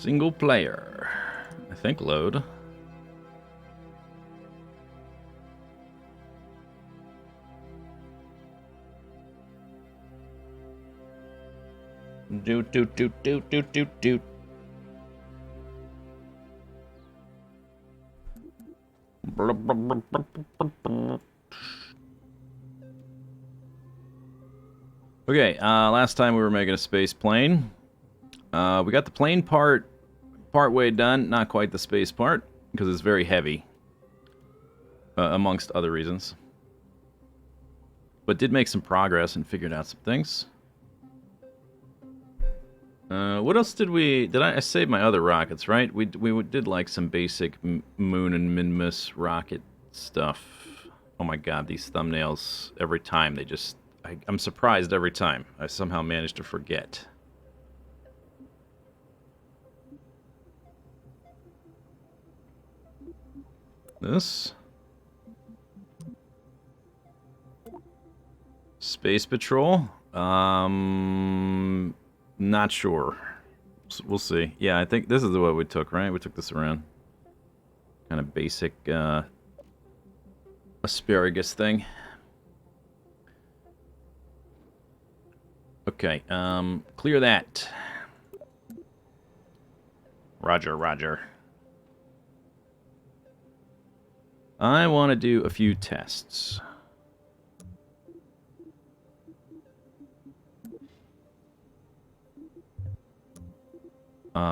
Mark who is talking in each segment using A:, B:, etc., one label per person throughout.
A: Single player. I think load. Doot doot doot doot doot doot doot. Okay, last time we were making a space plane. We got the plane part way done, not quite the space part, because it's very heavy, amongst other reasons. But did make some progress and figured out some things. What else did we... I saved my other rockets, right? We did like some basic moon and Minmus rocket stuff. Oh my god, these thumbnails, every time they just... I'm surprised every time. I somehow manage to forget. This. Space Patrol. Not sure. We'll see. Yeah, I think this is what we took, right? We took this around. Kind of basic asparagus thing. Okay, clear that. Roger, roger. I want to do a few tests.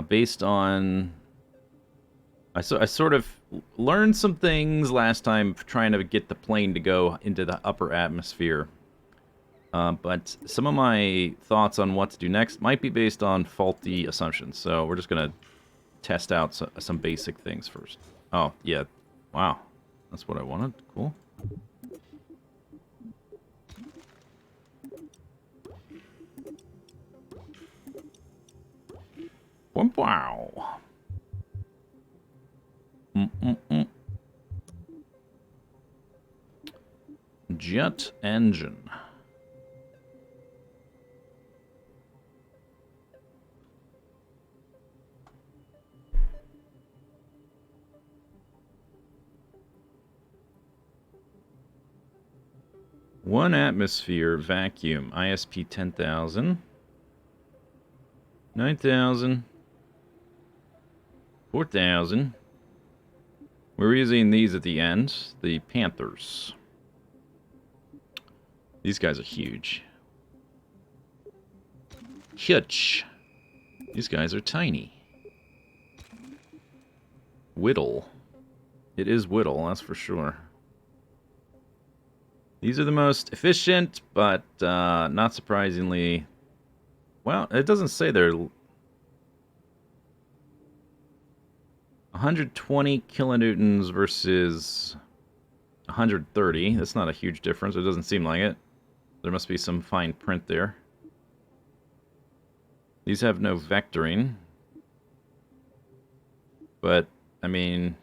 A: Based on... I sort of learned some things last time trying to get the plane to go into the upper atmosphere. But some of my thoughts on what to do next might be based on faulty assumptions. So we're just going to test out some basic things first. Oh, yeah. Wow. That's what I wanted. Cool. Wow. Jet engine. One atmosphere vacuum. ISP 10,000. 9,000. 4,000. We're using these at the end. The Panthers. These guys are huge. Huge. These guys are tiny. Whittle. It is Whittle, that's for sure. These are the most efficient, but not surprisingly... Well, it doesn't say they're... 120 kilonewtons versus 130. That's not a huge difference. It doesn't seem like it. There must be some fine print there. These have no vectoring. But, I mean...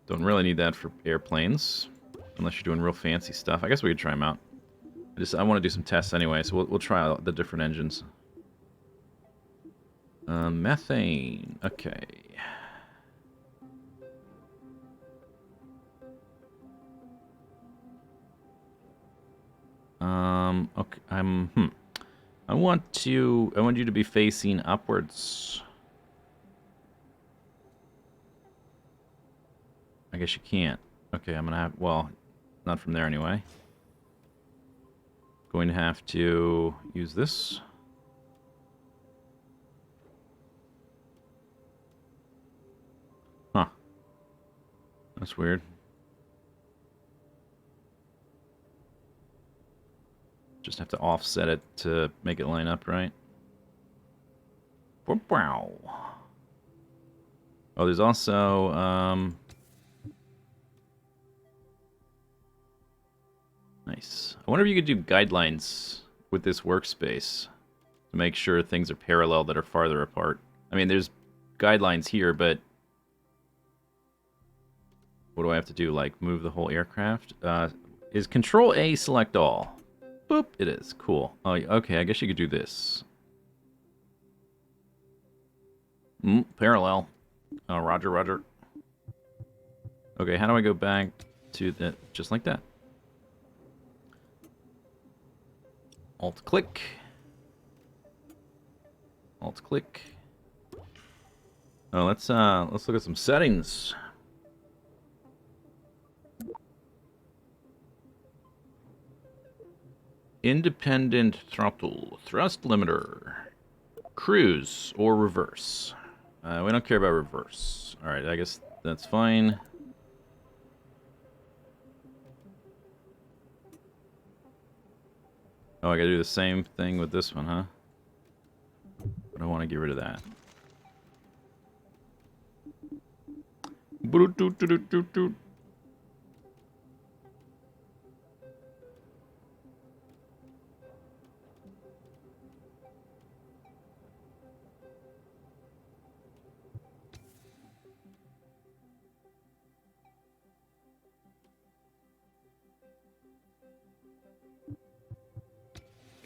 A: Don't really need that for airplanes. Unless you're doing real fancy stuff. I guess we could try them out. I want to do some tests anyway, so we'll try out the different engines. Methane. Okay. Okay. I want you to be facing upwards. I guess you can't. Okay, I'm gonna have... Well, not from there anyway. Going to have to use this. Huh. That's weird. Just have to offset it to make it line up, right? Wow. Oh, there's also, nice. I wonder if you could do guidelines with this workspace to make sure things are parallel that are farther apart. I mean, there's guidelines here, but what do I have to do? Like, move the whole aircraft? Is Control A select all? Boop, it is. Cool. Oh, okay, I guess you could do this. Parallel. Oh, roger, roger. Okay, how do I go back to that? Just like that. Alt-click. Alt-click. Oh, let's look at some settings. Independent throttle, thrust limiter, cruise, or reverse. We don't care about reverse. Alright, I guess that's fine. Oh, I gotta do the same thing with this one, huh? I don't want to get rid of that.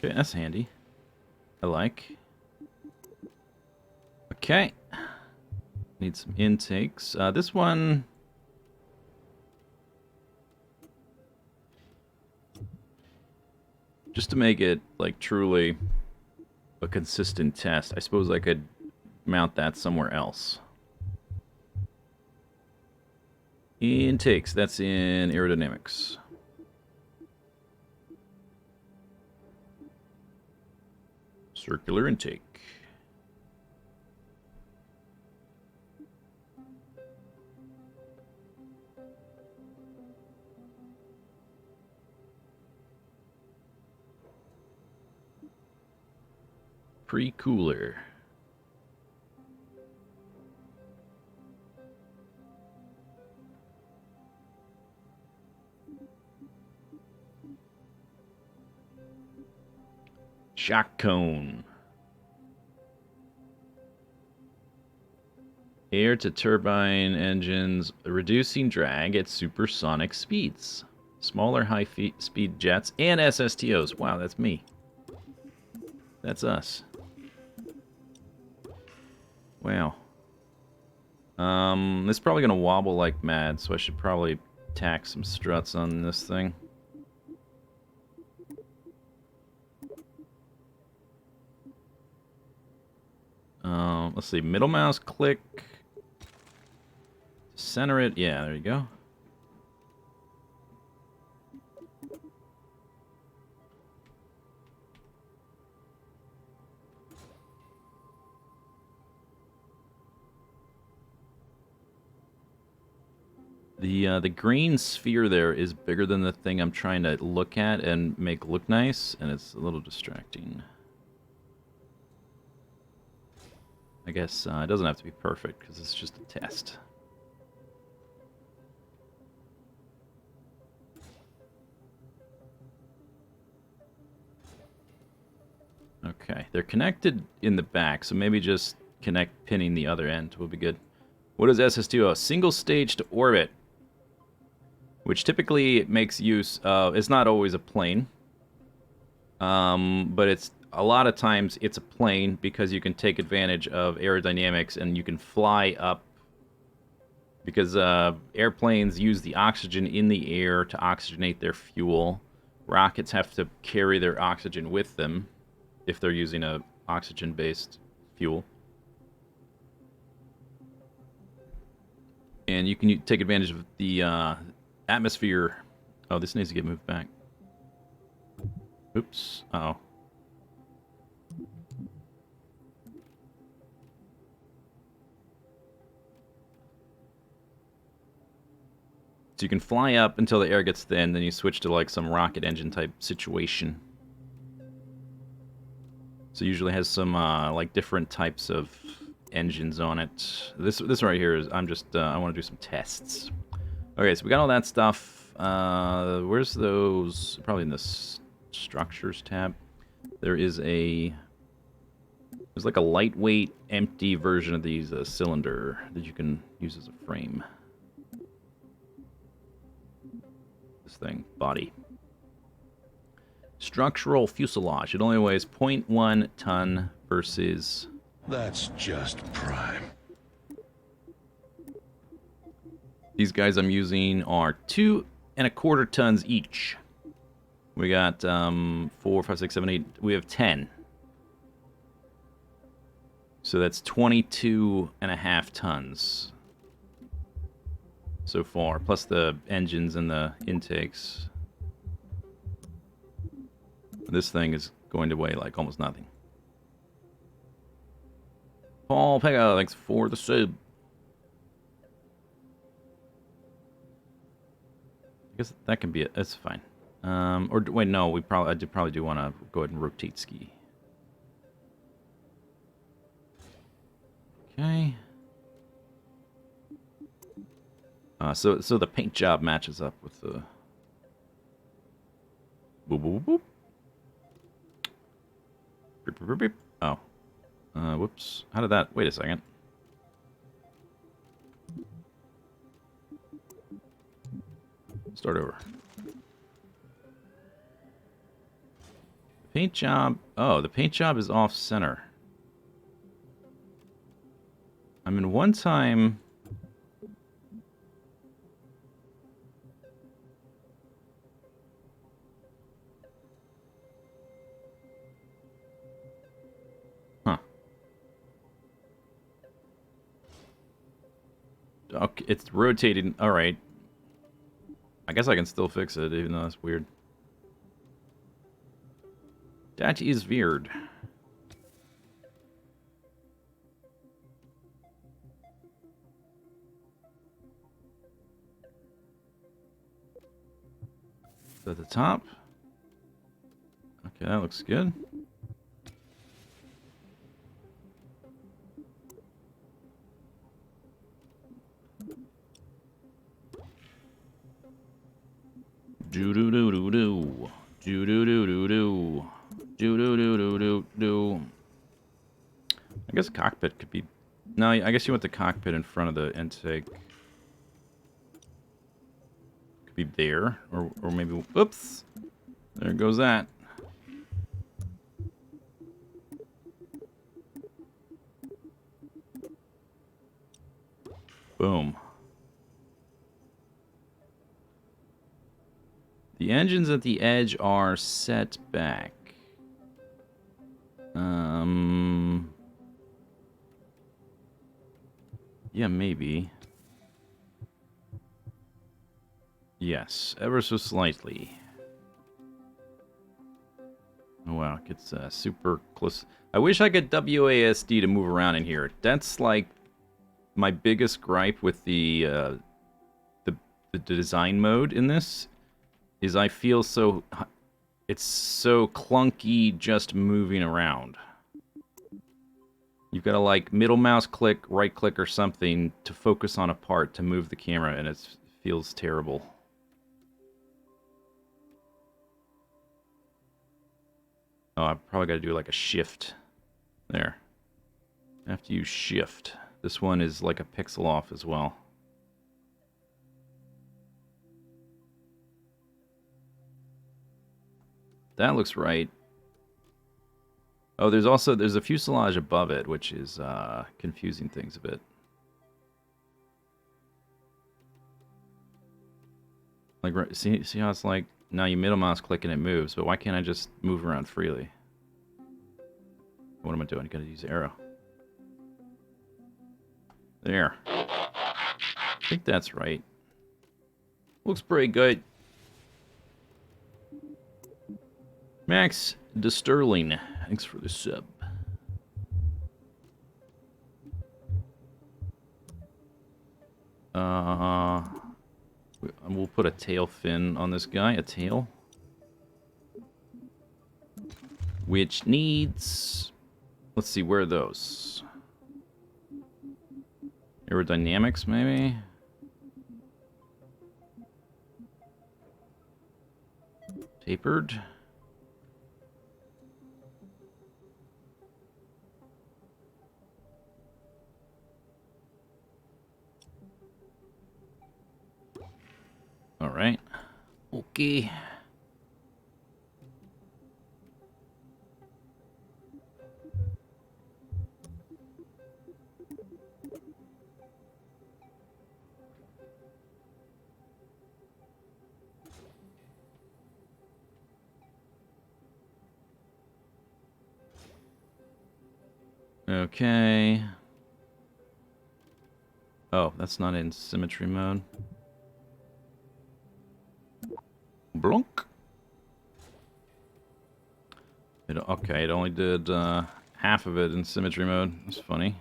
A: Okay, that's handy. I like. Okay. Need some intakes. This one... Just to make it, like, truly a consistent test, I suppose I could mount that somewhere else. Intakes, that's in aerodynamics. Circular intake. Pre-cooler. Shock cone. Air to turbine engines, reducing drag at supersonic speeds. Smaller high-speed jets and SSTOs. Wow, that's me. That's us. Wow. This is probably going to wobble like mad, so I should probably tack some struts on this thing. Let's see, middle mouse click. Center it. Yeah, there you go. The green sphere there is bigger than the thing I'm trying to look at and make look nice, and it's a little distracting. I guess it doesn't have to be perfect, because it's just a test. Okay, they're connected in the back, so maybe just pinning the other end will be good. What is SS2O? Single stage to orbit, which typically makes use of... It's not always a plane, but it's a lot of times it's a plane because you can take advantage of aerodynamics and you can fly up because airplanes use the oxygen in the air to oxygenate their fuel. Rockets have to carry their oxygen with them if they're using a oxygen-based fuel. And you can take advantage of the atmosphere. Oh, this needs to get moved back. Oops. Uh-oh. So you can fly up until the air gets thin, then you switch to like some rocket engine type situation. So it usually has some like different types of engines on it. This right here is I want to do some tests. Okay, so we got all that stuff. Where's those? Probably in the structures tab. There's like a lightweight, empty version of these cylinder that you can use as a frame. This thing, body. Structural fuselage. It only weighs 0.1 ton versus...
B: That's just prime.
A: These guys I'm using are 2¼ tons each. We got 4, 5, 6, 7, 8. We have 10. So that's 22½ tons so far, plus the engines and the intakes. This thing is going to weigh like almost nothing. Paul Pega, thanks for the sub. I guess that can be it. That's fine. Or wait, no. I probably do want to go ahead and rotate ski. Okay. So the paint job matches up with the. Boop boop boop. Beep, beep, beep, beep. Oh. Whoops. How did that? Wait a second. Start over. Paint job. Oh, the paint job is off center. I mean, one time. Huh. Okay, it's rotating. All right. I guess I can still fix it, even though that's weird. That is weird. At the top. Okay, that looks good. Do do do do do. Do do do do do. Do do do do do do. I guess cockpit could be. No, I guess you want the cockpit in front of the intake. Could be there, or maybe. Oops. There goes that. Boom. The engines at the edge are set back. Yeah, maybe. Yes, ever so slightly. Oh wow, it gets super close. I wish I could WASD to move around in here. That's like my biggest gripe with the design mode in this. Is I feel so... It's so clunky just moving around. You've got to, like, middle mouse click, right click or something to focus on a part to move the camera, and it feels terrible. Oh, I've probably got to do, like, a shift. There. I have to use shift. This one is, like, a pixel off as well. That looks right. Oh, there's a fuselage above it, which is confusing things a bit. Like, see how it's like, now you middle mouse click and it moves, but why can't I just move around freely? What am I doing? I gotta use the arrow. There. I think that's right. Looks pretty good. Max DeSterling, thanks for the sub. We'll put a tail fin on this guy, a tail. Which needs... Let's see, where are those? Aerodynamics, maybe? Tapered? All right. Okay. Okay. Oh, that's not in symmetry mode. Blunk. Okay, it only did half of it in symmetry mode. That's funny.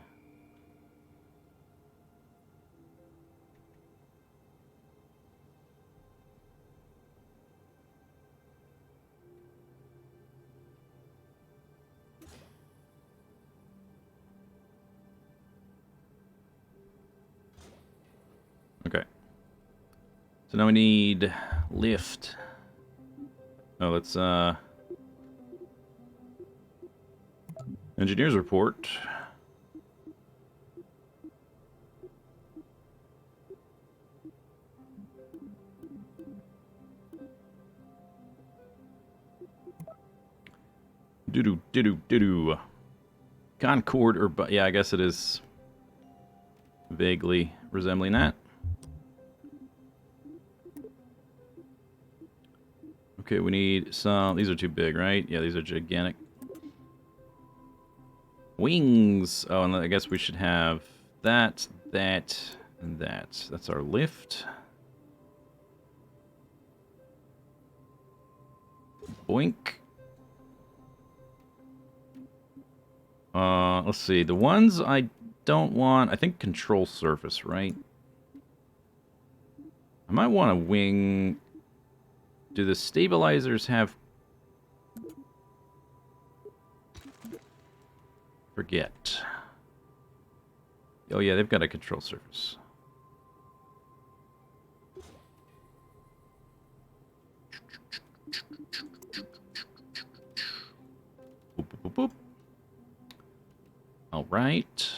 A: Okay. So now we need lift. Oh, let's engineer's report. Doo-doo, doo-doo, doo-doo. Concord, or... yeah, I guess it is vaguely resembling that. Okay, we need some... these are too big, right? Yeah, these are gigantic. Wings! Oh, and I guess we should have that, that, and that. That's our lift. Boink. Let's see. The ones I don't want... I think control surface, right? I might want a wing... Do the stabilizers have... Forget. Oh yeah, they've got a control surface. Boop, boop, boop, boop. All right.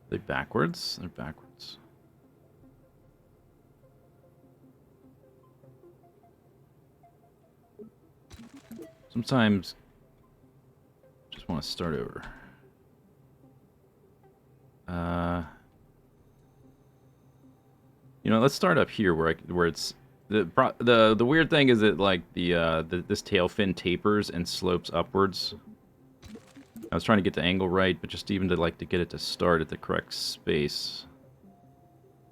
A: They're backwards. They're backwards. Sometimes just want to start over. You know, let's start up here where it's the weird thing is that like this tail fin tapers and slopes upwards. I was trying to get the angle right, but just even to get it to start at the correct space.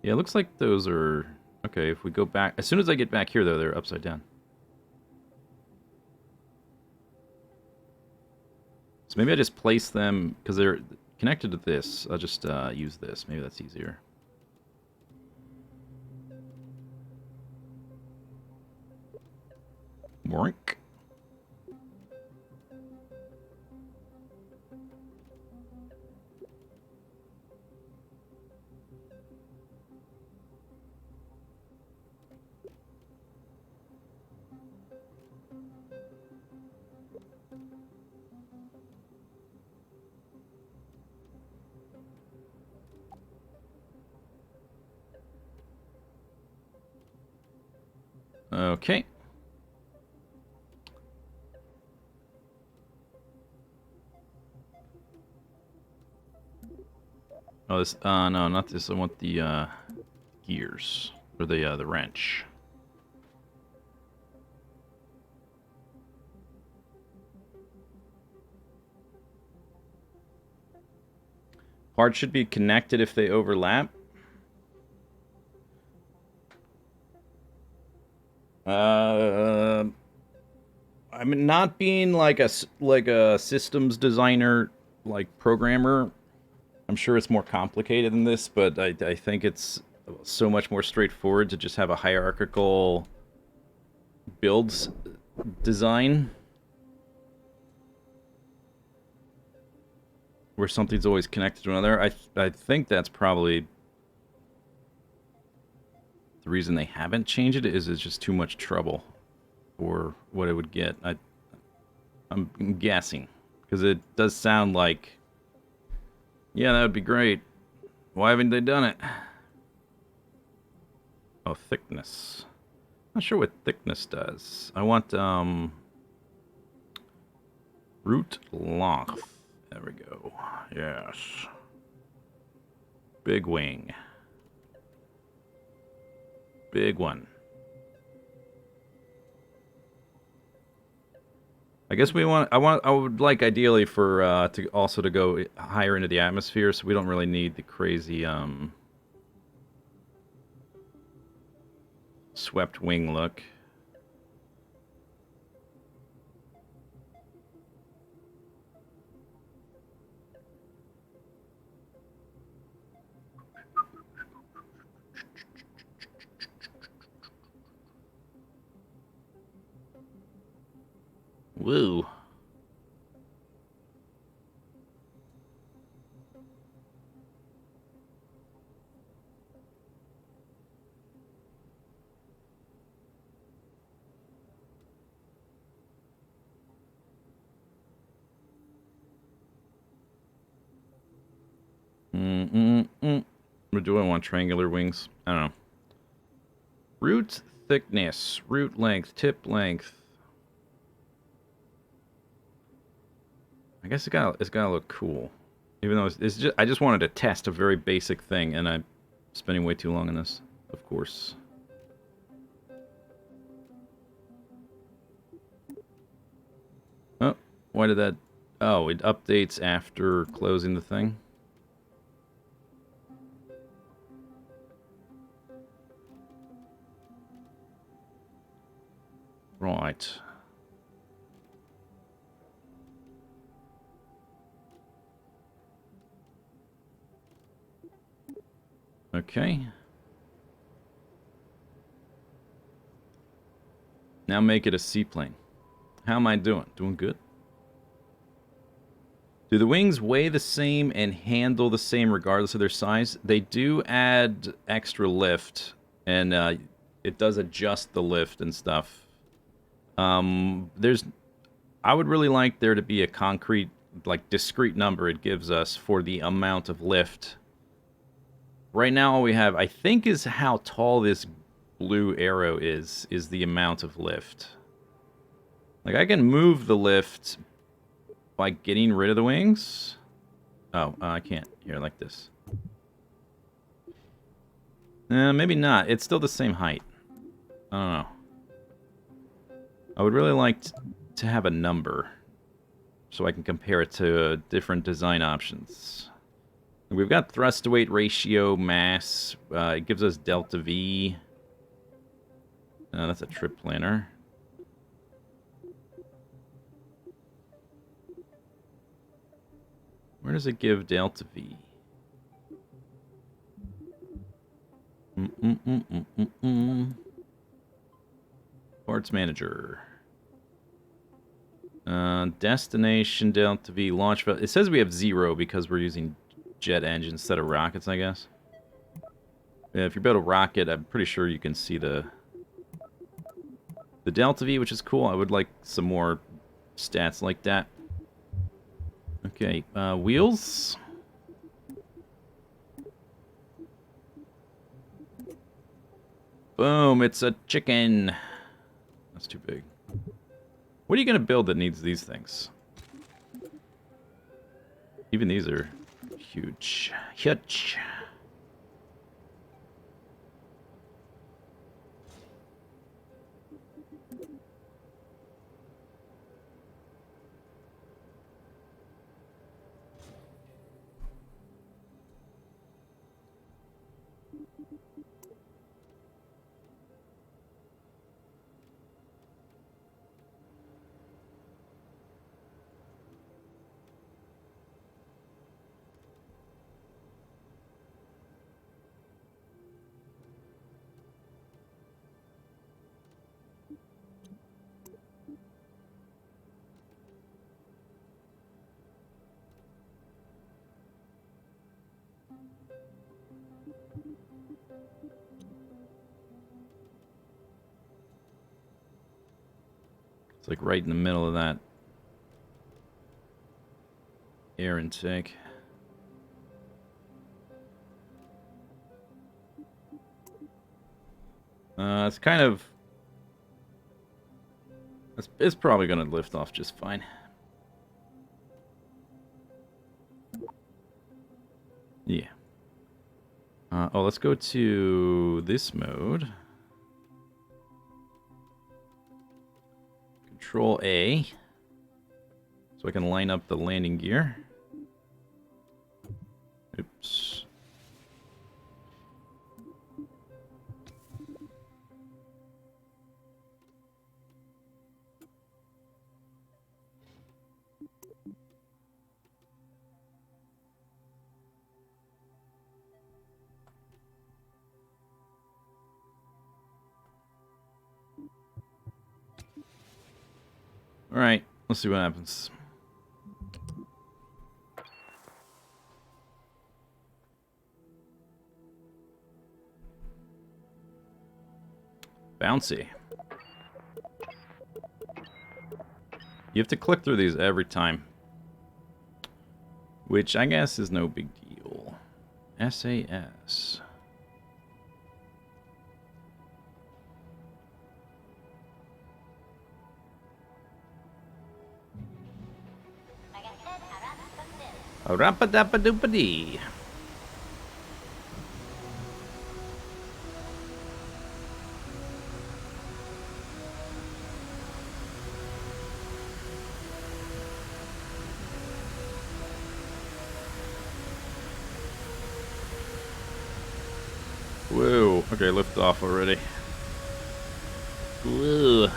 A: Yeah, it looks like those are okay. If we go back, as soon as I get back here though, they're upside down. So maybe I just place them, because they're connected to this. I'll just use this. Maybe that's easier. Morink. Okay. Oh, this, no, not this. I want the, gears. Or the wrench. Parts should be connected if they overlap. I'm not being like a systems designer, like programmer. I'm sure it's more complicated than this, but I think it's so much more straightforward to just have a hierarchical builds design where something's always connected to another. I think that's probably the reason they haven't changed it, is it's just too much trouble for what it would get. I'm guessing, because it does sound like, yeah, that would be great. Why haven't they done it? Oh, thickness. Not sure what thickness does. I want, root length. There we go. Yes. Big wing. Big one. I guess I would like ideally for, to also to go higher into the atmosphere, so we don't really need the crazy, swept wing look. Woo. Or do I want triangular wings? I don't know. Root thickness, root length, tip length. I guess it's gotta look cool. Even though it's just, I just wanted to test a very basic thing, and I'm spending way too long on this, of course. Oh, why did that... Oh, it updates after closing the thing? Right. Okay. Now make it a seaplane. How am I doing? Doing good? Do the wings weigh the same and handle the same regardless of their size? They do add extra lift, and it does adjust the lift and stuff. I would really like there to be a concrete, like, discrete number it gives us for the amount of lift. Right now, all we have, I think, is how tall this blue arrow is the amount of lift. Like, I can move the lift by getting rid of the wings. Oh, I can't. Here, like this. Maybe not. It's still the same height. I don't know. I would really like to have a number so I can compare it to different design options. We've got thrust to weight ratio, mass. It gives us delta V. That's a trip planner. Where does it give delta V? Parts manager. Destination delta V launch. It says we have 0 because we're using jet engines instead of rockets, I guess. Yeah, if you build a rocket, I'm pretty sure you can see the delta V, which is cool. I would like some more stats like that. Okay, wheels. Boom, it's a chicken. That's too big. What are you going to build that needs these things? Even these are huge. Huge. It's like right in the middle of that air intake. It's kind of... It's probably going to lift off just fine. Yeah. Oh, let's go to this mode. Control A. So I can line up the landing gear. Oops. Alright, let's see what happens. Bouncy. You have to click through these every time. Which I guess is no big deal. SAS. Rappa-dappa-doopa-dee. Whoa. Okay, lift off already. Whoa.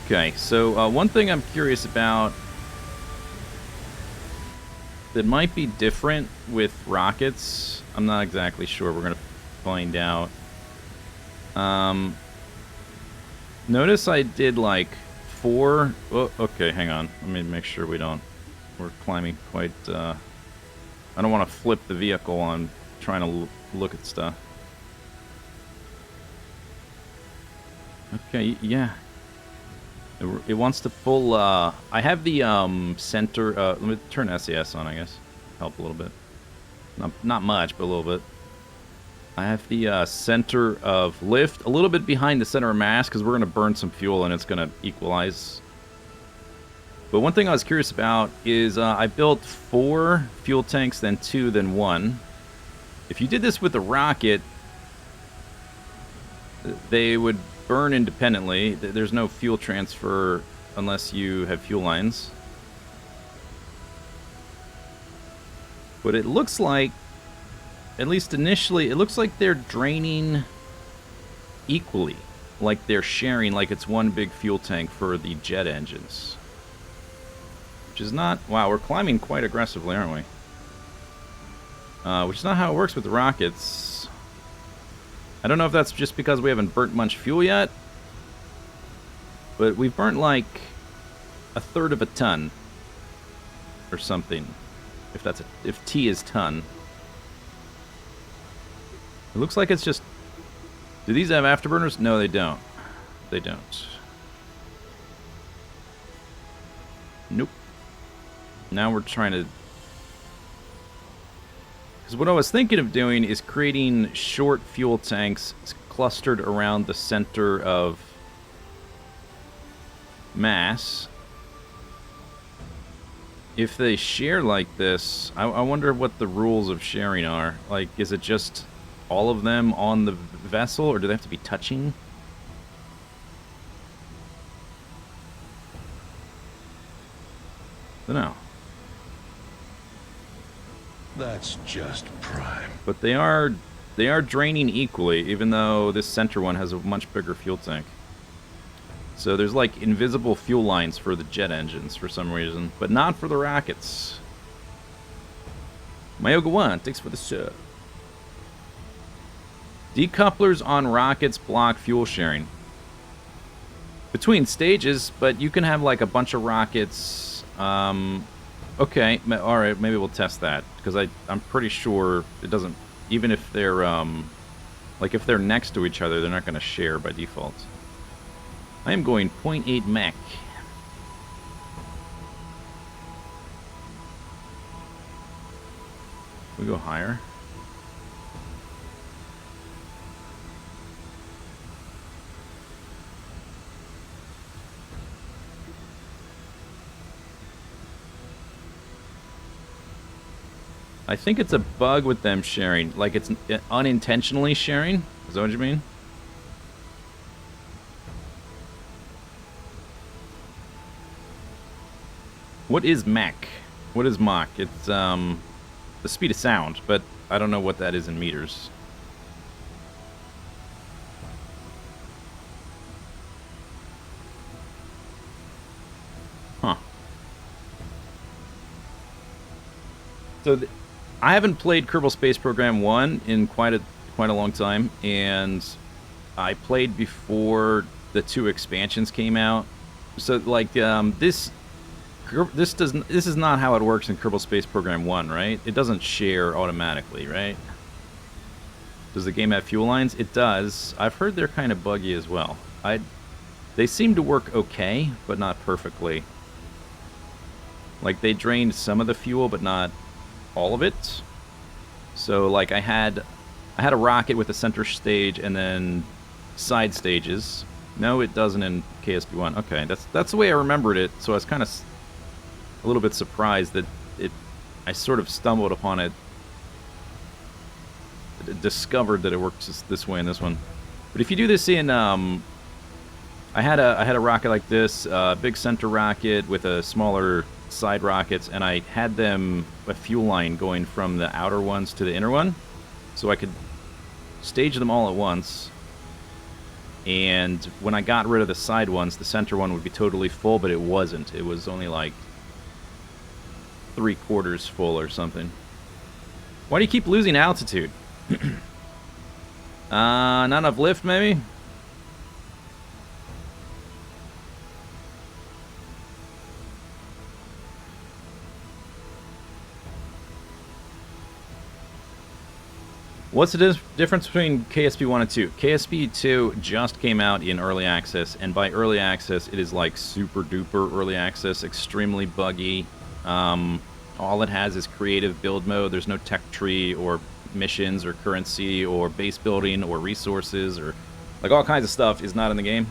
A: Okay, so one thing I'm curious about that might be different with rockets, I'm not exactly sure, we're going to find out. Notice I did like 4, oh, okay, hang on, let me make sure we're climbing quite, I don't want to flip the vehicle on trying to look at stuff. Okay, yeah. It wants to pull, I have the, center, let me turn SAS on, I guess. Help a little bit. Not much, but a little bit. I have the, center of lift a little bit behind the center of mass, because we're going to burn some fuel and it's going to equalize. But one thing I was curious about is, I built 4 fuel tanks, then 2, then 1. If you did this with a rocket, they would burn independently. There's no fuel transfer unless you have fuel lines. But it looks like, at least initially, it looks like they're draining equally. Like they're sharing, like it's one big fuel tank for the jet engines. Which is not... Wow, we're climbing quite aggressively, aren't we? Which is not how it works with the rockets. I don't know if that's just because we haven't burnt much fuel yet, but we've burnt like 1/3 of a ton or something. If T is ton. It looks like it's just... Do these have afterburners? No, they don't. They don't. Nope. Now we're trying to... Because what I was thinking of doing is creating short fuel tanks clustered around the center of mass. If they share like this, I wonder what the rules of sharing are. Like, is it just all of them on the vessel, or do they have to be touching? I don't know.
B: That's just prime.
A: But they are draining equally, even though this center one has a much bigger fuel tank. So there's like invisible fuel lines for the jet engines for some reason, but not for the rockets. Myoga 1, thanks for the sub. Decouplers on rockets block fuel sharing. Between stages, but you can have like a bunch of rockets. Okay, alright, maybe we'll test that. Because I'm pretty sure it doesn't... Even if they're, like if they're next to each other, they're not going to share by default. I am going 0.8 mech. We go higher. I think it's a bug with them sharing. Like, it's unintentionally sharing. Is that what you mean? What is Mach? What is Mach? It's, the speed of sound, but I don't know what that is in meters. Huh. So, I haven't played Kerbal Space Program 1 in quite a long time, and I played before the 2 expansions came out. So like this is not how it works in Kerbal Space Program 1, right? It doesn't share automatically, right? Does the game have fuel lines? It does. I've heard they're kind of buggy as well. They seem to work okay, but not perfectly. Like, they drained some of the fuel, but not all of it. So like I had a rocket with a center stage and then side stages. No, it doesn't in KSP1. Okay, that's the way I remembered it. So I was kind of a little bit surprised that I sort of stumbled upon it, discovered that it works this way in this one. But if you do this in I had a rocket like this, big center rocket with a smaller side rockets, and I had them a fuel line going from the outer ones to the inner one, so I could stage them all at once. And when I got rid of the side ones, the center one would be totally full, but it wasn't. It was only like 3/4 full or something. Why do you keep losing altitude? Not enough lift, maybe? What's the difference between KSP 1 and 2? KSP 2 just came out in early access, and by early access, it is like super duper early access, extremely buggy. All it has is creative build mode. There's no tech tree or missions or currency or base building or resources or like all kinds of stuff is not in the game.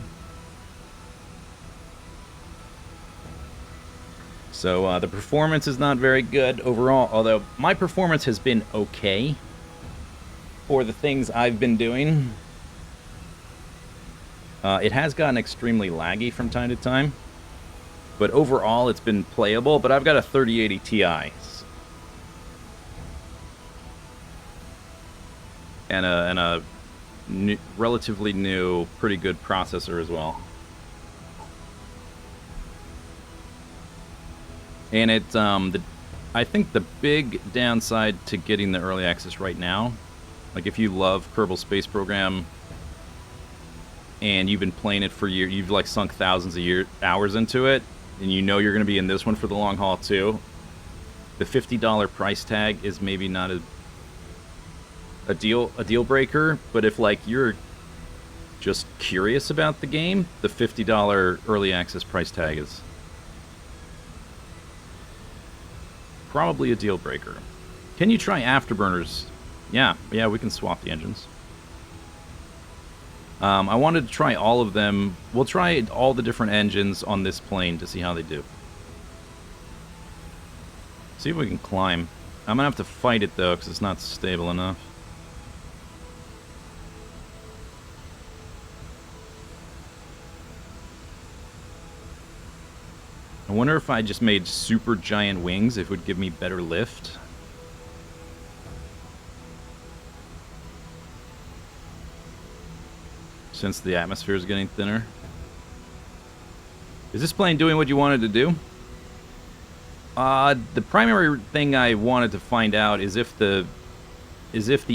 A: So the performance is not very good overall, although my performance has been okay for the things I've been doing. It has gotten extremely laggy from time to time, but overall it's been playable. But I've got a 3080 Ti and a relatively new, pretty good processor as well. And it's I think the big downside to getting the early access right now, like if you love Kerbal Space Program and you've been playing it for years, you've like sunk thousands of hours into it, and you know you're going to be in this one for the long haul too, the $50 price tag is maybe not a deal breaker. But if like you're just curious about the game, the $50 early access price tag is probably a deal breaker. Can you try afterburners? Yeah, we can swap the engines. I wanted to try all of them. We'll try all the different engines on this plane to see how they do. See if we can climb. I'm gonna have to fight it though, because it's not stable enough. I wonder if I just made super giant wings, if it would give me better lift. Since the atmosphere is getting thinner. Is this plane doing what you wanted to do? The primary thing I wanted to find out is if the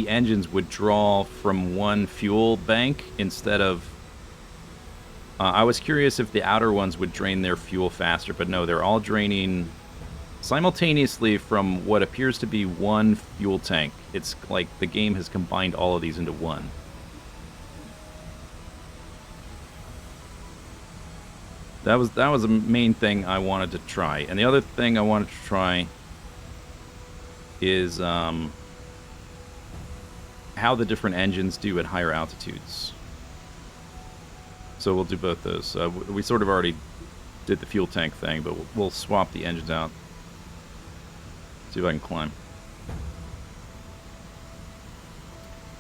A: engines would draw from one fuel bank instead of... I was curious if the outer ones would drain their fuel faster, but no, they're all draining simultaneously from what appears to be one fuel tank. It's like the game has combined all of these into one. That was the main thing I wanted to try. And the other thing I wanted to try is how the different engines do at higher altitudes. So we'll do both those. We sort of already did the fuel tank thing, but we'll swap the engines out. See if I can climb.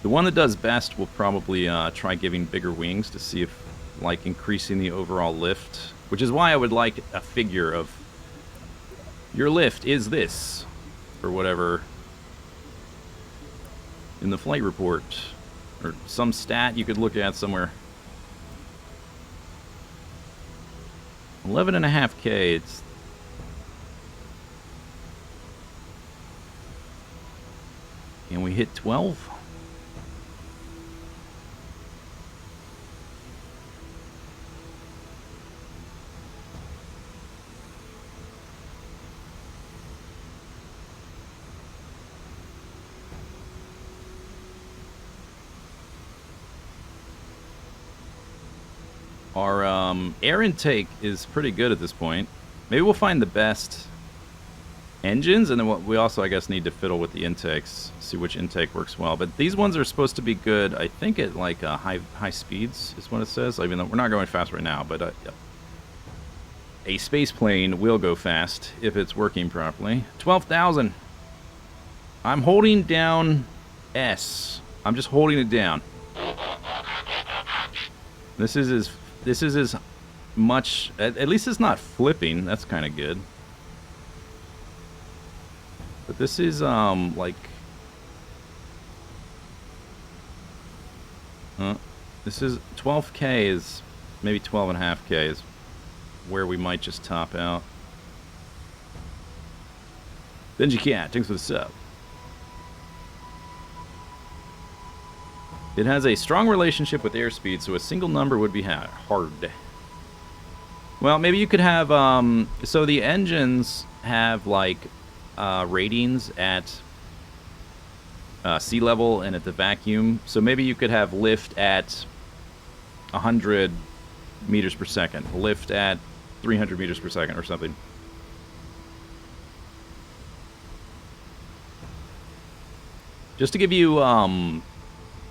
A: The one that does best will probably try giving bigger wings to see if, like, increasing the overall lift. Which is why I would like a figure of your lift is this, or whatever, in the flight report, or some stat you could look at somewhere. 11.5K. It's can we hit 12? Our air intake is pretty good at this point. Maybe we'll find the best engines, and then we also, I guess, need to fiddle with the intakes, see which intake works well. But these ones are supposed to be good, I think, at like high speeds is what it says. Even though we're not going fast right now, but a space plane will go fast if it's working properly. 12,000. I'm holding down S. I'm just holding it down. This is as much. At least it's not flipping. That's kind of good. But this is like. This is 12K is maybe 12.5K is where we might just top out. Benji Cat, thanks for the sub. It has a strong relationship with airspeed, so a single number would be hard. Well, maybe you could have, so the engines have, like, ratings at sea level and at the vacuum. So maybe you could have lift at 100 meters per second, lift at 300 meters per second or something. Just to give you,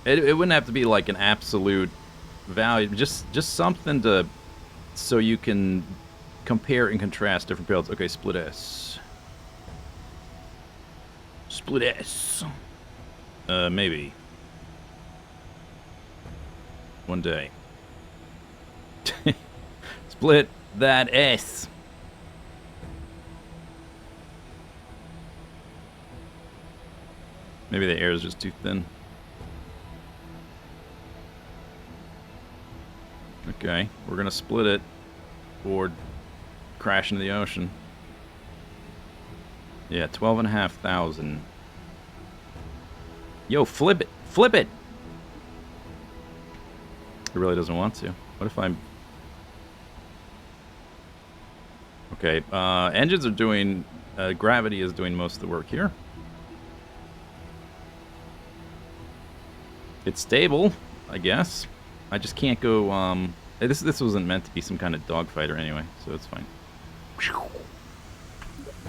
A: it wouldn't have to be like an absolute value, just something to, so you can compare and contrast different builds. Okay, split S. Split S. Maybe. One day. Split that S. Maybe the air is just too thin. Okay, we're gonna split it or crash into the ocean. Yeah, 12,500. Yo, flip it! Flip it! It really doesn't want to. What if I'm... Okay, engines are doing... gravity is doing most of the work here. It's stable, I guess. I just can't go, This wasn't meant to be some kind of dogfighter anyway, so it's fine.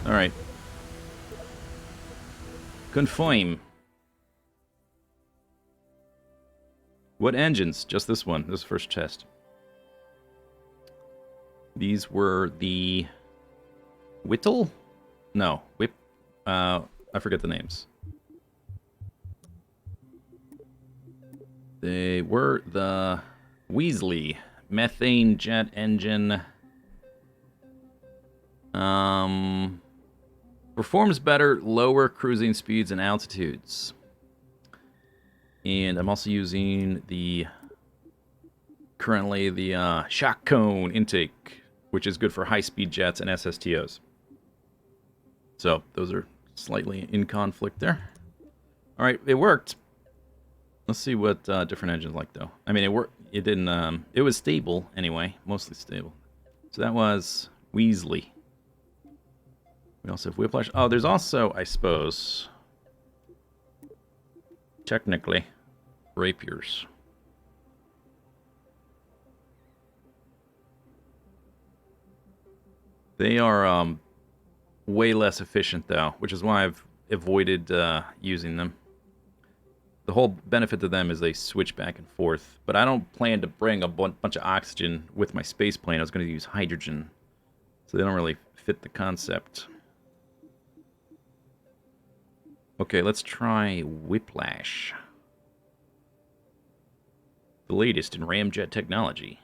A: Alright. Confirm. What engines? Just this one. This first test. These were the... Whittle? No. Whip... I forget the names. They were the Weasley methane jet engine. Performs better, lower cruising speeds and altitudes. And I'm also using currently the shock cone intake, which is good for high-speed jets and SSTOs. So those are slightly in conflict there. All right, it worked. Let's see what different engines like, though. I mean, it worked. It didn't. It was stable anyway, mostly stable. So that was Weasley. We also have Whiplash. Oh, there's also, I suppose, technically, Rapiers. They are way less efficient, though, which is why I've avoided using them. The whole benefit to them is they switch back and forth. But I don't plan to bring a bunch of oxygen with my space plane. I was going to use hydrogen. So they don't really fit the concept. Okay, let's try Whiplash. The latest in ramjet technology.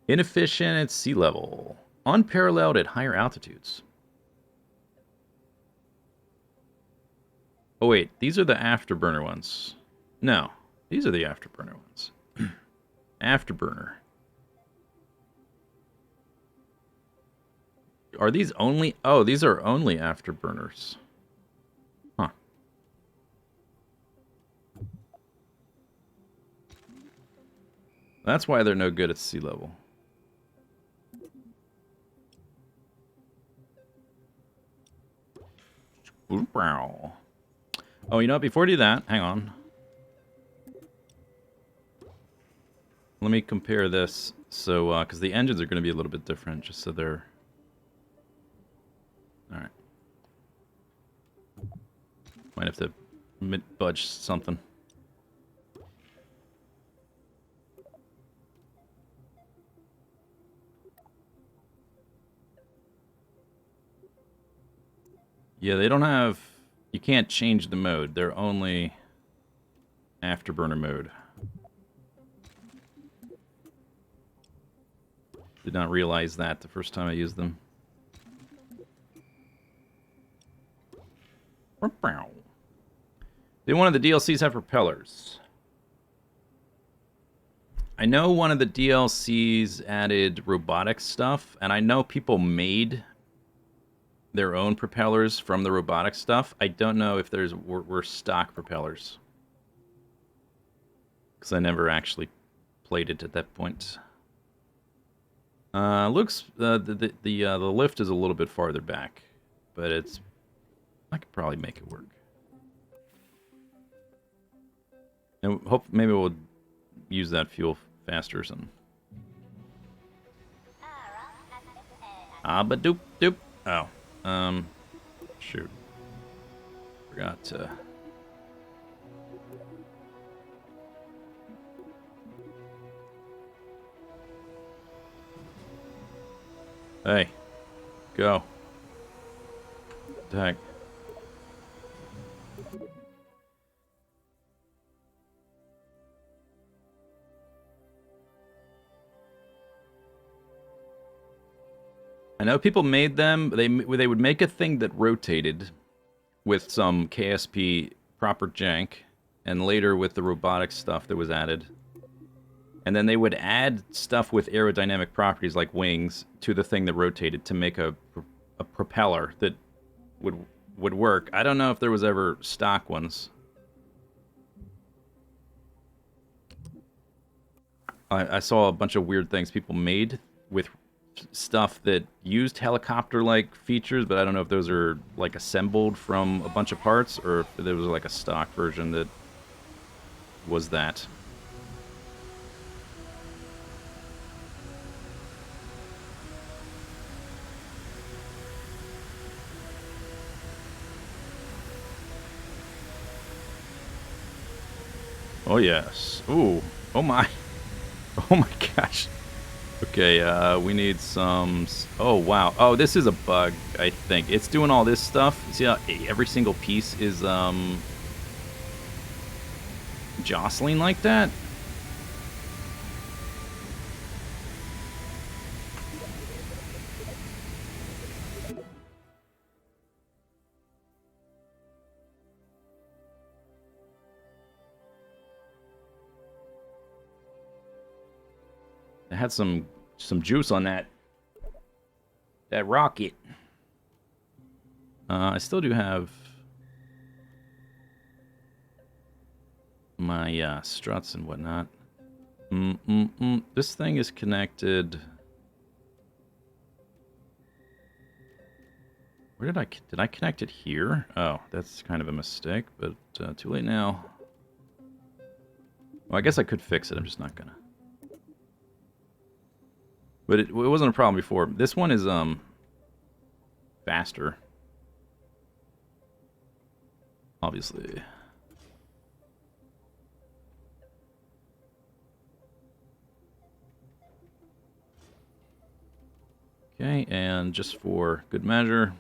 A: Inefficient at sea level. Unparalleled at higher altitudes. Oh wait, these are the afterburner ones. No, these are the afterburner ones. Afterburner. Are these only... Oh, these are only afterburners. Huh. That's why they're no good at sea level. Oh, you know what? Before I do that, hang on. Let me compare this. So, because the engines are going to be a little bit different, just so they're... Alright. Might have to budge something. Yeah, they don't have... You can't change the mode. They're only afterburner mode. Did not realize that the first time I used them. Did one of the DLCs have propellers? I know one of the DLCs added robotic stuff, and I know people made their own propellers from the robotic stuff. I don't know if were stock propellers, because I never actually played it at that point. Looks the lift is a little bit farther back, but I could probably make it work. And hope maybe we'll use that fuel faster or something. Ah, but doop doop. Oh, shoot. Forgot to. Hey, go. Attack. I know people made them. They would make a thing that rotated with some KSP proper jank, and later with the robotic stuff that was added. And then they would add stuff with aerodynamic properties like wings to the thing that rotated to make a propeller that would work. I don't know if there was ever stock ones. I saw a bunch of weird things people made with stuff that used helicopter-like features, but I don't know if those are like assembled from a bunch of parts or if there was like a stock version that was that. Oh yes. Ooh. Oh my. Oh my gosh. Okay, we need some... Oh, wow. Oh, this is a bug, I think. It's doing all this stuff. See how every single piece is, jostling like that? I had some juice on that rocket. I still do have my struts and whatnot. This thing is connected. Where did I connect it here? Oh, that's kind of a mistake, but too late now. Well, I guess I could fix it. I'm just not gonna. But it wasn't a problem before. This one is faster. obviously. Okay, and just for good measure.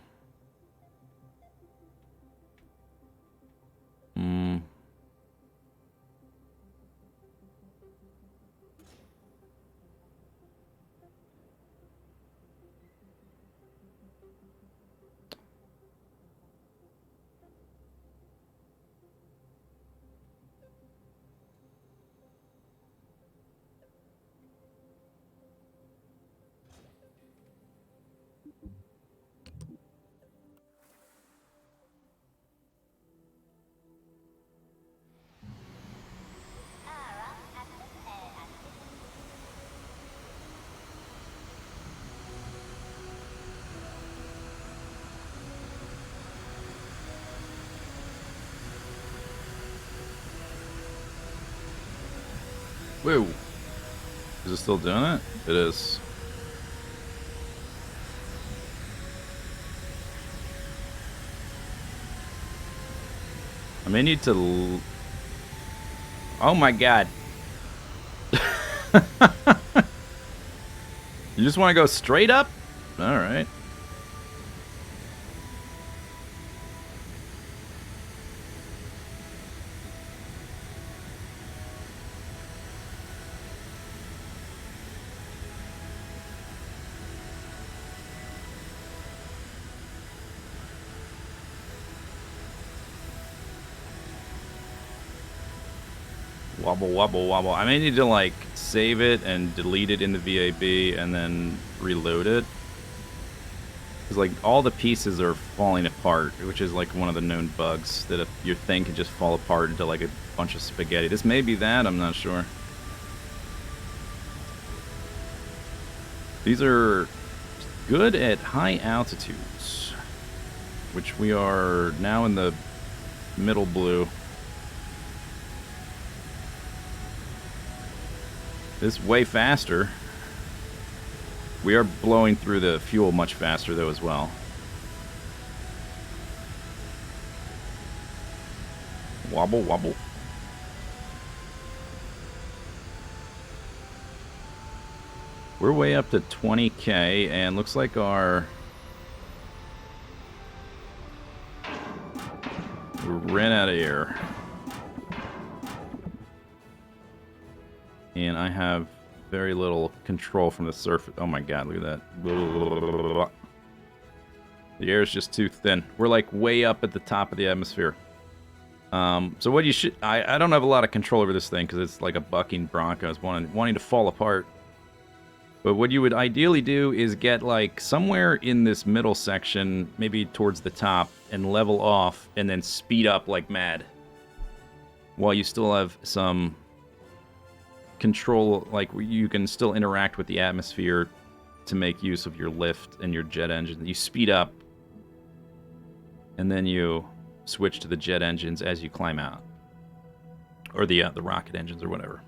A: Whoa. Is it still doing it? It is. I may need to... Oh my god. You just want to go straight up? Alright. Wobble, wobble, wobble. I may need to, like, save it and delete it in the VAB and then reload it. Because, like, all the pieces are falling apart, which is, like, one of the known bugs, that if your thing can just fall apart into, like, a bunch of spaghetti. This may be that, I'm not sure. These are good at high altitudes, which we are now in the middle blue. This is way faster. We are blowing through the fuel much faster, though, as well. Wobble, wobble. We're way up to 20K, and looks like we ran out of air. And I have very little control from the surface. Oh my god, look at that. The air is just too thin. We're like way up at the top of the atmosphere. So what you should... I don't have a lot of control over this thing because it's like a bucking bronco. It's wanting to fall apart. But what you would ideally do is get like somewhere in this middle section, maybe towards the top, and level off, and then speed up like mad. While you still have some control, like you can still interact with the atmosphere to make use of your lift and your jet engine. You speed up, and then you switch to the jet engines as you climb out, or the rocket engines or whatever,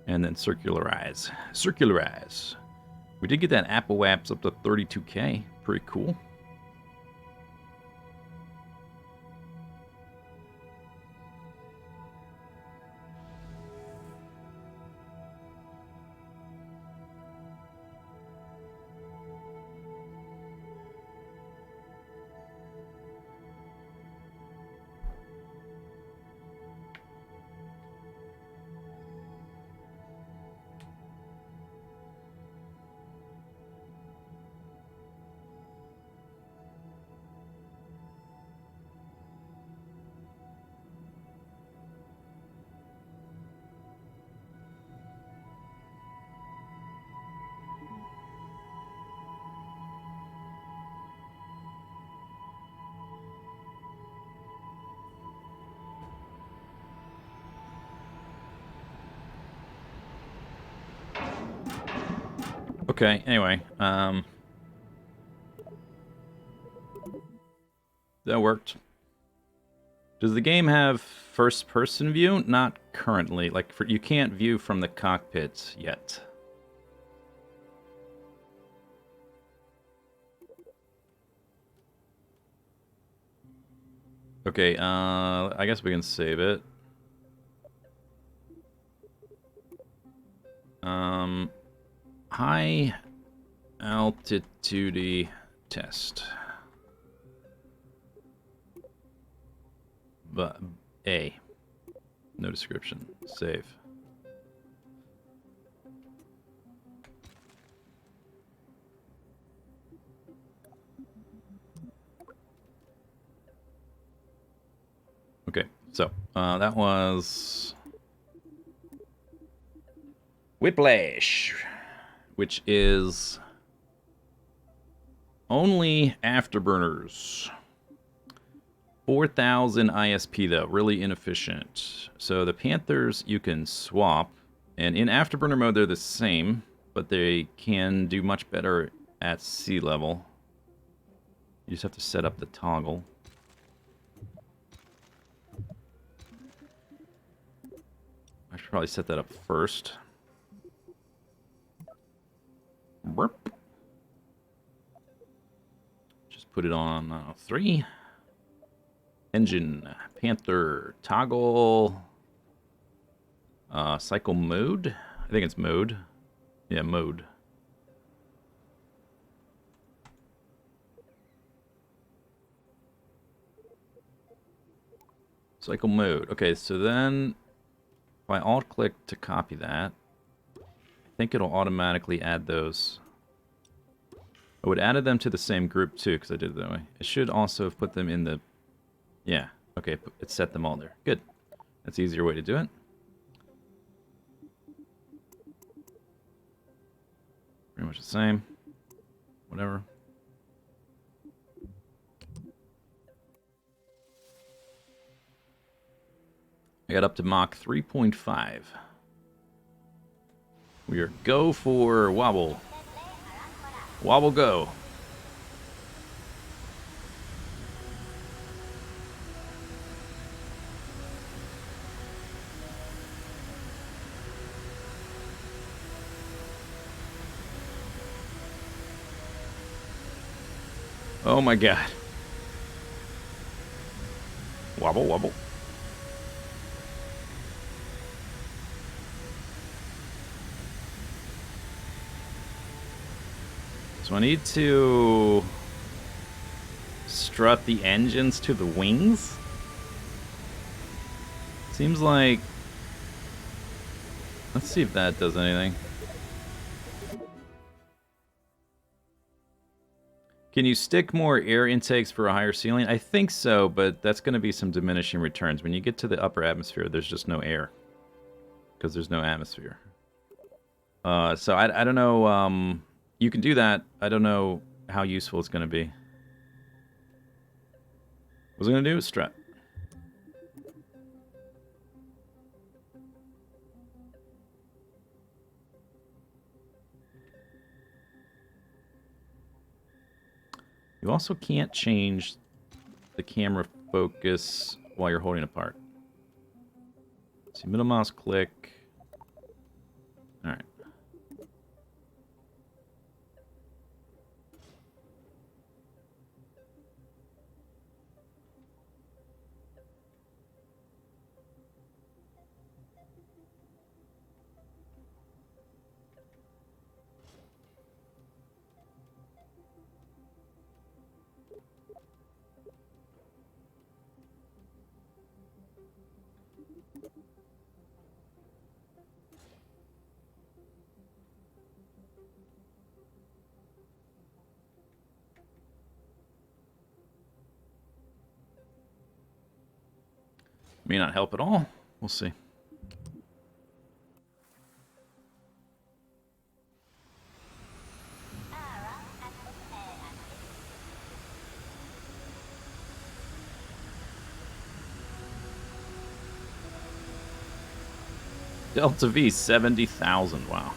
A: and then circularize. We did get that Apple Apps up to 32K. Pretty cool. Okay, anyway, that worked. Does the game have first-person view? Not currently. Like, you can't view from the cockpit yet. Okay, I guess we can save it. High altitude test. But A. No description. Save. Okay, so that was Whiplash, which is only afterburners. 4,000 ISP though, really inefficient. So the Panthers you can swap, and in afterburner mode they're the same, but they can do much better at sea level. You just have to set up the toggle. I should probably set that up first. Burp. Just put it on 3. Engine, Panther, toggle, cycle mode. I think it's mode. Yeah, mode. Cycle mode. Okay, so then if I alt-click to copy that, I think it'll automatically add those. I would added them to the same group too, because I did it that way. It should also have put them in the... Yeah, okay, it set them all there. Good. That's the easier way to do it. Pretty much the same. Whatever. I got up to Mach 3.5. We are go for wobble. Wobble go. Oh my god. Wobble, wobble. So I need to strut the engines to the wings. Seems like... Let's see if that does anything. Can you stick more air intakes for a higher ceiling? I think so, but that's going to be some diminishing returns. When you get to the upper atmosphere, there's just no air. Because there's no atmosphere. So I don't know... you can do that. I don't know how useful it's going to be. What's it going to do? Strut. You also can't change the camera focus while you're holding apart. See, middle mouse click. Alright. May not help at all. We'll see. Delta V, 70,000. Wow.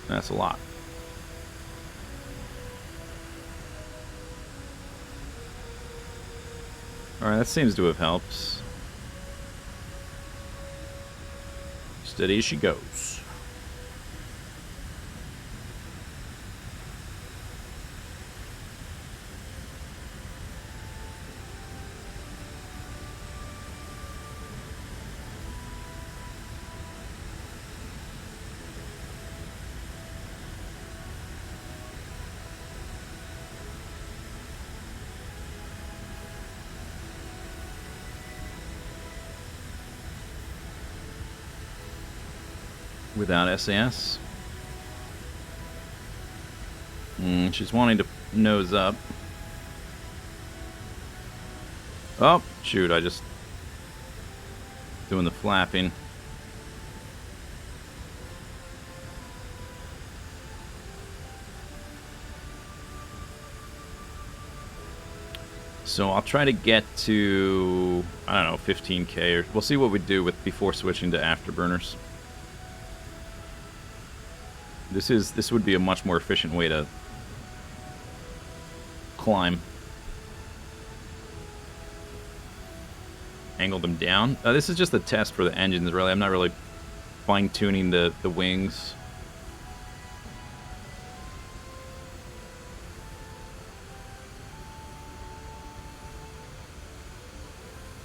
A: That's a lot. Alright, that seems to have helped. Steady as she goes. without SAS. She's wanting to nose up. Oh, shoot, I just... doing the flapping. So I'll try to get to, I don't know, 15k, or we'll see what we do with before switching to afterburners. This would be a much more efficient way to climb. Angle them down. This is just a test for the engines, really. I'm not really fine-tuning the wings.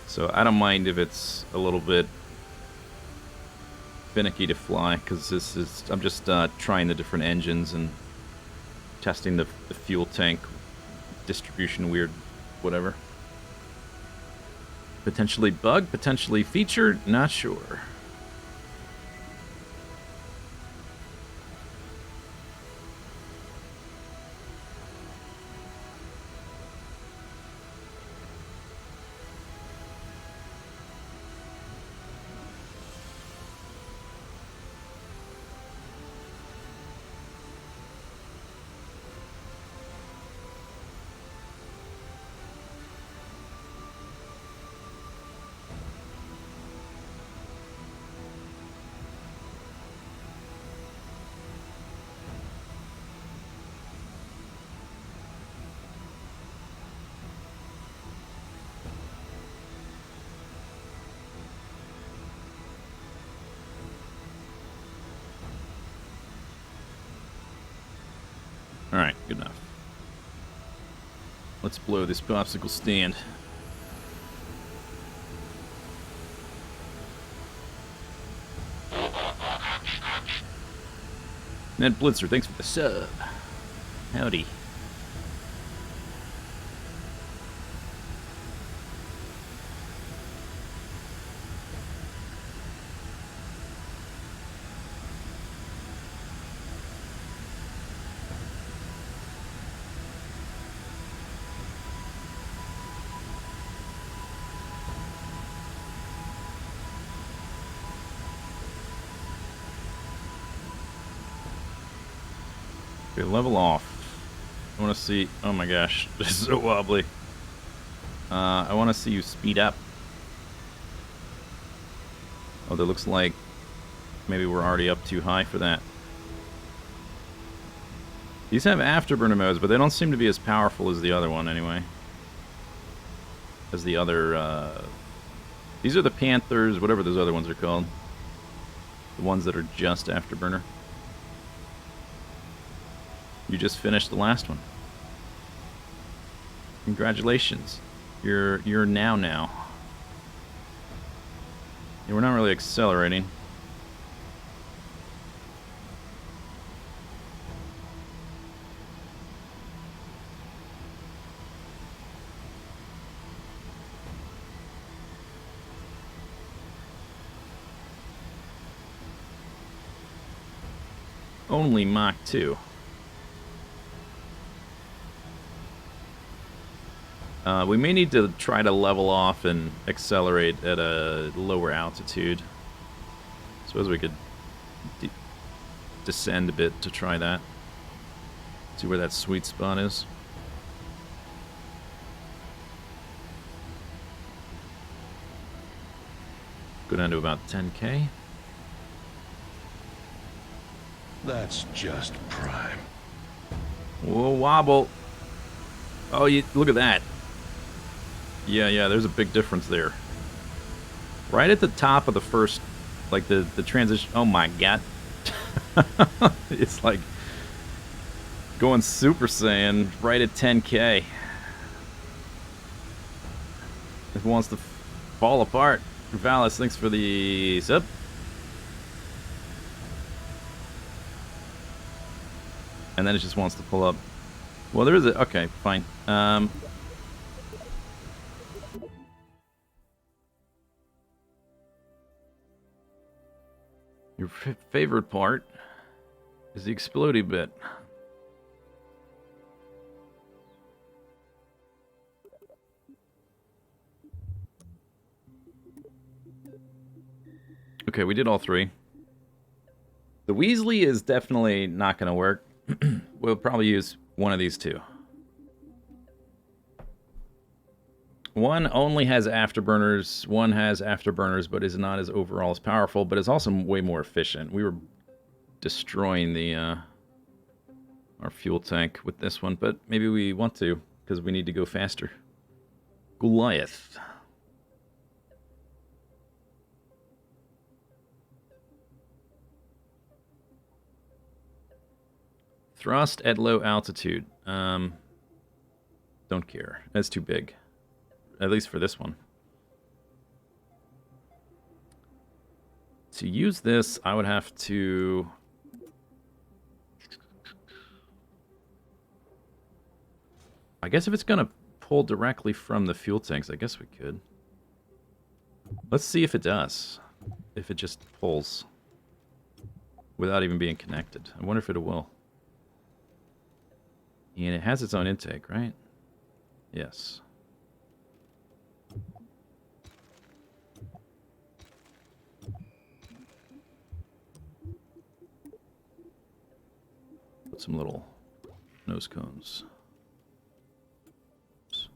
A: So I don't mind if it's a little bit finicky to fly, because I'm just trying the different engines and testing the fuel tank distribution, weird, whatever. Potentially bug, potentially feature, not sure. Alright, good enough. Let's blow this popsicle stand. Ned Blitzer, thanks for the sub. Howdy. Okay, level off. I want to see... Oh my gosh, this is so wobbly. I want to see you speed up. Oh, that looks like maybe we're already up too high for that. These have afterburner modes, but they don't seem to be as powerful as the other one anyway. As the other... These are the Panthers, whatever those other ones are called. The ones that are just afterburner. You just finished the last one. Congratulations. You're now. Yeah, we're not really accelerating. Only Mach 2. We may need to try to level off and accelerate at a lower altitude. Suppose we could descend a bit to try that. See where that sweet spot is. Go down to about 10k.
B: That's just prime.
A: Whoa, wobble. Oh, look at that. Yeah, there's a big difference there. Right at the top of the first, like the transition. Oh my god. It's like going Super Saiyan right at 10k. It wants to fall apart. Valis, thanks for the sub. And then it just wants to pull up. Well, there is a... Okay, fine. Your favorite part is the explodey bit. Okay, we did all three. The Weasley is definitely not going to work. We'll probably use one of these two. One only has afterburners, one has afterburners, but is not as overall as powerful, but is also way more efficient. We were destroying the our fuel tank with this one, but maybe we want to, because we need to go faster. Goliath. Thrust at low altitude. Don't care. That's too big. At least for this one. To use this, I would have to... I guess if it's going to pull directly from the fuel tanks, I guess we could. Let's see if it does. If it just pulls. Without even being connected. I wonder if it will. And it has its own intake, right? Yes. Put some little nose cones. Oops.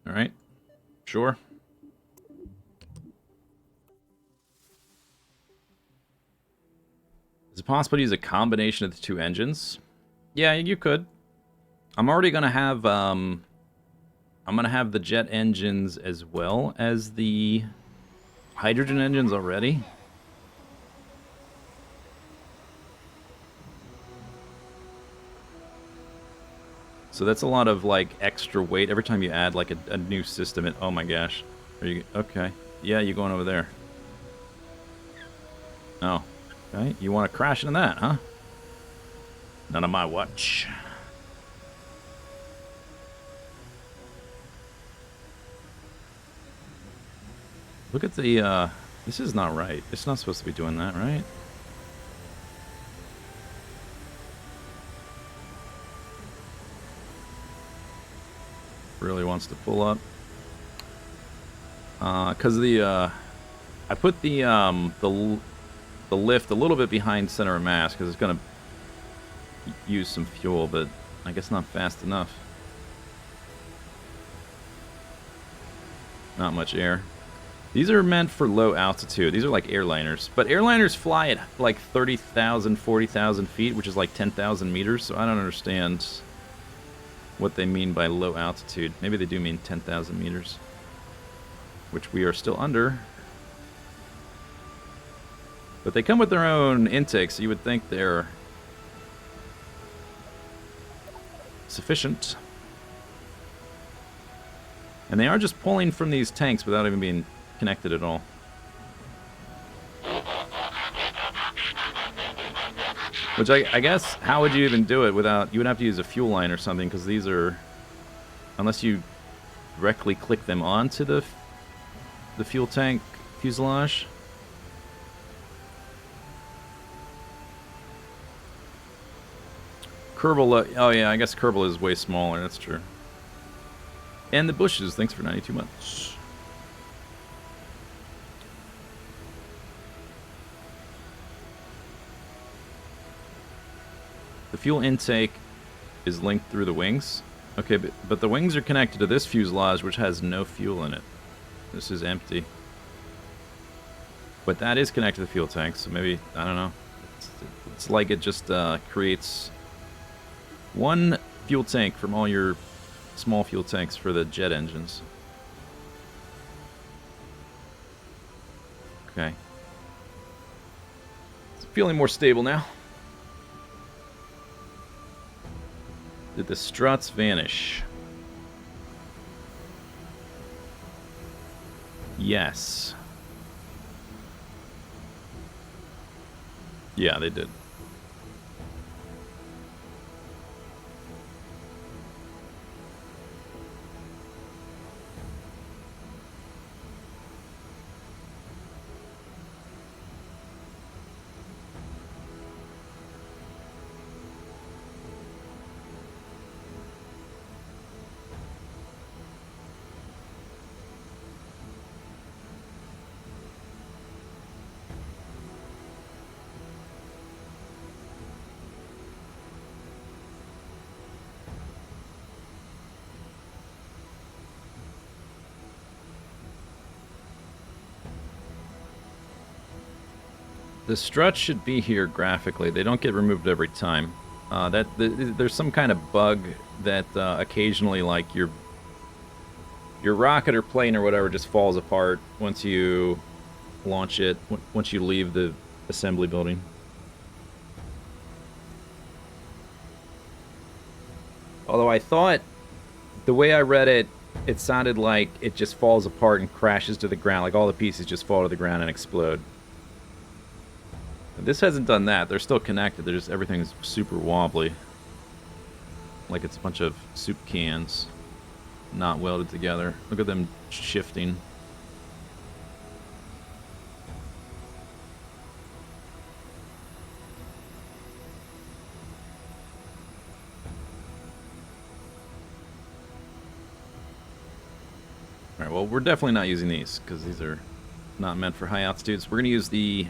A: All right. Sure. Is it possible to use a combination of the two engines? Yeah, you could. I'm already gonna have I'm gonna have the jet engines as well as the hydrogen engines already. So that's a lot of, like, extra weight every time you add, like, a new system. Oh my gosh. Are you... Okay. Yeah, you're going over there. Oh. Okay. You want to crash into that, huh? None of my watch. Look at the, This is not right. It's not supposed to be doing that, right? Really wants to pull up. Cause I put the lift a little bit behind center of mass because it's gonna use some fuel, but I guess not fast enough. Not much air. These are meant for low altitude. These are like airliners, but airliners fly at like 30,000, 40,000 feet, which is like 10,000 meters. So I don't understand what they mean by low altitude. Maybe they do mean 10,000 meters, which we are still under. But they come with their own intake, so you would think they're sufficient. And they are just pulling from these tanks without even being connected at all. Which I guess, how would you even do it without... You would have to use a fuel line or something, because these are... Unless you directly click them onto the fuel tank fuselage. Kerbal... Oh yeah, I guess Kerbal is way smaller, that's true. And the bushes, thanks for 92 months. The fuel intake is linked through the wings. Okay, but the wings are connected to this fuselage, which has no fuel in it. This is empty. But that is connected to the fuel tank, so maybe, I don't know. It's like it just creates 1 fuel tank from all your small fuel tanks for the jet engines. Okay. It's feeling more stable now. Did the struts vanish? Yes. Yeah, they did. The struts should be here graphically. They don't get removed every time. There's some kind of bug that occasionally, like your rocket or plane or whatever, just falls apart once you launch it. Once you leave the assembly building. Although I thought the way I read it, it sounded like it just falls apart and crashes to the ground. Like all the pieces just fall to the ground and explode. This hasn't done that. They're still connected. They're just, everything's super wobbly. Like it's a bunch of soup cans not welded together. Look at them shifting. Alright, well, we're definitely not using these, because these are not meant for high altitudes. We're going to use the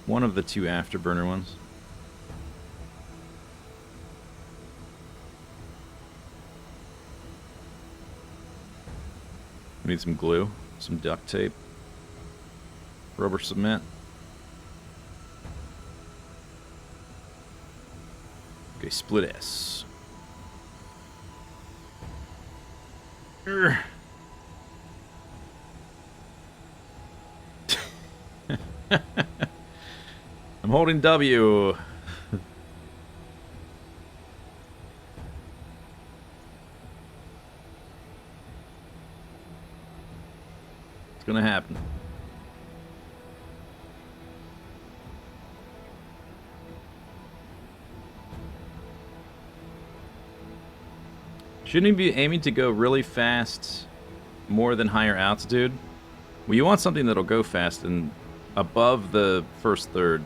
A: one of the 2 afterburner ones. We need some glue, some duct tape, rubber cement. Okay, split S. Urgh. I'm holding W. It's gonna happen. Shouldn't he be aiming to go really fast more than higher altitude? Well, you want something that'll go fast and above the first third.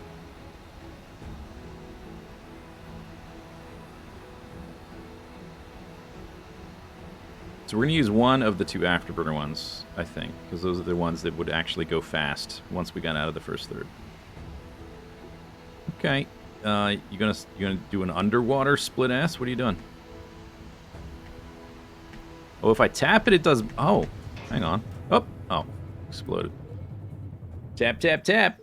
A: So we're going to use one of the 2 afterburner ones, I think, because those are the ones that would actually go fast once we got out of the first third. Okay, you gonna do an underwater split S? What are you doing? Oh, if I tap it, it does. Oh, hang on. Oh, exploded. Tap, tap, tap.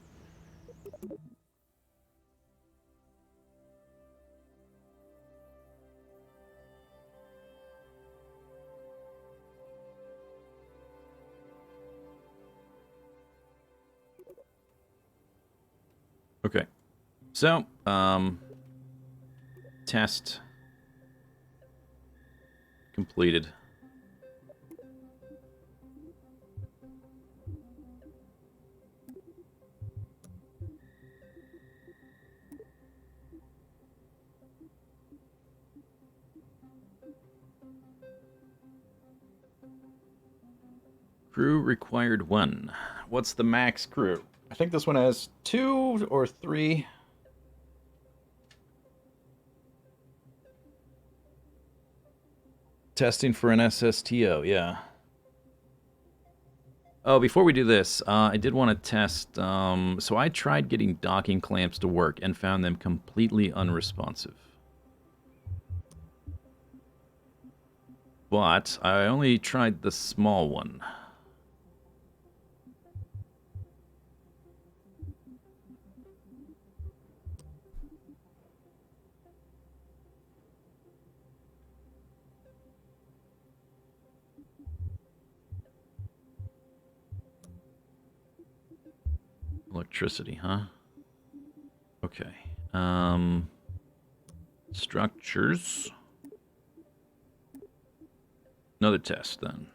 A: Okay. So, test completed. Crew required 1. What's the max crew? I think this one has 2 or 3. Testing for an SSTO, yeah. Oh, before we do this, I did want to test... so I tried getting docking clamps to work and found them completely unresponsive. But I only tried the small one. electricity, huh? Okay. Structures. Another test, then.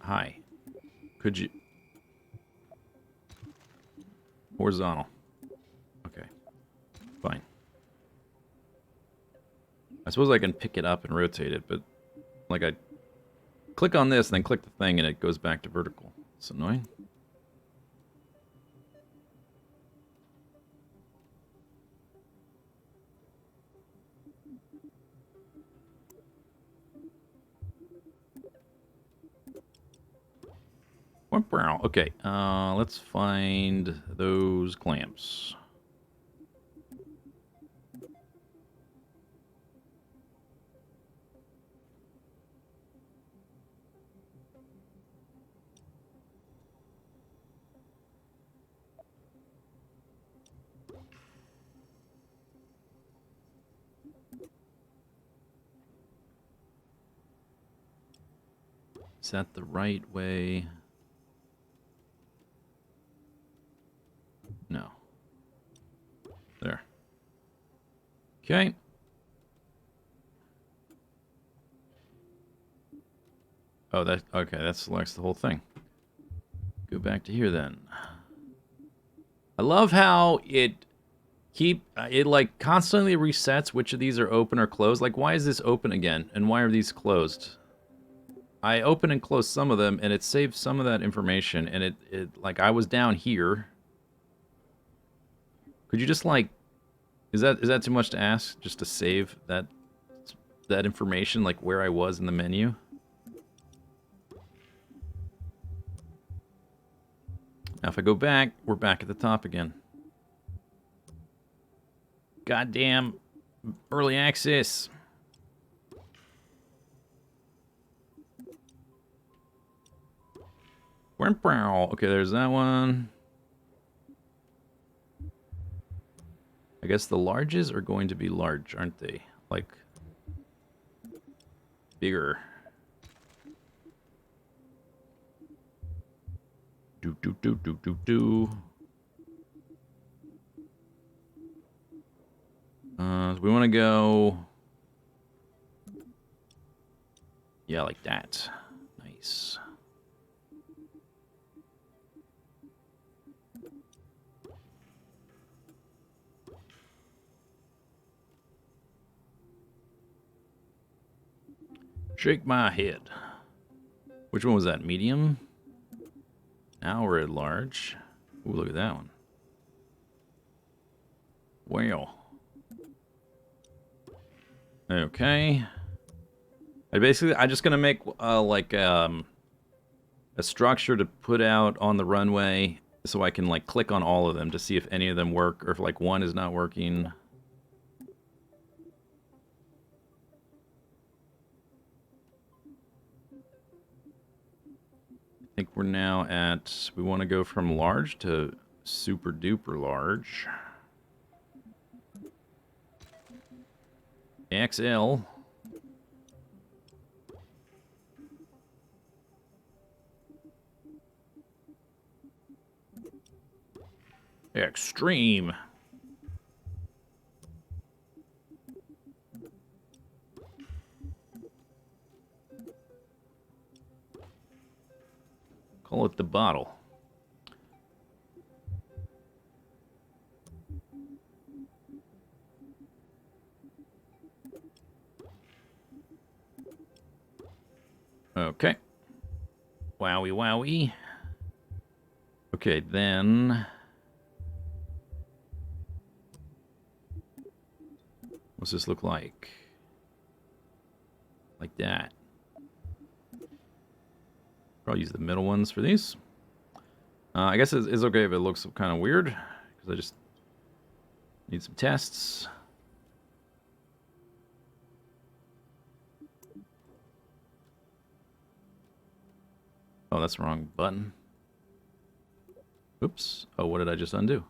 A: Hi. Could you... Horizontal. Okay. Fine. I suppose I can pick it up and rotate it, but... Like, I click on this and then click the thing and it goes back to vertical. It's annoying. Okay, let's find those clamps. Is that the right way? No. There. Okay. Oh, that... Okay, that selects the whole thing. Go back to here, then. I love how it like, constantly resets which of these are open or closed. Like, why is this open again? And why are these closed? I open and close some of them, and it saves some of that information, and it like, I was down here. Could you just, like... Is that too much to ask? Just to save that information, like where I was in the menu? Now, if I go back, we're back at the top again. Goddamn early access. Okay, there's that one. I guess the larges are going to be large, aren't they? Like, bigger. So we want to go... Yeah, like that. Nice. Shake my head. Which one was that? Medium? Now we're at large. Ooh, look at that one. Well. Okay. I'm just gonna make like a structure to put out on the runway so I can like click on all of them to see if any of them work or if like one is not working. I think we're now at, we want to go from large to super duper large. XL. Extreme. Call it the bottle. Okay. Wowie, wowie. Okay, then... What's this look like? Like that. Probably use the middle ones for these. I guess it's okay if it looks kind of weird, because I just Need some tests. Oh, that's the wrong button. Oops. Oh, what did I just undo?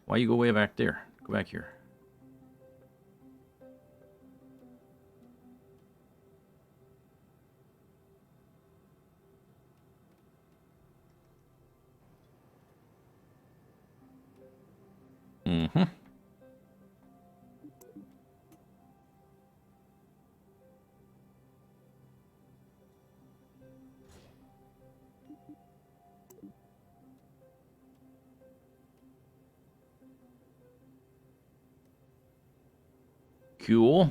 A: Why you go way back there? Go back here. Mm-hmm. Cool.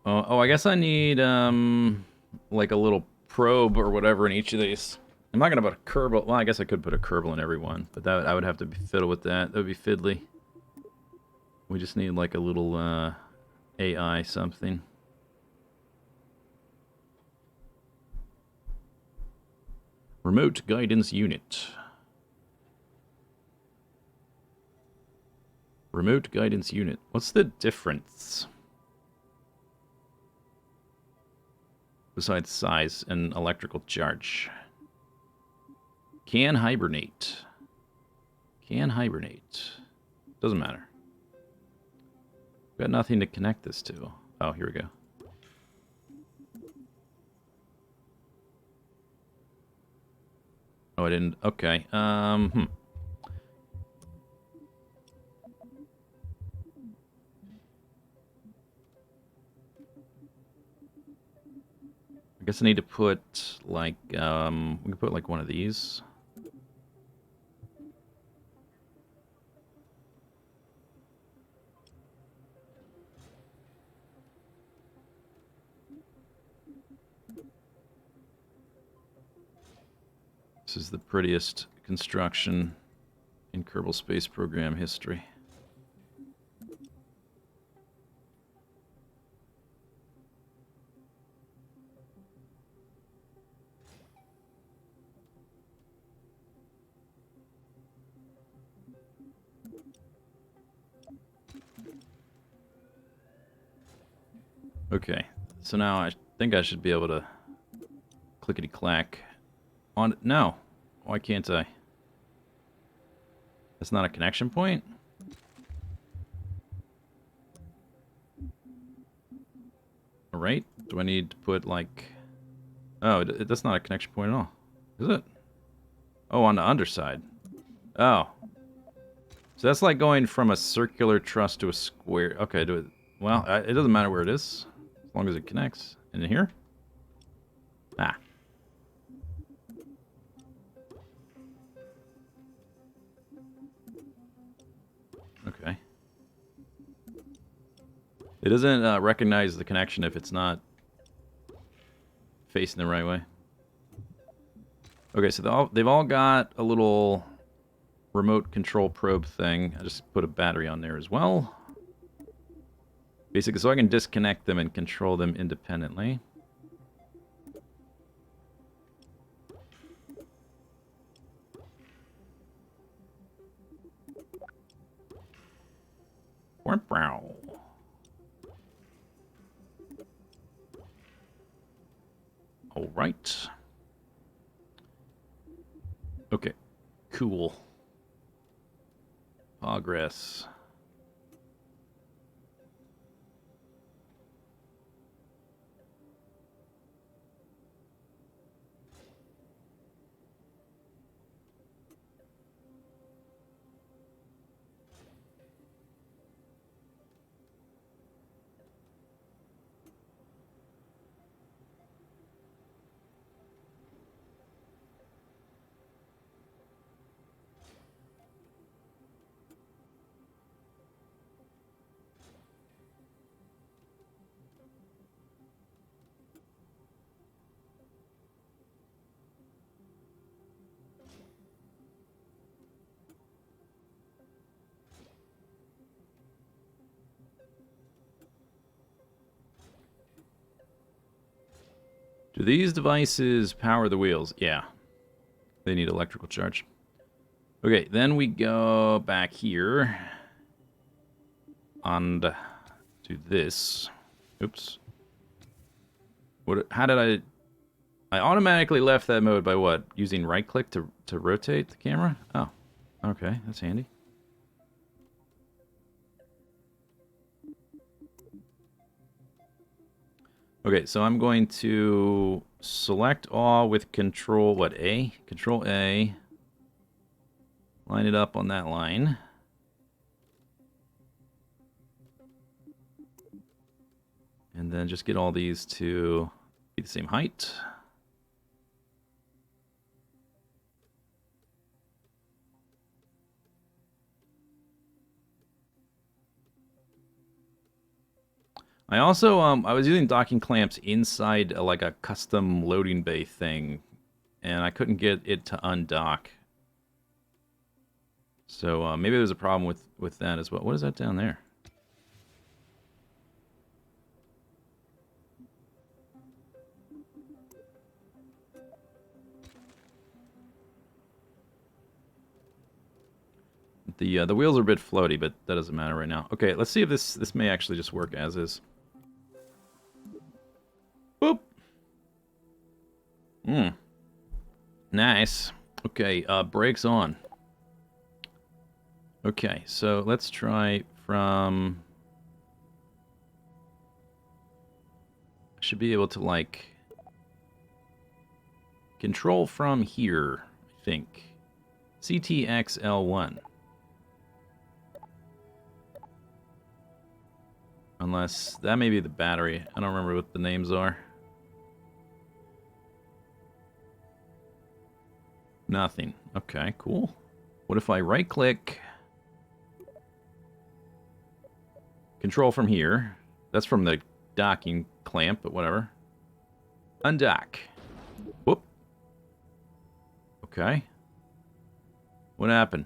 A: Oh, I guess I need, like a little probe or whatever in each of these. I'm not gonna put a Kerbal. Well, I guess I could put a Kerbal in every one, but that I would have to be fiddle with that. That would be fiddly. We just need like a little, AI something. Remote guidance unit. Remote guidance unit. What's the difference? Besides size and electrical charge. Can hibernate. Can hibernate. Doesn't matter. Got nothing to connect this to. Oh, here we go. Oh, I didn't. Okay. I guess I need to put, like, we can put, like, one of these. This is the prettiest construction in Kerbal Space Program history. Okay, so now I think I should be able to clickety-clack on... No, why can't I? That's not a connection point? Alright, do I need to put, like... Oh, that's not a connection point at all. Is it? Oh, on the underside. Oh. So that's like going from a circular truss to a square... Okay, do it... Well, it doesn't matter where it is, as long as it connects. In here? Ah. Okay. It doesn't recognize the connection if it's not facing the right way. Okay, so they've all got a little remote control probe thing. I just put a battery on there as well. Basically, so I can disconnect them and control them independently. All right. Okay. Cool. Progress. Do these devices power the wheels? Yeah. They need electrical charge. Okay, then we go back here. And do this. Oops. What? How did I automatically left that mode by what? Using right click to rotate the camera? Oh. Okay, that's handy. Okay, so I'm going to select all with control, what, A? Control A. Line it up on that line. And then just get all these to be the same height. I also, I was using docking clamps inside like a custom loading bay thing, and I couldn't get it to undock. So maybe there's a problem with that as well. What is that down there? The wheels are a bit floaty, but that doesn't matter right now. Okay, let's see if this may actually just work as is. Boop. Nice. Okay, brakes on. Okay, so let's try from... I should be able to, like... control from here, I think. CTXL1. Unless... that may be the battery. I don't remember what the names are. Nothing. Okay, cool. What if I right-click... control from here. That's from the docking clamp, but whatever. Undock. Whoop. Okay. What happened?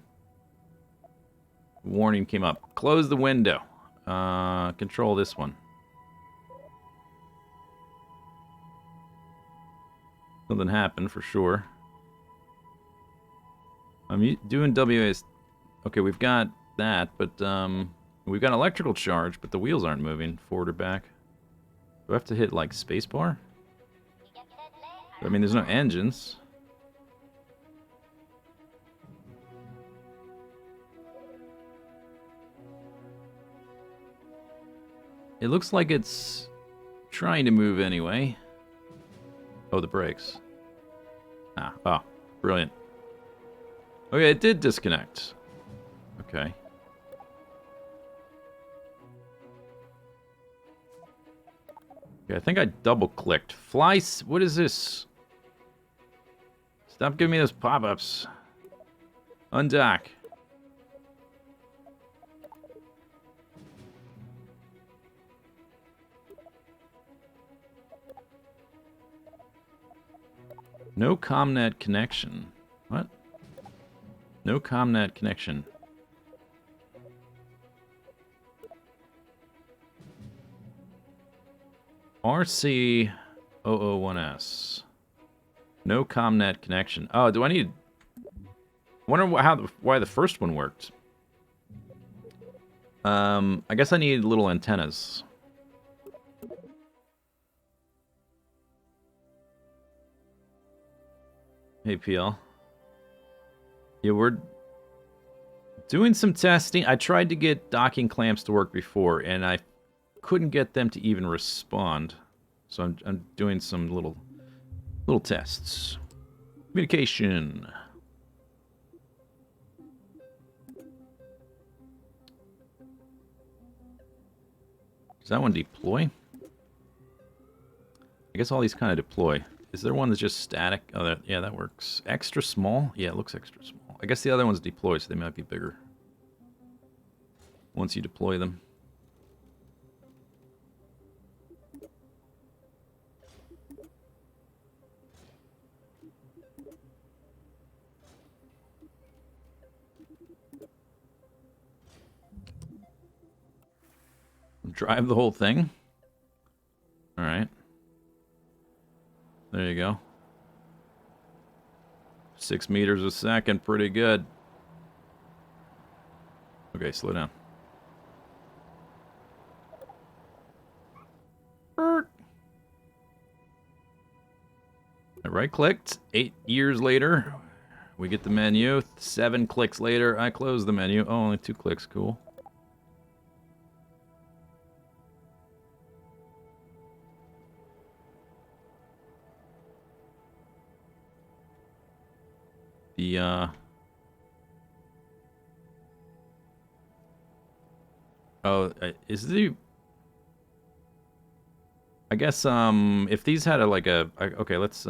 A: Warning came up. Close the window. Control this one. Something happened for sure. I'm doing WAS. Okay, we've got that, but we've got electrical charge, but the wheels aren't moving forward or back. Do I have to hit like spacebar? I mean, there's no engines. It looks like it's trying to move anyway. Oh, the brakes. Oh, brilliant. Okay, it did disconnect. Okay. Okay, I think I double-clicked. What is this? Stop giving me those pop-ups. Undock. No ComNet connection. What? No ComNet connection. RC001S. No ComNet connection. Oh, do I need... I wonder why the first one worked. I guess I need little antennas. Hey, PL. Yeah, we're doing some testing. I tried to get docking clamps to work before, and I couldn't get them to even respond. So I'm doing some little tests. Communication. Does that one deploy? I guess all these kind of deploy. Is there one that's just static? Oh, yeah, that works. Extra small? Yeah, it looks extra small. I guess the other ones deploy, so they might be bigger once you deploy them. Drive the whole thing? Alright. There you go. 6 meters a second, pretty good. Okay, slow down. I right-clicked. 8 years later, we get the menu. 7 clicks later, I close the menu. Oh, only 2 clicks. Cool. The, Oh, is the... I guess, if these had okay, let's,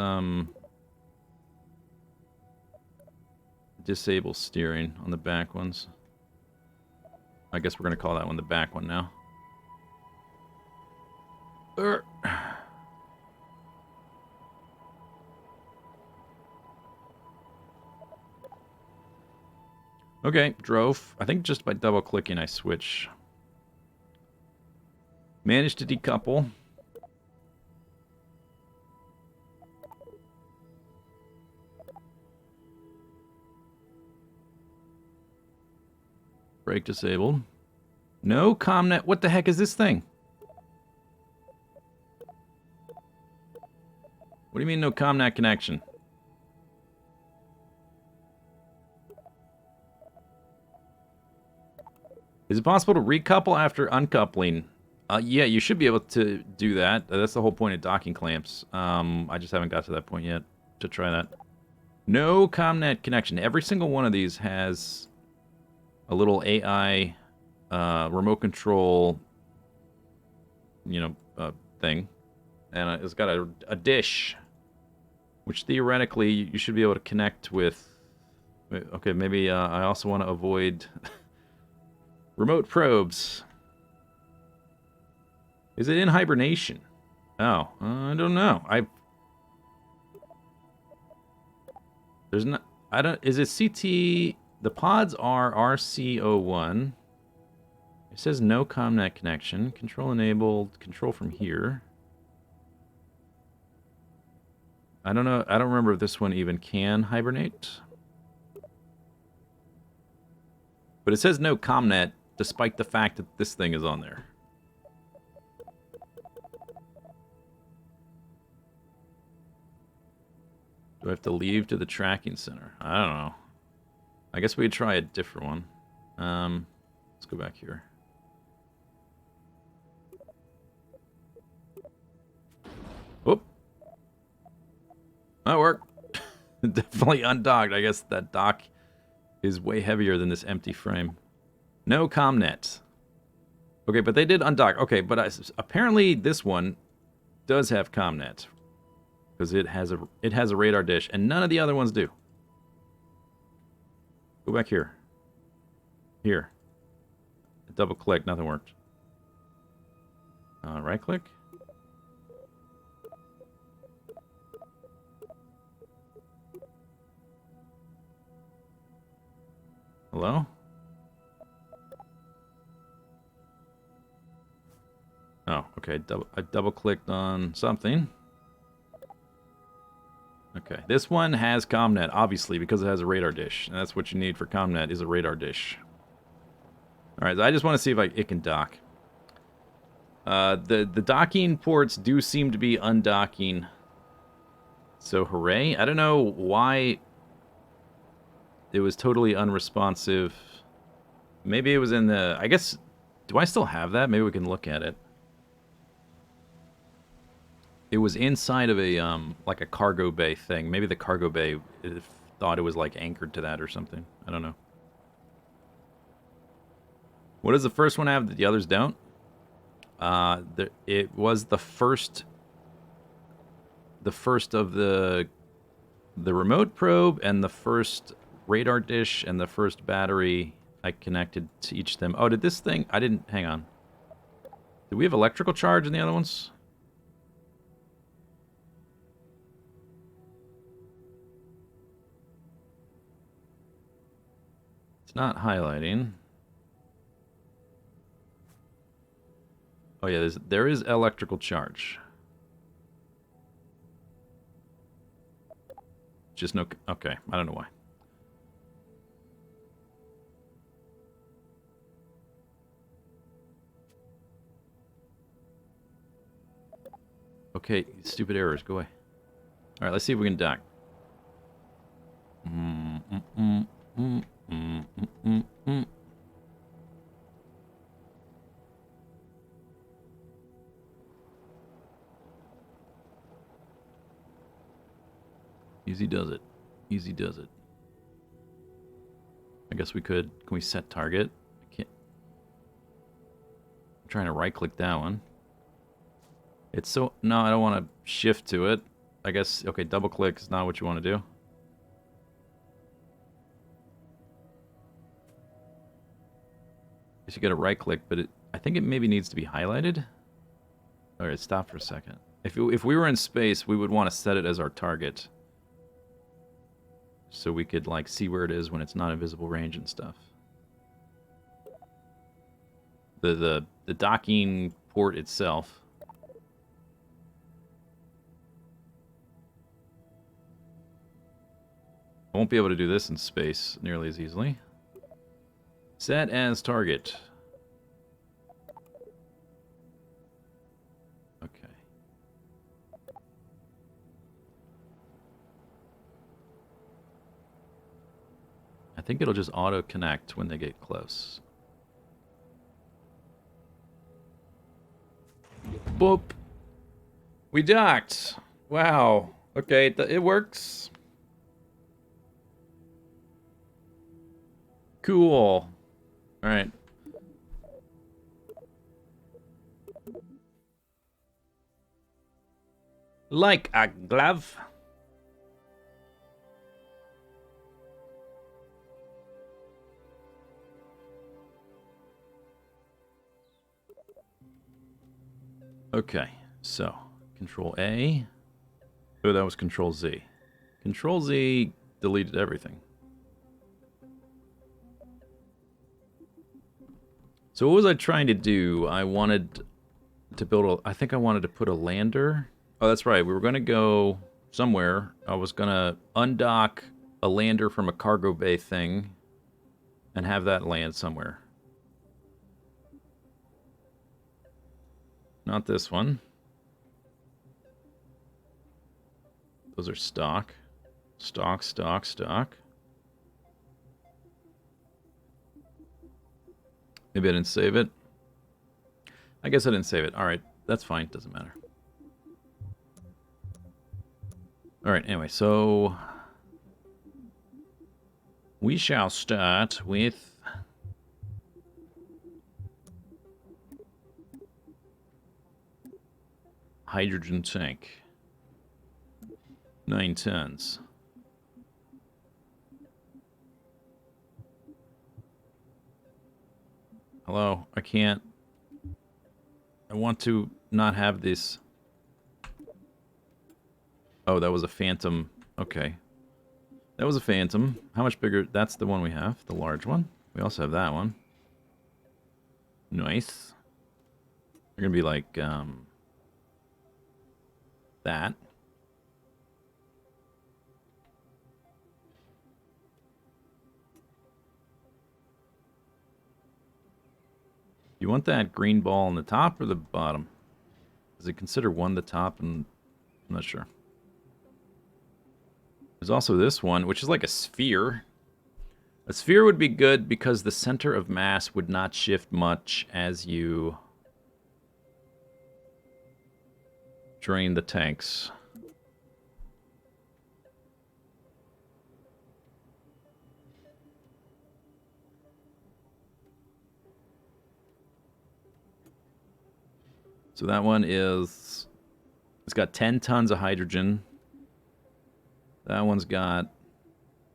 A: disable steering on the back ones. I guess we're gonna call that one the back one now. Okay, drove. I think just by double-clicking I switch. Managed to decouple. Brake disabled. No ComNet. What the heck is this thing? What do you mean no ComNet connection? Is it possible to recouple after uncoupling? Yeah, you should be able to do that. That's the whole point of docking clamps. I just haven't got to that point yet to try that. No ComNet connection. Every single one of these has a little AI remote control, thing. And it's got a dish, which theoretically you should be able to connect with. Okay, maybe I also want to avoid remote probes. Is it in hibernation? Oh, I don't know. There's not... I don't... Is it CT... The pods are RC01. It says no ComNet connection. Control enabled. Control from here. I don't know. I don't remember if this one even can hibernate. But it says no ComNet, despite the fact that this thing is on there. Do I have to leave to the tracking center? I don't know. I guess we'd try a different one. Let's go back here. Whoop. That worked. Definitely undocked. I guess that dock is way heavier than this empty frame. No ComNet. Okay, but they did undock. Okay, but apparently this one does have ComNet. Because it has a radar dish, and none of the other ones do. Go back here. Here. Double click, nothing worked. Right click. Hello? Oh, okay. I double clicked on something. Okay, this one has ComNet, obviously, because it has a radar dish. And that's what you need for ComNet, is a radar dish. Alright, I just want to see if it can dock. The docking ports do seem to be undocking. So, hooray. I don't know why it was totally unresponsive. Maybe it was in the... I guess... Do I still have that? Maybe we can look at it. It was inside of a, like a cargo bay thing. Maybe the cargo bay thought it was, like, anchored to that or something. I don't know. What does the first one have that the others don't? It was the first of the remote probe and the first radar dish and the first battery I connected to each of them. Oh, did this thing... I didn't... Hang on. Did we have electrical charge in the other ones? Not highlighting. Oh yeah, there is electrical charge. Just no... Okay, I don't know why. Okay, stupid errors, go away. Alright, let's see if we can dock. Easy does it. Easy does it. I guess we could. Can we set target? I can't. I'm trying to right click that one. It's so. No, I don't want to shift to it. I guess. Okay, double click is not what you want to do. Guess you got to right click, but I think it maybe needs to be highlighted. Alright, stop for a second. If we were in space, we would want to set it as our target. So we could, like, see where it is when it's not in visible range and stuff. The docking port itself. I won't be able to do this in space nearly as easily. Set as target. Okay. I think it'll just auto-connect when they get close. Boop! We docked! Wow. Okay, it works. Cool. Alright. Like a glove. Okay, so Control A. Oh, that was Control Z. Control Z deleted everything. So what was I trying to do? I wanted to build I think I wanted to put a lander. Oh, that's right. We were going to go somewhere. I was going to undock a lander from a cargo bay thing and have that land somewhere. Not this one. Those are stock. Stock, stock, stock. Maybe I didn't save it. I guess I didn't save it. Alright, that's fine. Doesn't matter. Alright, anyway, so we shall start with hydrogen tank. 9 tons. Hello, I can't. I want to not have this. Oh, that was a phantom. Okay. That was a phantom. How much bigger? That's the one we have, the large one. We also have that one. Nice. They're gonna be like, that. You want that green ball on the top or the bottom? Does it consider one the top? And I'm not sure. There's also this one, which is like a sphere. A sphere would be good because the center of mass would not shift much as you drain the tanks. So that one is, it's got 10 tons of hydrogen. That one's got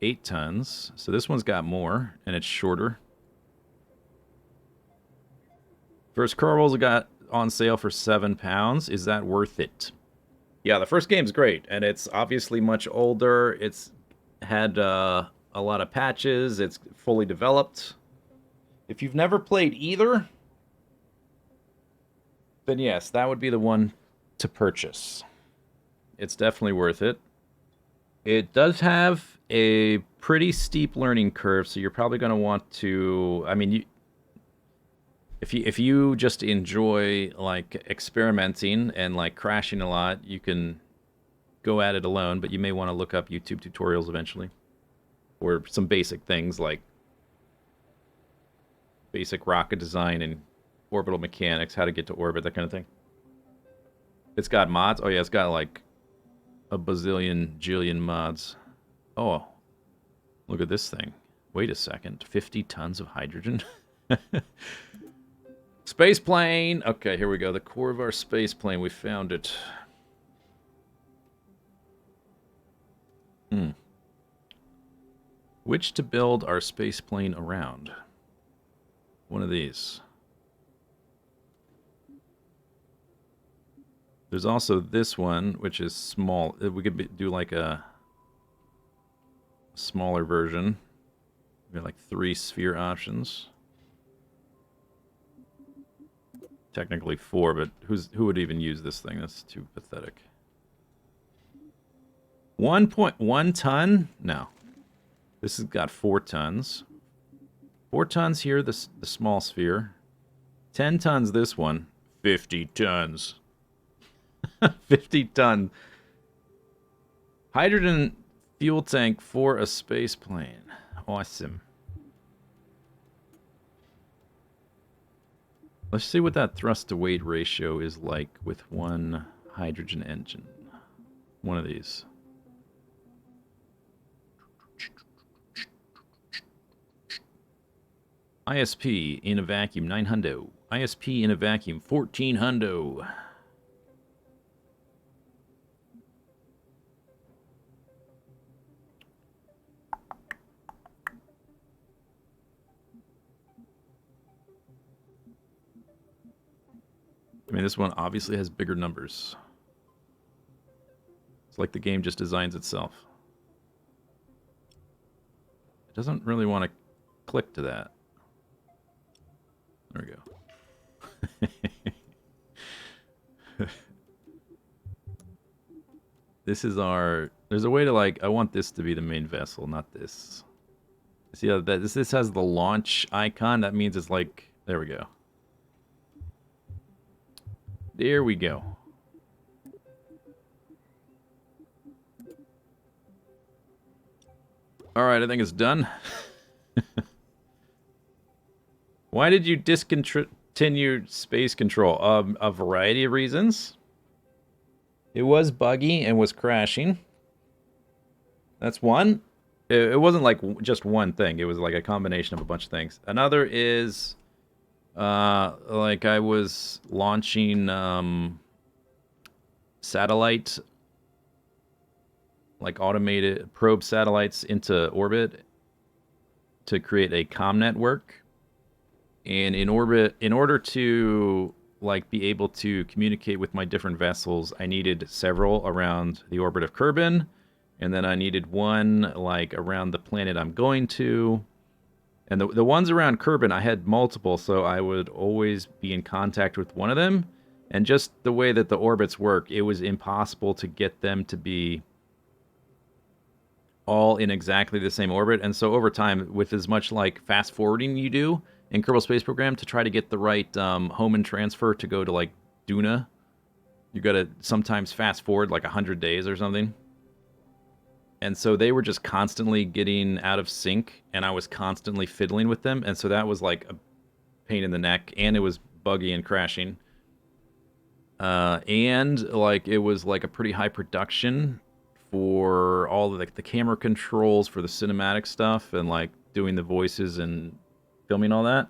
A: 8 tons. So this one's got more, and it's shorter. First Kerbals got on sale for £7. Is that worth it? Yeah, the first game's great, and it's obviously much older. It's had a lot of patches. It's fully developed. If you've never played either, then yes, that would be the one to purchase. It's definitely worth it. It does have a pretty steep learning curve, so you're probably going to want to... I mean, If you just enjoy like experimenting and like crashing a lot, you can go at it alone, but you may want to look up YouTube tutorials eventually, or some basic things like basic rocket design and orbital mechanics, how to get to orbit, that kind of thing. It's got mods. Oh yeah, it's got like a bazillion, jillion mods. Oh, look at this thing. Wait a second. 50 tons of hydrogen? Space plane! Okay, here we go. The core of our space plane. We found it. Which to build our space plane around? One of these. There's also this one, which is small. We could do like a smaller version. We got like 3 sphere options. Technically 4, but who would even use this thing? That's too pathetic. 1.1 ton? No. This has got 4 tons. 4 tons here, the small sphere. 10 tons this one. 50 tons. 50 ton. Hydrogen fuel tank for a space plane. Awesome. Let's see what that thrust to weight ratio is like with one hydrogen engine. One of these. ISP in a vacuum, 9 hundo. ISP in a vacuum, 14 hundo. I mean, this one obviously has bigger numbers. It's like the game just designs itself. It doesn't really want to click to that. There we go. This is our... There's a way to, like... I want this to be the main vessel, not this. See how that... This has the launch icon. That means it's like... There we go. There we go. Alright, I think it's done. Why did you discontinue space control? A variety of reasons. It was buggy and was crashing. That's one. It wasn't like just one thing. It was like a combination of a bunch of things. Another is... like I was launching satellite, like automated probe satellites into orbit to create a comm network. And in order to like be able to communicate with my different vessels, I needed several around the orbit of Kerbal, and then I needed one like around the planet I'm going to. And the ones around Kerbal, I had multiple, so I would always be in contact with one of them. And just the way that the orbits work, it was impossible to get them to be all in exactly the same orbit. And so over time, with as much like fast forwarding you do in Kerbal Space Program to try to get the right home and transfer to go to like Duna, you got to sometimes fast forward like 100 days or something. And so they were just constantly getting out of sync, and I was constantly fiddling with them, and so that was like a pain in the neck, and it was buggy and crashing. And like it was like a pretty high production for all of like the camera controls for the cinematic stuff and like doing the voices and filming all that.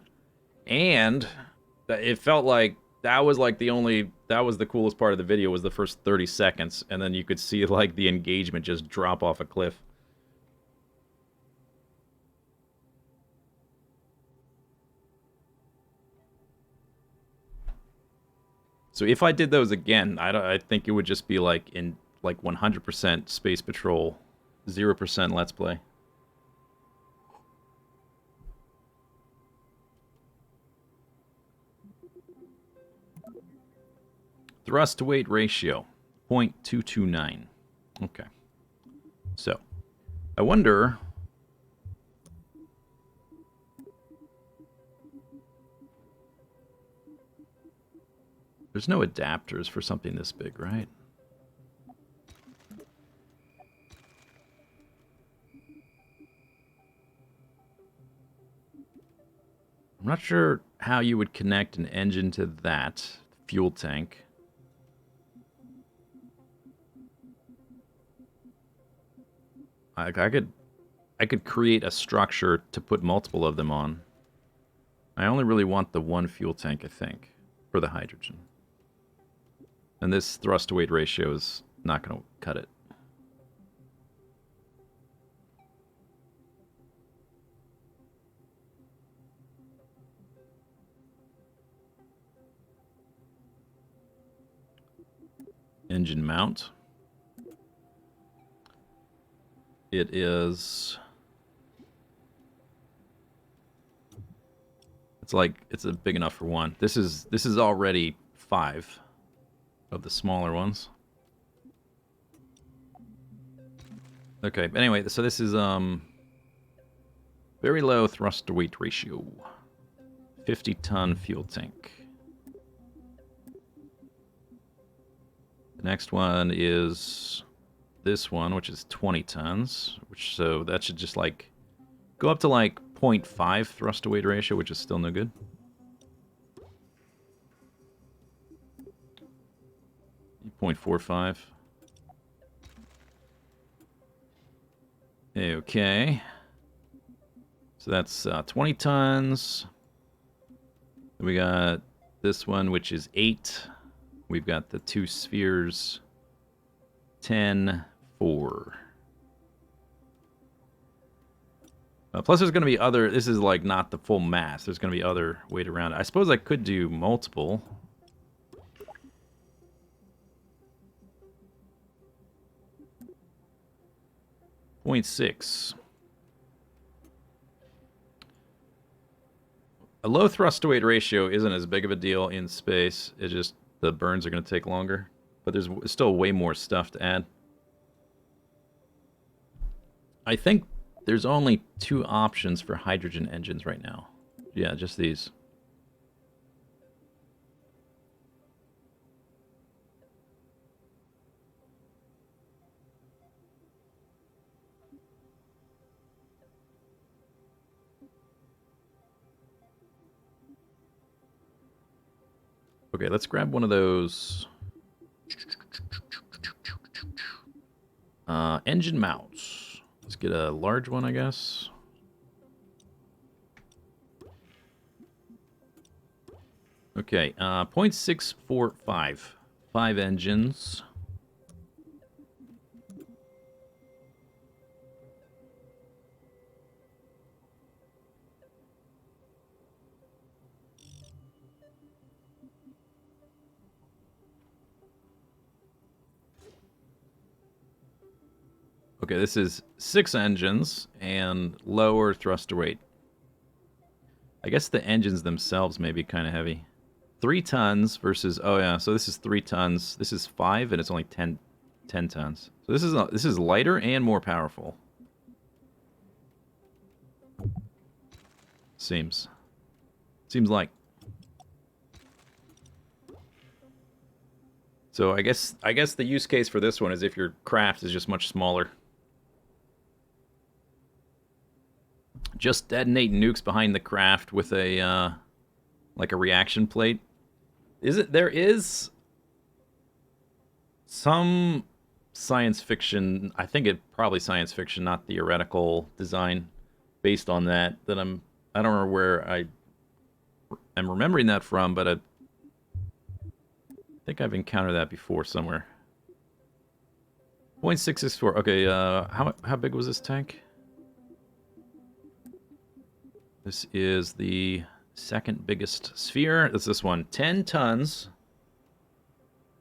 A: And it felt like that was like that was the coolest part of the video, was the first 30 seconds, and then you could see like the engagement just drop off a cliff. So if I did those again, I think it would just be like in like 100% Space Patrol, 0% Let's Play. Thrust to weight ratio, 0.229. Okay. So, I wonder... There's no adapters for something this big, right? I'm not sure how you would connect an engine to that fuel tank. I could create a structure to put multiple of them on. I only really want the one fuel tank, I think, for the hydrogen. And this thrust to weight ratio is not going to cut it. Engine mount. It is... it's a big enough for one. This is already 5 of the smaller ones. Okay, but anyway, so this is very low thrust to weight ratio. 50-ton fuel tank. The next one is this one, which is 20 tons, so that should just like go up to like 0.5 thrust to weight ratio, which is still no good. .45. Okay. So that's 20 tons. Then we got this one, which is 8. We've got the 2 spheres. 10, 4. Plus there's going to be other... This is like not the full mass. There's going to be other weight around it. I suppose I could do multiple. .6. A low thrust to weight ratio isn't as big of a deal in space. It's just the burns are going to take longer. But there's still way more stuff to add. I think there's only 2 options for hydrogen engines right now. Yeah, just these. Okay, let's grab one of those. Engine mounts. Let's get a large one, I guess. Okay, 0.645. 5 engines. Okay, this is 6 engines and lower thrust to weight. I guess the engines themselves may be kind of heavy. 3 tons versus... Oh, yeah, so this is 3 tons. This is 5, and it's only 10 tons. So this is lighter and more powerful. Seems like. So I guess the use case for this one is if your craft is just much smaller. Just detonate nukes behind the craft with a like a reaction plate. There is some science fiction, I think it probably science fiction, not theoretical design based on that I don't remember where I am remembering that from, but I think I've encountered that before somewhere. 0.664. Okay, how big was this tank? This is the second biggest sphere. That's this one. 10 tons.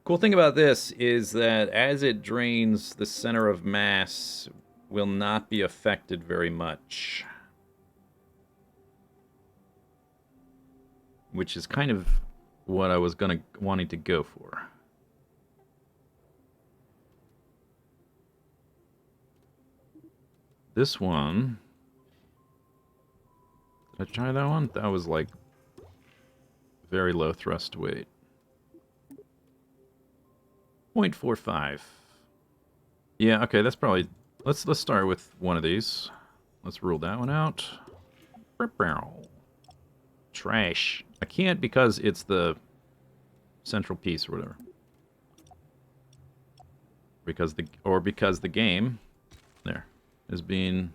A: Cool thing about this is that as it drains, the center of mass will not be affected very much. Which is kind of what I was wanting to go for. This one... Did I try that one? That was like very low thrust weight. 2.45. Yeah, okay, that's probably... Let's start with one of these. Let's rule that one out. Trash. I can't because it's the central piece or whatever. Because the game there is being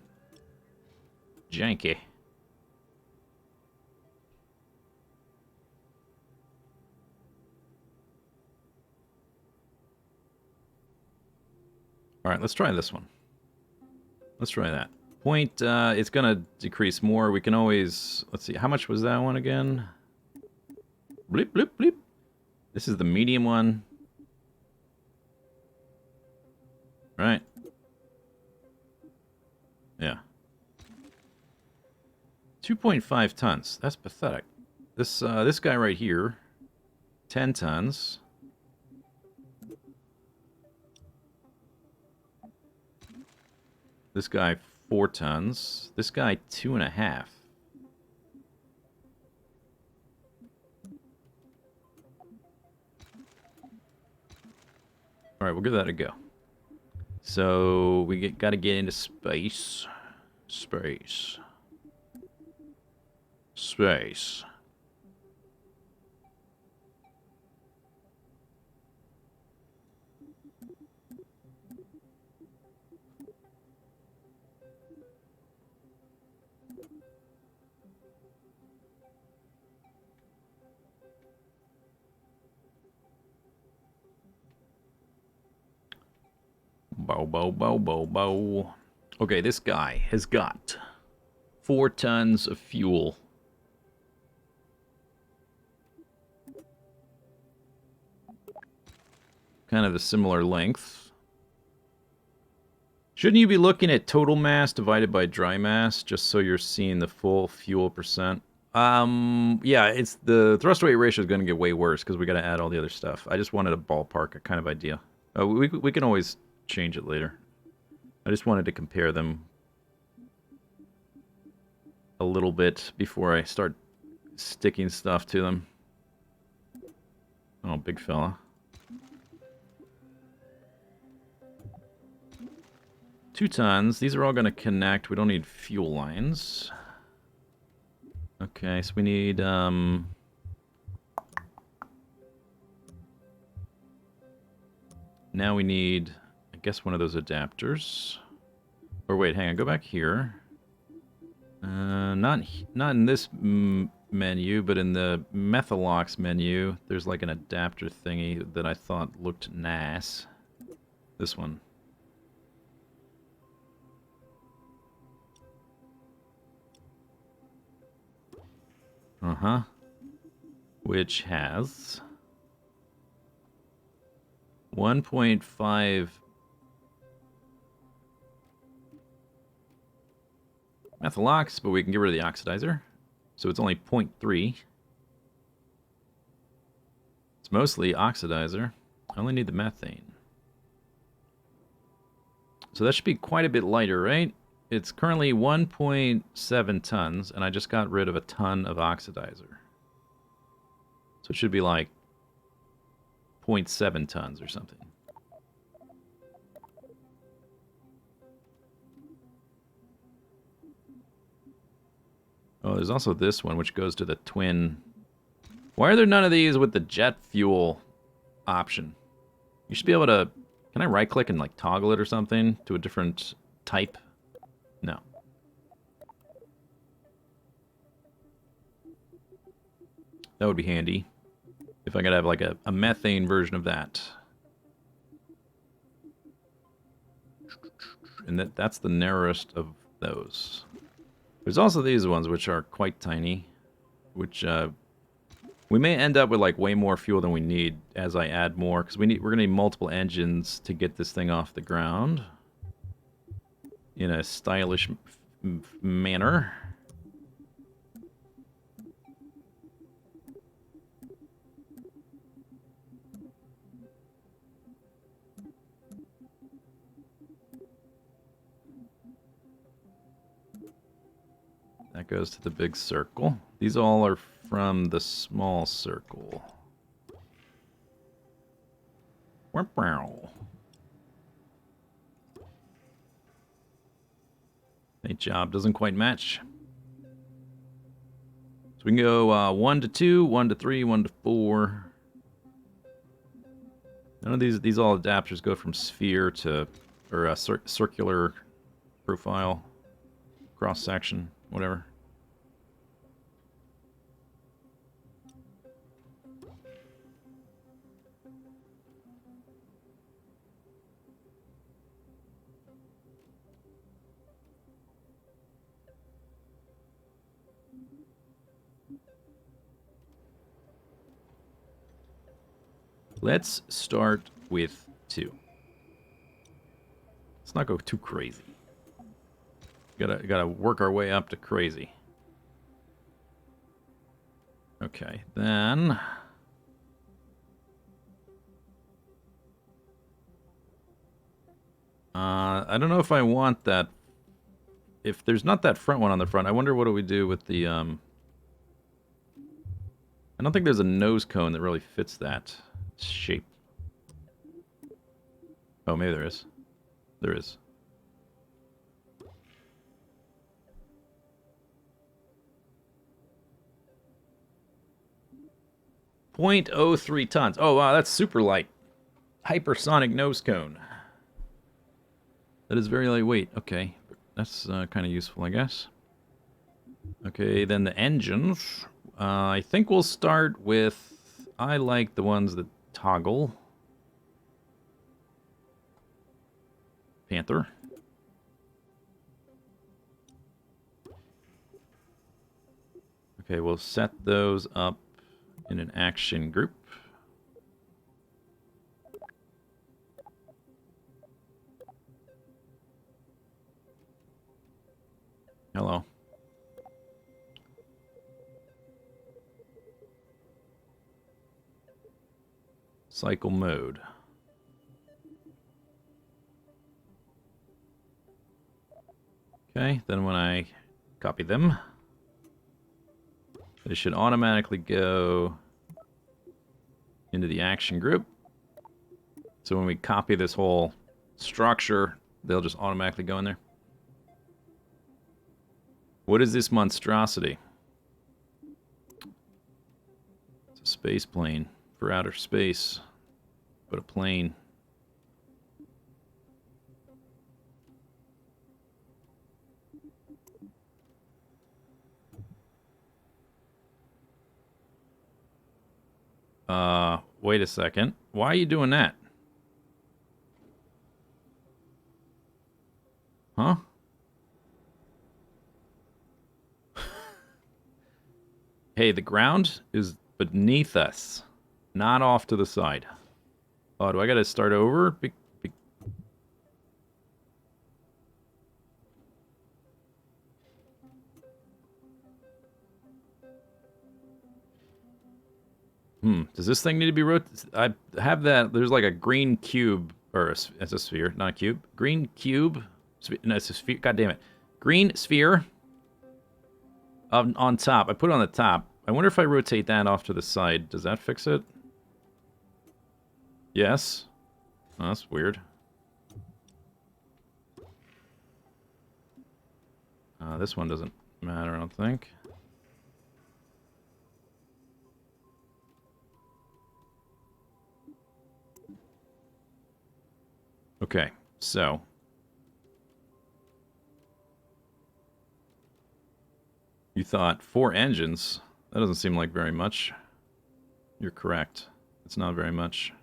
A: janky. All right, let's try this one. Let's try that. Point, it's gonna decrease more. We can always, let's see, how much was that one again? Bleep, bleep, bleep. This is the medium one. Right. Yeah. 2.5 tons. That's pathetic. This guy right here, 10 tons. This guy, 4 tons. This guy, 2.5. All right, we'll give that a go. So we gotta get into space. Space. Space. Bow, bow, bow, bow, bow. Okay, this guy has got 4 tons of fuel. Kind of a similar length. Shouldn't you be looking at total mass divided by dry mass, just so you're seeing the full fuel percent? Yeah, it's the thrust weight ratio is going to get way worse because we got to add all the other stuff. I just wanted a ballpark kind of idea. We can always change it later. I just wanted to compare them a little bit before I start sticking stuff to them. Oh, big fella. 2 tons. These are all going to connect. We don't need fuel lines. Okay, so we need, now we need, I guess, one of those adapters. Or wait, hang on, go back here. Not in this menu, but in the Methalox menu, there's like an adapter thingy that I thought looked nice. This one. Uh-huh. Which has 1.5 Methalox, but we can get rid of the oxidizer. So it's only 0.3. It's mostly oxidizer. I only need the methane. So that should be quite a bit lighter, right? It's currently 1.7 tons, and I just got rid of a ton of oxidizer. So it should be like 0.7 tons or something. Oh, there's also this one, which goes to the twin. Why are there none of these with the jet fuel option? You should be able to... Can I right-click and, like, toggle it or something to a different type? No. That would be handy. If I could have, like, a methane version of that. And that's the narrowest of those. There's also these ones, which are quite tiny. Which, we may end up with, like, way more fuel than we need as I add more. Because we're going to need multiple engines to get this thing off the ground. In a stylish manner. That goes to the big circle. These all are from the small circle. Paint job doesn't quite match. So we can go 1 to 2, 1 to 3, 1 to 4. None of these all adapters go from sphere to, or circular profile, cross section, whatever. Let's start with 2. Let's not go too crazy. Gotta work our way up to crazy. Okay, then I don't know if I want that. If there's not that front one on the front, I wonder what do we do with the I don't think there's a nose cone that really fits that shape. Oh, maybe there is. There is. .03 tons. Oh, wow, that's super light. Hypersonic nose cone. That is very lightweight. Okay, that's kind of useful, I guess. Okay, then the engines. I think we'll start with... I like the ones that toggle. Panther. Okay, we'll set those up in an action group. Hello. Cycle mode. Okay, then when I copy them, they should automatically go into the action group. So when we copy this whole structure, they'll just automatically go in there. What is this monstrosity? It's a space plane for outer space, but a plane. Wait a second. Why are you doing that? Huh? Hey, the ground is beneath us, not off to the side. Oh, do I gotta start over? Does this thing need to be rotated? I have that. There's like a green cube, or it's a sphere, not a cube. Green cube. No, it's a sphere. God damn it. Green sphere on top. I put it on the top. I wonder if I rotate that off to the side. Does that fix it? Yes. Oh, that's weird. This one doesn't matter, I don't think. Okay, so you thought 4 engines? That doesn't seem like very much. You're correct. It's not very much.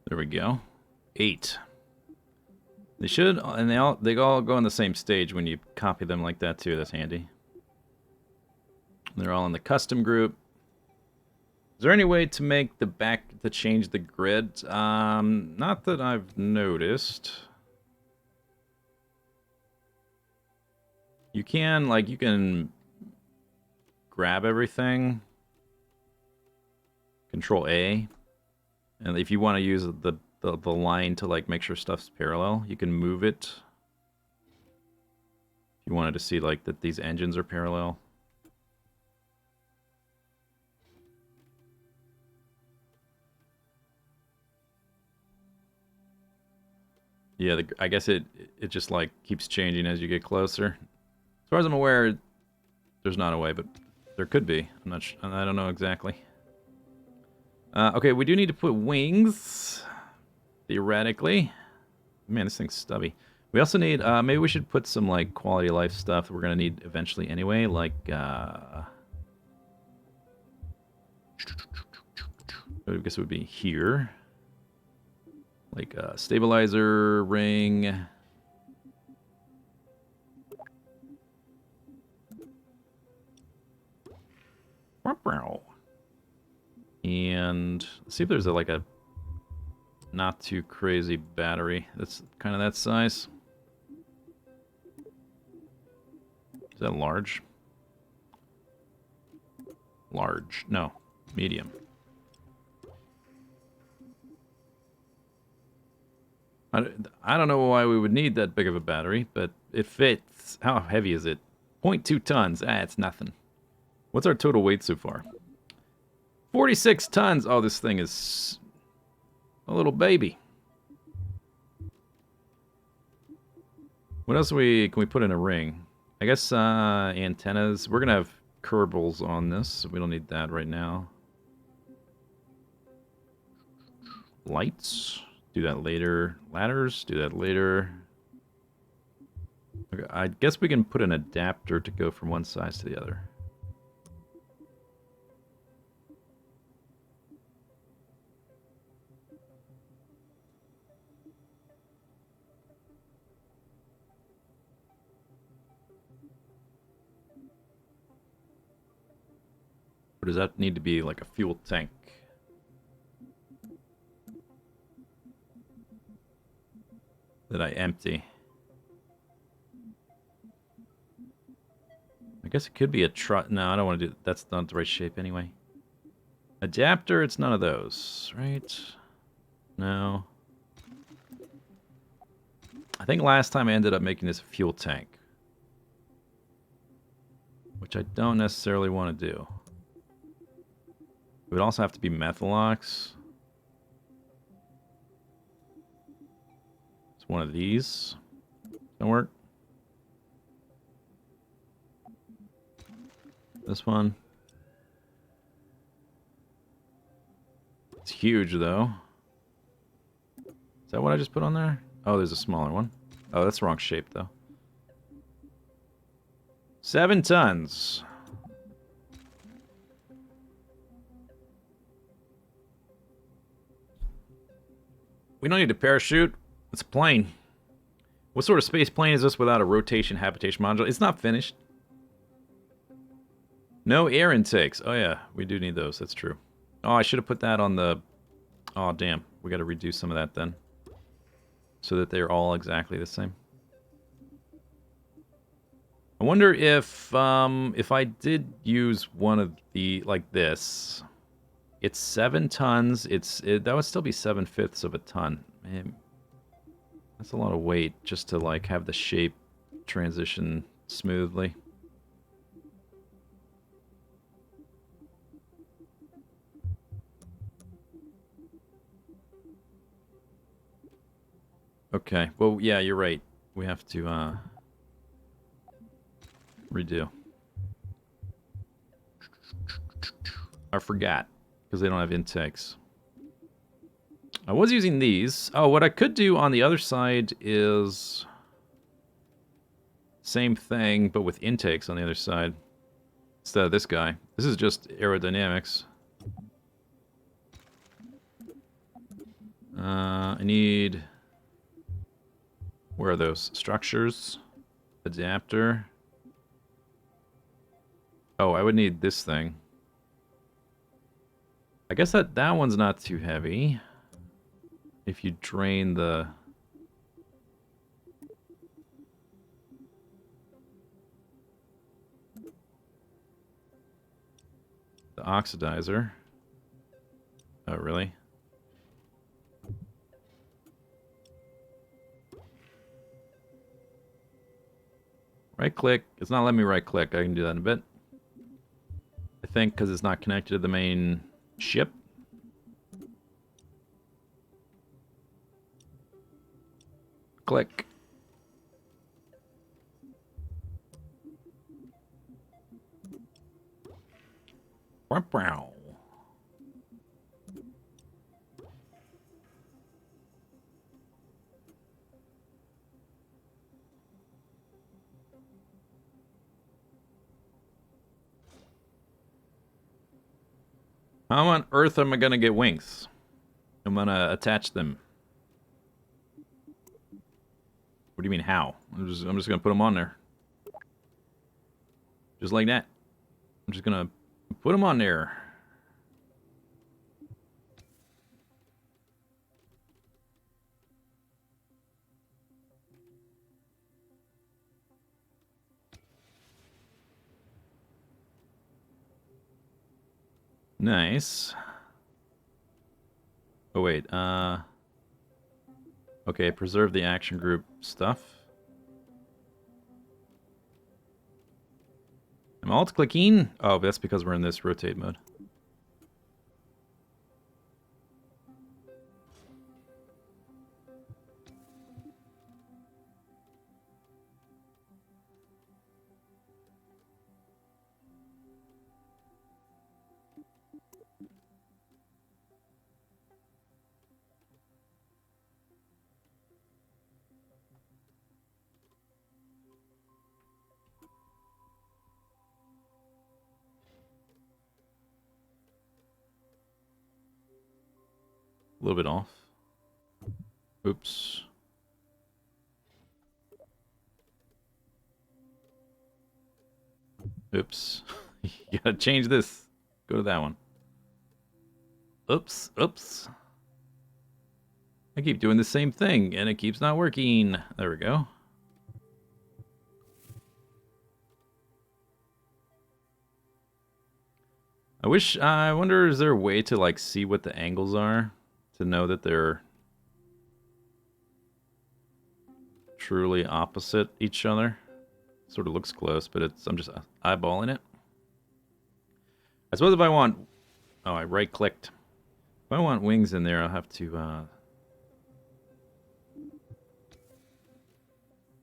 A: There we go. 8. They should, and they all go on the same stage when you copy them like that too. That's handy. They're all in the custom group. Is there any way to make the back to change the grid? Not that I've noticed. You can grab everything. Control A, and if you want to use the line to like make sure stuff's parallel, you can move it. If you wanted to see like that these engines are parallel. Yeah, I guess it just like keeps changing as you get closer. As far as I'm aware, there's not a way, but there could be. I don't know exactly. Okay, we do need to put wings, theoretically. Man, this thing's stubby. We also need, maybe we should put some, like, quality of life stuff that we're going to need eventually anyway, like, I guess it would be here. Like, stabilizer, ring. And let's see if there's like a not too crazy battery that's kind of that size. Is that large? Large. No. Medium. I don't know why we would need that big of a battery, but it fits. How heavy is it? 0.2 tons. Ah, it's nothing. What's our total weight so far? 46 tons. Oh, this thing is a little baby. What else can we put in a ring? I guess antennas. We're gonna have Kerbals on this, so we don't need that right now. Lights. Do that later. Ladders. Do that later. Okay, I guess we can put an adapter to go from one side to the other. Or does that need to be like a fuel tank? That I empty? I guess it could be a truck. No, I don't want to do that. That's not the right shape anyway. Adapter, it's none of those, right? No. I think last time I ended up making this a fuel tank. Which I don't necessarily want to do. It would also have to be methalox. It's one of these. Don't work. This one. It's huge, though. Is that what I just put on there? Oh, there's a smaller one. Oh, that's the wrong shape, though. 7 tons. We don't need a parachute. It's a plane. What sort of space plane is this without a rotation habitation module? It's not finished. No air intakes. Oh, yeah. We do need those. That's true. Oh, I should have put that on the... Oh, damn. We got to redo some of that then. So that they're all exactly the same. I wonder if I did use one of the... Like this. It's 7 tons. That would still be 7/5 of a ton. Man, that's a lot of weight just to, like, have the shape transition smoothly. Okay, well, yeah, you're right. We have to, redo. I forgot, because they don't have intakes. I was using these. Oh, what I could do on the other side is... same thing, but with intakes on the other side. Instead of this guy. This is just aerodynamics. I need... Where are those? Structures? Adapter? Oh, I would need this thing. I guess that one's not too heavy. If you drain the... The oxidizer. Oh, really? Right click. It's not letting me right click. I can do that in a bit. I think because it's not connected to the main ship. Click. Wow. How on earth am I gonna get wings? I'm gonna attach them. What do you mean how? I'm just gonna put them on there. Just like that. I'm just gonna put them on there. Nice. Oh wait, okay, preserve the action group stuff. I'm alt-clicking. Oh, that's because we're in this rotate mode. A little bit off. Oops. Oops. You gotta change this. Go to that one. Oops. Oops. I keep doing the same thing, and it keeps not working. There we go. I wonder, is there a way to, like, see what the angles are? To know that they're truly opposite each other? Sort of looks close, but I'm just eyeballing it. I suppose if I want... Oh, I right-clicked. If I want wings in there, I'll have to,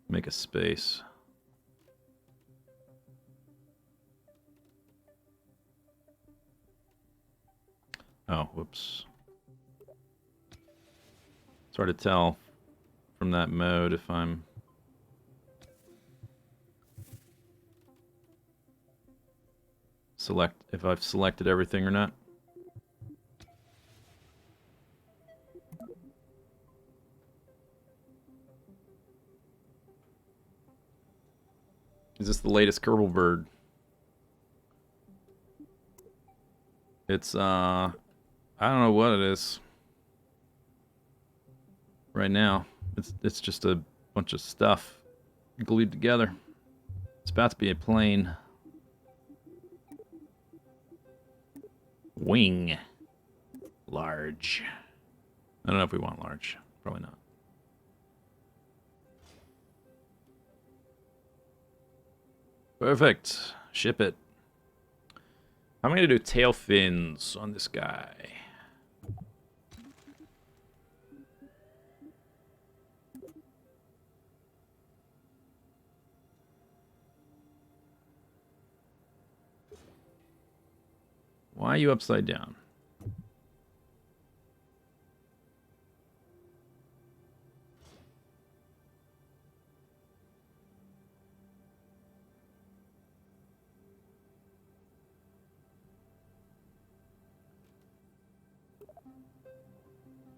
A: make a space. Oh, whoops. It's hard to tell from that mode if I'm... if I've selected everything or not. Is this the latest Kerbal bird? It's, I don't know what it is. Right now. It's just a bunch of stuff glued together. It's about to be a plane. Wing. Large. I don't know if we want large. Probably not. Perfect. Ship it. How am I going to do tail fins on this guy? Why are you upside down?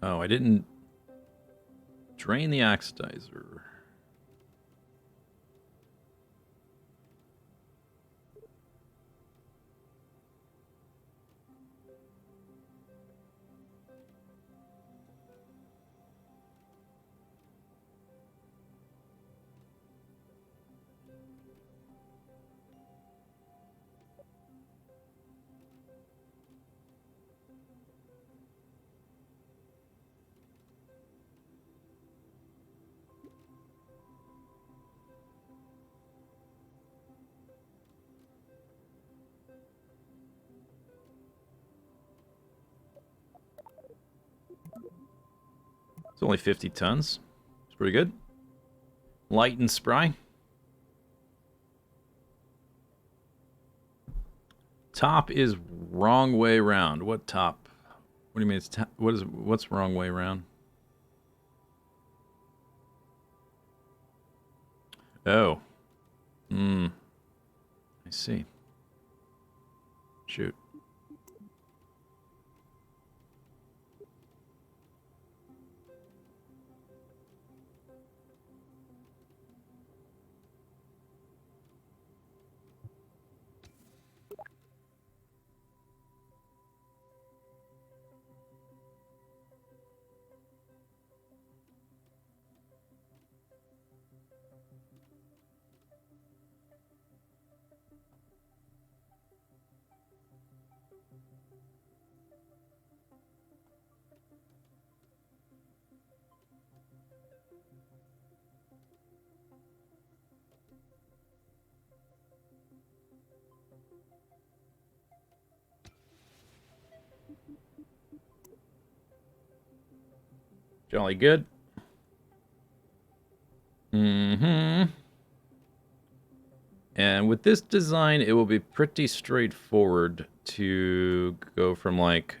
A: Oh, I didn't drain the oxidizer. It's only 50 tons. It's pretty good. Light and spry. Top is wrong way round. What top? What do you mean it's what's wrong way round? Oh. I see. Shoot. Jolly good. And with this design, it will be pretty straightforward to go from like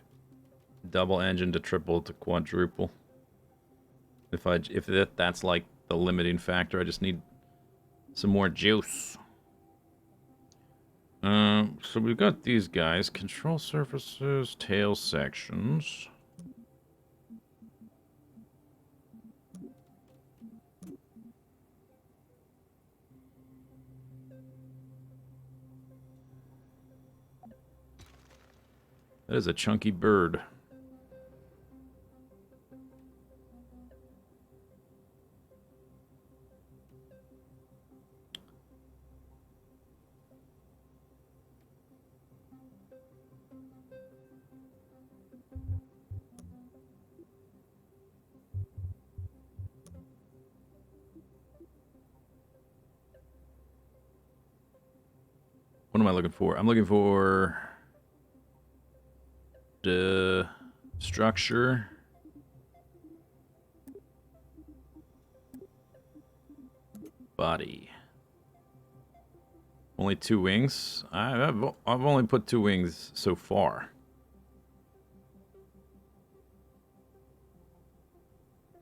A: double engine to triple to quadruple. If that's like the limiting factor, I just need some more juice. So we've got these guys: control surfaces, tail sections. That is a chunky bird. What am I looking for? I'm looking for the structure. Body. Only 2 wings? I've only put 2 wings so far. I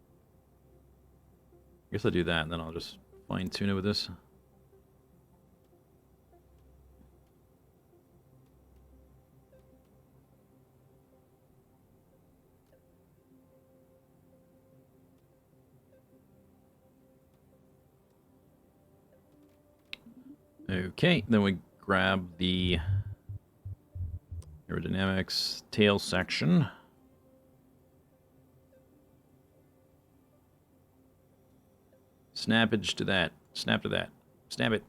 A: guess I'll do that, and then I'll just fine-tune it with this. Okay, then we grab the aerodynamics tail section. Snappage to that. Snap to that. Snap it.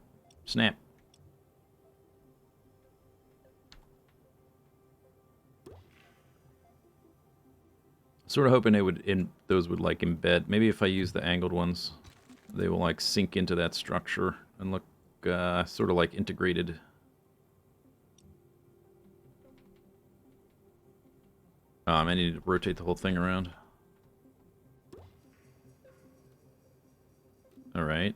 A: Snap. Sort of hoping those would like embed. Maybe if I use the angled ones, they will like sink into that structure and look sort of like integrated. I need to rotate the whole thing around. All right.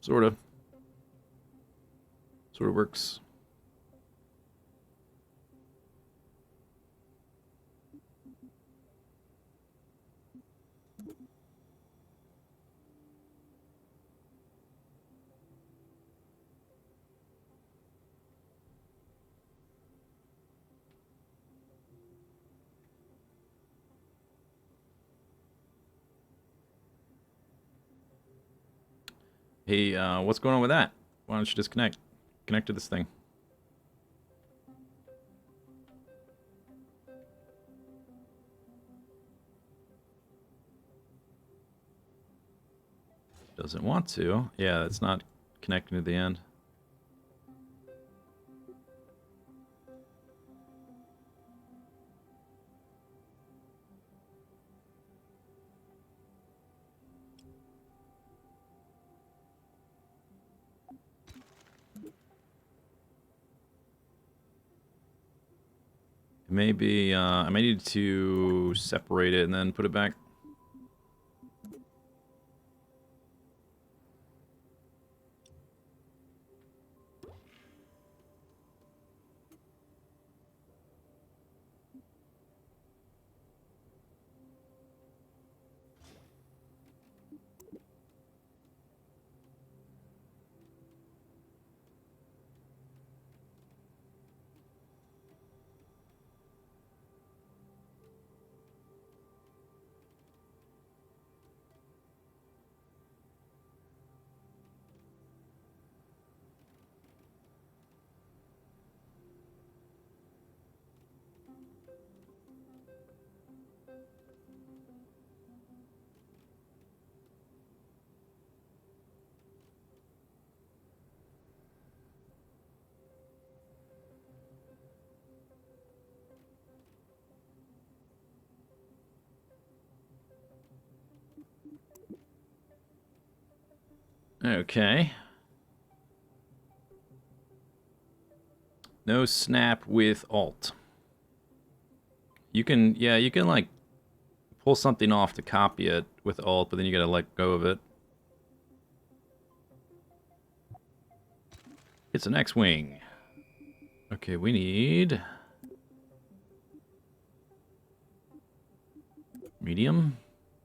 A: Sort of. Sort of works. Hey, what's going on with that? Why don't you disconnect? Connect to this thing. Doesn't want to. Yeah, it's not connecting to the end. Maybe, I may need to separate it and then put it back. Okay. No snap with Alt. You can, yeah, you can like pull something off to copy it with Alt, but then you gotta let go of it. It's an X-Wing. Okay, we need... medium?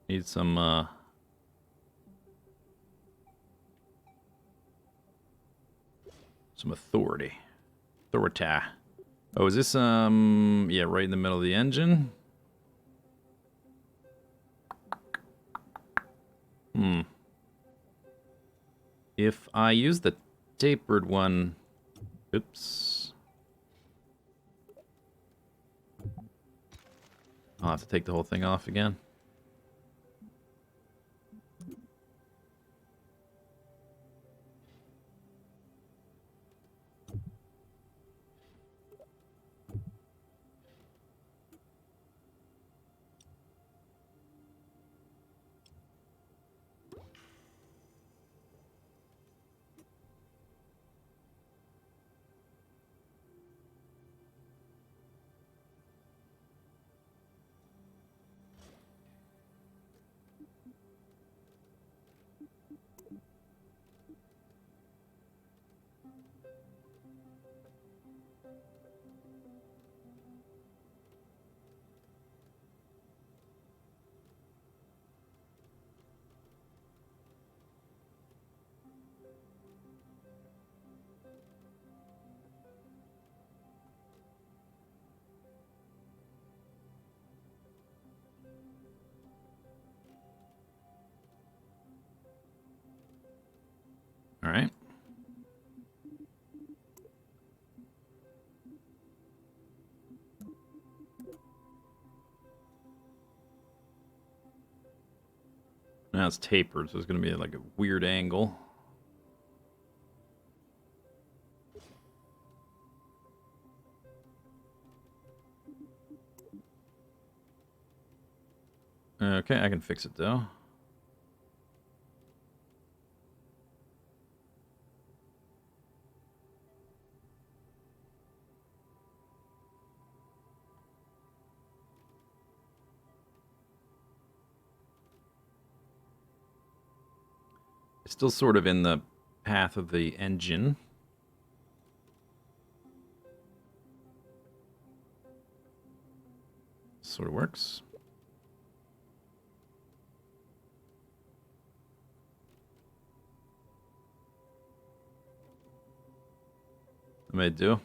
A: Need some, some authority. Authorita. Oh, is this, yeah, right in the middle of the engine? If I use the tapered one... Oops. I'll have to take the whole thing off again. Alright. Now it's tapered, so it's going to be like a weird angle. Okay, I can fix it though. It's still sort of in the path of the engine. Sort of works. What may I do?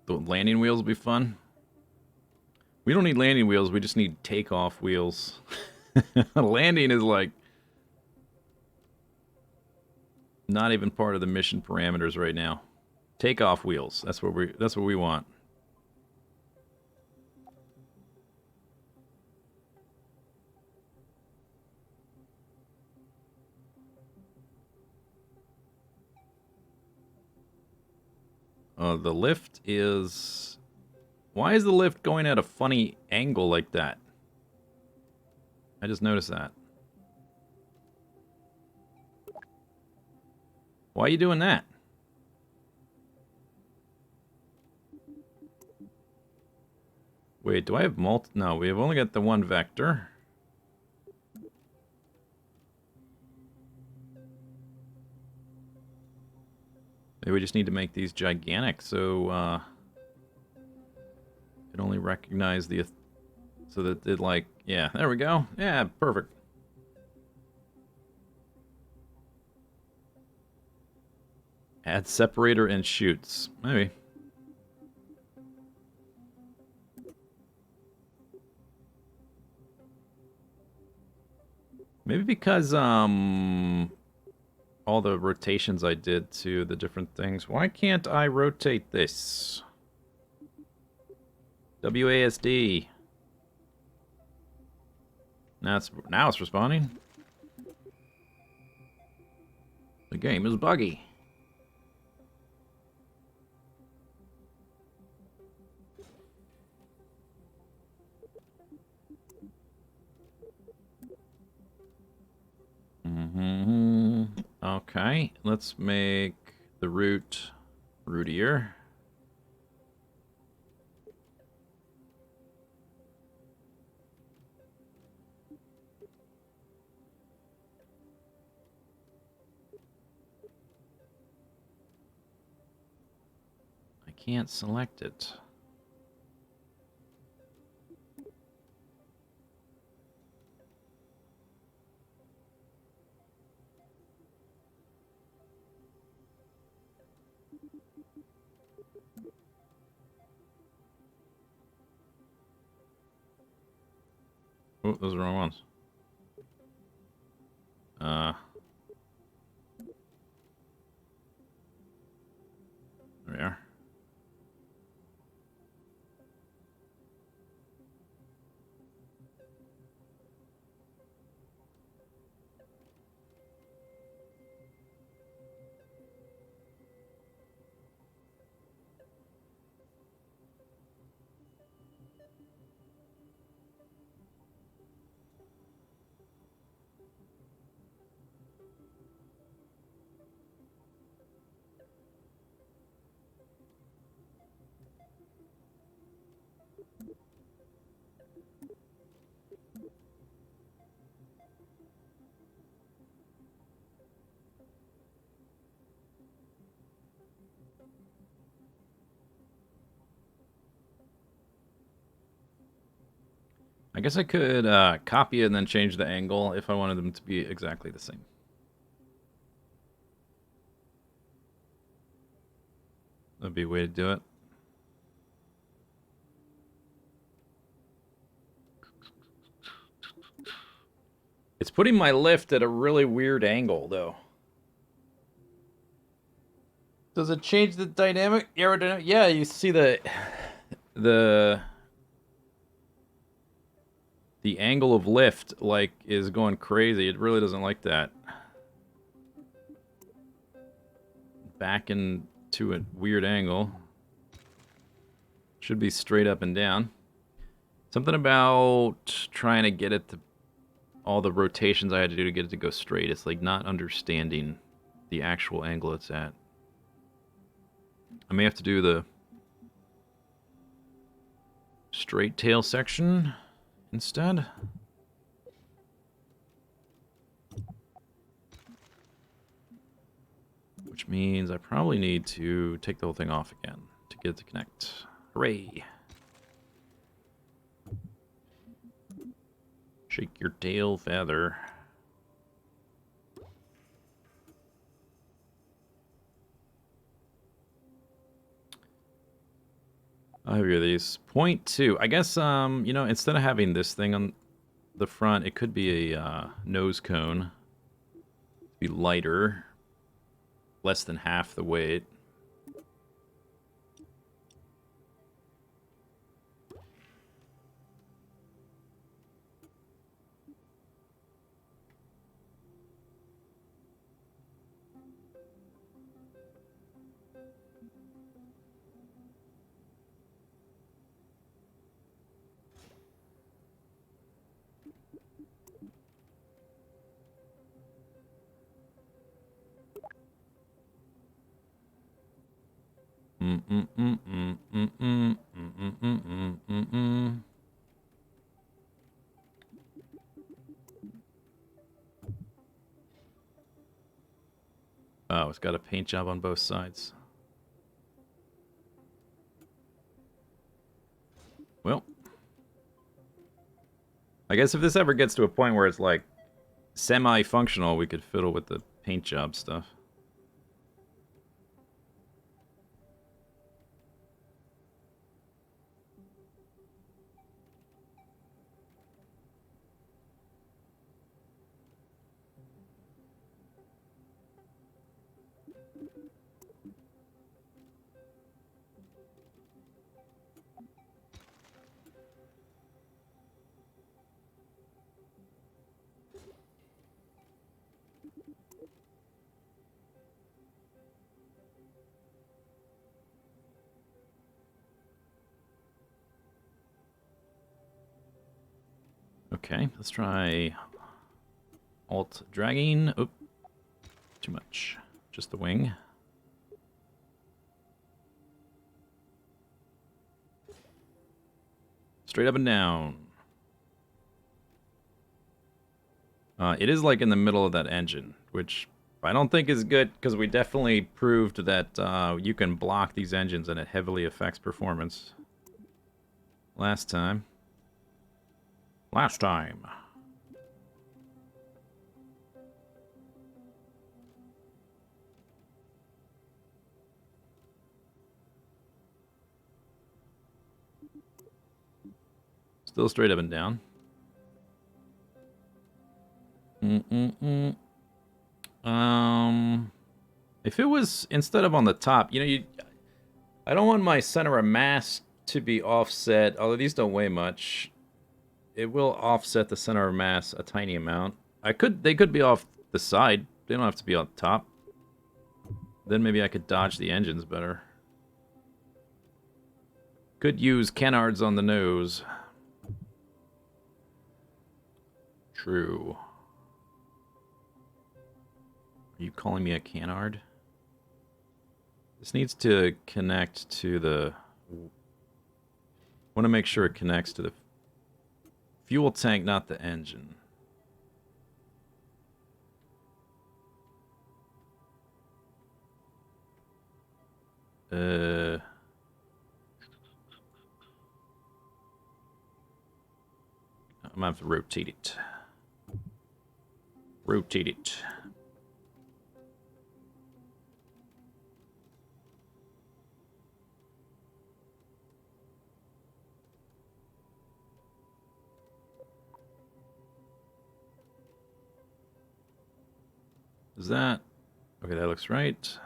A: The landing wheels will be fun. We don't need landing wheels, we just need takeoff wheels. Landing is like not even part of the mission parameters right now. Takeoff wheels. That's what we want. The lift is... Why is the lift going at a funny angle like that? I just noticed that. Why are you doing that? Wait, do I have No, we have only got the one vector. Maybe we just need to make these gigantic so it only recognize the... So that it like... Yeah, there we go. Yeah, perfect. Add separator and chutes. Maybe. Maybe because all the rotations I did to the different things. Why can't I rotate this? WASD. Now it's responding. The game is buggy. Okay, let's make the root rootier. I can't select it. Oh, those are the wrong ones. There we are. I guess I could copy it and then change the angle if I wanted them to be exactly the same. That'd be a way to do it. It's putting my lift at a really weird angle, though. Does it change the dynamic? Aerodynamic? Yeah, you see the angle of lift, like, is going crazy. It really doesn't like that. Back into a weird angle. Should be straight up and down. Something about trying to get it to... All the rotations I had to do to get it to go straight. It's like not understanding the actual angle it's at. I may have to do the straight tail section instead. Which means I probably need to take the whole thing off again to get it to connect. Hooray! Shake your tail feather. I'll have you these. Point 2. I guess, you know, instead of having this thing on the front, it could be a nose cone. Be lighter. Less than half the weight. Oh, it's got a paint job on both sides. Well, I guess if this ever gets to a point where it's like semi-functional, we could fiddle with the paint job stuff. Okay, let's try alt dragging. Oop, too much. Just the wing. Straight up and down. It is like in the middle of that engine, which I don't think is good because we definitely proved that you can block these engines and it heavily affects performance. Last time. Still straight up and down. If it was instead of on the top, you know, I don't want my center of mass to be offset, although these don't weigh much. It will offset the center of mass a tiny amount. They could be off the side. They don't have to be on top. Then maybe I could dodge the engines better. Could use canards on the nose. True. Are you calling me a canard? This needs to connect to the... want to make sure it connects to the fuel tank, not the engine. I'm gonna have to rotate it. Rotate it. Is that... okay, that looks right.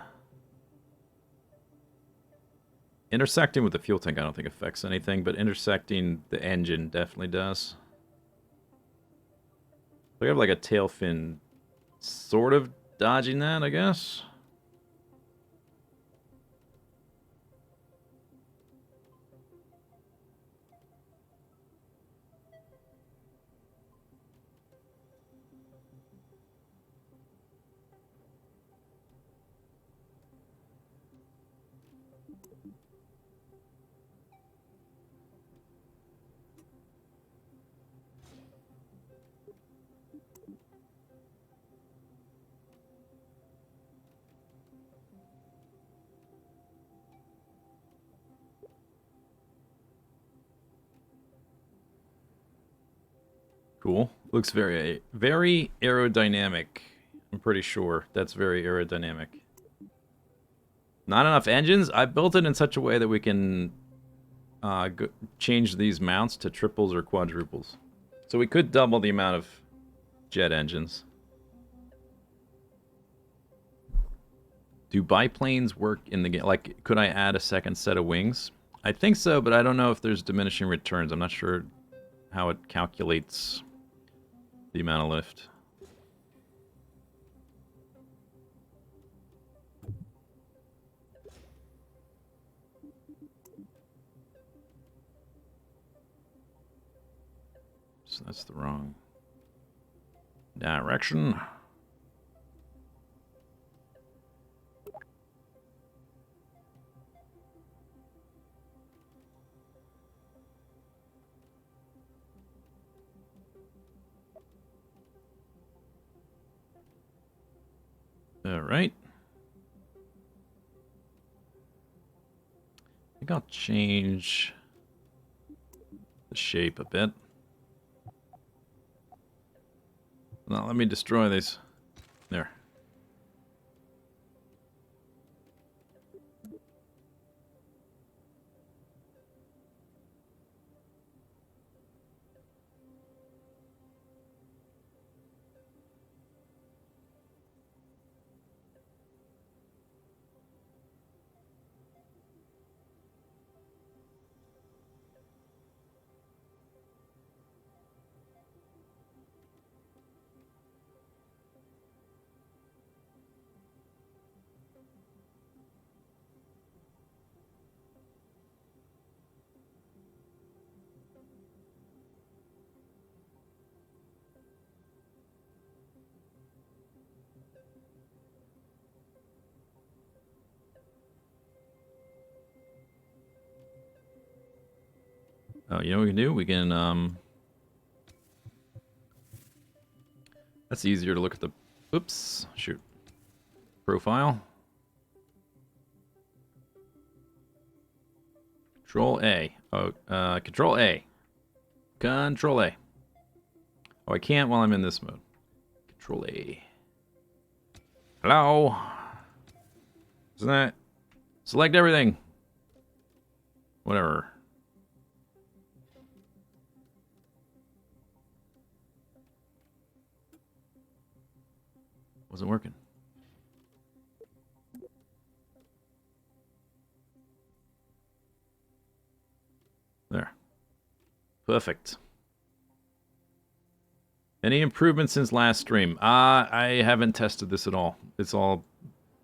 A: Intersecting with the fuel tank I don't think affects anything, but intersecting the engine definitely does. We have like a tail fin sort of dodging that, I guess. Cool. Looks very, very aerodynamic. I'm pretty sure that's very aerodynamic. Not enough engines? I built it in such a way that we can change these mounts to triples or quadruples. So we could double the amount of jet engines. Do biplanes work in the game? Like, could I add a second set of wings? I think so, but I don't know if there's diminishing returns. I'm not sure how it calculates the amount of lift. So that's the wrong direction. All right. I think I'll change the shape a bit. Now let me destroy these. There. Oh, you know what we can do? We can, that's easier to look at the... Oops. Shoot. Profile. Control A. Oh, Control A. Control A. Oh, I can't while I'm in this mode. Control A. Hello? Isn't that... Select everything. Whatever. Wasn't working. There. Perfect. Any improvements since last stream? I haven't tested this at all. It's all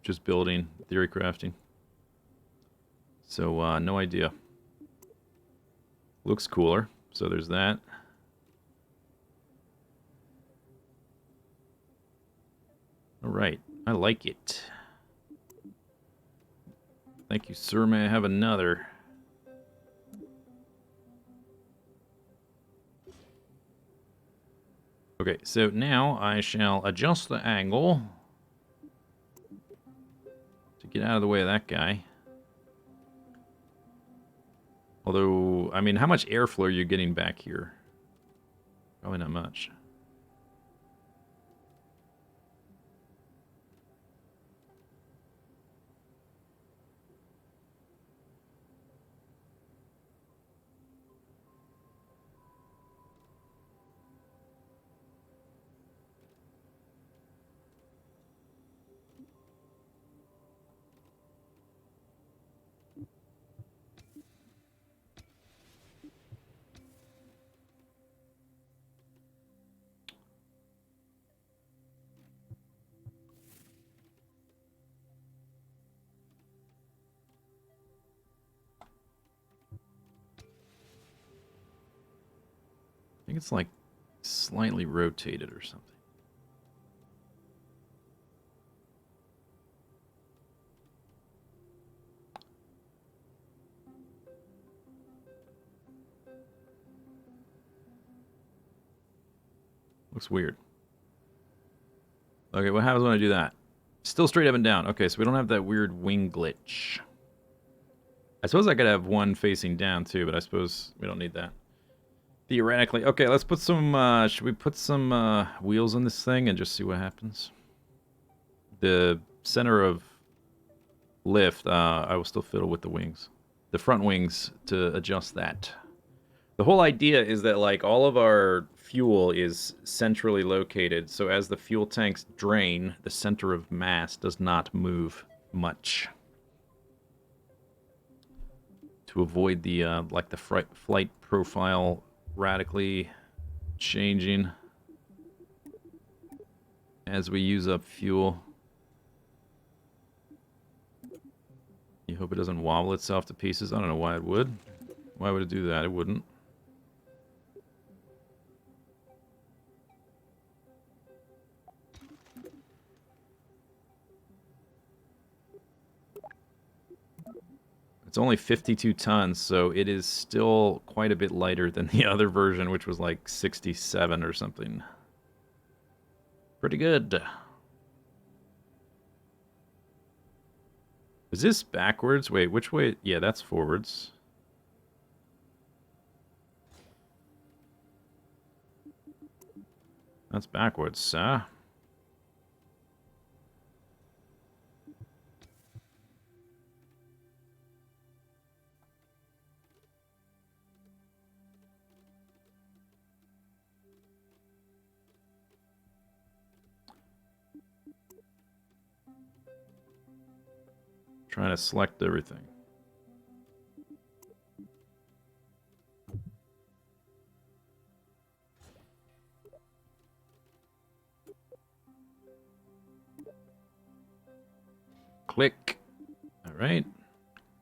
A: just building, theory crafting. So, no idea. Looks cooler. So there's that. Alright. I like it. Thank you, sir. May I have another? Okay, so now I shall adjust the angle to get out of the way of that guy. Although, I mean, how much airflow are you getting back here? Probably not much. I think it's like slightly rotated or something. Looks weird. Okay, what happens when I do that? Still straight up and down. Okay, so we don't have that weird wing glitch. I suppose I could have one facing down too, but I suppose we don't need that. Theoretically. Okay, let's put some, should we put some wheels on this thing and just see what happens? The center of lift, I will still fiddle with the wings. The front wings to adjust that. The whole idea is that, like, all of our fuel is centrally located, so as the fuel tanks drain, the center of mass does not move much. To avoid the, like, the flight profile radically changing as we use up fuel. You hope it doesn't wobble itself to pieces. I don't know why it would. Why would it do that? It wouldn't. It's only 52 tons, so it is still quite a bit lighter than the other version, which was like 67 or something. Pretty good. Is this backwards? Wait, which way? Yeah, that's forwards. That's backwards, huh? Trying to select everything. Click. All right.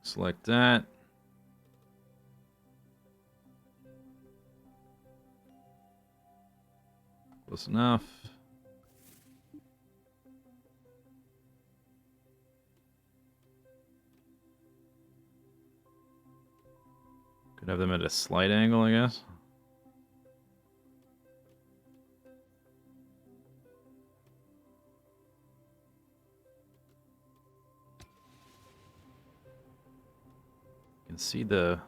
A: Select that. Close enough. Could have them at a slight angle, I guess. You can see the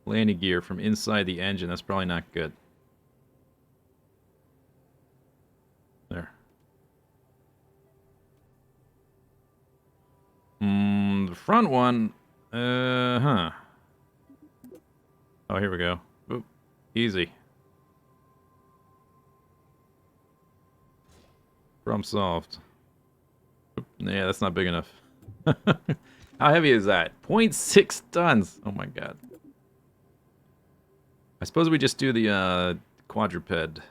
A: landing gear from inside the engine. That's probably not good. There. The front one. Huh. Oh, here we go. Oop. Easy. Problem solved. Oop. Yeah, that's not big enough. How heavy is that? 0.6 tons. Oh my god. I suppose we just do the quadruped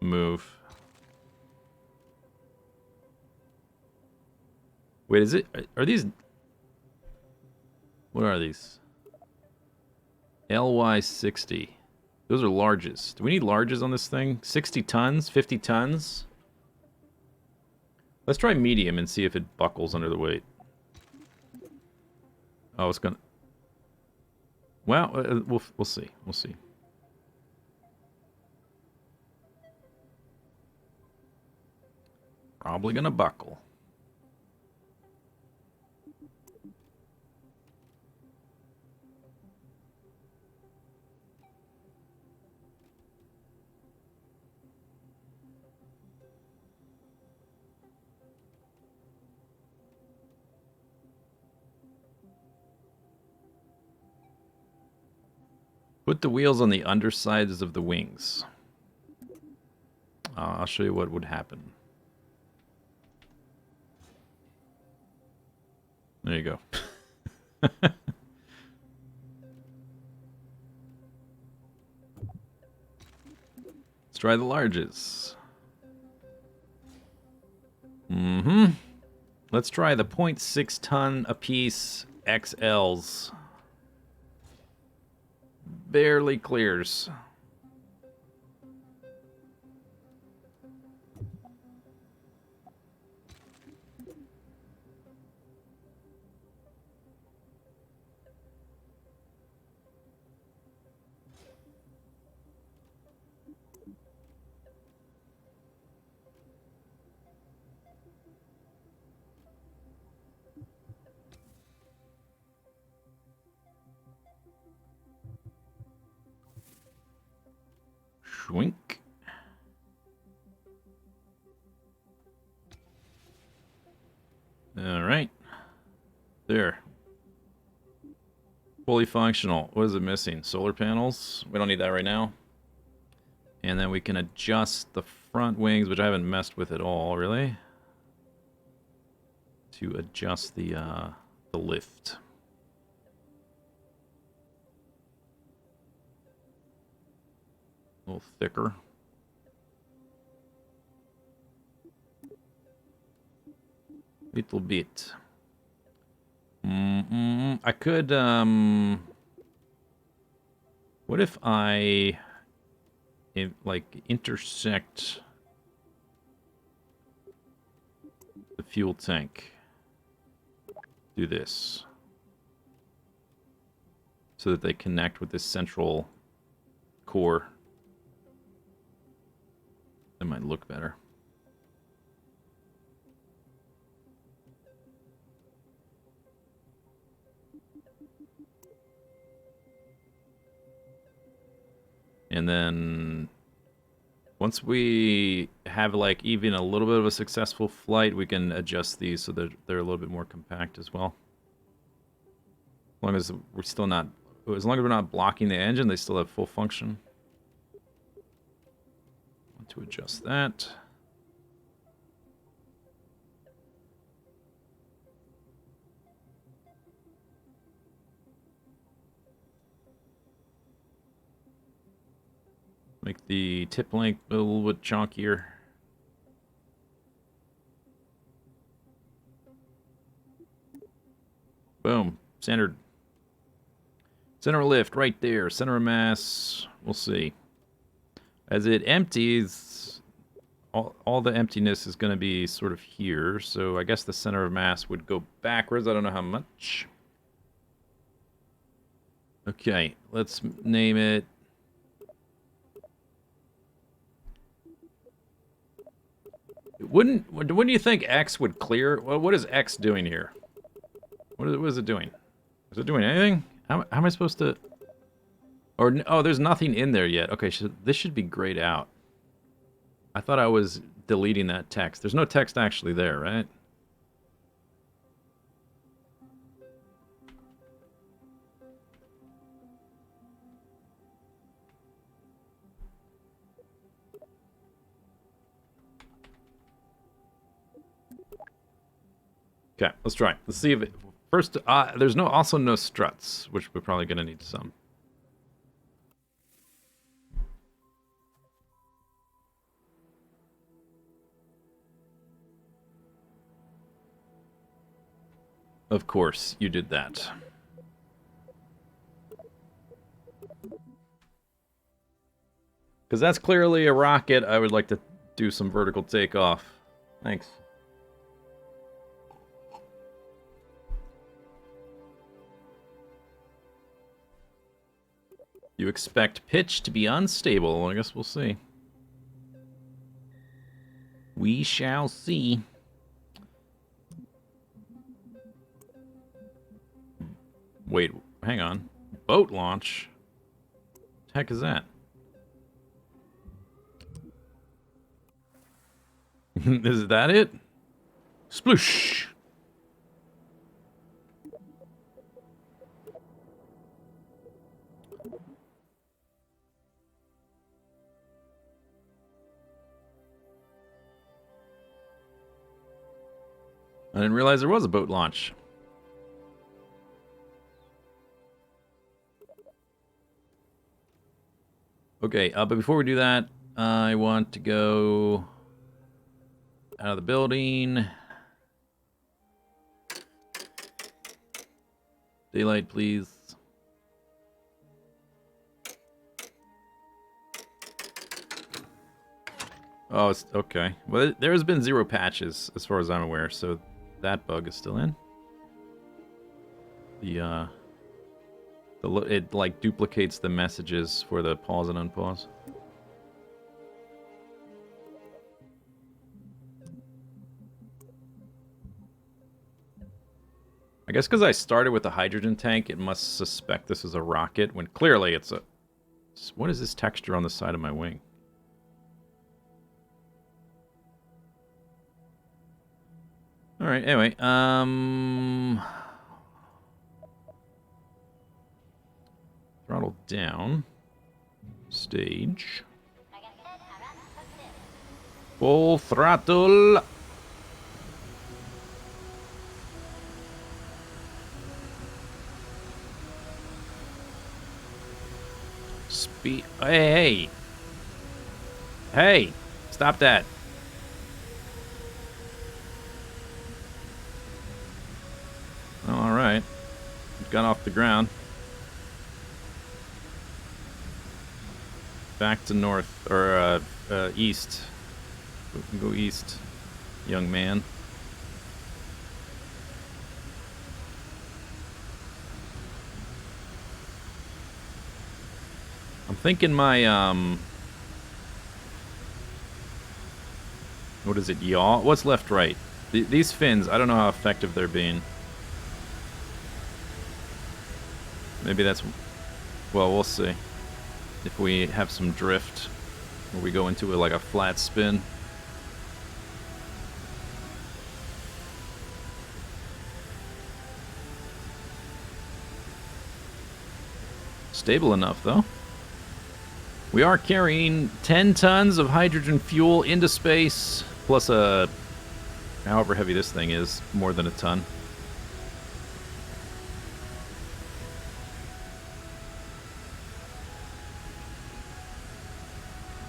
A: move. Wait, is it? Are these? What are these? LY60. Those are larges. Do we need larges on this thing? 60 tons? 50 tons? Let's try medium and see if it buckles under the weight. Oh, it's gonna... Well, we'll see. We'll see. Probably gonna buckle. Put the wheels on the undersides of the wings. I'll show you what would happen. There you go. Let's try the larges. Let's try the 0.6 ton apiece XLs. Barely clears. Schwink. Alright. There. Fully functional. What is it missing? Solar panels? We don't need that right now. And then we can adjust the front wings, which I haven't messed with at all, really. To adjust the lift. A little thicker. Little bit. I could, what if I, like, intersect the fuel tank? Do this. So that they connect with this central core. That might look better. And then once we have like even a little bit of a successful flight, we can adjust these so that they're a little bit more compact as well. As long as we're still not, as long as we're not blocking the engine, they still have full function. Want to adjust that. Make the tip length a little bit chunkier. Boom. Centered. Center of lift right there. Center of mass. We'll see. As it empties, all the emptiness is going to be sort of here. So I guess the center of mass would go backwards. I don't know how much. Okay. Let's name it. Wouldn't you think X would clear? Well, what is X doing here? What is it doing? Is it doing anything? How am I supposed to... Or, oh, there's nothing in there yet. Okay, this should be grayed out. I thought I was deleting that text. There's no text actually there, right? Okay, let's try. Let's see if it... First, there's also no struts, which we're probably going to need some. Of course, you did that. Because that's clearly a rocket. I would like to do some vertical takeoff. Thanks. You expect pitch to be unstable. I guess we'll see. We shall see. Wait, hang on. Boat launch? What the heck is that? Is that it? Sploosh! I didn't realize there was a boat launch. Okay, but before we do that, I want to go out of the building. Daylight, please. Oh, it's okay. Well, there's been 0 patches as far as I'm aware, so that bug is still in. It like duplicates the messages for the pause and unpause. I guess because I started with a hydrogen tank, it must suspect this is a rocket, when clearly it's a... What is this texture on the side of my wing? All right. Anyway, throttle down. Stage. Full throttle. Speed. Hey, hey. Hey, stop that. Oh, all right. Got off the ground. Back to north, or east. We can go east, young man. I'm thinking my, what is it, yaw? What's left, right? These fins, I don't know how effective they're being. Maybe that's, well, we'll see. If we have some drift, or we go into it like a flat spin. Stable enough, though. We are carrying 10 tons of hydrogen fuel into space, plus a, however heavy this thing is, more than a ton.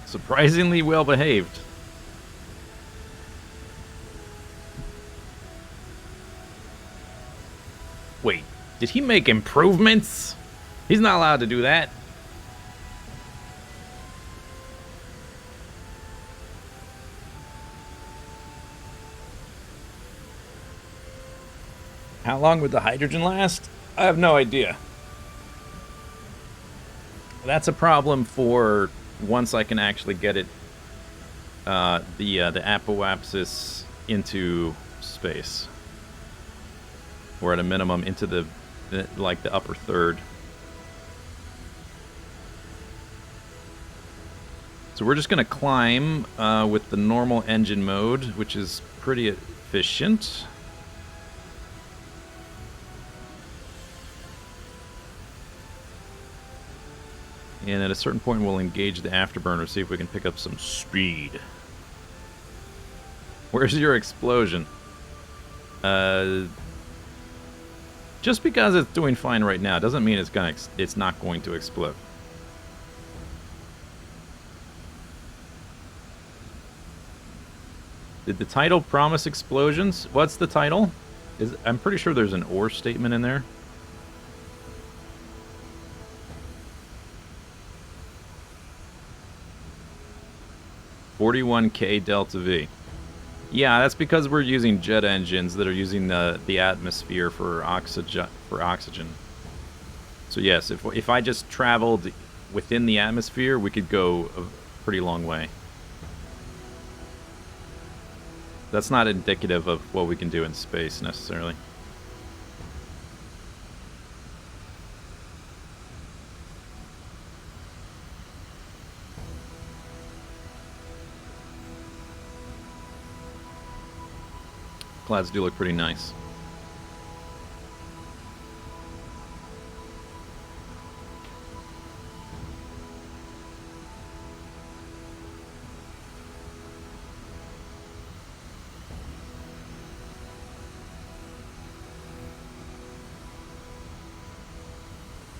A: Surprisingly well behaved. Wait, did he make improvements? He's not allowed to do that. How long would the hydrogen last? I have no idea. That's a problem for once I can actually get it, the apoapsis into space, or at a minimum into the like the upper third. So we're just gonna climb with the normal engine mode, which is pretty efficient. And at a certain point, we'll engage the afterburner, see if we can pick up some speed. Where's your explosion? Just because it's doing fine right now doesn't mean it's not going to explode. Did the title promise explosions? What's the title? I'm pretty sure there's an or statement in there. $41K Delta V. Yeah, that's because we're using jet engines that are using the atmosphere for oxygen. So yes, if I just traveled within the atmosphere, we could go a pretty long way. That's not indicative of what we can do in space necessarily. Clouds do look pretty nice.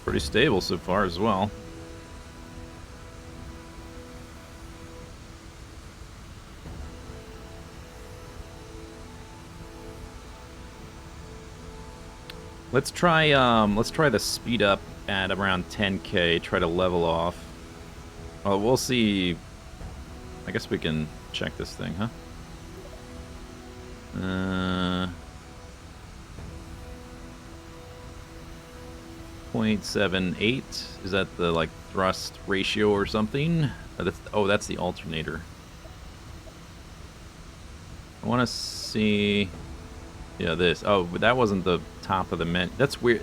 A: Pretty stable so far as well. Let's try the speed up at around 10K, try to level off. Oh, we'll see. I guess we can check this thing, huh? 0.78. Is that the like thrust ratio or something? That's the alternator. I want to see. Yeah, this. Oh, but that wasn't the top of the menu. That's weird.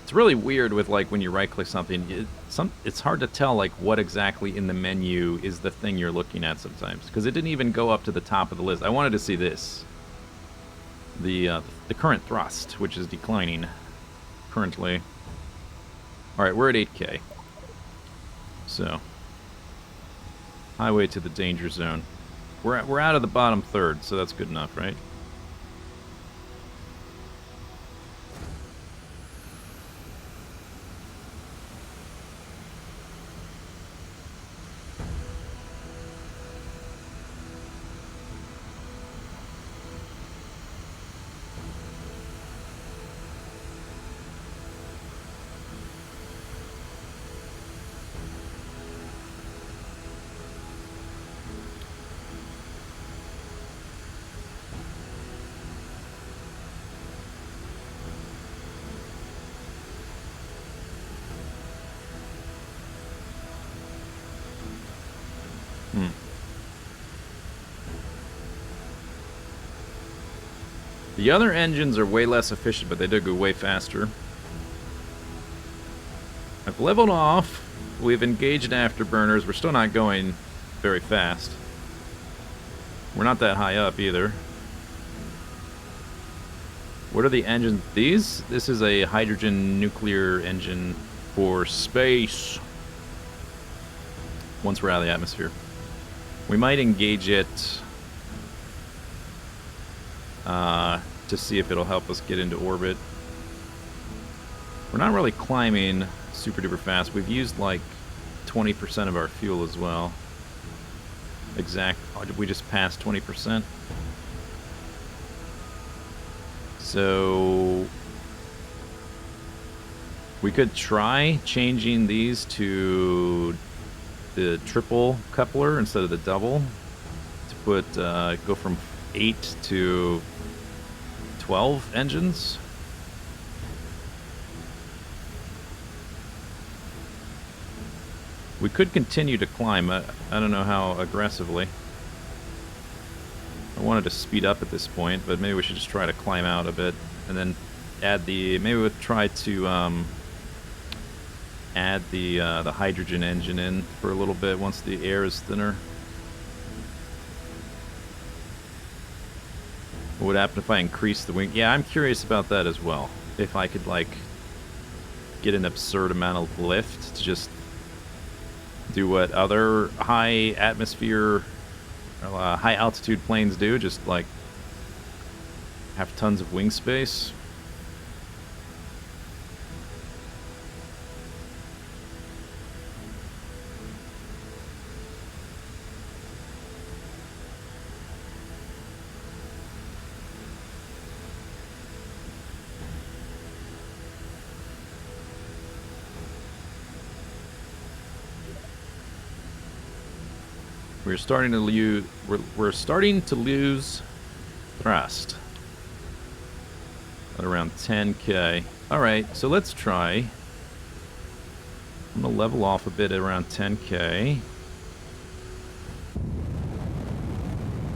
A: It's really weird with like when you right-click something. It's hard to tell like what exactly in the menu is the thing you're looking at sometimes because it didn't even go up to the top of the list. I wanted to see this. the current thrust, which is declining currently. All right, we're at 8K. So, highway to the danger zone. We're out of the bottom third, so that's good enough, right? Hmm. The other engines are way less efficient, but they do go way faster. I've leveled off. We've engaged afterburners. We're still not going very fast. We're not that high up either. What are the engines? This is a hydrogen nuclear engine for space. Once we're out of the atmosphere. We might engage it to see if it'll help us get into orbit. We're not really climbing super duper fast. We've used like 20% of our fuel as well. We just passed 20%. So we could try changing these to the triple coupler instead of the double to put go from 8 to 12 engines. We could continue to climb. I don't know how aggressively. I wanted to speed up at this point, but maybe we should just try to climb out a bit and then add the. Maybe we'll try to add the hydrogen engine in for a little bit once the air is thinner. What would happen if I increase the wing? Yeah, I'm curious about that as well. If I could, like, get an absurd amount of lift to just do what other high atmosphere, high altitude planes do, just, like, have tons of wing space. We're starting to lose thrust at around 10K. All right, so let's try. I'm gonna level off a bit at around 10K.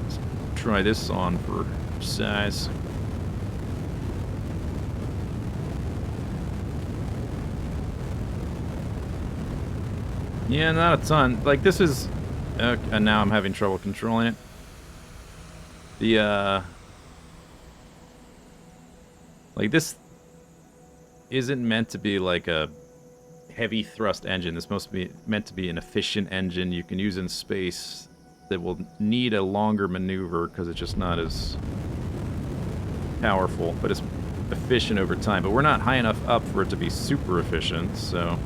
A: Let's try this on for size. Yeah, not a ton. Like, this is. And now I'm having trouble controlling it. Like, this isn't meant to be like a heavy thrust engine. This must be meant to be an efficient engine you can use in space that will need a longer maneuver because it's just not as powerful, but it's efficient over time. But we're not high enough up for it to be super efficient, so.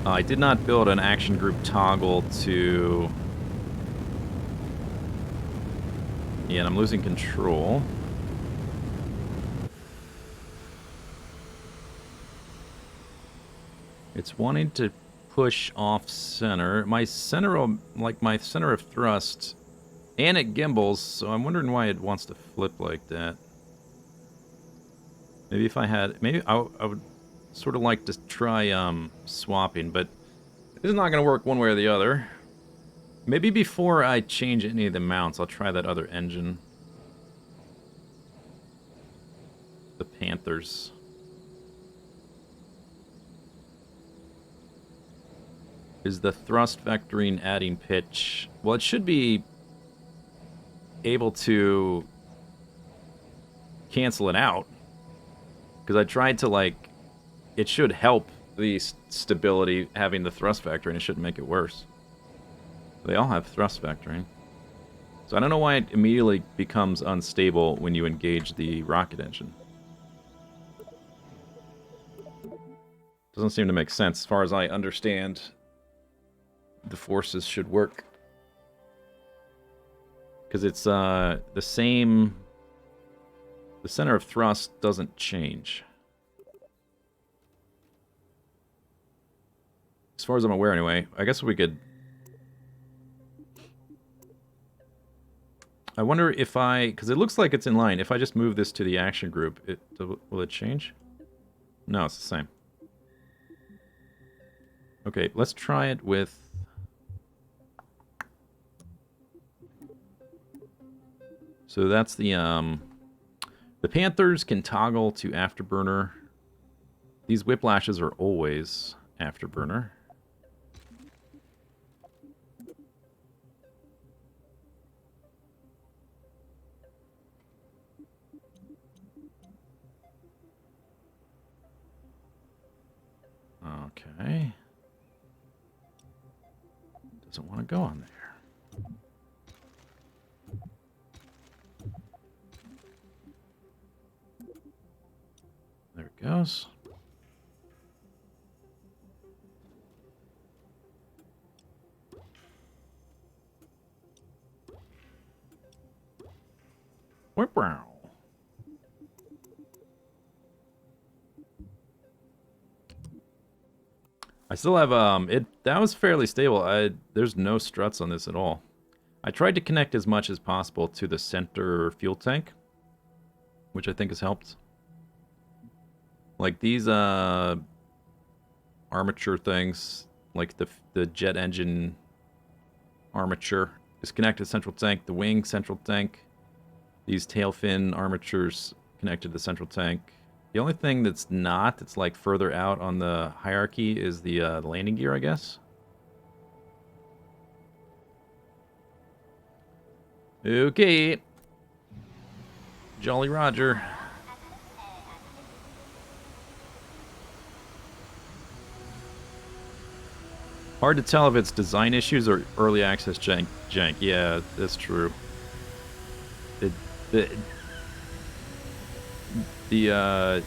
A: I did not build an action group toggle to... Yeah, and I'm losing control. It's wanting to push off center. My center of thrust, and it gimbals, so I'm wondering why it wants to flip like that. Maybe if I had... Maybe I would sort of like to try swapping, but this is not going to work one way or the other. Maybe before I change any of the mounts, I'll try that other engine. The Panthers. Is the thrust vectoring adding pitch? Well, it should be able to cancel it out. Because I tried to, like... It should help the stability having the thrust vectoring. It shouldn't make it worse. They all have thrust vectoring. So I don't know why it immediately becomes unstable when you engage the rocket engine. Doesn't seem to make sense as far as I understand the forces should work. Because it's the same... The center of thrust doesn't change. As far as I'm aware, anyway. I guess we could... I wonder if I... Because it looks like it's in line. If I just move this to the action group, will it change? No, it's the same. Okay, let's try it with... So that's the Panthers can toggle to afterburner. These whiplashes are always afterburner. Okay. Doesn't want to go on there. There it goes. Wow. I still have that was fairly stable. There's no struts on this at all. I tried to connect as much as possible to the center fuel tank, which I think has helped. Like these armature things, like the jet engine armature is connected to central tank, the wing central tank. These tail fin armatures connected to the central tank. The only thing that's not, it's like further out on the hierarchy, is the landing gear, I guess. Okay. Jolly Roger. Hard to tell if it's design issues or early access jank. Yeah, that's true. The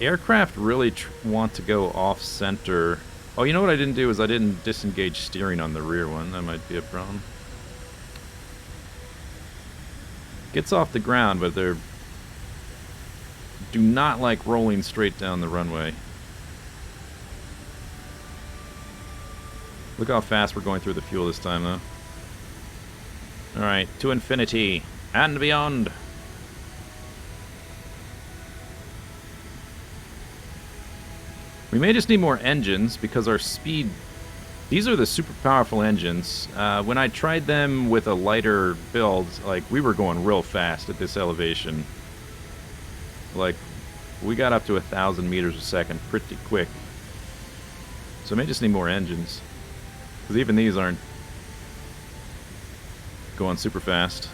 A: aircraft really want to go off-center. Oh, you know what I didn't do is I didn't disengage steering on the rear one. That might be a problem. Gets off the ground, but they're... do not like rolling straight down the runway. Look how fast we're going through the fuel this time, though. Alright, to infinity and beyond. We may just need more engines because our speed... These are the super powerful engines. When I tried them with a lighter build, like, we were going real fast at this elevation. Like, we got up to 1,000 meters a second pretty quick. So I may just need more engines. Because even these aren't going super fast.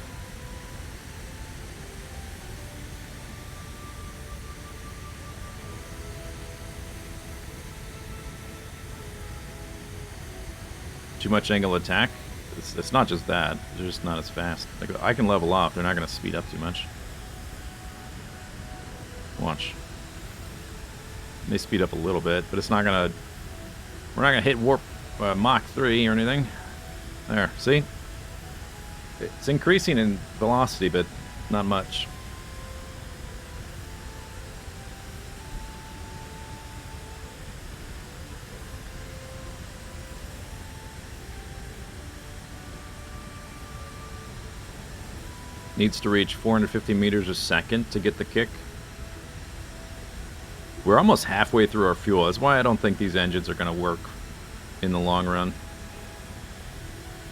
A: Too much angle attack? It's not just that. They're just not as fast. Like, I can level off. They're not going to speed up too much. Watch. They speed up a little bit, but it's not going to... We're not going to hit warp Mach 3 or anything. There, see? It's increasing in velocity, but not much. Needs to reach 450 meters a second to get the kick. We're almost halfway through our fuel. That's why I don't think these engines are going to work in the long run.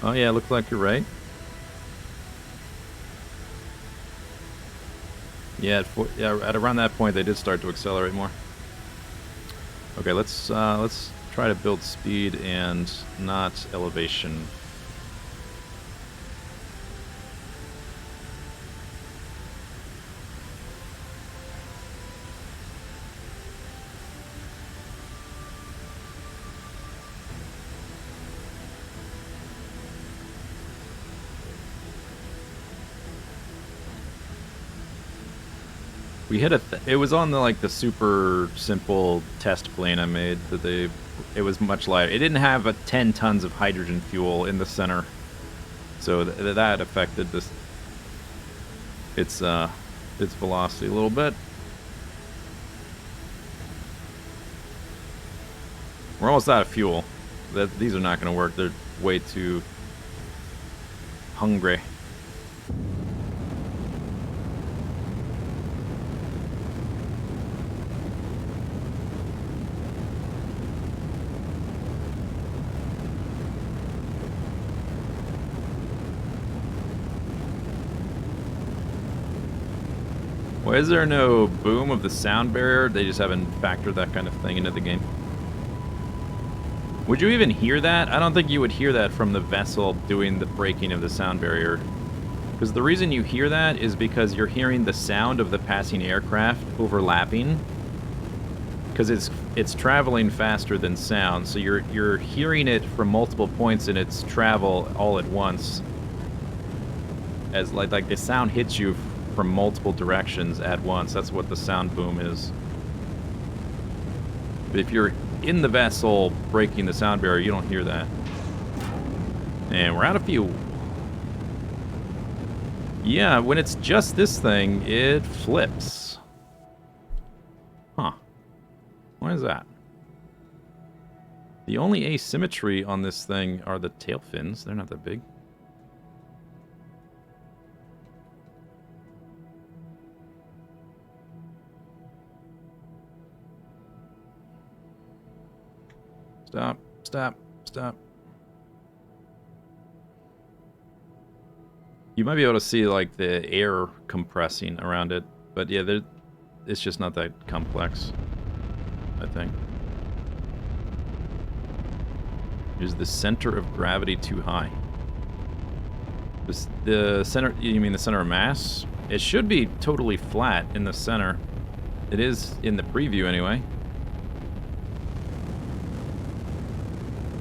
A: Oh yeah, looks like you're right. Yeah, at around that point they did start to accelerate more. Okay, let's try to build speed and not elevation. We hit it was on the like the super simple test plane I made that it was much lighter. It didn't have 10 tons of hydrogen fuel in the center, so that affected its velocity a little bit. We're almost out of fuel. These are not going to work. They're way too hungry. Why is there no boom of the sound barrier? They just haven't factored that kind of thing into the game. Would you even hear that? I don't think you would hear that from the vessel doing the breaking of the sound barrier. Because the reason you hear that is because you're hearing the sound of the passing aircraft overlapping. Because it's traveling faster than sound, so you're hearing it from multiple points in its travel all at once. As like the sound hits you from multiple directions at once. That's what the sound boom is. But if you're in the vessel breaking the sound barrier, you don't hear that. And we're out of fuel. Yeah, when it's just this thing, it flips. Huh. Why is that? The only asymmetry on this thing are the tail fins. They're not that big. Stop, stop, stop. You might be able to see, like, the air compressing around it. But, yeah, it's just not that complex, I think. Is the center of gravity too high? The center, you mean the center of mass? It should be totally flat in the center. It is in the preview, anyway.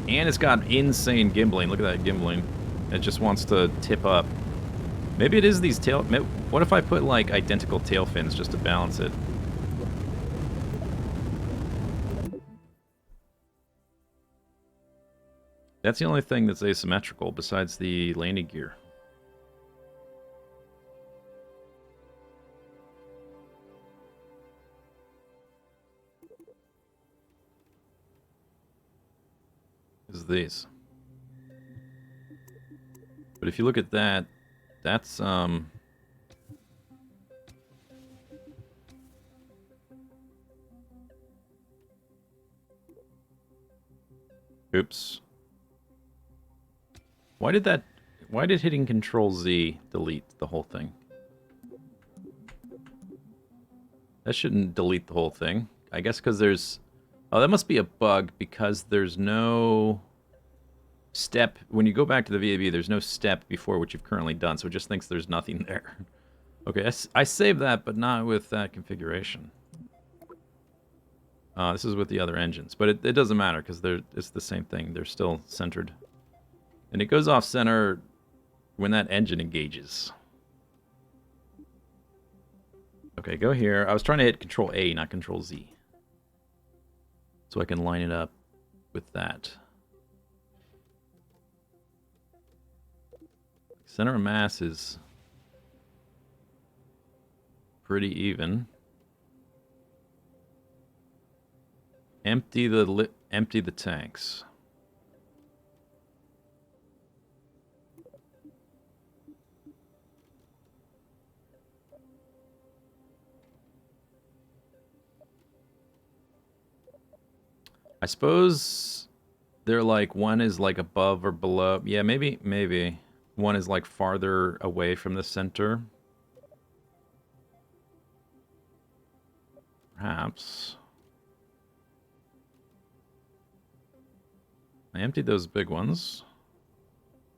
A: And it's got insane gimbling. Look at that gimbling. It just wants to tip up. Maybe it is these tail... What if I put, like, identical tail fins just to balance it? That's the only thing that's asymmetrical besides the landing gear. Is these. But if you look at that, that's oops. Why did hitting Control Z delete the whole thing? That shouldn't delete the whole thing. I guess because there's... Oh, that must be a bug because there's no step. When you go back to the VAB, there's no step before what you've currently done, so it just thinks there's nothing there. Okay, I saved that, but not with that configuration. This is with the other engines, but it doesn't matter because it's the same thing. They're still centered. And it goes off center when that engine engages. Okay, go here. I was trying to hit Control A, not Control Z. So I can line it up with that. Center of mass is pretty even. Empty the tanks. I suppose they're like one is like above or below. Yeah, maybe one is like farther away from the center. Perhaps. I emptied those big ones.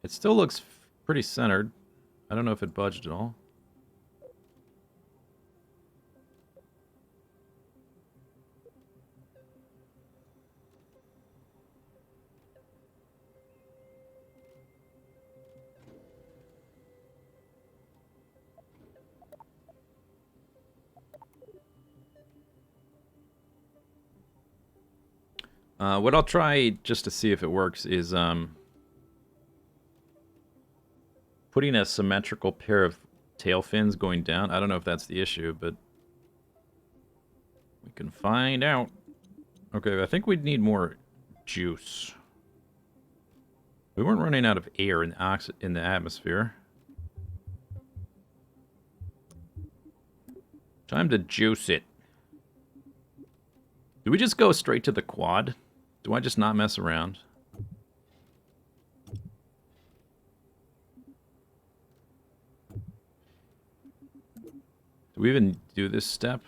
A: It still looks pretty centered. I don't know if it budged at all. What I'll try just to see if it works is putting a symmetrical pair of tail fins going down. I don't know if that's the issue, but we can find out. Okay, I think we'd need more juice. We weren't running out of air in the atmosphere. Time to juice it. Do we just go straight to the quad? Do I just not mess around? Do we even do this step?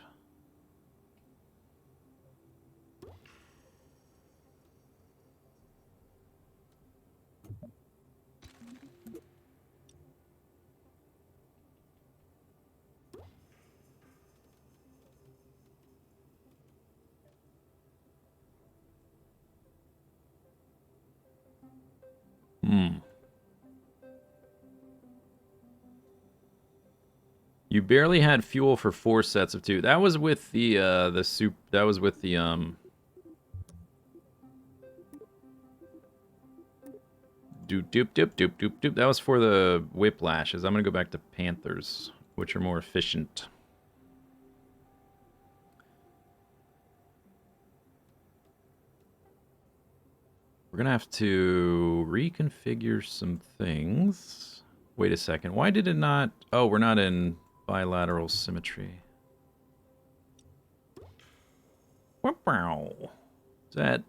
A: You barely had fuel for 4 sets of 2. That was with the soup. That was with the doop doop doop doop doop doop. That was for the whiplashes. I'm gonna go back to Panthers, which are more efficient. We're gonna have to reconfigure some things. Wait a second. Why did it not? Oh, we're not in bilateral symmetry. Wow. Is that?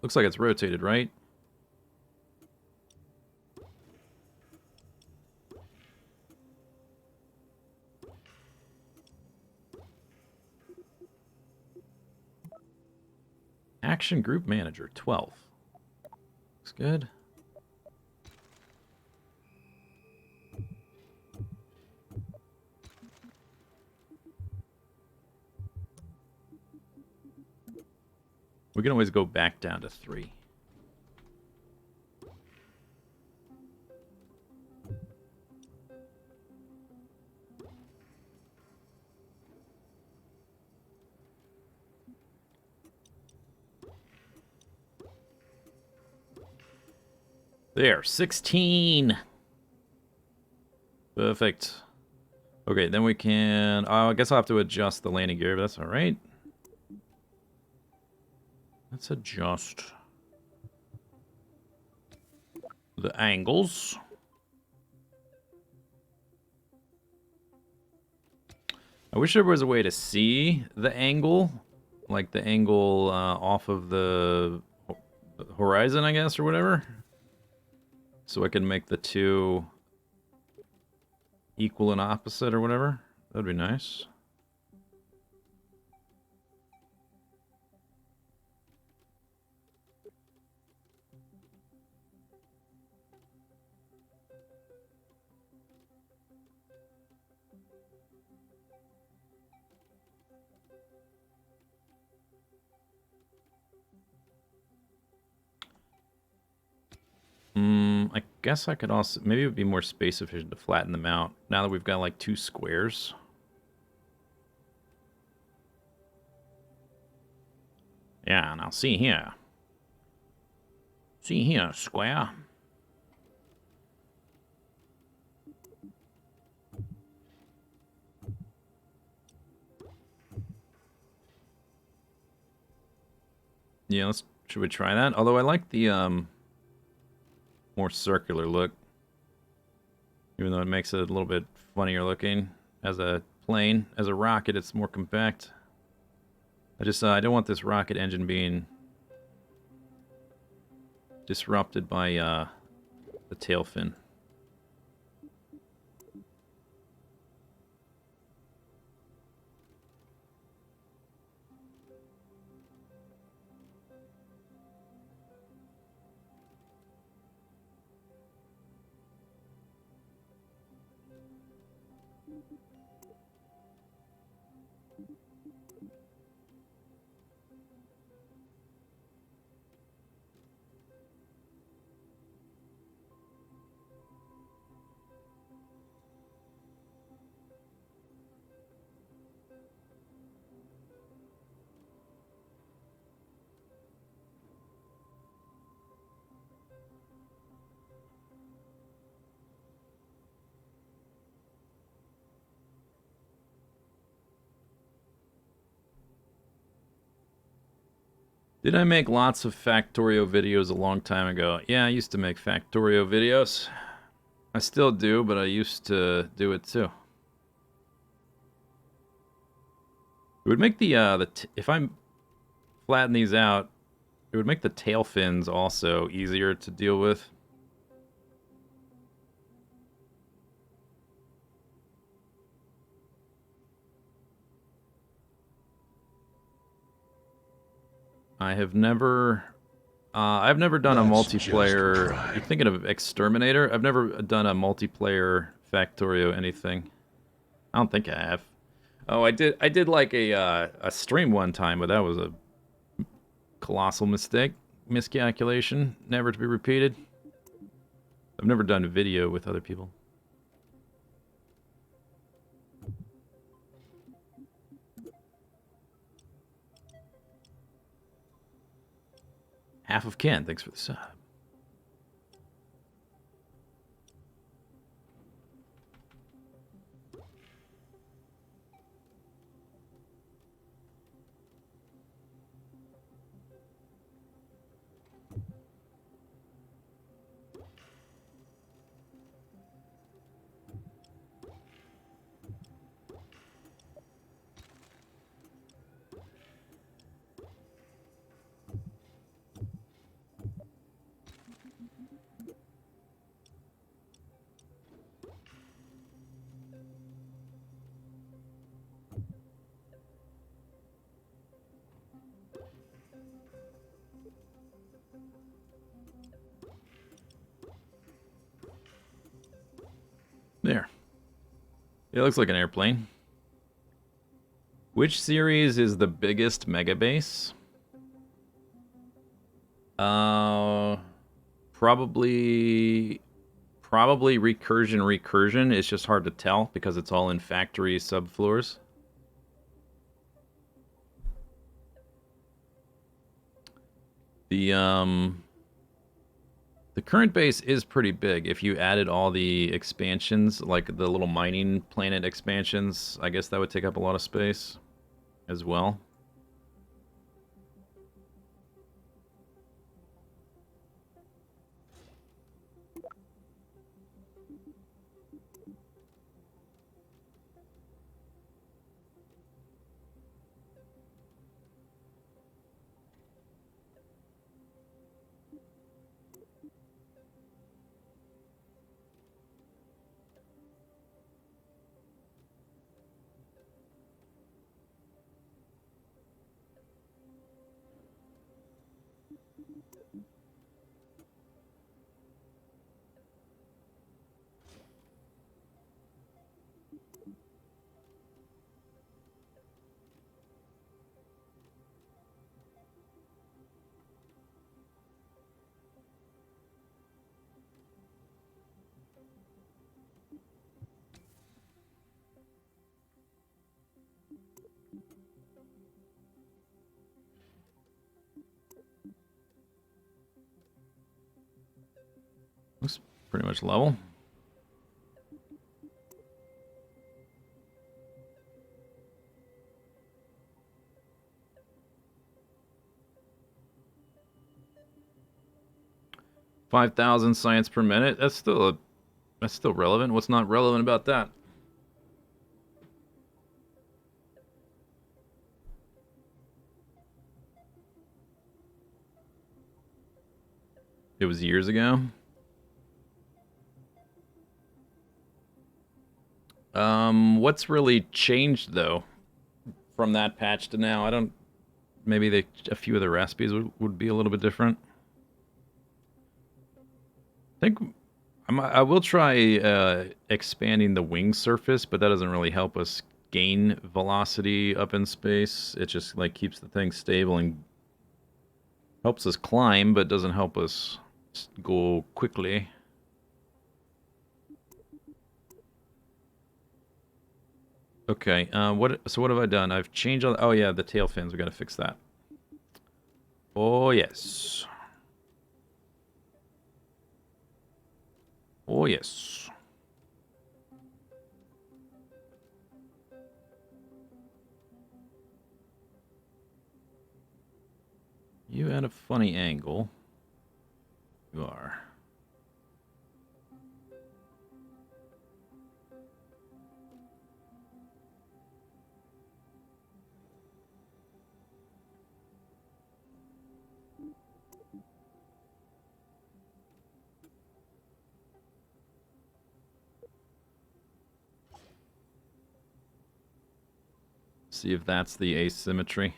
A: Looks like it's rotated, right? Action Group Manager, 12. Looks good. We can always go back down to 3. There, 16. Perfect. Okay, then we can... I guess I'll have to adjust the landing gear, but that's alright. Let's adjust the angles. I wish there was a way to see the angle. Like the angle off of the horizon, I guess, or whatever. So I can make the two equal and opposite or whatever. That'd be nice. I guess I could also... Maybe it would be more space efficient to flatten them out. Now that we've got like 2 squares. Yeah, now see here. See here, square. Yeah, should we try that? Although I like the more circular look. Even though it makes it a little bit funnier looking as a plane. As a rocket, it's more compact. I don't want this rocket engine being disrupted by the tail fin. Did I make lots of Factorio videos a long time ago? Yeah, I used to make Factorio videos. I still do, but I used to do it too. It would make if I flatten these out, it would make the tail fins also easier to deal with. I've never done a
B: That's just
A: multiplayer. You're
B: prime.
A: thinking of Exterminator? I've never done a multiplayer Factorio anything. I don't think I have. Oh, I did. I did like a stream one time, but that was a colossal mistake, miscalculation, never to be repeated. I've never done a video with other people. Half of Ken, thanks for the sub. There. It looks like an airplane. Which series is the biggest mega base? Probably recursion. It's just hard to tell because it's all in factory subfloors. The current base is pretty big. If you added all the expansions, like the little mining planet expansions, I guess that would take up a lot of space as well. Looks pretty much level. $5,000 science per minute. That's still relevant. What's not relevant about that? It was years ago. What's really changed though from that patch to now? I don't. Maybe a few of the recipes would be a little bit different. I think I will try expanding the wing surface, but that doesn't really help us gain velocity up in space. It just like keeps the thing stable and helps us climb, but doesn't help us go quickly. Okay, so what have I done? I've changed all, oh yeah, the tail fins, we gotta fix that. Oh yes. Oh yes. you at a funny angle. You are. See if that's the asymmetry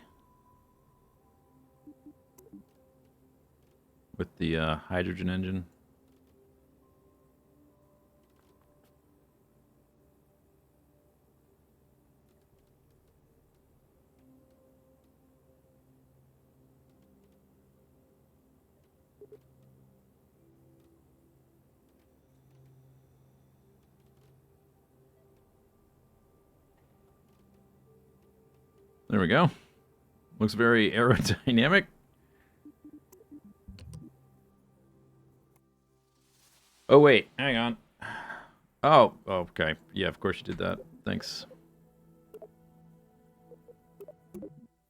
A: with the hydrogen engine. There we go. Looks very aerodynamic. Oh, wait. Hang on. Oh, okay. Yeah, of course you did that. Thanks.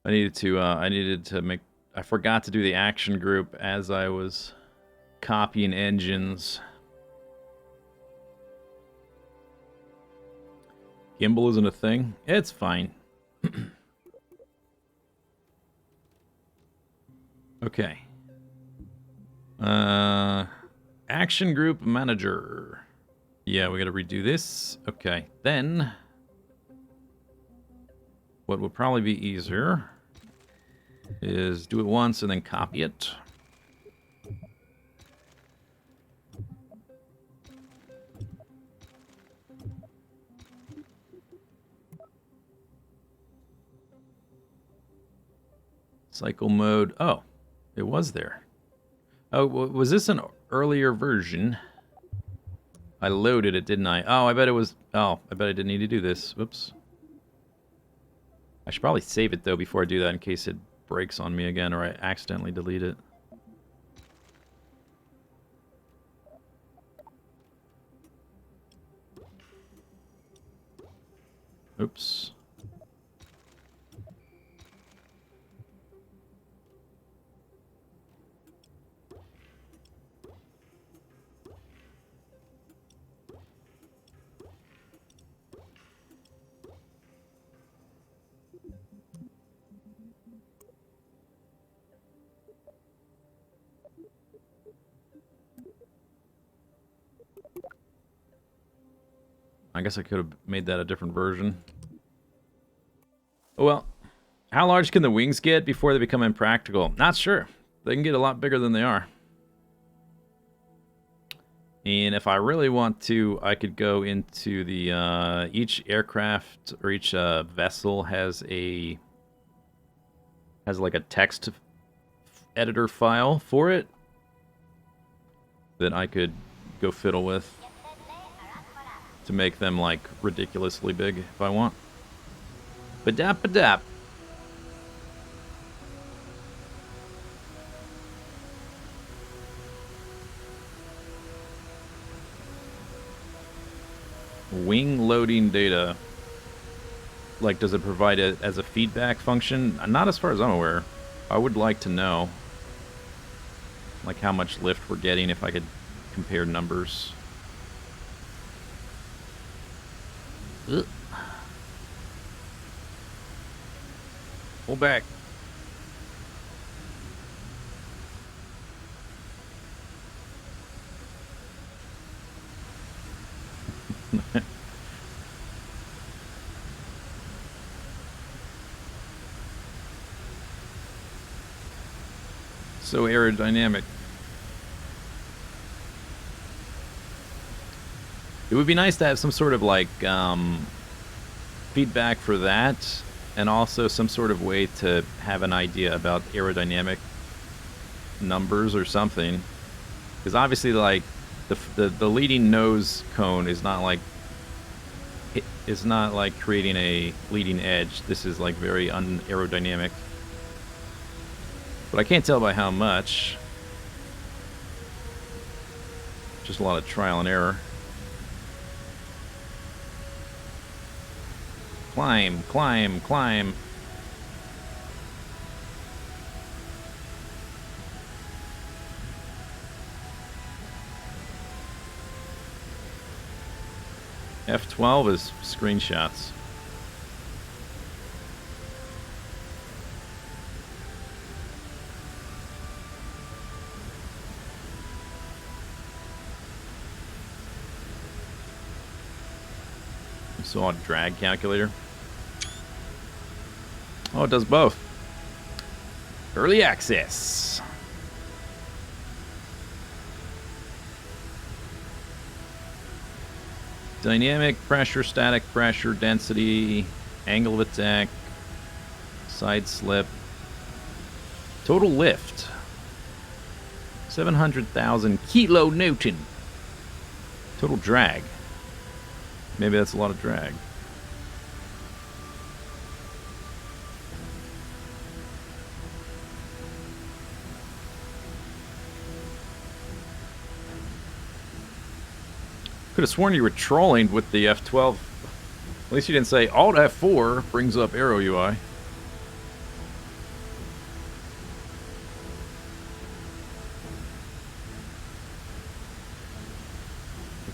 A: I needed to make... I forgot to do the action group as I was copying engines. Gimbal isn't a thing. It's fine. Okay. Action group manager. Yeah, we gotta redo this. Okay, then what would probably be easier is do it once and then copy it. Cycle mode. Oh, it was there. Oh, was this an earlier version? I loaded it, didn't I? Oh, I bet it was... Oh, I bet I didn't need to do this. Whoops. I should probably save it, though, before I do that in case it breaks on me again or I accidentally delete it. Oops. I guess I could have made that a different version. Oh well. How large can the wings get before they become impractical? Not sure. They can get a lot bigger than they are. And if I really want to, I could go into the... each aircraft or each vessel has like a text editor file for it that I could go fiddle with to make them like ridiculously big if I want. Badap. Wing loading data. Like, does it provide it as a feedback function? Not as far as I'm aware. I would like to know, like, how much lift we're getting if I could compare numbers. Ugh. Pull back. So aerodynamic. It would be nice to have some sort of like feedback for that, and also some sort of way to have an idea about aerodynamic numbers or something. Because obviously, like the leading nose cone is not like creating a leading edge. This is like very unaerodynamic. But I can't tell by how much. Just a lot of trial and error. Climb. F12 is screenshots. I saw a drag calculator. Oh, it does both. Early access. Dynamic pressure, static pressure, density, angle of attack, side slip, total lift, 700,000 kilonewton. Total drag. Maybe that's a lot of drag. Could have sworn you were trolling with the F12. At least you didn't say Alt F4 brings up Aero UI.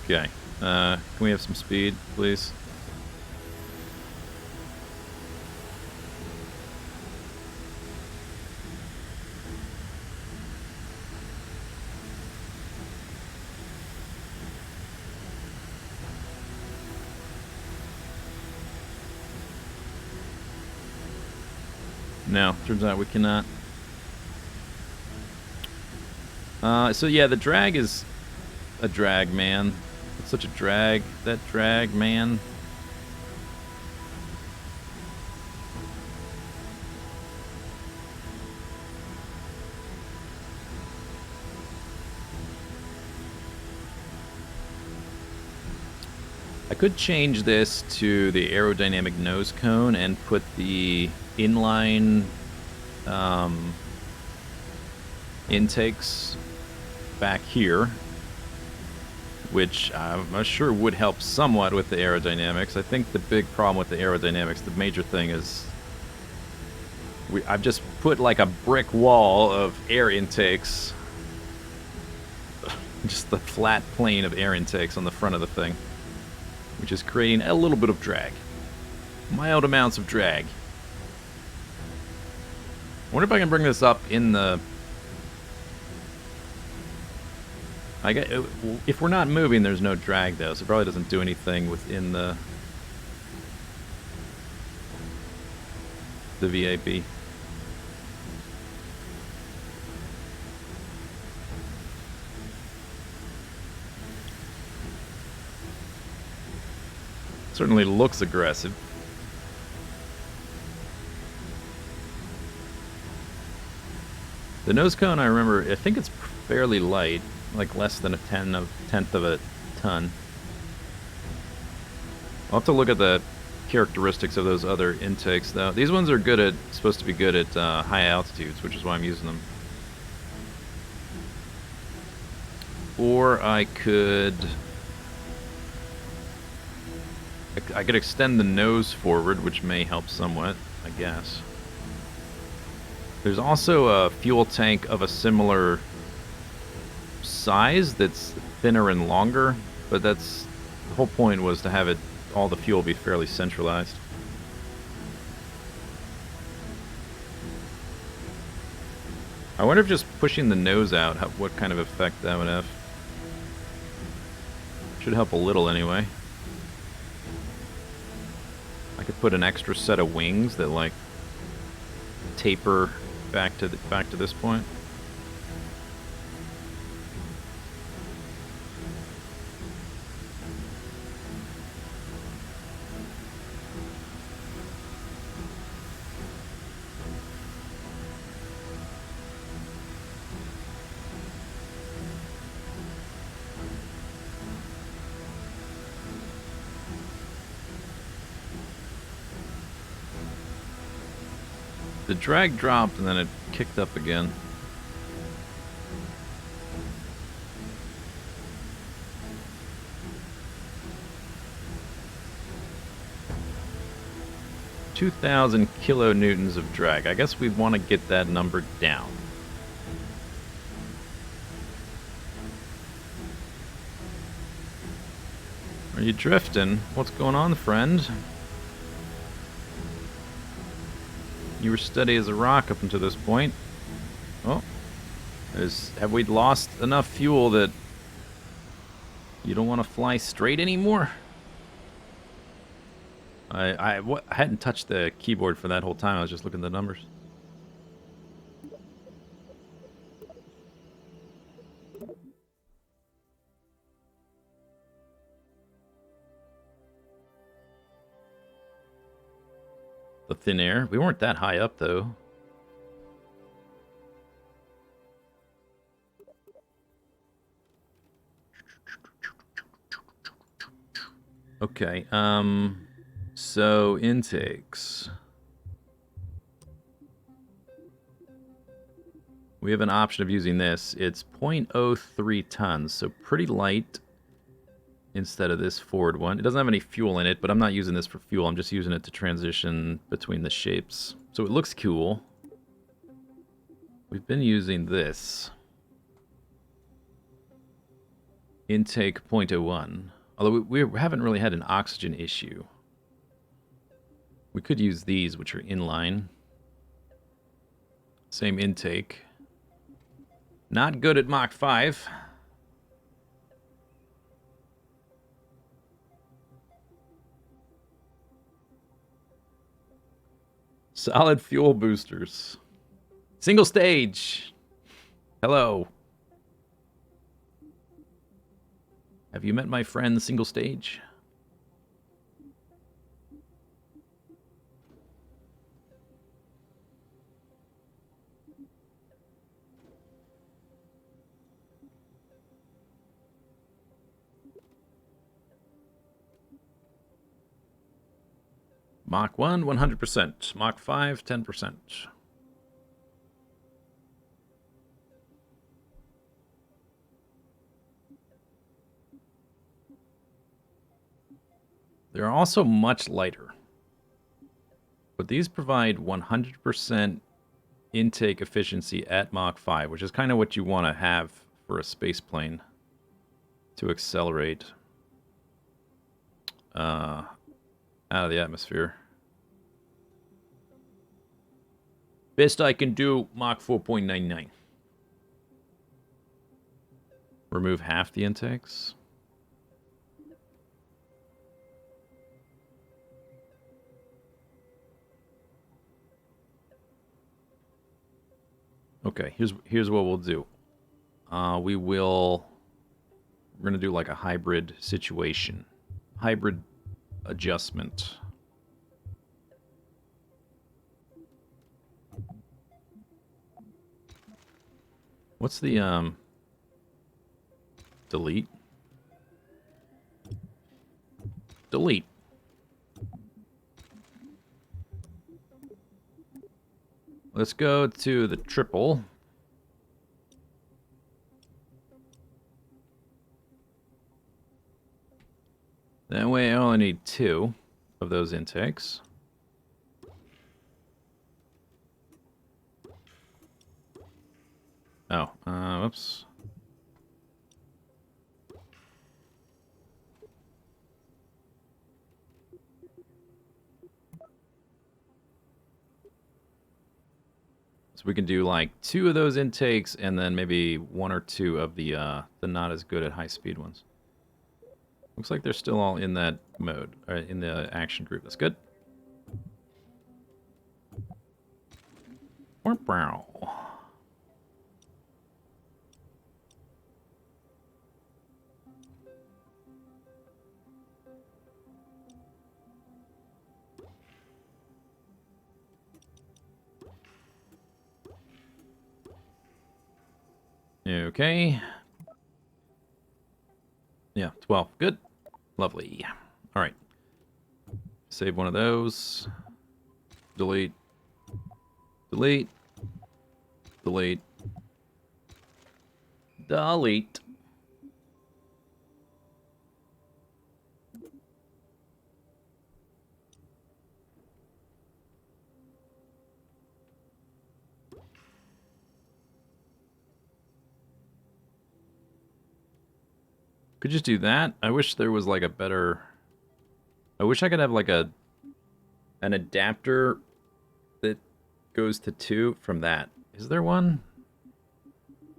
A: Okay. Can we have some speed, please? No, turns out we cannot. So yeah, the drag is a drag, man. It's such a drag. That drag, man. I could change this to the aerodynamic nose cone and put the inline intakes back here, which I'm sure would help somewhat with the aerodynamics. I think the big problem with the aerodynamics, the major thing is I've just put like a brick wall of air intakes, just the flat plane of air intakes on the front of the thing, which is creating a little bit of drag. Mild amounts of drag. I wonder if I can bring this up in the... if we're not moving, there's no drag, though, so it probably doesn't do anything within the VAB. Certainly looks aggressive. The nose cone, I remember, I think it's fairly light, like less than a tenth of a ton. I'll have to look at the characteristics of those other intakes, though. These ones are supposed to be good at high altitudes, which is why I'm using them. Or I could extend the nose forward, which may help somewhat, I guess. There's also a fuel tank of a similar size that's thinner and longer, but the whole point was to have all the fuel be fairly centralized. I wonder if just pushing the nose out, what kind of effect that would have. Should help a little anyway. I could put an extra set of wings that like taper back to this point. The drag dropped and then it kicked up again. (2,000 kilonewtons of drag. I guess we want to get that number down. Are you drifting? What's going on, friend? You were steady as a rock up until this point. Oh. Have we lost enough fuel that you don't want to fly straight anymore? I hadn't touched the keyboard for that whole time. I was just looking at the numbers. The thin air. We weren't that high up, though. Okay, so intakes. We have an option of using this. It's 0.03 tons, so pretty light instead of this forward one. It doesn't have any fuel in it, but I'm not using this for fuel. I'm just using it to transition between the shapes. So it looks cool. We've been using this. Intake 0.01. Although we haven't really had an oxygen issue. We could use these, which are inline. Same intake. Not good at Mach 5. Solid fuel boosters. Single stage. Hello. Have you met my friend Single Stage? Mach 1, 100%. Mach 5, 10%. They're also much lighter. But these provide 100% intake efficiency at Mach 5, which is kind of what you want to have for a space plane to accelerate out of the atmosphere. Best I can do, Mach 4.99. Remove half the intakes. Okay, here's what we'll do. We're gonna do like a hybrid situation. Hybrid adjustment. What's the delete? Delete. Let's go to the triple. That way I only need 2 of those intakes. Oh, whoops. So we can do like 2 of those intakes and then maybe 1 or 2 of the not as good at high speed ones. Looks like they're still all in that mode, or in the action group. That's good. Okay. Yeah, 12. Good. Lovely. All right. Save one of those. Delete. Delete. Delete. Delete. Could just do that. I wish there was like a better... I wish I could have like an adapter that goes to 2 from that. Is there one?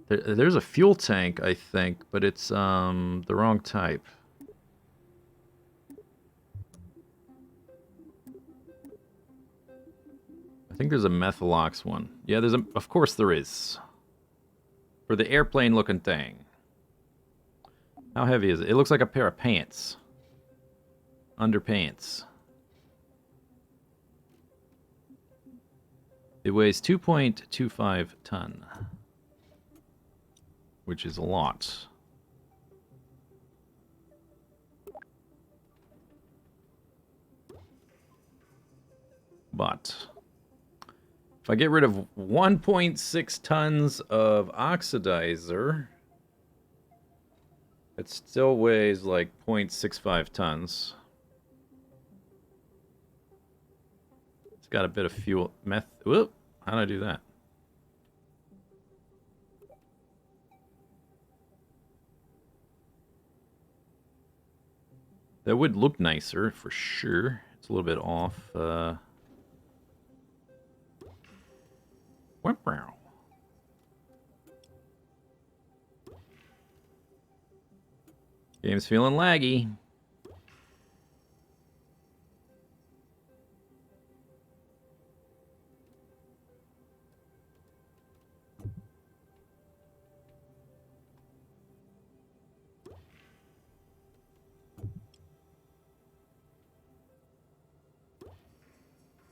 A: There's a fuel tank, I think, but it's the wrong type. I think there's a Methalox one. Yeah, of course there is. For the airplane looking thing. How heavy is it? It looks like a pair of pants. Underpants. It weighs 2.25 ton. Which is a lot. But if I get rid of 1.6 tons of oxidizer, it still weighs like 0.65 tons. It's got a bit of fuel. Whoop! How did I do that? That would look nicer, for sure. It's a little bit off. Game's feeling laggy.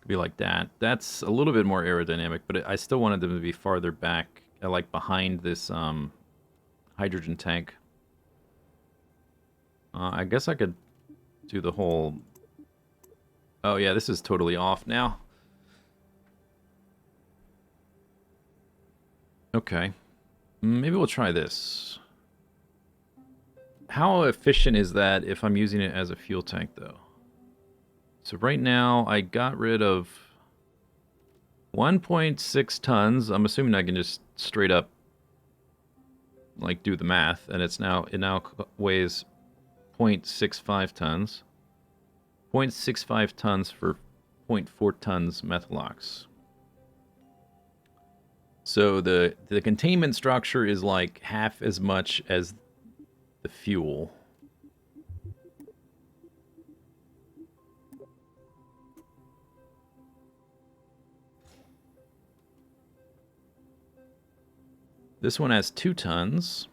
A: Be like that. That's a little bit more aerodynamic, but I still wanted them to be farther back, like behind this hydrogen tank. I guess I could do the whole... Oh yeah, this is totally off now. Okay. Maybe we'll try this. How efficient is that if I'm using it as a fuel tank, though? So right now, I got rid of 1.6 tons. I'm assuming I can just straight up, like, do the math, and it now weighs 0.65 tons. 0.65 tons for 0.4 tons Methalox. So the containment structure is like half as much as the fuel. This one has 2 tons.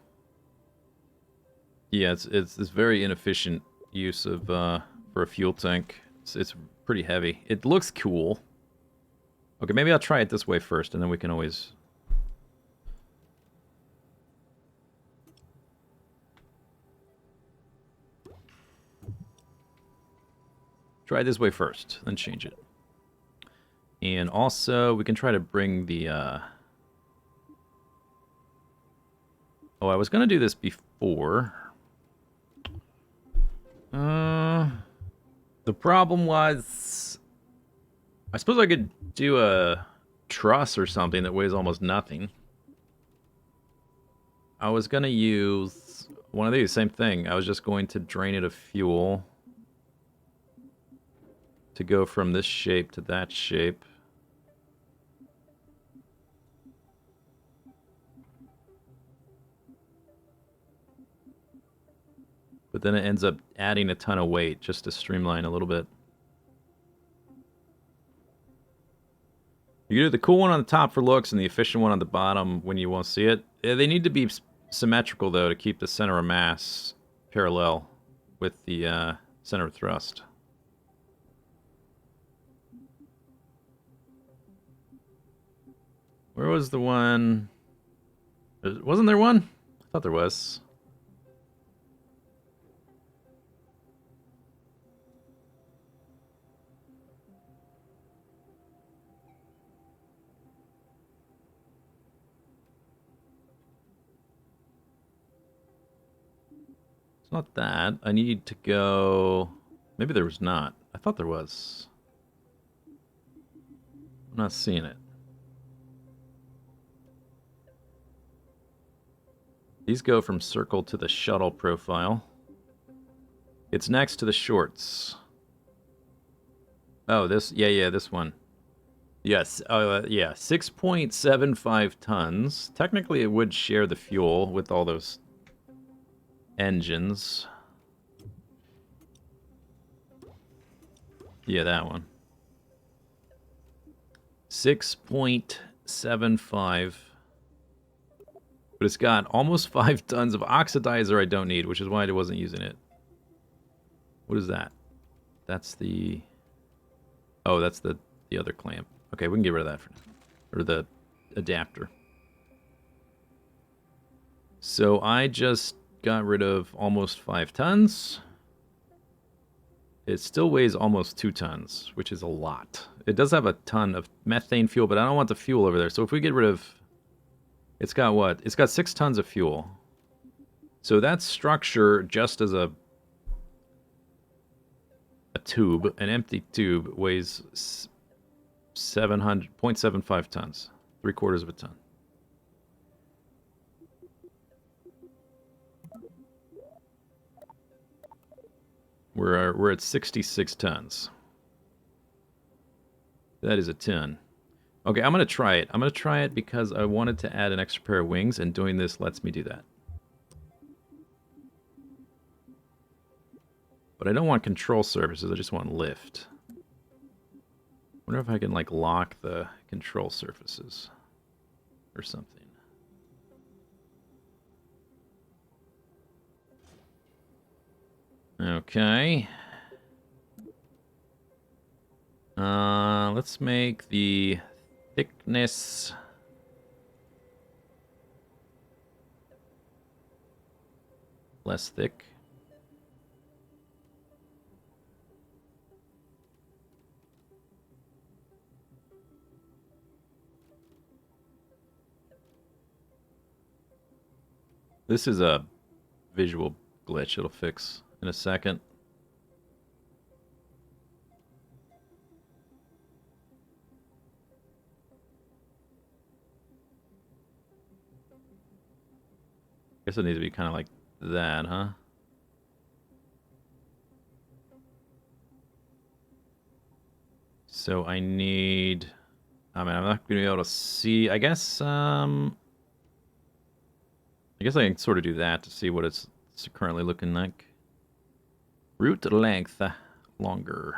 A: Yeah, it's very inefficient use of for a fuel tank. It's pretty heavy. It looks cool. Okay, maybe I'll try it this way first, and then we can always... Try it this way first, then change it. And also, we can try to bring the... Oh, I was going to do this before. The problem was... I suppose I could do a truss or something that weighs almost nothing. I was going to use one of these, same thing. I was just going to drain it of fuel to go from this shape to that shape. But then it ends up adding a ton of weight just to streamline a little bit. You can do the cool one on the top for looks and the efficient one on the bottom when you won't see it. They need to be symmetrical, though, to keep the center of mass parallel with the center of thrust. Where was the one? Wasn't there one? I thought there was. Not that. I need to go... Maybe there was not. I thought there was. I'm not seeing it. These go from circle to the shuttle profile. It's next to the shorts. Oh, this, yeah, this one. Yes, yeah, 6.75 tons. Technically, it would share the fuel with all those engines. Yeah, that one. 6.75. But it's got almost 5 tons of oxidizer I don't need, which is why I wasn't using it. What is that? That's the... Oh, that's the other clamp. Okay, we can get rid of that for now. Or the adapter. So I just got rid of almost 5 tons. It still weighs almost 2 tons, which is a lot. It does have a ton of methane fuel, but I don't want the fuel over there. So if we get rid of... It's got what? It's got 6 tons of fuel. So that structure, just as a tube, an empty tube, weighs 0.75 tons. 3/4 of a ton. We're at 66 tons. That is a ton. Okay, I'm going to try it. I'm going to try it because I wanted to add an extra pair of wings, and doing this lets me do that. But I don't want control surfaces, I just want lift. Wonder if I can, like, lock the control surfaces or something. Okay. Let's make the thickness less thick. This is a visual glitch it'll fix in a second. Guess it needs to be kind of like that, huh? So I need... I mean, I'm not going to be able to see... I guess I can sort of do that to see what it's currently looking like. Root length longer.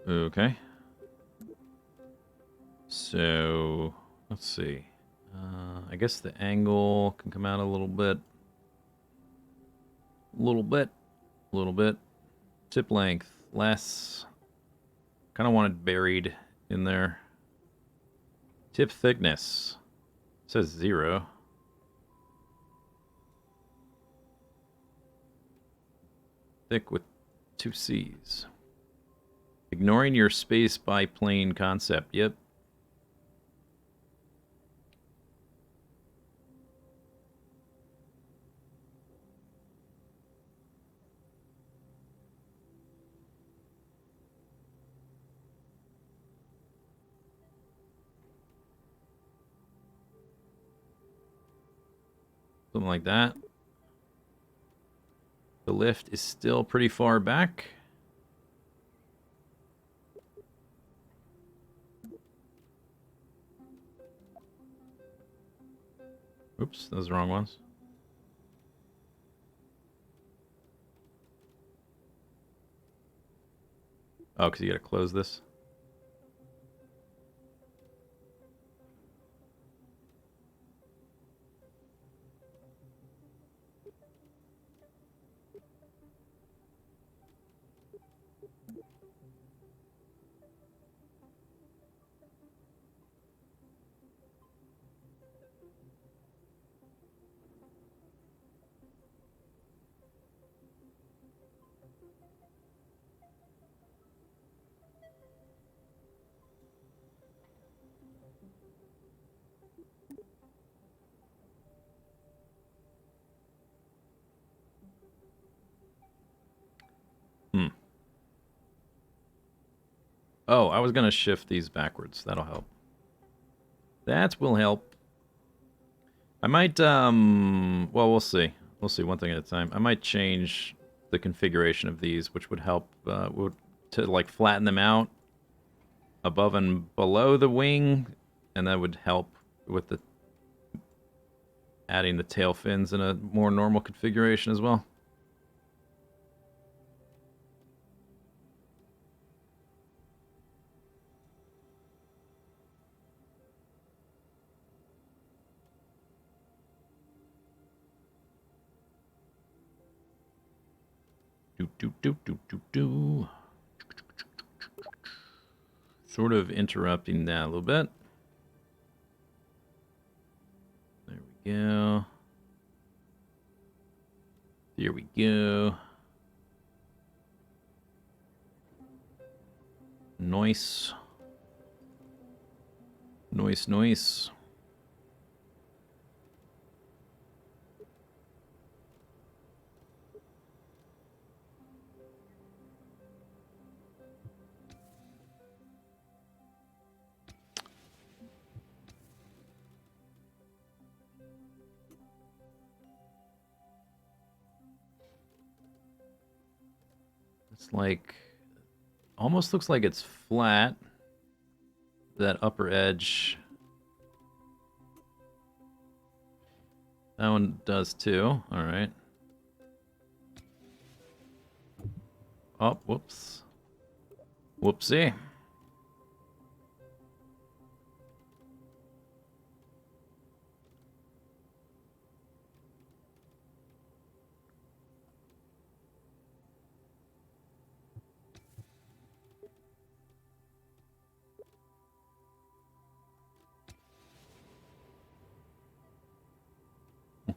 A: Okay. So, let's see. I guess the angle can come out a little bit. Little bit. Little bit. Tip length, less. Kind of want it buried in there. Tip thickness. It says 0. Thick with 2 C's. Ignoring your space biplane concept. Yep. Something like that. The lift is still pretty far back. Oops, those are the wrong ones. Oh, because you gotta close this. Oh, I was going to shift these backwards. That'll help. That will help. I might, well, we'll see. We'll see one thing at a time. I might change the configuration of these, which would help, to, like, flatten them out above and below the wing, and that would help with the adding the tail fins in a more normal configuration as well. Do. Sort of interrupting that a little bit. There we go. Here we go. Nice. Nice. It's like, almost looks like it's flat. That upper edge. That one does too. Alright. Oh, whoops. Whoopsie.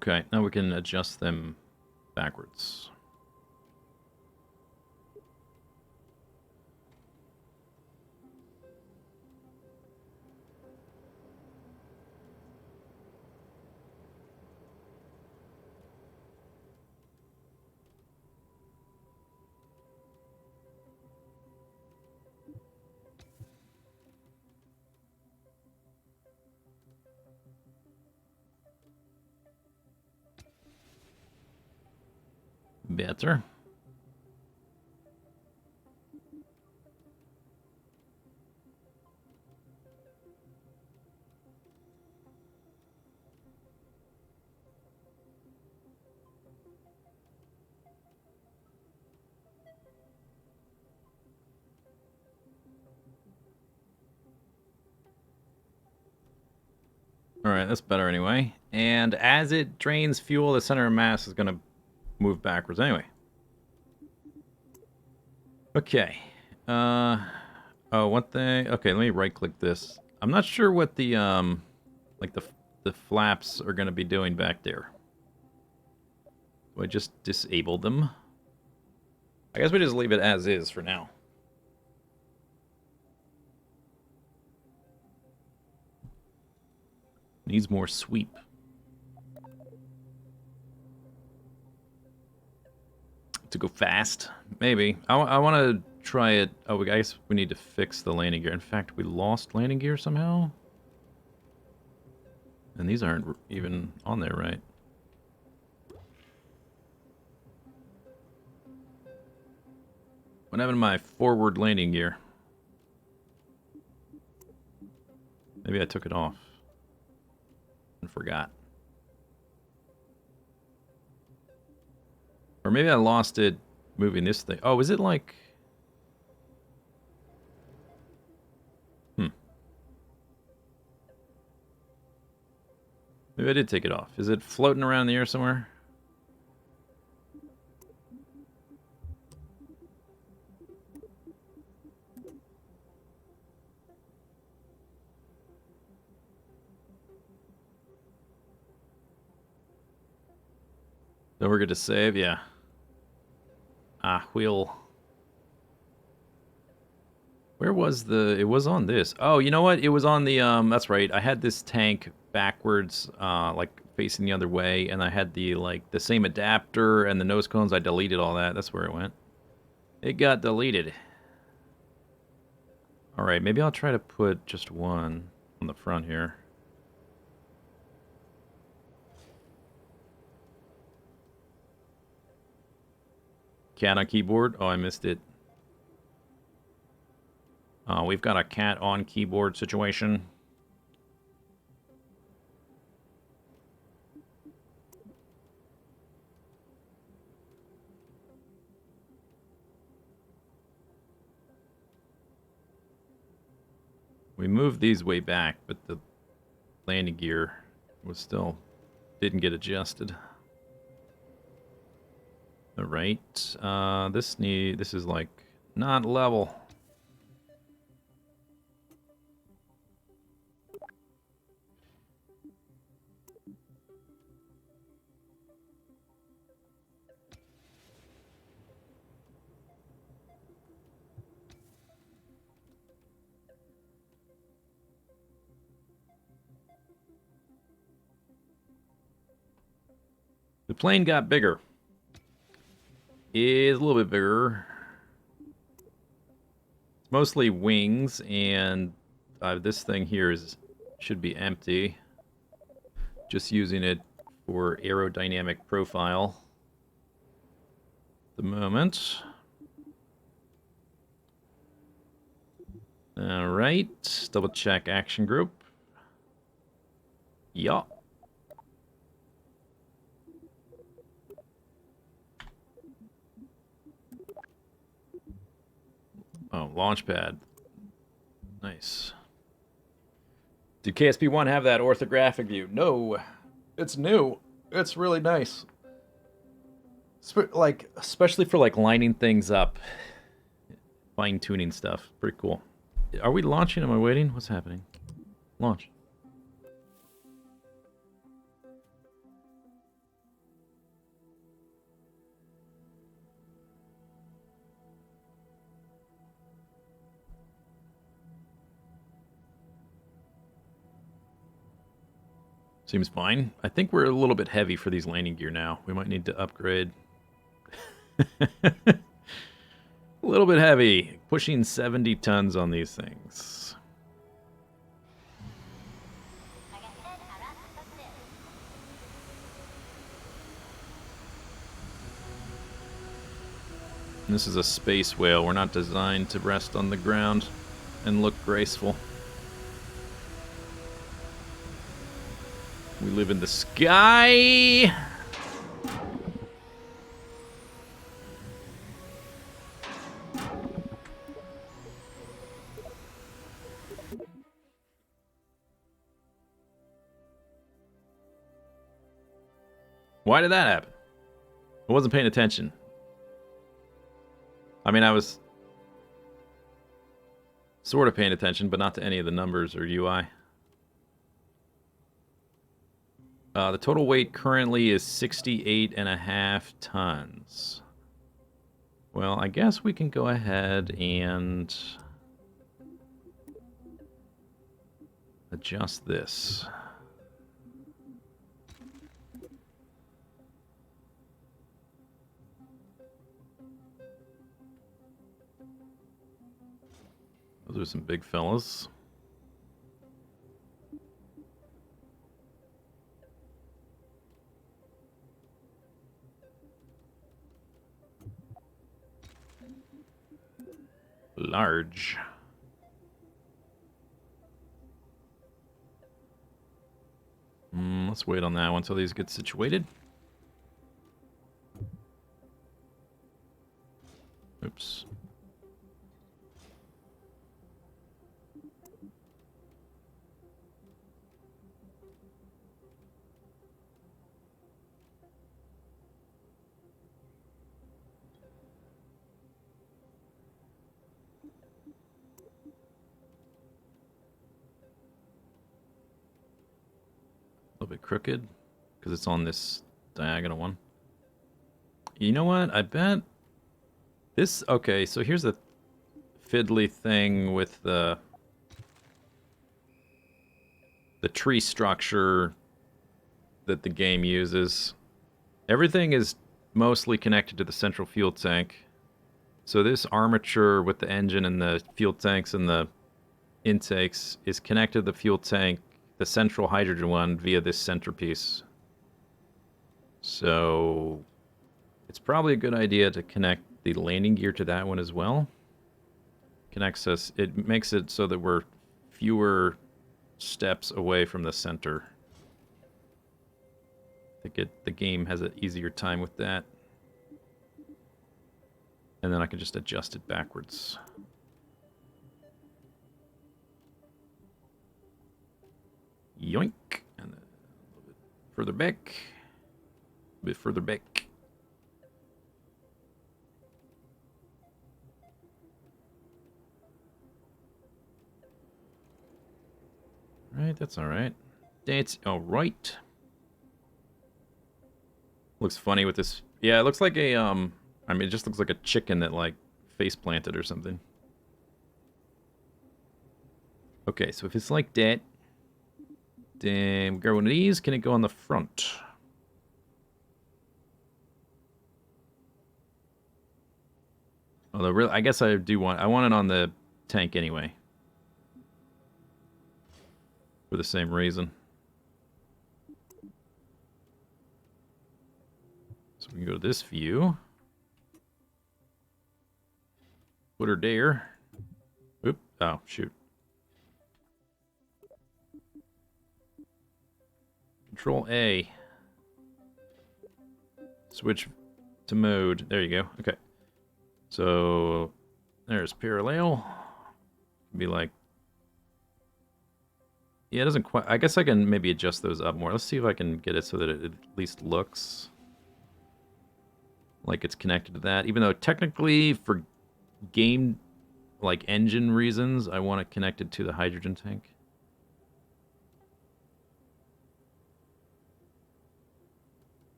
A: Okay, now we can adjust them backwards. Better. Alright, that's better anyway. And as it drains fuel, the center of mass is going to move backwards anyway. Okay. Oh, what the... Okay, let me right-click this. I'm not sure what the, like the flaps are going to be doing back there. Do I just disable them? I guess we just leave it as is for now. Needs more sweep. To go fast? Maybe. I want to try it. Oh, I guess we need to fix the landing gear. In fact, we lost landing gear somehow. And these aren't even on there, right? What happened to my forward landing gear? Maybe I took it off and forgot. Or maybe I lost it moving this thing. Oh, is it like... Maybe I did take it off. Is it floating around in the air somewhere? Don't forget to save, yeah. Ah, wheel. Where was the... It was on this. Oh, you know what? It was on the, that's right. I had this tank backwards, like, facing the other way, and I had the, like, the same adapter and the nose cones. I deleted all that. That's where it went. It got deleted. Alright, maybe I'll try to put just one on the front here. Cat on keyboard? Oh, I missed it. We've got a cat on keyboard situation. We moved these way back, but the landing gear was still didn't get adjusted. All right, this is like not level. The plane got bigger. Is a little bit bigger. It's mostly wings, and this thing here should be empty. Just using it for aerodynamic profile at the moment. All right, double check action group. Yup. Oh, launch pad. Nice. Did KSP1 have that orthographic view? No. It's new. It's really nice. Especially for like lining things up. Fine-tuning stuff. Pretty cool. Are we launching? Am I waiting? What's happening? Launch. Seems fine. I think we're a little bit heavy for these landing gear now. We might need to upgrade. A little bit heavy. Pushing 70 tons on these things. And this is a space whale. We're not designed to rest on the ground and look graceful. We live in the sky. Why did that happen? I wasn't paying attention. I mean, I was sort of paying attention, but not to any of the numbers or UI. The total weight currently is 68.5 tons. Well, I guess we can go ahead and adjust this. Those are some big fellas. Large. Let's wait on that one until these get situated. Oops. A little bit crooked because it's on this diagonal one. You know what? I bet this... Okay, so here's the fiddly thing with the tree structure that the game uses. Everything is mostly connected to the central fuel tank. So this armature with the engine and the fuel tanks and the intakes is connected to the fuel tank, the central hydrogen one, via this centerpiece. So it's probably a good idea to connect the landing gear to that one as well. Connects us. It makes it so that we're fewer steps away from the center. I think the game has an easier time with that. And then I can just adjust it backwards. Yoink. And then a little bit further back. A bit further back. Right, that's alright. That's alright. Looks funny with this. Yeah, it looks like a, I mean, it just looks like a chicken that, like, face planted or something. Okay, so if it's like that, then we grab one of these. Can it go on the front? Although, really, I guess I want it on the tank anyway. For the same reason. So we can go to this view. Put her there. Oop. Oh, shoot. Control A. Switch to mode. There you go. Okay. So there's parallel. Be like, yeah, it doesn't quite. I guess I can maybe adjust those up more. Let's see if I can get it so that it at least looks like it's connected to that. Even though technically for game, like engine reasons, I want it connected to the hydrogen tank.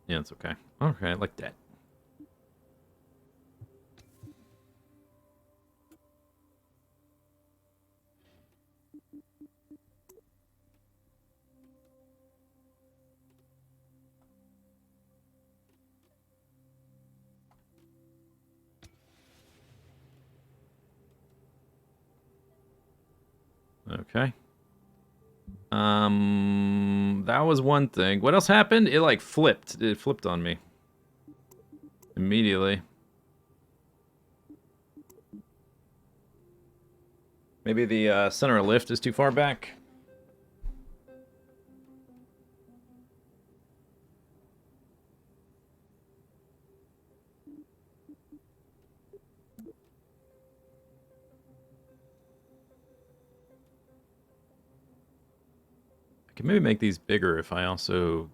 A: Yeah, it's okay. Okay, I like that. Okay. That was one thing. What else happened? It like flipped. It flipped on me. Immediately. Maybe the center of lift is too far back. I can maybe make these bigger if I also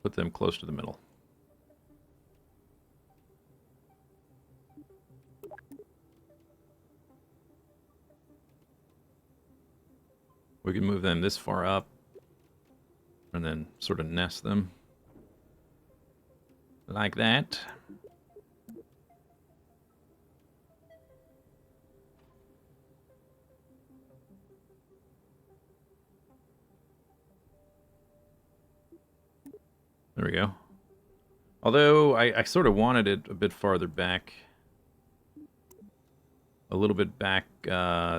A: put them close to the middle. We can move them this far up and then sort of nest them like that. There we go. Although I sort of wanted it a bit farther back. A little bit back,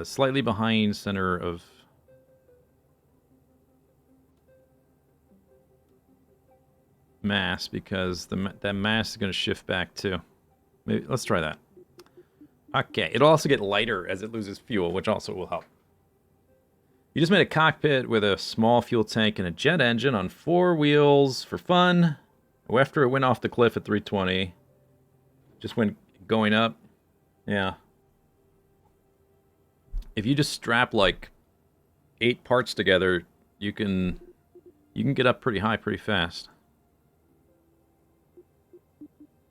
A: slightly behind center of... mass, because that mass is going to shift back too. Maybe let's try that. Okay, it'll also get lighter as it loses fuel, which also will help. You just made a cockpit with a small fuel tank and a jet engine on 4 wheels for fun. After it went off the cliff at 320, just went going up. Yeah. If you just strap like 8 parts together, you can get up pretty high pretty fast.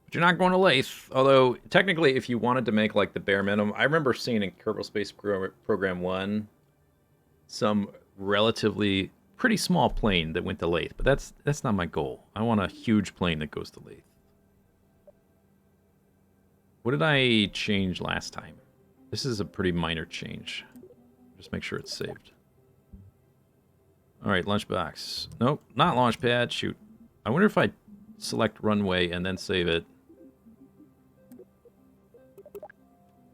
A: But you're not going to lathe. Although, technically, if you wanted to make, like, the bare minimum... I remember seeing in Kerbal Space Program 1 some relatively pretty small plane that went to lathe. But that's not my goal. I want a huge plane that goes to lathe. What did I change last time? This is a pretty minor change. Just make sure it's saved. Alright, lunchbox. Nope, not launch pad. Shoot. I wonder if I select runway and then save it.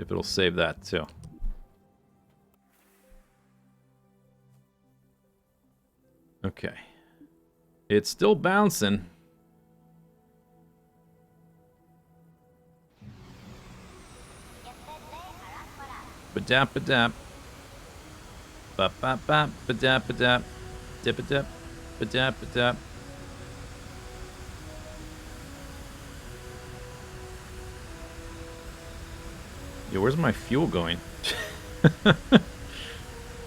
A: if it'll save that too. Okay. It's still bouncing. Ba-dap, ba-dap. Ba-ba-bap, ba-dap, ba-dap. Dip-a-dip, ba-dap, ba-dap. Yo, where's my fuel going?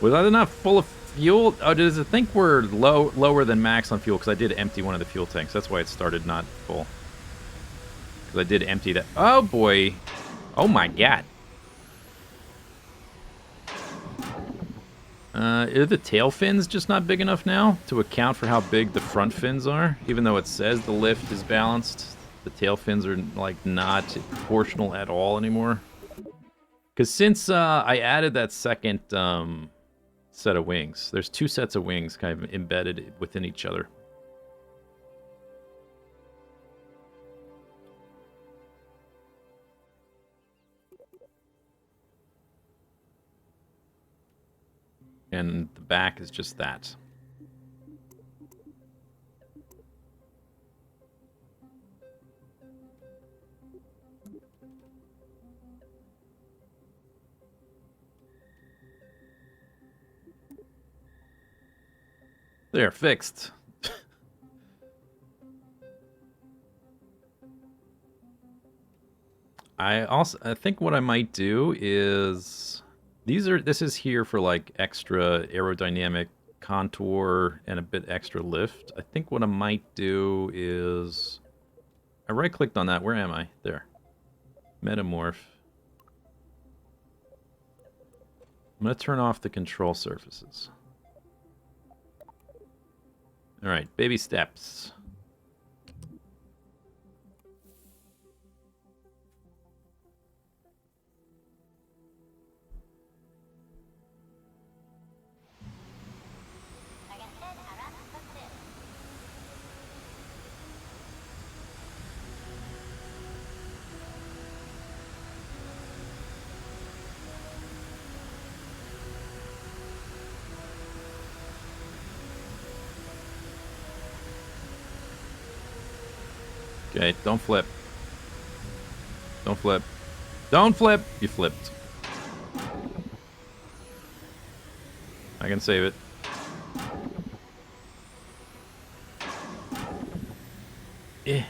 A: Was I not full of fuel? Oh, does it think we're lower than max on fuel? Because I did empty one of the fuel tanks. That's why it started not full. Because I did empty that. Oh, boy. Oh, my God. Are the tail fins just not big enough now to account for how big the front fins are? Even though it says the lift is balanced, the tail fins are, like, not proportional at all anymore. Because since I added that second set of wings, there's two sets of wings kind of embedded within each other. And the back is just that. They're fixed. I think what I might do is this is here for like extra aerodynamic contour and a bit extra lift. I think what I might do is I right clicked on that. Where am I? There. Metamorph. I'm going to turn off the control surfaces. All right, baby steps. Okay, don't flip. Don't flip. Don't flip! You flipped. I can save it. Eh.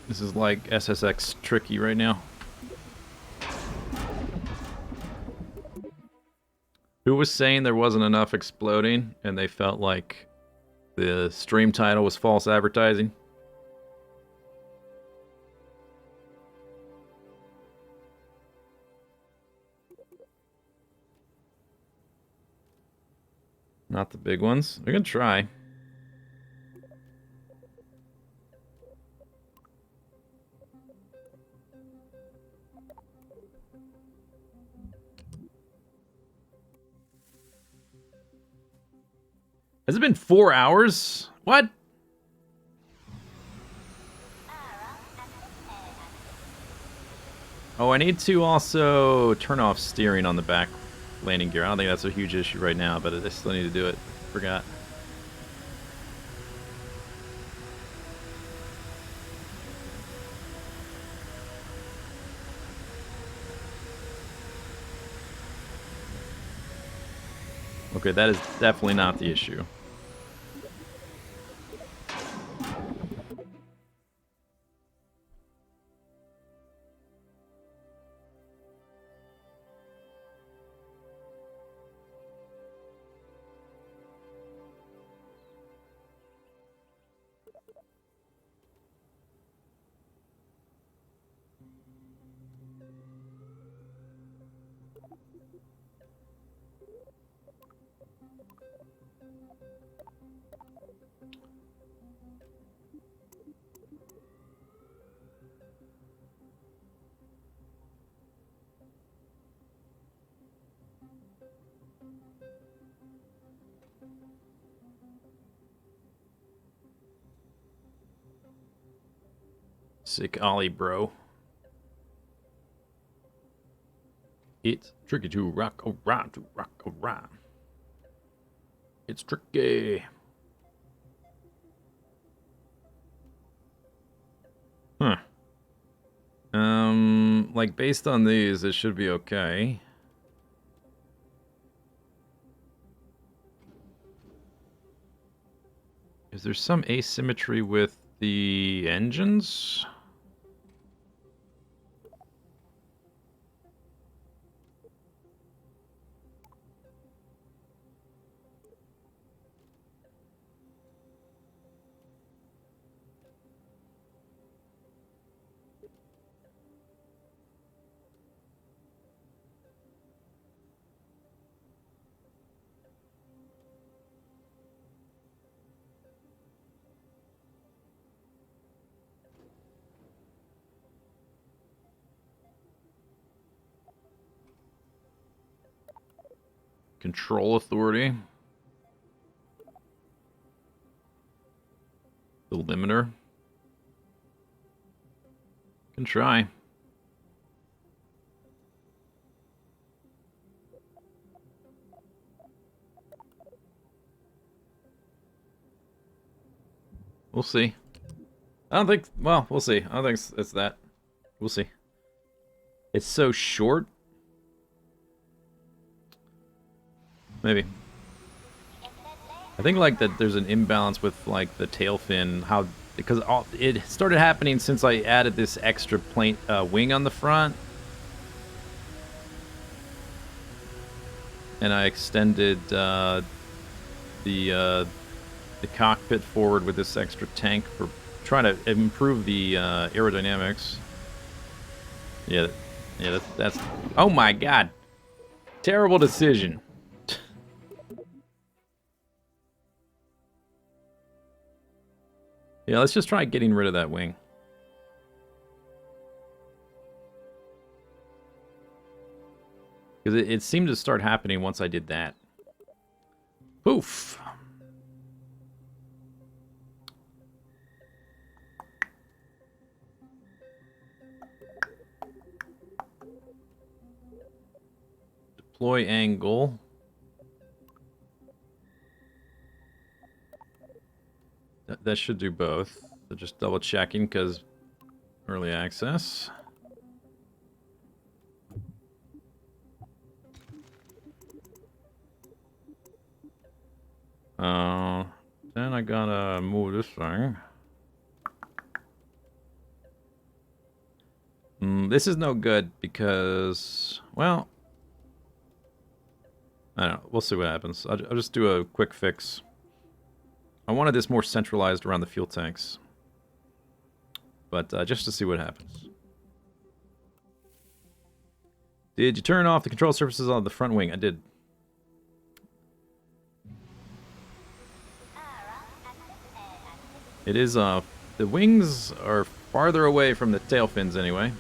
A: This is like SSX tricky right now. Who was saying there wasn't enough exploding and they felt like the stream title was false advertising? Not the big ones. We're gonna try. Has it been 4 hours? What? Oh, I need to also turn off steering on the back landing gear. I don't think that's a huge issue right now, but I still need to do it. Forgot. Okay, that is definitely not the issue. Sick ollie, bro. It's tricky to rock around, to rock around. It's tricky. Huh. Like based on these, it should be okay. Is there some asymmetry with the engines? Control authority. The limiter. Can try. We'll see. I don't think... Well, we'll see. I don't think it's that. We'll see. It's so short. Maybe. I think like that there's an imbalance with like the tail fin, how because it started happening since I added this extra plane wing on the front, and I extended the cockpit forward with this extra tank for trying to improve the aerodynamics. Yeah, that's. Oh my God! Terrible decision. Yeah, let's just try getting rid of that wing. Because it seemed to start happening once I did that. Poof! Deploy angle. That should do both. So just double checking because early access. Then I gotta move this thing. This is no good because, well, I don't know. We'll see what happens. I'll just do a quick fix. I wanted this more centralized around the fuel tanks. But just to see what happens. Did you turn off the control surfaces on the front wing? I did. It is, the wings are farther away from the tail fins anyway.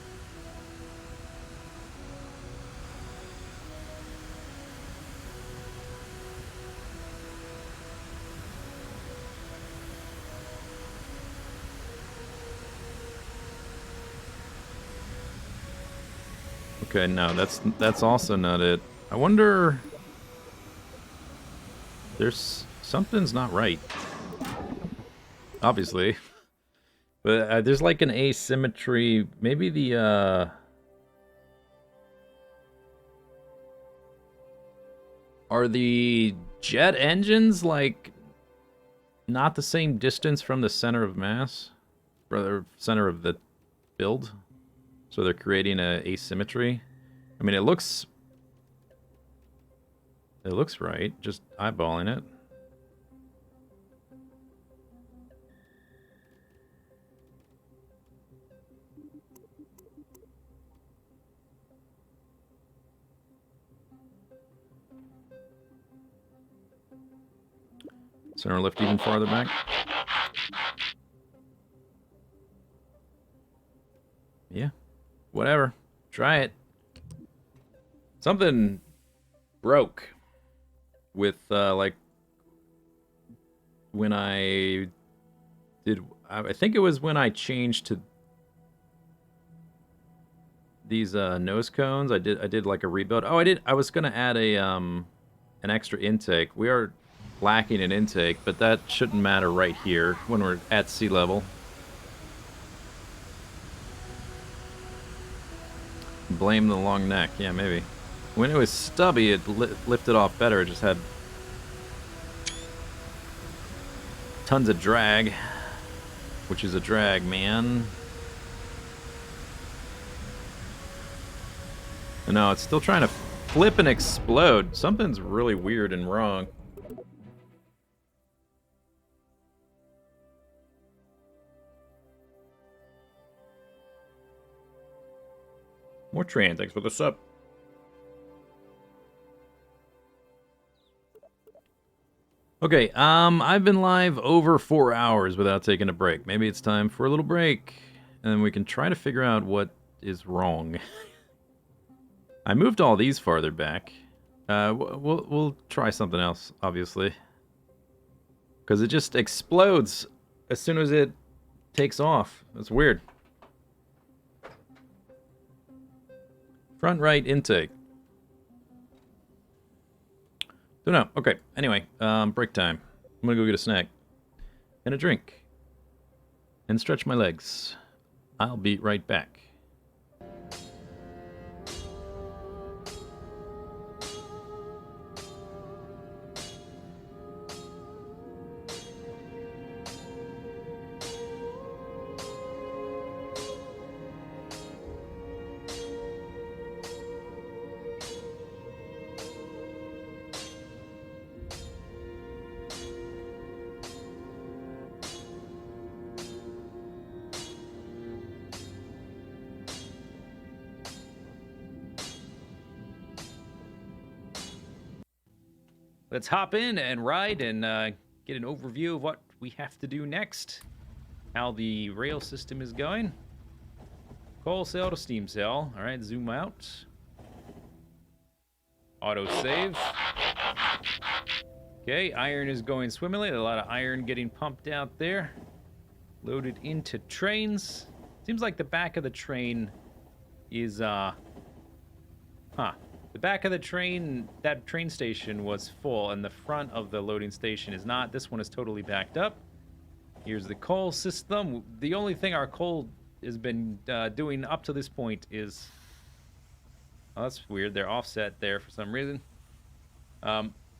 A: Okay, no, that's also not it. I wonder... There's... Something's not right. Obviously. But there's like an asymmetry. Maybe the, Are the jet engines, like, not the same distance from the center of mass? Or center of the build? So they're creating a asymmetry. I mean, it looks right, just eyeballing it. Center lift even farther back. Yeah, whatever. Try it. Something broke with, like, when I did... I think it was when I changed to these nose cones. I did like a rebuild. Oh, I was gonna add a an extra intake. We are lacking an intake, but that shouldn't matter right here when we're at sea level. Blame the long neck. Yeah, maybe. When it was stubby, it lifted off better. It just had tons of drag, which is a drag, man. No, it's still trying to flip and explode. Something's really weird and wrong. More Tran, thanks for the sub. Okay, I've been live over 4 hours without taking a break. Maybe it's time for a little break, and then we can try to figure out what is wrong. I moved all these farther back. We'll try something else, obviously, because it just explodes as soon as it takes off. It's weird. Front right intake. Don't know. Okay. Anyway, break time. I'm gonna go get a snack and a drink and stretch my legs. I'll be right back. Let's hop in and ride and get an overview of what we have to do next. How the rail system is going. Coal cell to steam cell. All right, zoom out. Auto save. Okay, iron is going swimmingly. A lot of iron getting pumped out there. Loaded into trains. Seems like the back of the train is, The back of the train, that train station was full, and the front of the loading station is not. This one is totally backed up. Here's the coal system. The only thing our coal has been doing up to this point is... Oh, that's weird. They're offset there for some reason. The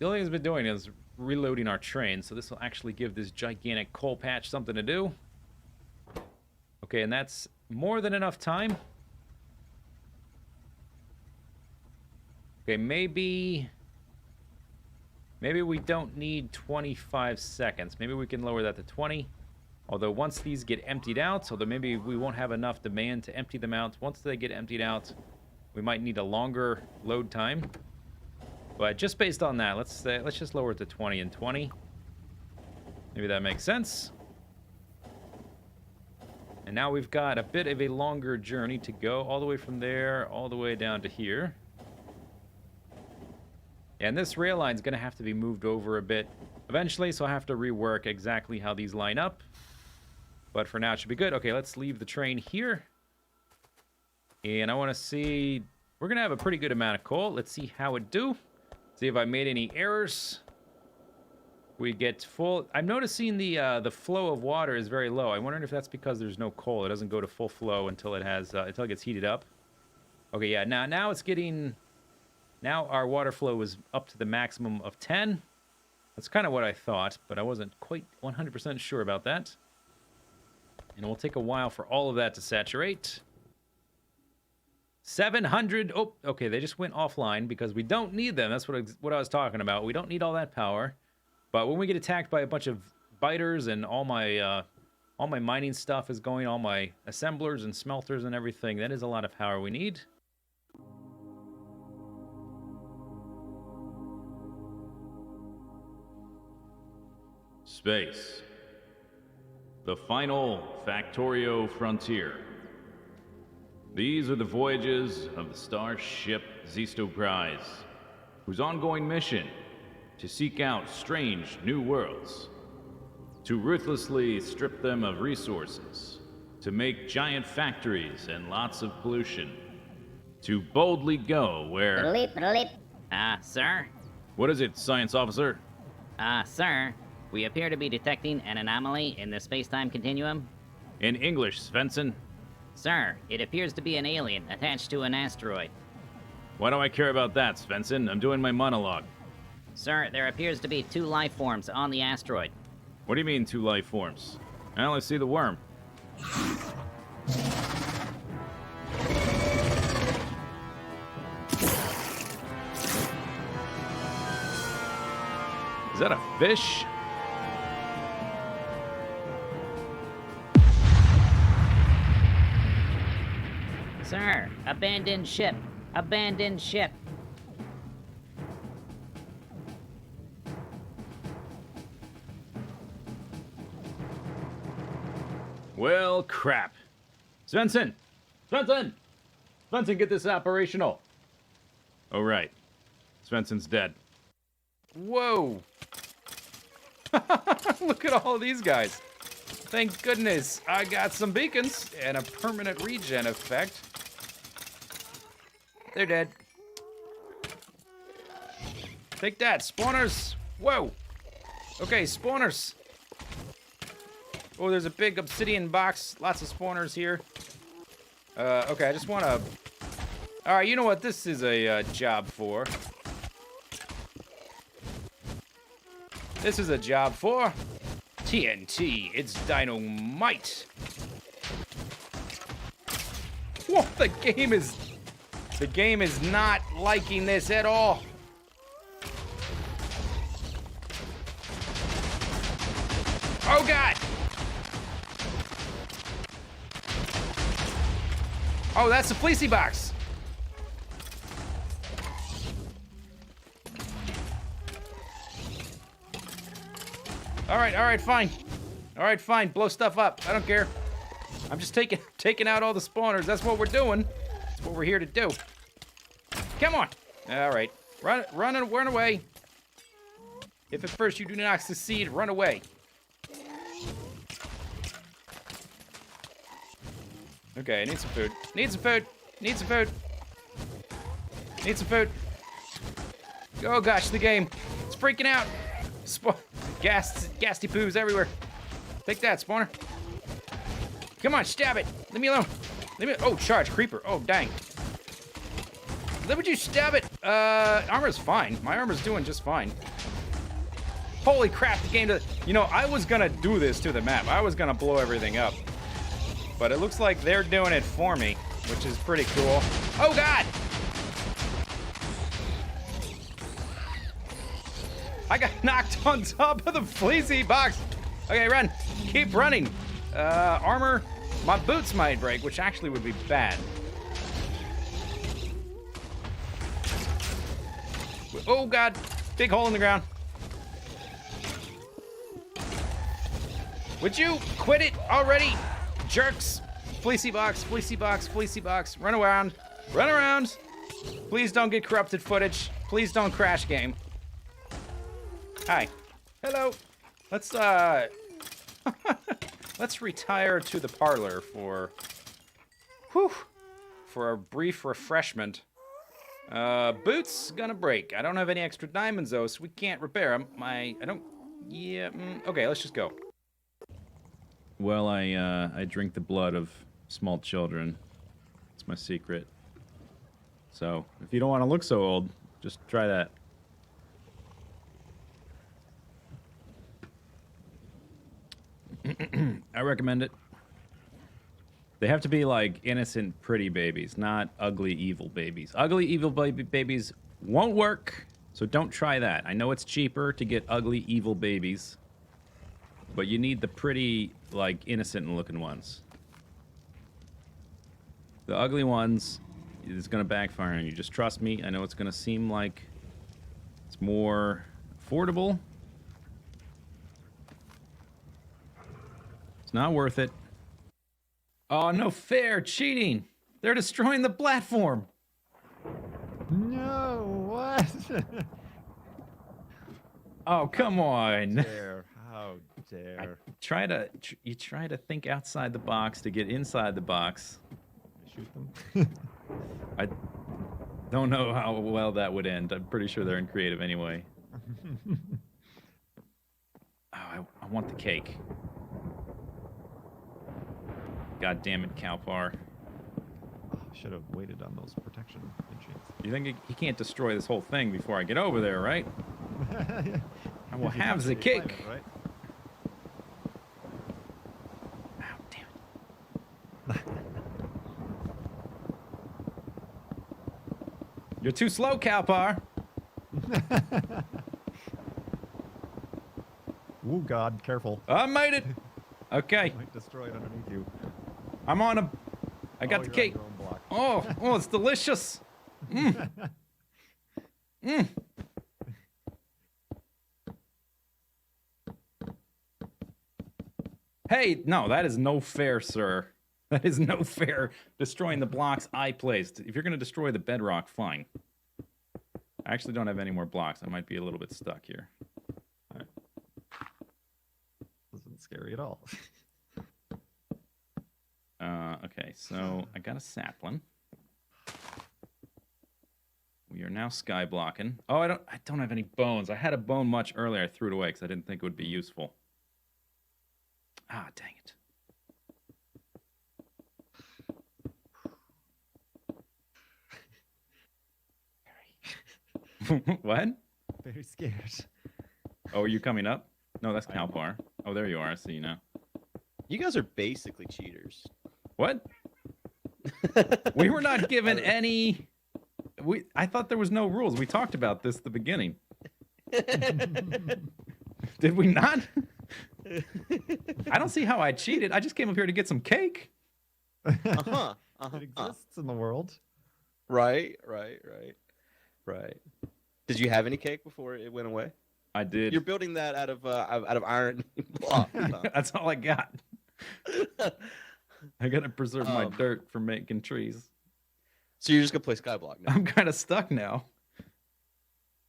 A: only thing it's been doing is reloading our train, so this will actually give this gigantic coal patch something to do. Okay, and that's more than enough time. Okay, maybe we don't need 25 seconds. Maybe we can lower that to 20. Although once these get emptied out, although maybe we won't have enough demand to empty them out. Once they get emptied out, we might need a longer load time. But just based on that, let's just lower it to 20 and 20. Maybe that makes sense. And now we've got a bit of a longer journey to go, all the way from there, all the way down to here. And this rail line is going to have to be moved over a bit eventually, so I'll have to rework exactly how these line up. But for now, it should be good. Okay, let's leave the train here. And I want to see... We're going to have a pretty good amount of coal. Let's see how it do. See if I made any errors. We get full... I'm noticing the flow of water is very low. I'm wondering if that's because there's no coal. It doesn't go to full flow until it has until it gets heated up. Okay, yeah, now it's getting... Now our water flow is up to the maximum of 10. That's kind of what I thought, but I wasn't quite 100% sure about that. And it will take a while for all of that to saturate. 700... Oh, okay, they just went offline because we don't need them. That's what I was talking about. We don't need all that power. But when we get attacked by a bunch of biters and all my mining stuff is going, all my assemblers and smelters and everything, that is a lot of power we need. Space. The final Factorio frontier. These are the voyages of the starship Zisteau Prize, whose ongoing mission to seek out strange new worlds, to ruthlessly strip them of resources, to make giant factories and lots of pollution, To boldly go where...
C: Sir?
A: What is it, science officer?
C: Sir, we appear to be detecting an anomaly in the space-time continuum.
A: In English, Svensson.
C: Sir, it appears to be an alien attached to an asteroid.
A: Why do I care about that, Svensson? I'm doing my monologue.
C: Sir, there appears to be 2 life forms on the asteroid.
A: What do you mean, 2 life forms? I only see the worm. Is that a fish?
C: Sir, abandoned ship. Abandoned ship.
A: Well, crap. Svensson! Svensson! Svensson, get this operational. Oh, right. Svensson's dead. Whoa! Look at all these guys. Thank goodness I got some beacons and a permanent regen effect. They're dead. Take that, spawners. Whoa. Okay, spawners. Oh, there's a big obsidian box. Lots of spawners here. Okay, I just want to... Alright, you know what this is a job for. This is a job for TNT. It's dynamite. Whoa, the game is not liking this at all. Oh God. Oh, that's the fleecy box. All right, fine. All right, fine. Blow stuff up. I don't care. I'm just taking out all the spawners. That's what we're doing. That's what we're here to do. Come on. All right. Run away. If at first you do not succeed, run away. Okay, I need some food. Need some food. Need some food. Need some food. Oh gosh, the game. It's freaking out. Gasty poos everywhere. Take that, spawner. Come on, stab it. Leave me alone. Oh, charge, creeper. Oh, dang. Would you stab it? Armor's fine. My armor's doing just fine. Holy crap, the game does... You know, I was gonna do this to the map. I was gonna blow everything up. But it looks like they're doing it for me, which is pretty cool. Oh, God! I got knocked on top of the fleecy box. Okay, run. Keep running. Armor. My boots might break, which actually would be bad. Oh, God. Big hole in the ground. Would you quit it already? Jerks. Fleecy box, fleecy box, fleecy box. Run around. Run around. Please don't get corrupted footage. Please don't crash game. Hi. Hello. Let's let's retire to the parlor for a brief refreshment. Boots gonna break. I don't have any extra diamonds though, so we can't repair them. Okay, let's just go. Well, I drink the blood of small children. It's my secret. So, if you don't want to look so old, just try that. I recommend it. They have to be like innocent, pretty babies, not ugly, evil babies. Ugly, evil babies won't work, so don't try that. I know it's cheaper to get ugly, evil babies, but you need the pretty, like, innocent-looking ones. The ugly ones, it's gonna backfire on you. Just trust me. I know it's gonna seem like it's more affordable. It's not worth it. Oh, no fair. Cheating. They're destroying the platform.
D: No, what?
A: Oh, come on.
D: How dare.
A: You try to think outside the box to get inside the box.
D: Shoot them.
A: Don't know how well that would end. I'm pretty sure they're in creative anyway. Oh, I want the cake. God damn it, Calpar.
D: Should have waited on those protection machines.
A: You think he can't destroy this whole thing before I get over there, right? I will have the cake.
D: Right?
A: Ow, damn it. You're too slow, Calpar.
D: Ooh, God, careful.
A: I made it. Okay,
D: Might destroy it underneath you.
A: I'm on him. I got the
D: You're on
A: cake.
D: your own block.
A: Oh, it's delicious. Mm. Mm. Hey, no, that is no fair, sir. That is no fair. Destroying the blocks I placed. If you're going to destroy the bedrock, fine. I actually don't have any more blocks. I might be a little bit stuck here.
D: Isn't scary at all.
A: Okay, so I got a sapling. We are now sky blocking. Oh, I don't have any bones. I had a bone much earlier. I threw it away because I didn't think it would be useful. Ah, dang it. What?
D: Very scared.
A: Oh, are you coming up? No, that's Calpar. Oh, there you are. I see you now.
E: You guys are basically cheaters.
A: What? We were not given any... I thought there was no rules. We talked about this at the beginning. Did we not? I don't see how I cheated. I just came up here to get some cake.
E: Uh-huh.
D: It exists in the world.
E: Right. Did you have any cake before it went away?
A: I did.
E: You're building that out of iron blocks. Huh?
A: That's all I got. I gotta preserve my dirt for making trees.
E: So you're just gonna play Skyblock now?
A: I'm kind of stuck now.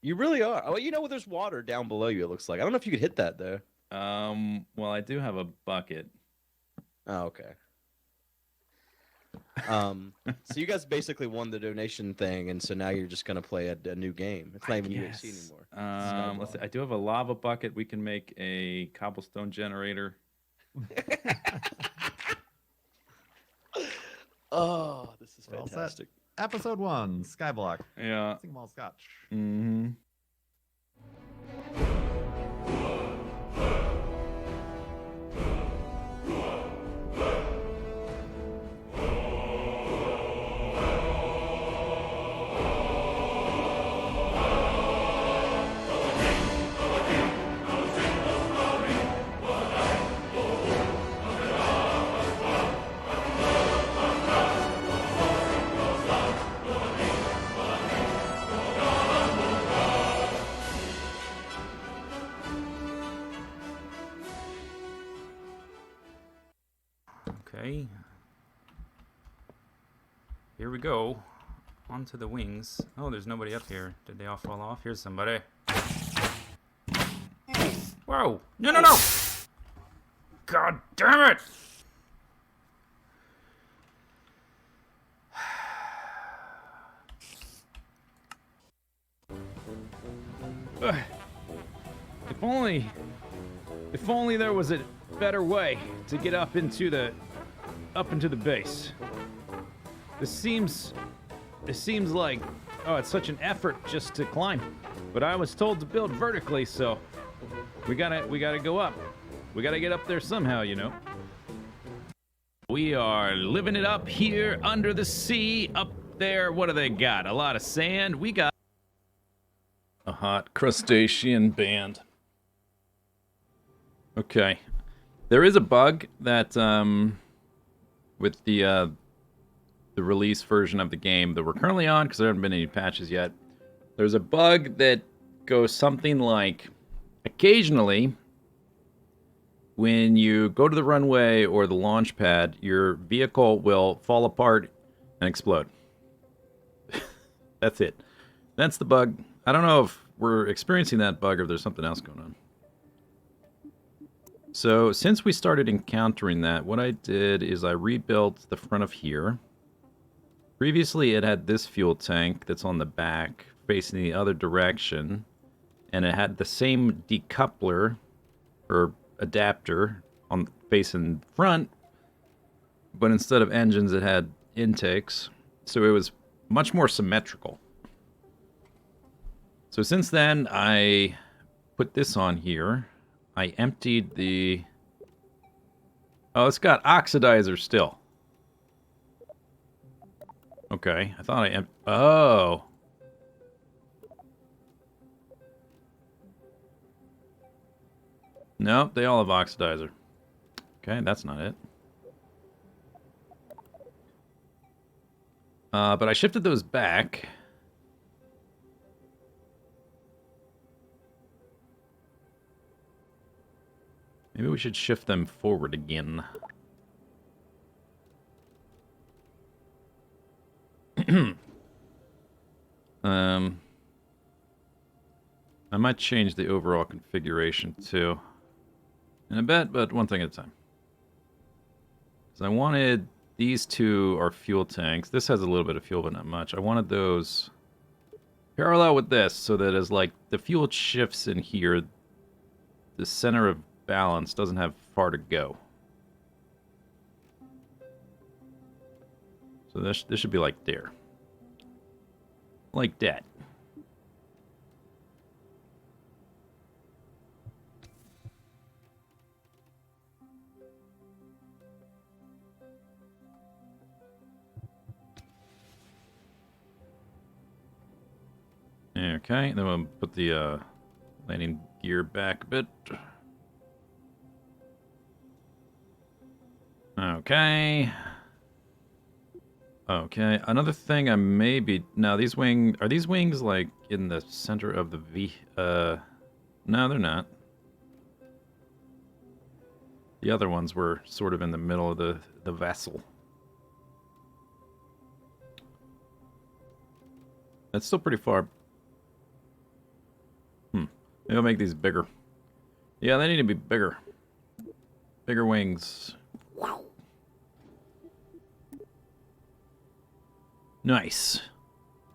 E: You really are. Oh, you know what? There's water down below you. It looks like. I don't know if you could hit that though.
A: Well, I do have a bucket.
E: Oh, okay. So you guys basically won the donation thing, and so now you're just gonna play a new game. It's not even UFC anymore.
A: Let's see. I do have a lava bucket. We can make a cobblestone generator.
E: Oh, this is
D: We're all set.
E: fantastic.
D: Episode 1, Skyblock.
A: Yeah.
D: Sing Mall Scotch.
A: Mm-hmm. Okay. Here we go. Onto the wings. Oh, there's nobody up here. Did they all fall off? Here's somebody. Whoa! No, no, no! God damn it! Ugh. If only there was a better way to get up into the base. This seems like, oh, it's such an effort just to climb. But I was told to build vertically, so we gotta go up. We gotta get up there somehow, you know. We are living it up here under the sea. Up there, what do they got? A lot of sand. We got a hot crustacean band. Okay. There is a bug that with the release version of the game that we're currently on, because there haven't been any patches yet. There's a bug that goes something like, occasionally, when you go to the runway or the launch pad, your vehicle will fall apart and explode. That's it. That's the bug. I don't know if we're experiencing that bug or if there's something else going on. So, since we started encountering that, what I did is I rebuilt the front of here. Previously, it had this fuel tank that's on the back, facing the other direction, and it had the same decoupler or adapter on facing front, but instead of engines, it had intakes, so it was much more symmetrical. So since then, I put this on here. I emptied the... Oh, it's got oxidizer still. Okay, I thought I Oh. Nope, they all have oxidizer. Okay, that's not it. But I shifted those back. Maybe we should shift them forward again. I might change the overall configuration too in a bit, but one thing at a time. Because I wanted these two are fuel tanks. This has a little bit of fuel, but not much. I wanted those parallel with this so that as like the fuel shifts in here, the center of balance doesn't have far to go. So this should be like there. Like that. Okay, then we'll put the landing gear back a bit. Okay. Okay, another thing I maybe... Now, these wings... Are these wings, like, in the center of the V... No, they're not. The other ones were sort of in the middle of the vessel. That's still pretty far. Maybe I'll make these bigger. Yeah, they need to be bigger. Bigger wings. Wow. Nice.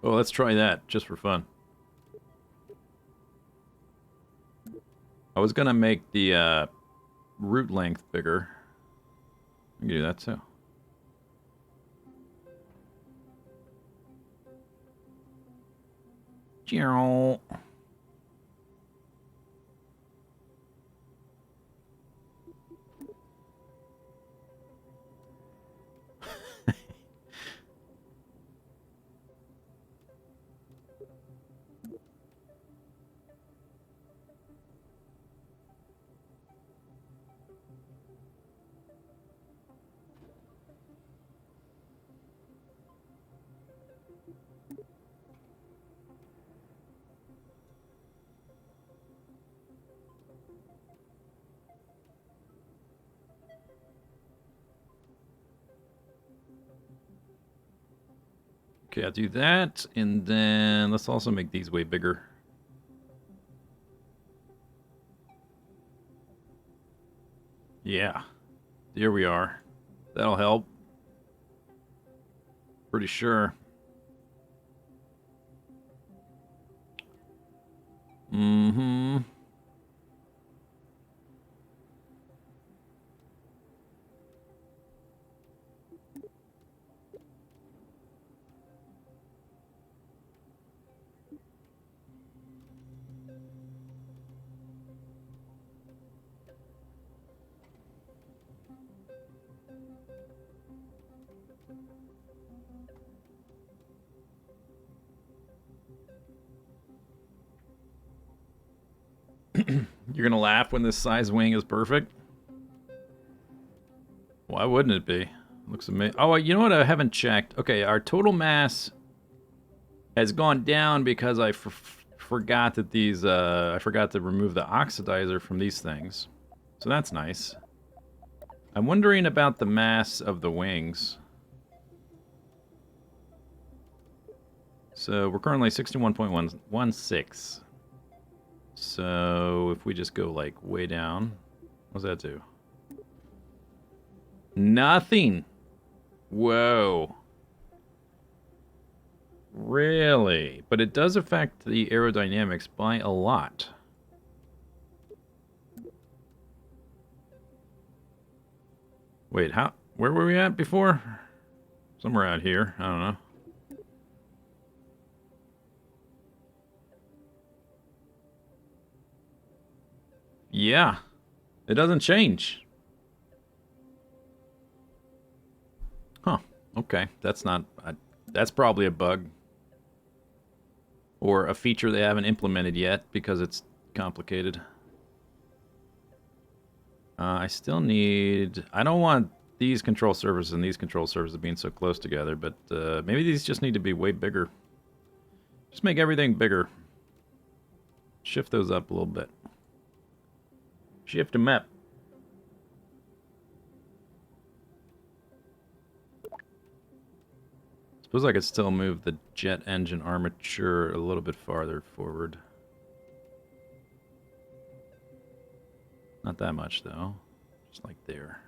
A: Oh, let's try that, just for fun. I was gonna make the root length bigger. I can do that too. Cheryl. Okay, I'll do that, and then let's also make these way bigger. Yeah, there we are. That'll help. Pretty sure. Mm-hmm. You're gonna laugh when this size wing is perfect? Why wouldn't it be? Looks amazing. Oh, you know what? I haven't checked. Okay, our total mass has gone down because I forgot that these. I forgot to remove the oxidizer from these things, so that's nice. I'm wondering about the mass of the wings. So we're currently 61.116. So if we just go like way down, what does that do? Nothing. Whoa. Really? But it does affect the aerodynamics by a lot. Wait, how? Where were we at before? Somewhere out here. I don't know. Yeah. It doesn't change. Huh. Okay. That's not... that's probably a bug. Or a feature they haven't implemented yet because it's complicated. I still need... I don't want these control surfaces and these control surfaces being so close together, but maybe these just need to be way bigger. Just make everything bigger. Shift those up a little bit. Shift them up. Suppose I could still move the jet engine armature a little bit farther forward. Not that much, though. Just like there.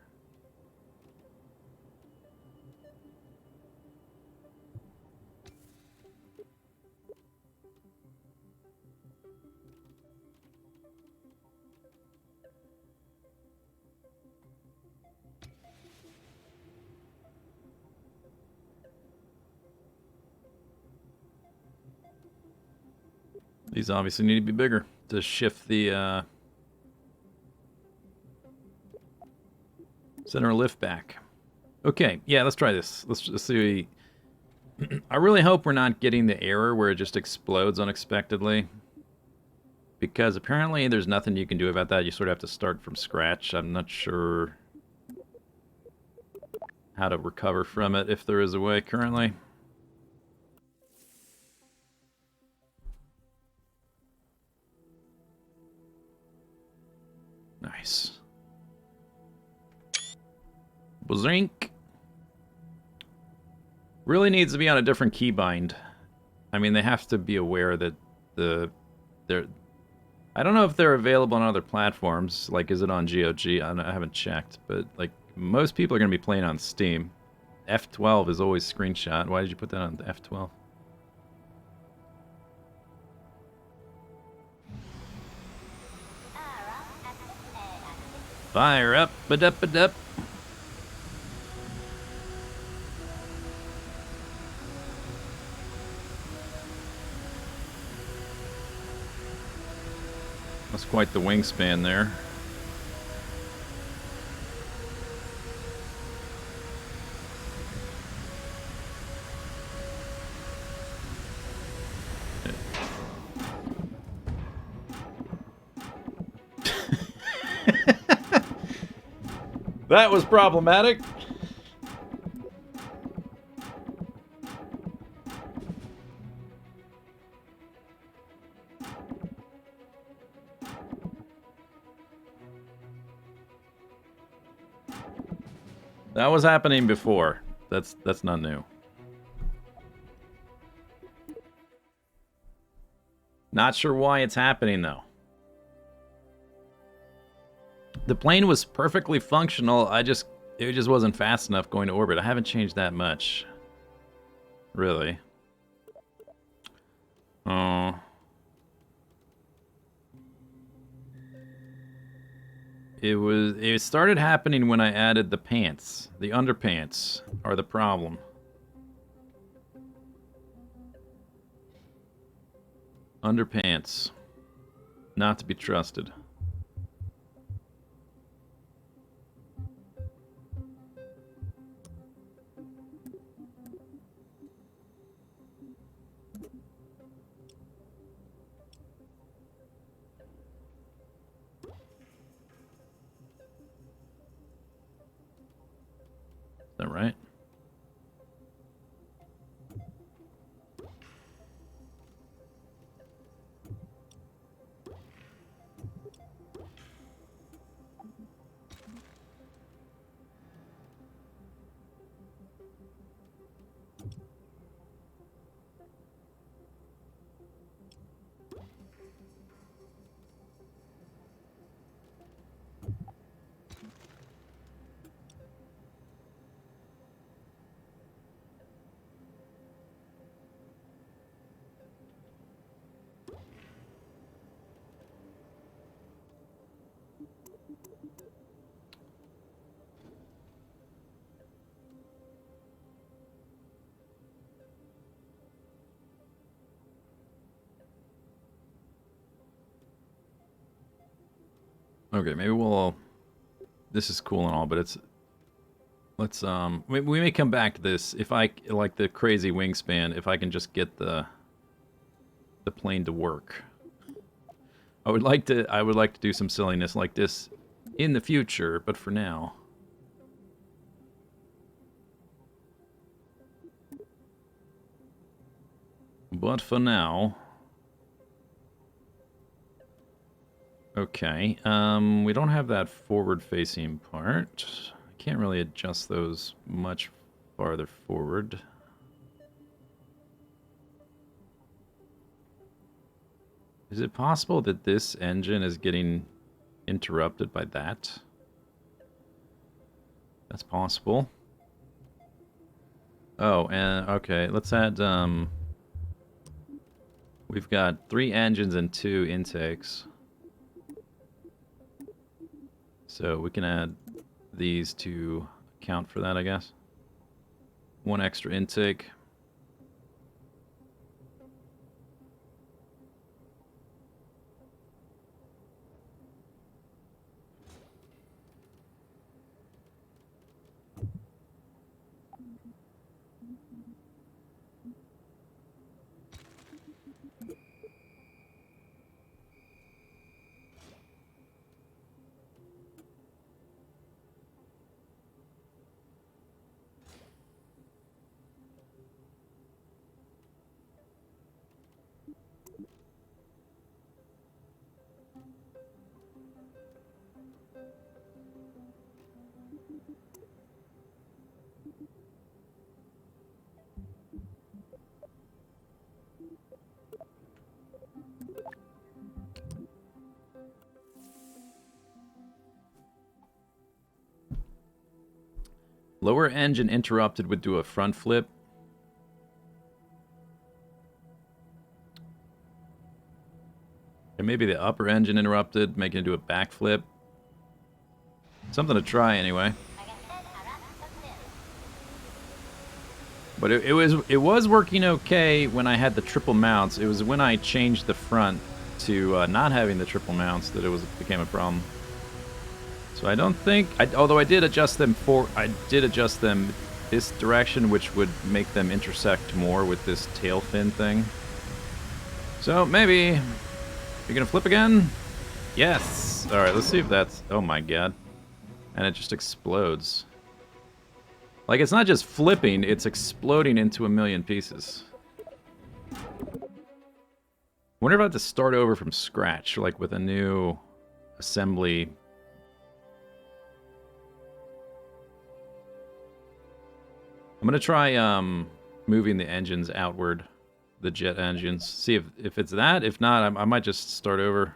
A: These obviously need to be bigger to shift the center lift back. Okay, yeah, let's try this. Let's just see. I really hope we're not getting the error where it just explodes unexpectedly. Because apparently there's nothing you can do about that. You sort of have to start from scratch. I'm not sure how to recover from it, if there is a way currently. Nice. Bazink. Really needs to be on a different keybind. I mean, they have to be aware that they're... I don't know if they're available on other platforms. Like, is it on GOG? I haven't checked, but like most people are going to be playing on Steam. F12 is always screenshot. Why did you put that on F12? Fire up, ba-dup-ba-dup. That's quite the wingspan there. That was problematic. That was happening before. That's not new. Not sure why it's happening though. The plane was perfectly functional. It just wasn't fast enough going to orbit. I haven't changed that much. Really. Oh. It started happening when I added the pants. The underpants are the problem. Underpants. Not to be trusted. Is that right? Okay, maybe we'll... This is cool and all, but it's... Let's, we may come back to this. If I, like the crazy wingspan, if I can just get the plane to work. I would like to do some silliness like this in the future, but for now... But for now... Okay, we don't have that forward-facing part. I can't really adjust those much farther forward. Is it possible that this engine is getting interrupted by that? That's possible. Oh, and okay, let's add, we've got 3 engines and 2 intakes. So we can add these to account for that, I guess. 1 extra intake. Lower engine interrupted would do a front flip. And maybe the upper engine interrupted, making it do a backflip. Something to try anyway. But it was working okay when I had the triple mounts. It was when I changed the front to not having the triple mounts that it became a problem. So I don't think, although I did adjust them this direction, which would make them intersect more with this tail fin thing. So maybe you're gonna flip again? Yes. All right, let's see if that's. Oh my god! And it just explodes. Like it's not just flipping; it's exploding into a million pieces. Wonder if I have to start over from scratch, like with a new assembly. I'm gonna try moving the engines outward, the jet engines. See if it's that. If not, I might just start over.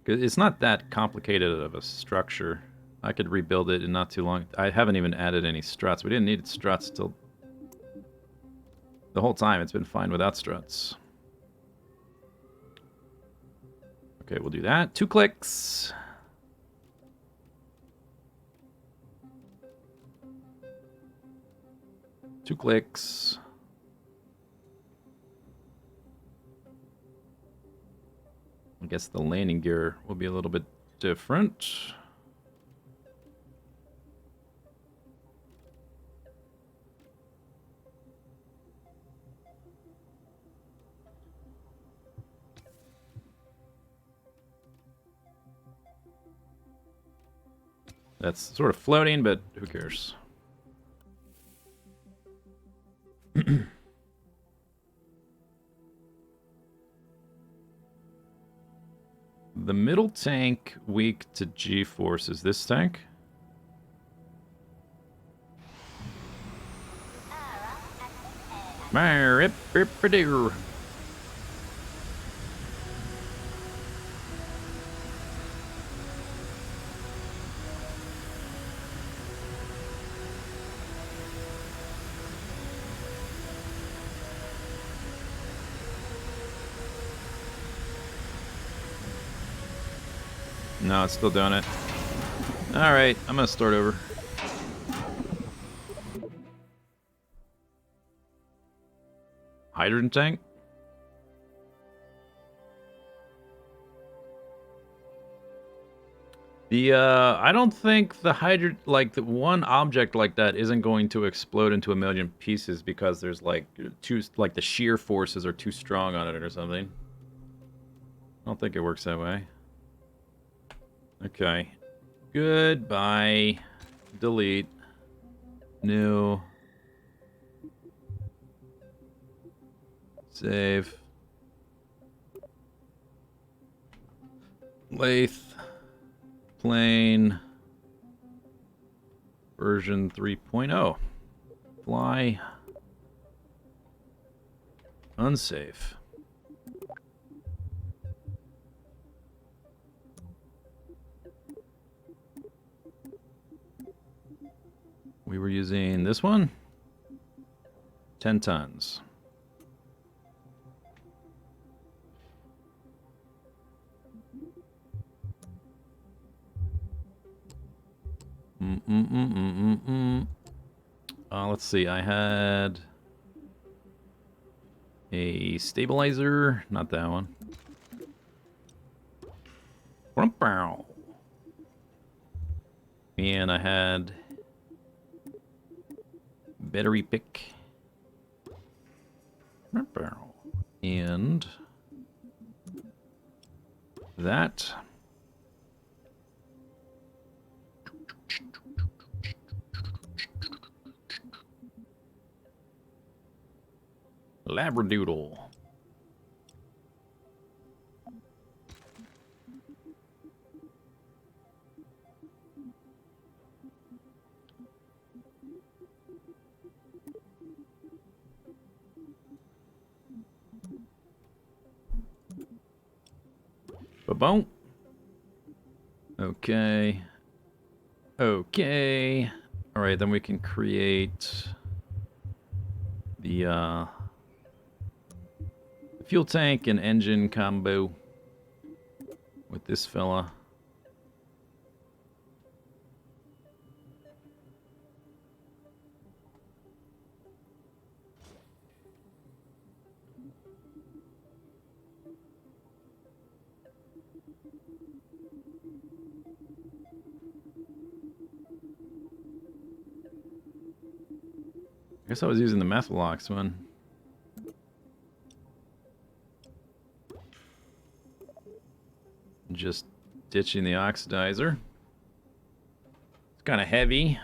A: 'Cause it's not that complicated of a structure. I could rebuild it in not too long. I haven't even added any struts. We didn't need struts till the whole time. It's been fine without struts. Okay, we'll do that. 2 clicks. Two clicks. I guess the landing gear will be a little bit different. That's sort of floating, but who cares? The middle tank weak to G-force is this tank? No, it's still doing it. Alright, I'm gonna start over. Hydrogen tank? I don't think the the one object like that isn't going to explode into a million pieces because there's like the shear forces are too strong on it or something. I don't think it works that way. Okay. Goodbye. Delete. New. Save. Lathe. Plane. Version 3.0. Fly. Unsafe. We were using this one. 10 tons. Let's see. I had a stabilizer. Not that one. And I had battery pick. And that. Labradoodle. Ba-boom. Okay. Okay. All right, then we can create the fuel tank and engine combo with this fella. I guess I was using the Methalox one. Just ditching the oxidizer. It's kind of heavy.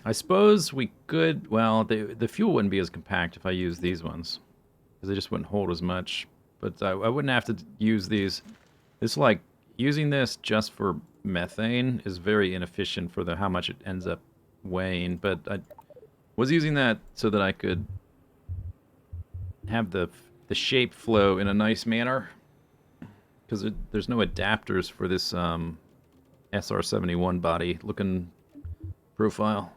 A: I suppose we could... Well, the fuel wouldn't be as compact if I used these ones. Because they just wouldn't hold as much. But I wouldn't have to use these. It's like, using this just for methane is very inefficient for how much it ends up weighing. But I was using that so that I could have the shape flow in a nice manner. Because there's no adapters for this SR-71 body looking profile.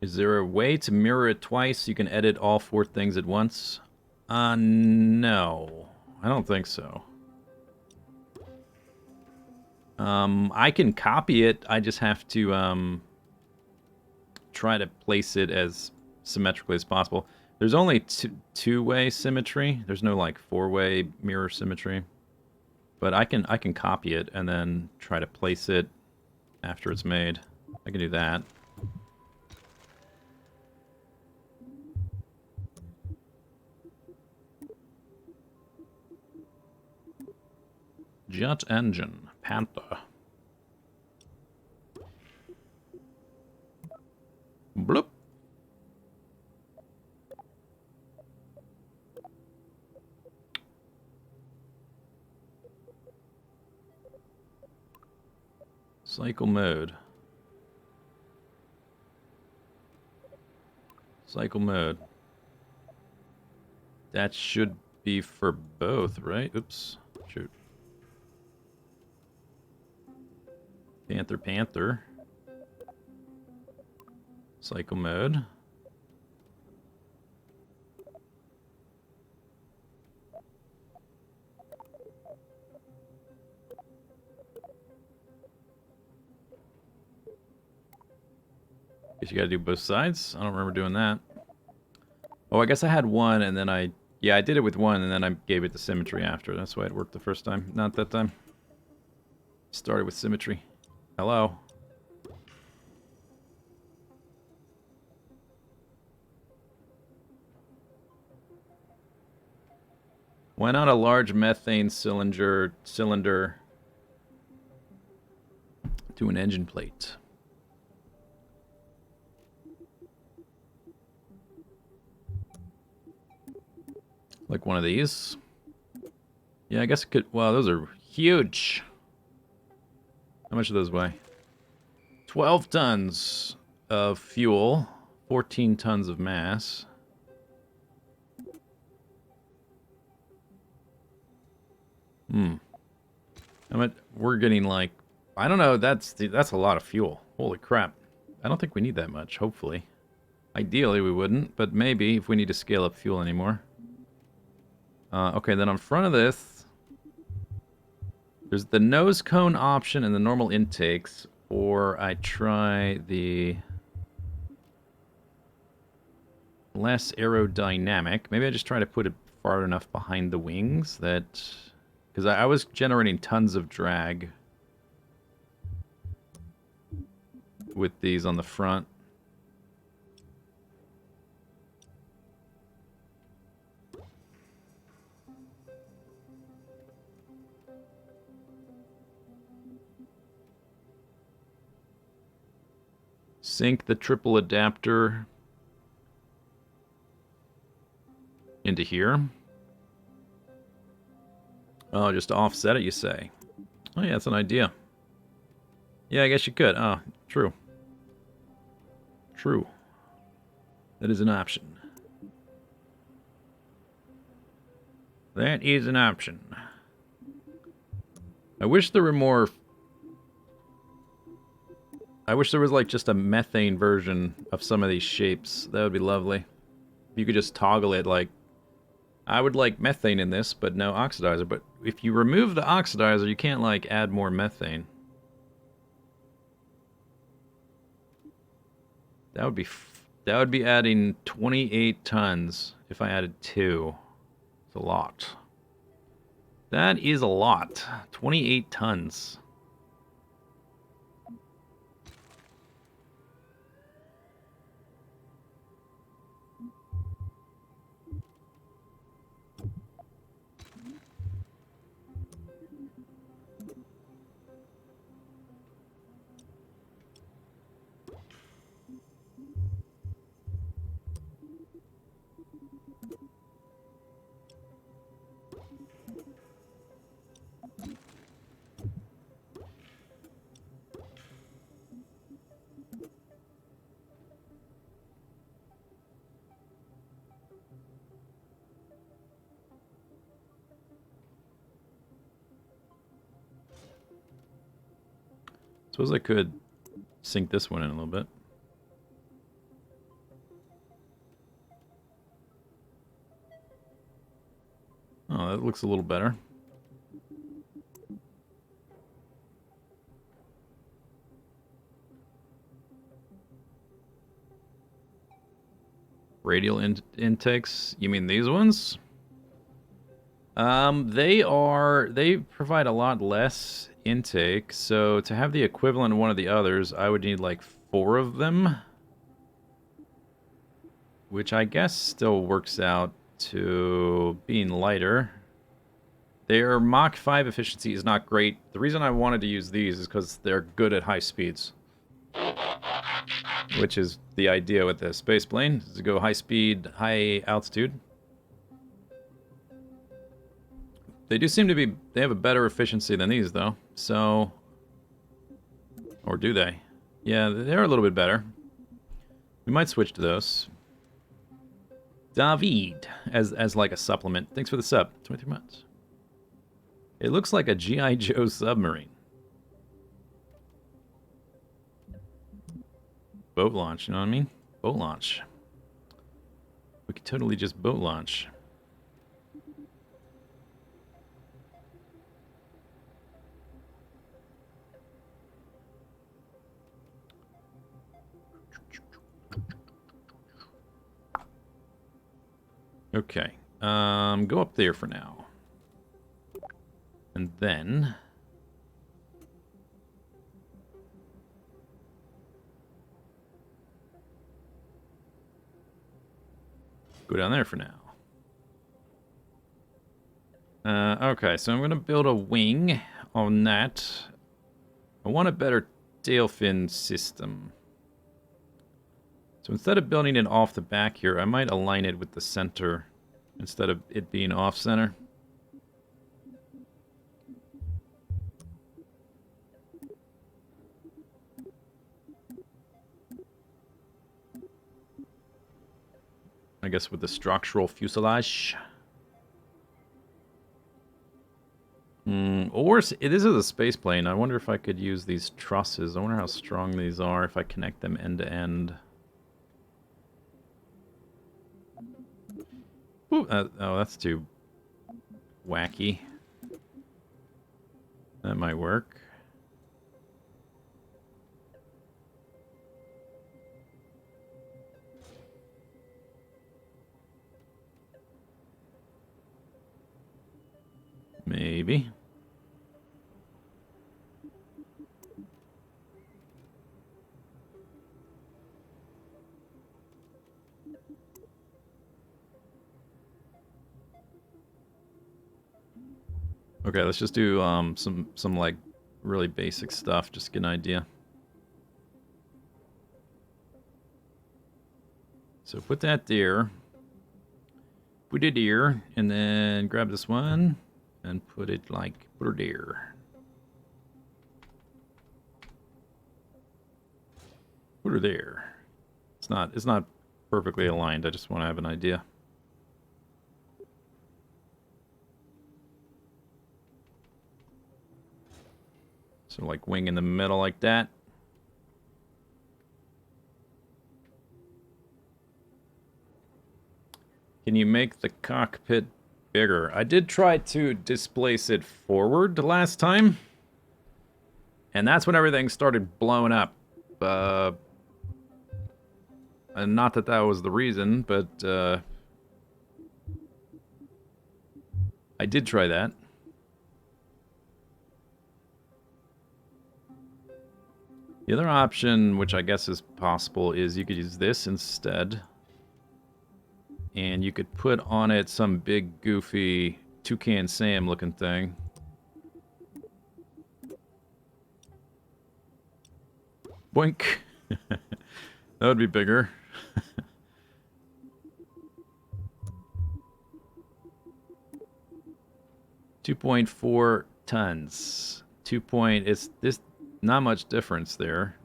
A: Is there a way to mirror it twice so you can edit all 4 things at once? No. I don't think so. I can copy it. I just have to try to place it as symmetrically as possible. There's only two-way symmetry. There's no like 4-way mirror symmetry. But I can copy it and then try to place it after it's made. I can do that. Jet engine, Panther. Bloop. Cycle mode. Cycle mode. That should be for both, right? Oops. Shoot. Panther. Cycle mode. guess you gotta do both sides. I don't remember doing that. Oh, I guess I had one, and then yeah, I did it with one, and then I gave it to symmetry after. That's why it worked the first time. Not that time. Started with symmetry. Hello. Why not a large methane cylinder to an engine plate? Like one of these? Yeah, I guess it could... Wow, those are huge. How much do those weigh? 12 tons of fuel. 14 tons of mass. I mean, we're getting like... I don't know, that's a lot of fuel. Holy crap. I don't think we need that much, hopefully. Ideally, we wouldn't, but maybe if we need to scale up fuel anymore. Okay, then on front of this, there's the nose cone option and the normal intakes, or I try the less aerodynamic. Maybe I just try to put it far enough behind the wings that... Because I was generating tons of drag with these on the front. Sink the triple adapter into here. Oh, just to offset it, you say? Oh yeah, that's an idea. Yeah, I guess you could. Oh, true. True. That is an option. That is an option. I wish there were more... I wish there was like just a methane version of some of these shapes. That would be lovely. If you could just toggle it like... I would like methane in this, but no oxidizer. But if you remove the oxidizer, you can't like add more methane. That would be adding 28 tons if I added 2. It's a lot. That is a lot. 28 tons. Suppose I could sink this one in a little bit. Oh, that looks a little better. Radial intakes? You mean these ones? They provide a lot less intake, so to have the equivalent of one of the others, I would need like 4 of them. Which I guess still works out to being lighter. Their Mach 5 efficiency is not great. The reason I wanted to use these is because they're good at high speeds. Which is the idea with the space plane, is to go high speed, high altitude. They do seem to be... They have a better efficiency than these, though. So... Or do they? Yeah, they're a little bit better. We might switch to those. David, as like a supplement. Thanks for the sub. 23 months. It looks like a G.I. Joe submarine. Boat launch, you know what I mean? Boat launch. We could totally just boat launch. Okay. Go up there for now. And then... go down there for now. Okay, so I'm going to build a wing on that. I want a better tail fin system. So instead of building it off the back here, I might align it with the center instead of it being off-center. I guess with the structural fuselage. Or this is a space plane. I wonder if I could use these trusses. I wonder how strong these are if I connect them end to end. Ooh, oh, that's too wacky. That might work. Maybe. Okay, let's just do some like really basic stuff, just to get an idea. So put that there. Put it here, and then grab this one and put it like put it there. Put her there. It's not perfectly aligned. I just want to have an idea. So like wing in the middle like that. Can you make the cockpit bigger? I did try to displace it forward last time. And that's when everything started blowing up. And not that that was the reason, but I did try that. The other option, which I guess is possible, is you could use this instead. And you could put on it some big, goofy Toucan Sam looking thing. Boink! That would be bigger. 2.4 tons. It's this, not much difference there.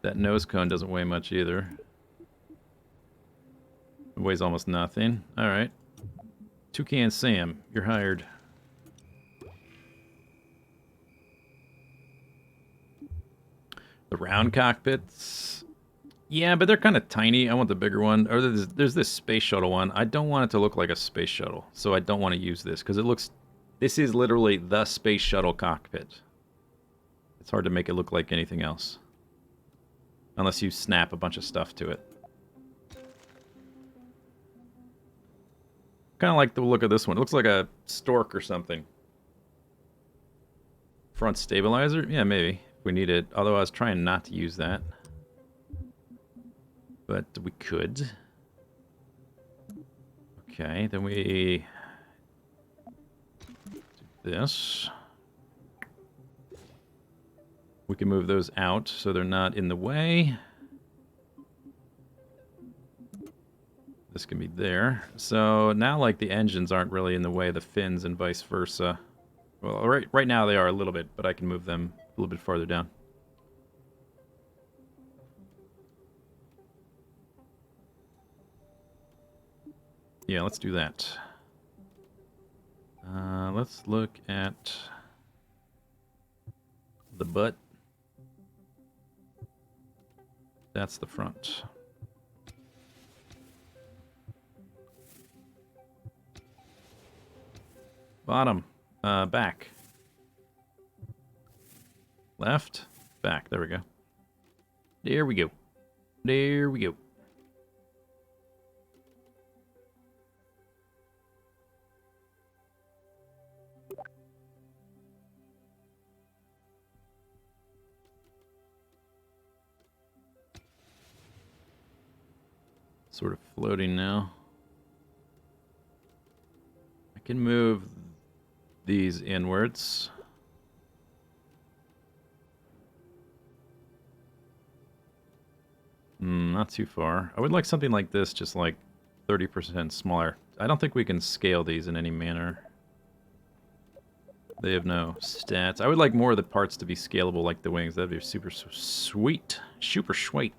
A: That nose cone doesn't weigh much either. It weighs almost nothing. Alright. Toucan Sam, you're hired. The round cockpits. Yeah, but they're kind of tiny. I want the bigger one. Or there's this space shuttle one. I don't want it to look like a space shuttle. So I don't want to use this because it looks... This is literally the space shuttle cockpit. It's hard to make it look like anything else. Unless you snap a bunch of stuff to it. Kind of like the look of this one. It looks like a stork or something. Front stabilizer? Yeah, maybe. If we need it. Although I was trying not to use that. But we could. Okay, then we do this. We can move those out so they're not in the way. This can be there. So now, like, the engines aren't really in the way of the fins and vice versa. Well, right now they are a little bit, but I can move them a little bit farther down. Yeah, let's do that. Let's look at the butt. That's the front. Bottom. Back. Left. Back. There we go. There we go. There we go. sort of floating now. I can move these inwards. Not too far. I would like something like this, just like 30% smaller. I don't think we can scale these in any manner. They have no stats. I would like more of the parts to be scalable like the wings. That'd be super sweet. Super sweet.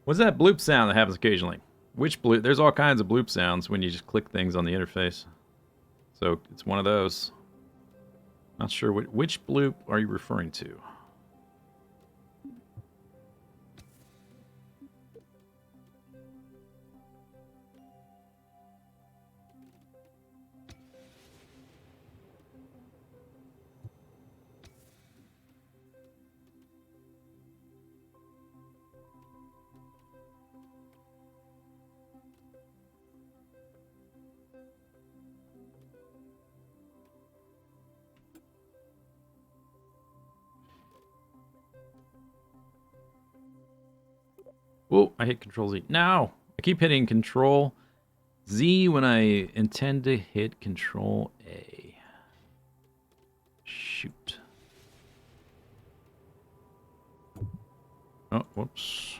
A: What's that bloop sound that happens occasionally? Which bloop? There's all kinds of bloop sounds when you just click things on the interface. So it's one of those. Not sure which bloop are you referring to? Oh, I hit Control Z. No! I keep hitting Control Z when I intend to hit Control A. Shoot. Oh, whoops.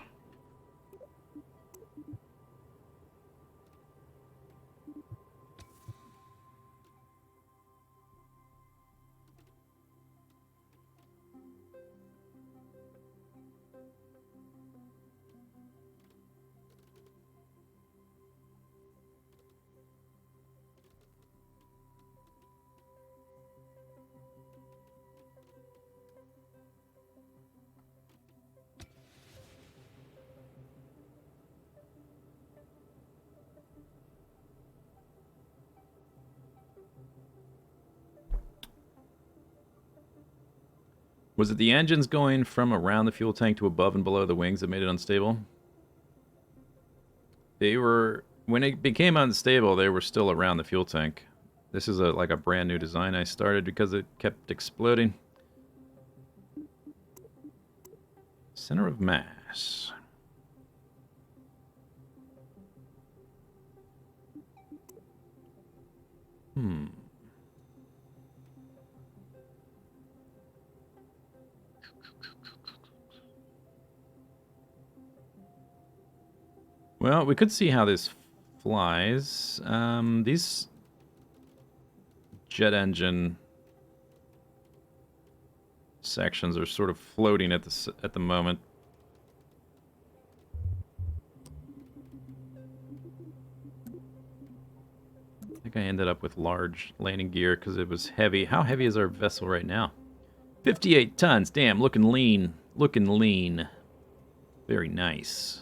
A: Was it the engines going from around the fuel tank to above and below the wings that made it unstable? They were, when it became unstable, they were still around the fuel tank. This is like a brand new design I started because it kept exploding. Center of mass. Well, we could see how this flies. These jet engine sections are sort of floating at the moment. I think I ended up with large landing gear because it was heavy. How heavy is our vessel right now? 58 tons. Damn, looking lean. Looking lean. Very nice.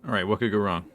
A: All right, what could go wrong?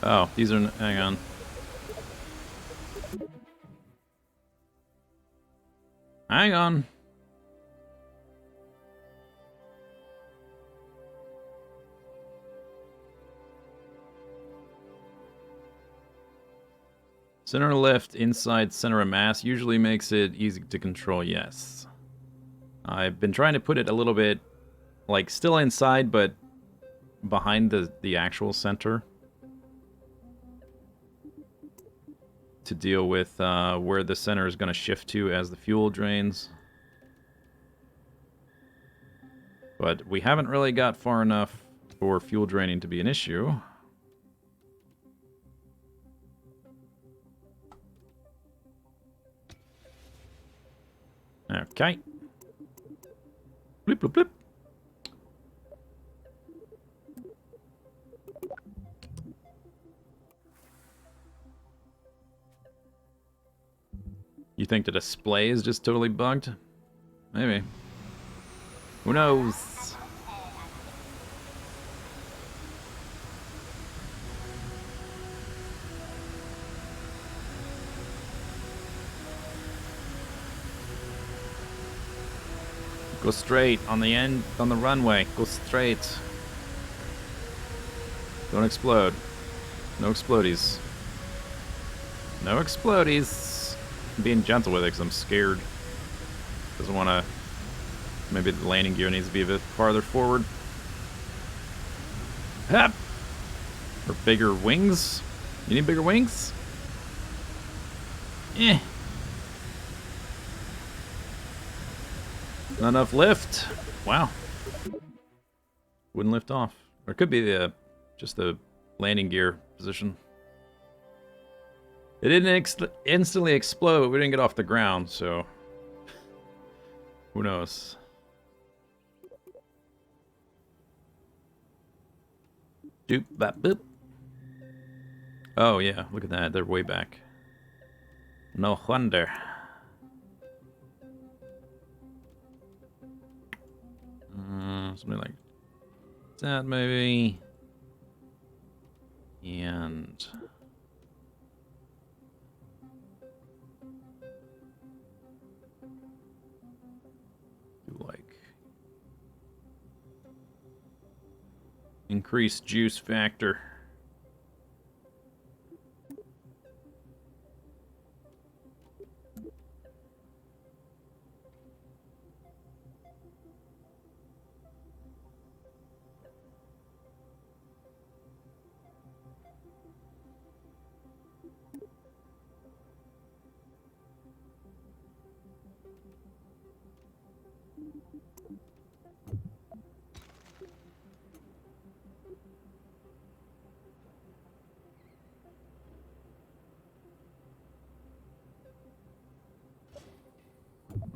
A: Oh, these are... hang on. Hang on. Center left inside center of mass usually makes it easy to control, yes. I've been trying to put it a little bit, like, still inside, but behind the actual center. To deal with where the center is going to shift to as the fuel drains. But we haven't really got far enough for fuel draining to be an issue. Okay. Blip, blip, blip. You think the display is just totally bugged? Maybe. Who knows? Go straight on the end, on the runway. Go straight. Don't explode. No explodies. No explodies. I'm being gentle with it because I'm scared. Doesn't want to... Maybe the landing gear needs to be a bit farther forward. Hap! Or bigger wings? You need bigger wings? Eh. Not enough lift. Wow. Wouldn't lift off. Or it could be the just the landing gear position. It didn't instantly explode, but we didn't get off the ground, so... Who knows? Doop, bap, boop. Oh, yeah, look at that. They're way back. No wonder. Something like that, maybe. And... like increased juice factor.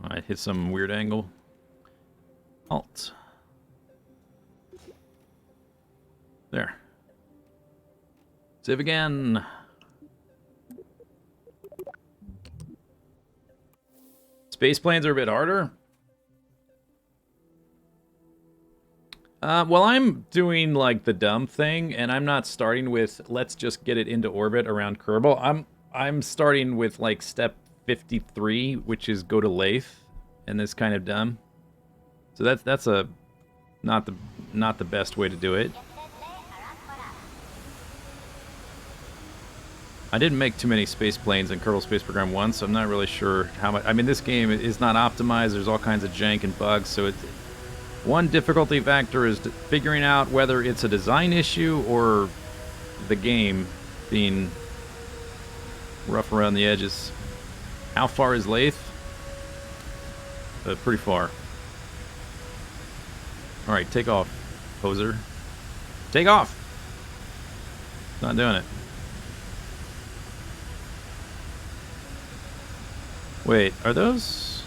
A: I hit some weird angle. Alt. There. Save again. Space planes are a bit harder. Well, I'm doing like the dumb thing, and I'm not starting with let's just get it into orbit around Kerbal. I'm starting with like step 53, which is go to Lathe, and this kind of dumb. So that's a not the best way to do it. I didn't make too many space planes in Kerbal Space Program 1, so I'm not really sure how much. I mean, this game is not optimized. There's all kinds of jank and bugs, so it's one difficulty factor is figuring out whether it's a design issue or the game being rough around the edges. How far is Lathe? Pretty far. Alright, take off, poser. Take off! Not doing it. Wait, are those...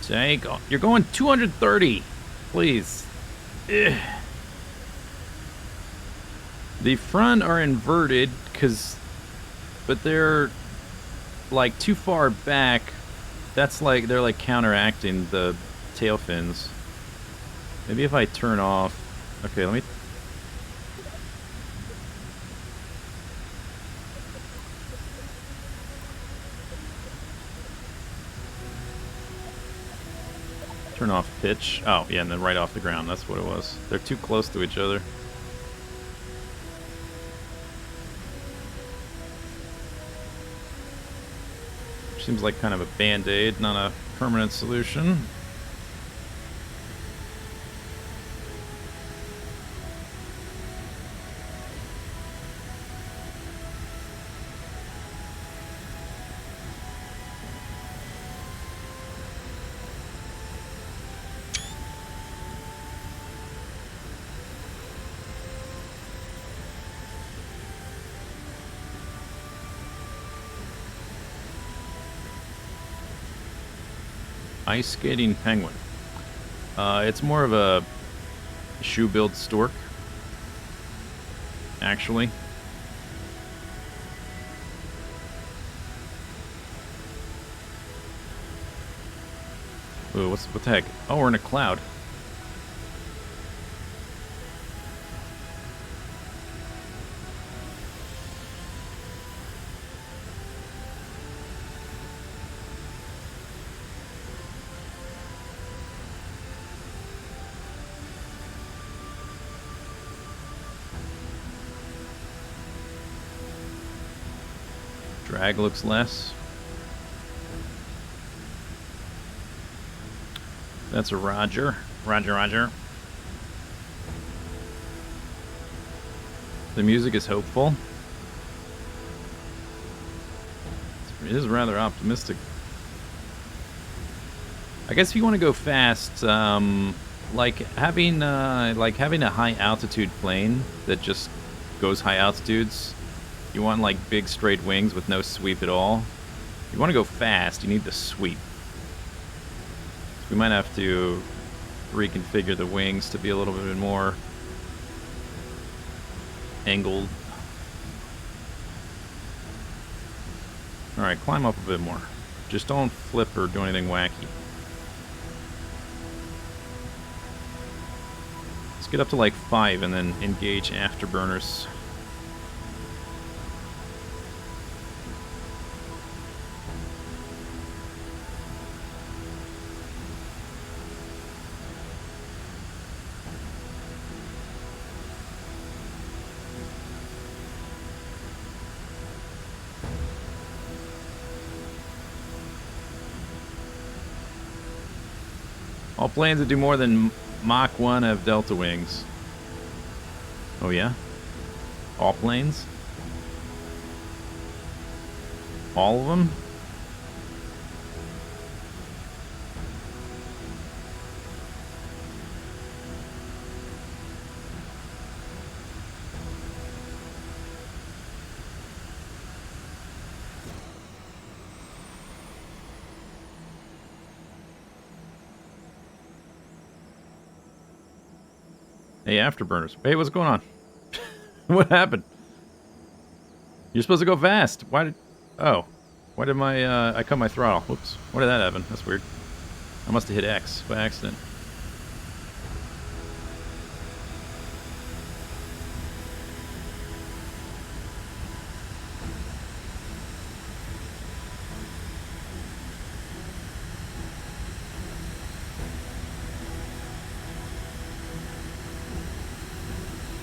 A: Jank, you're going 230! Please. Ugh. The front are inverted, but they're like too far back. That's like, they're like counteracting the tail fins. Maybe if I turn off, okay, let me, Turn off pitch. Oh, yeah, and then right off the ground. That's what it was. They're too close to each other. Seems like kind of a band-aid, not a permanent solution. Ice skating penguin. It's more of a shoe-built stork, actually. Ooh, what the heck? Oh, we're in a cloud. Drag looks less. That's a Roger. Roger, Roger. The music is hopeful. It is rather optimistic. I guess if you want to go fast, like having a high altitude plane that just goes high altitudes. You want like big straight wings with no sweep at all. If you want to go fast, you need the sweep. We might have to reconfigure the wings to be a little bit more angled. Alright, climb up a bit more. Just don't flip or do anything wacky. Let's get up to like 5 and then engage afterburners. All planes that do more than Mach 1 have delta wings. Oh yeah? All planes? All of them? Hey, afterburners. Hey, what's going on? What happened? You're supposed to go fast. Why did... Oh. Why did my... I cut my throttle. Whoops. Why did that happen? That's weird. I must have hit X by accident.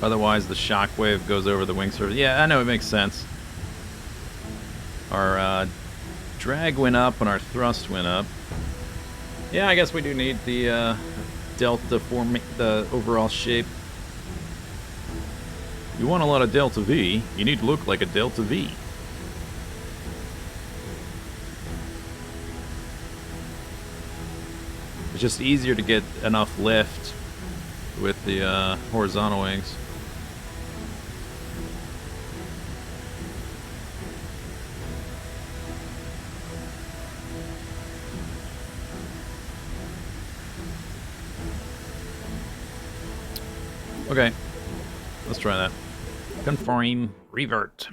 A: Otherwise, the shockwave goes over the wing surface. Yeah, I know, it makes sense. Our drag went up and our thrust went up. Yeah, I guess we do need the delta form, the overall shape. You want a lot of delta V, you need to look like a delta V. It's just easier to get enough lift with the horizontal wings. Okay, let's try that. Conform, revert.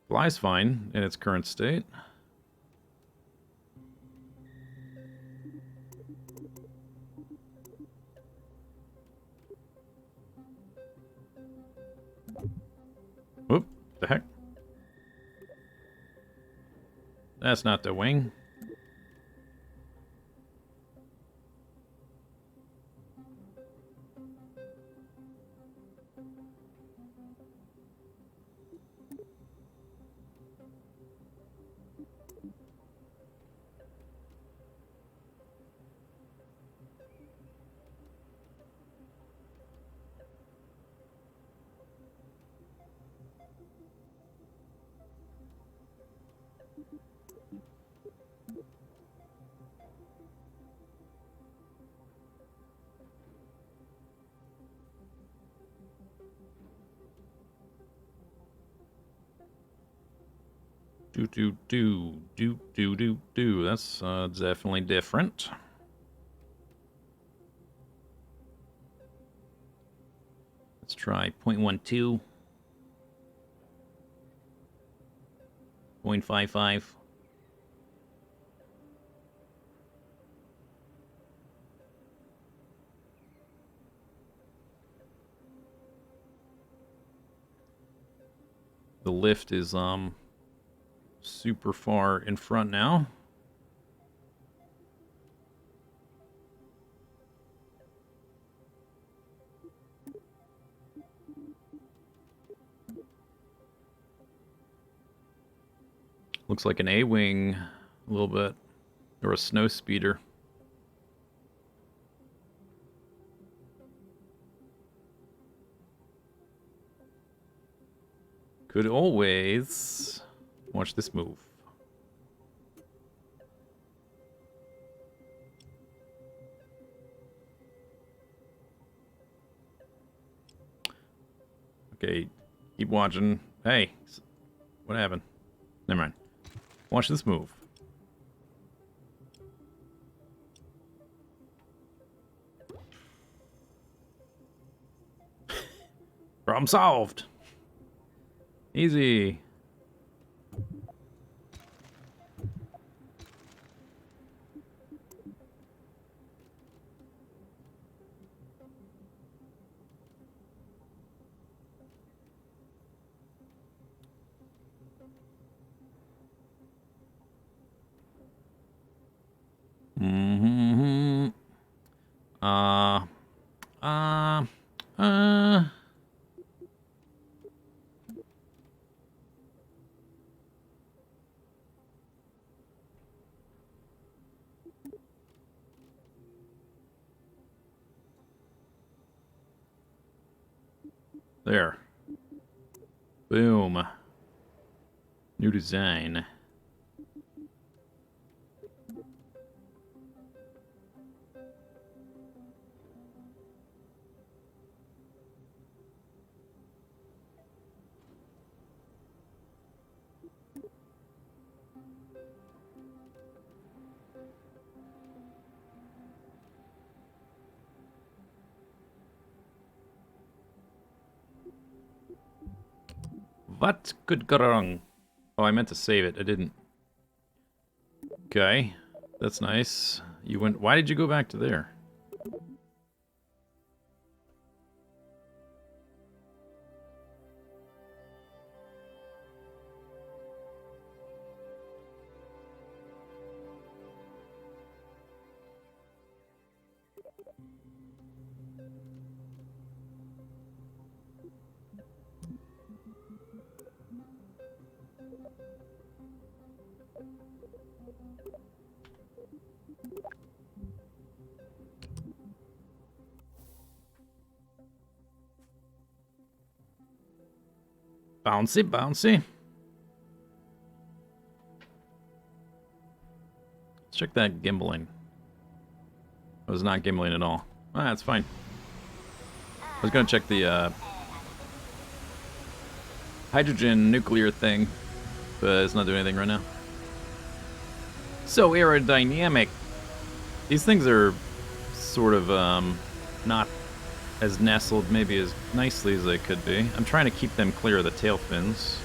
A: Flies fine in its current state. That's not the wing. Do. That's definitely different. Let's try 0.12. 0.55. The lift is super far in front now. Looks like an A-wing a little bit, or a snow speeder. Could always watch this move. Okay, keep watching. Hey, what happened? Never mind. Watch this move. Problem solved. Easy. Mm-hmm. Uh. There. Boom. New design. What could go wrong? Oh, I meant to save it. I didn't. Okay. That's nice. You went... Why did you go back to there? Bouncy, bouncy. Let's check that gimbaling. It was not gimbaling at all. Ah, that's fine. I was gonna check the hydrogen nuclear thing, but it's not doing anything right now. So aerodynamic. These things are sort of not as nestled maybe as nicely as they could be. I'm trying to keep them clear of the tail fins.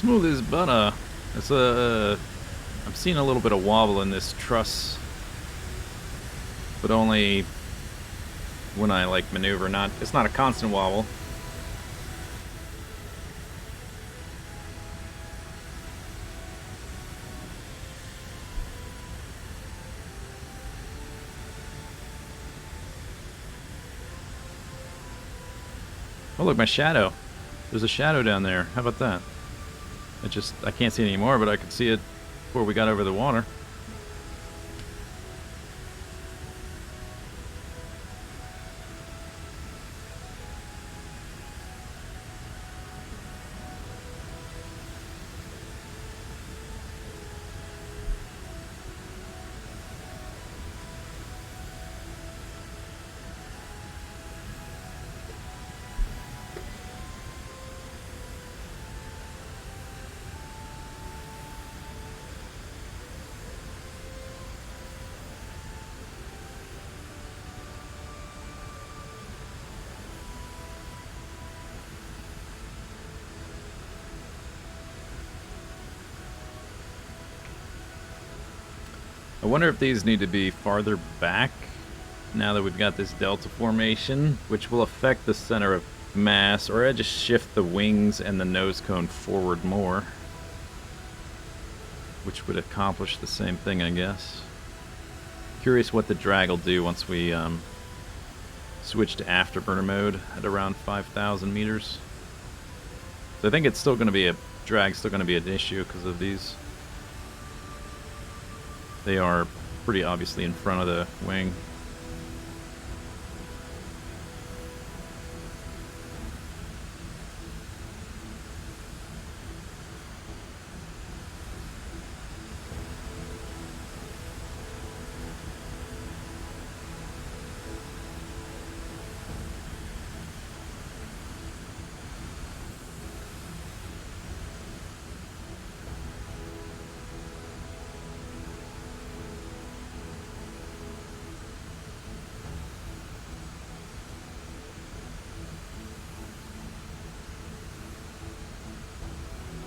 A: Smooth as butter. It's I'm seeing a little bit of wobble in this truss, but only when I like maneuver. It's not a constant wobble. Oh look, my shadow. There's a shadow down there. How about that? I can't see it anymore, but I could see it before we got over the water. I wonder if these need to be farther back now that we've got this delta formation, which will affect the center of mass, or I just shift the wings and the nose cone forward more, which would accomplish the same thing, I guess. Curious what the drag will do once we switch to afterburner mode at around 5,000 meters. So I think it's still going to be drag's still going to be an issue because of these. They are pretty obviously in front of the wing.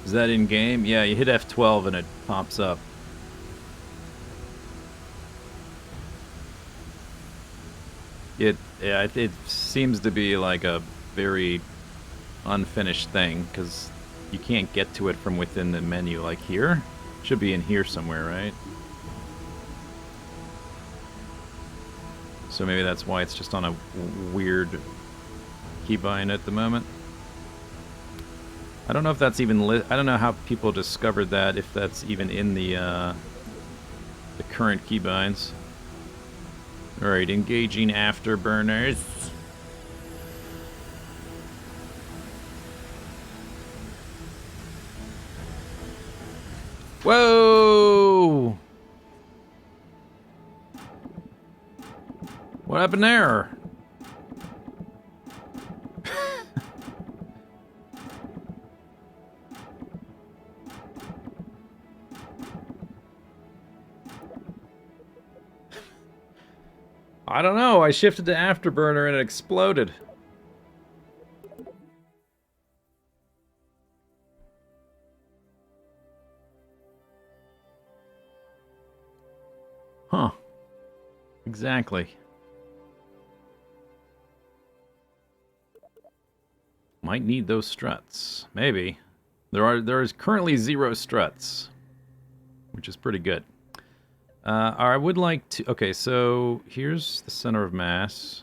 A: Is that in game? Yeah, you hit F12 and it pops up. It seems to be like a very unfinished thing because you can't get to it from within the menu. Like here, should be in here somewhere, right? So maybe that's why it's just on a weird keybind at the moment. I don't know if that's even I don't know how people discovered that, if that's even in the current keybinds. Alright, engaging afterburners. Whoa! What happened there? I don't know, I shifted to afterburner and it exploded. Huh. Exactly. Might need those struts. Maybe. There is currently 0 struts, which is pretty good. I would like to... Okay, so here's the center of mass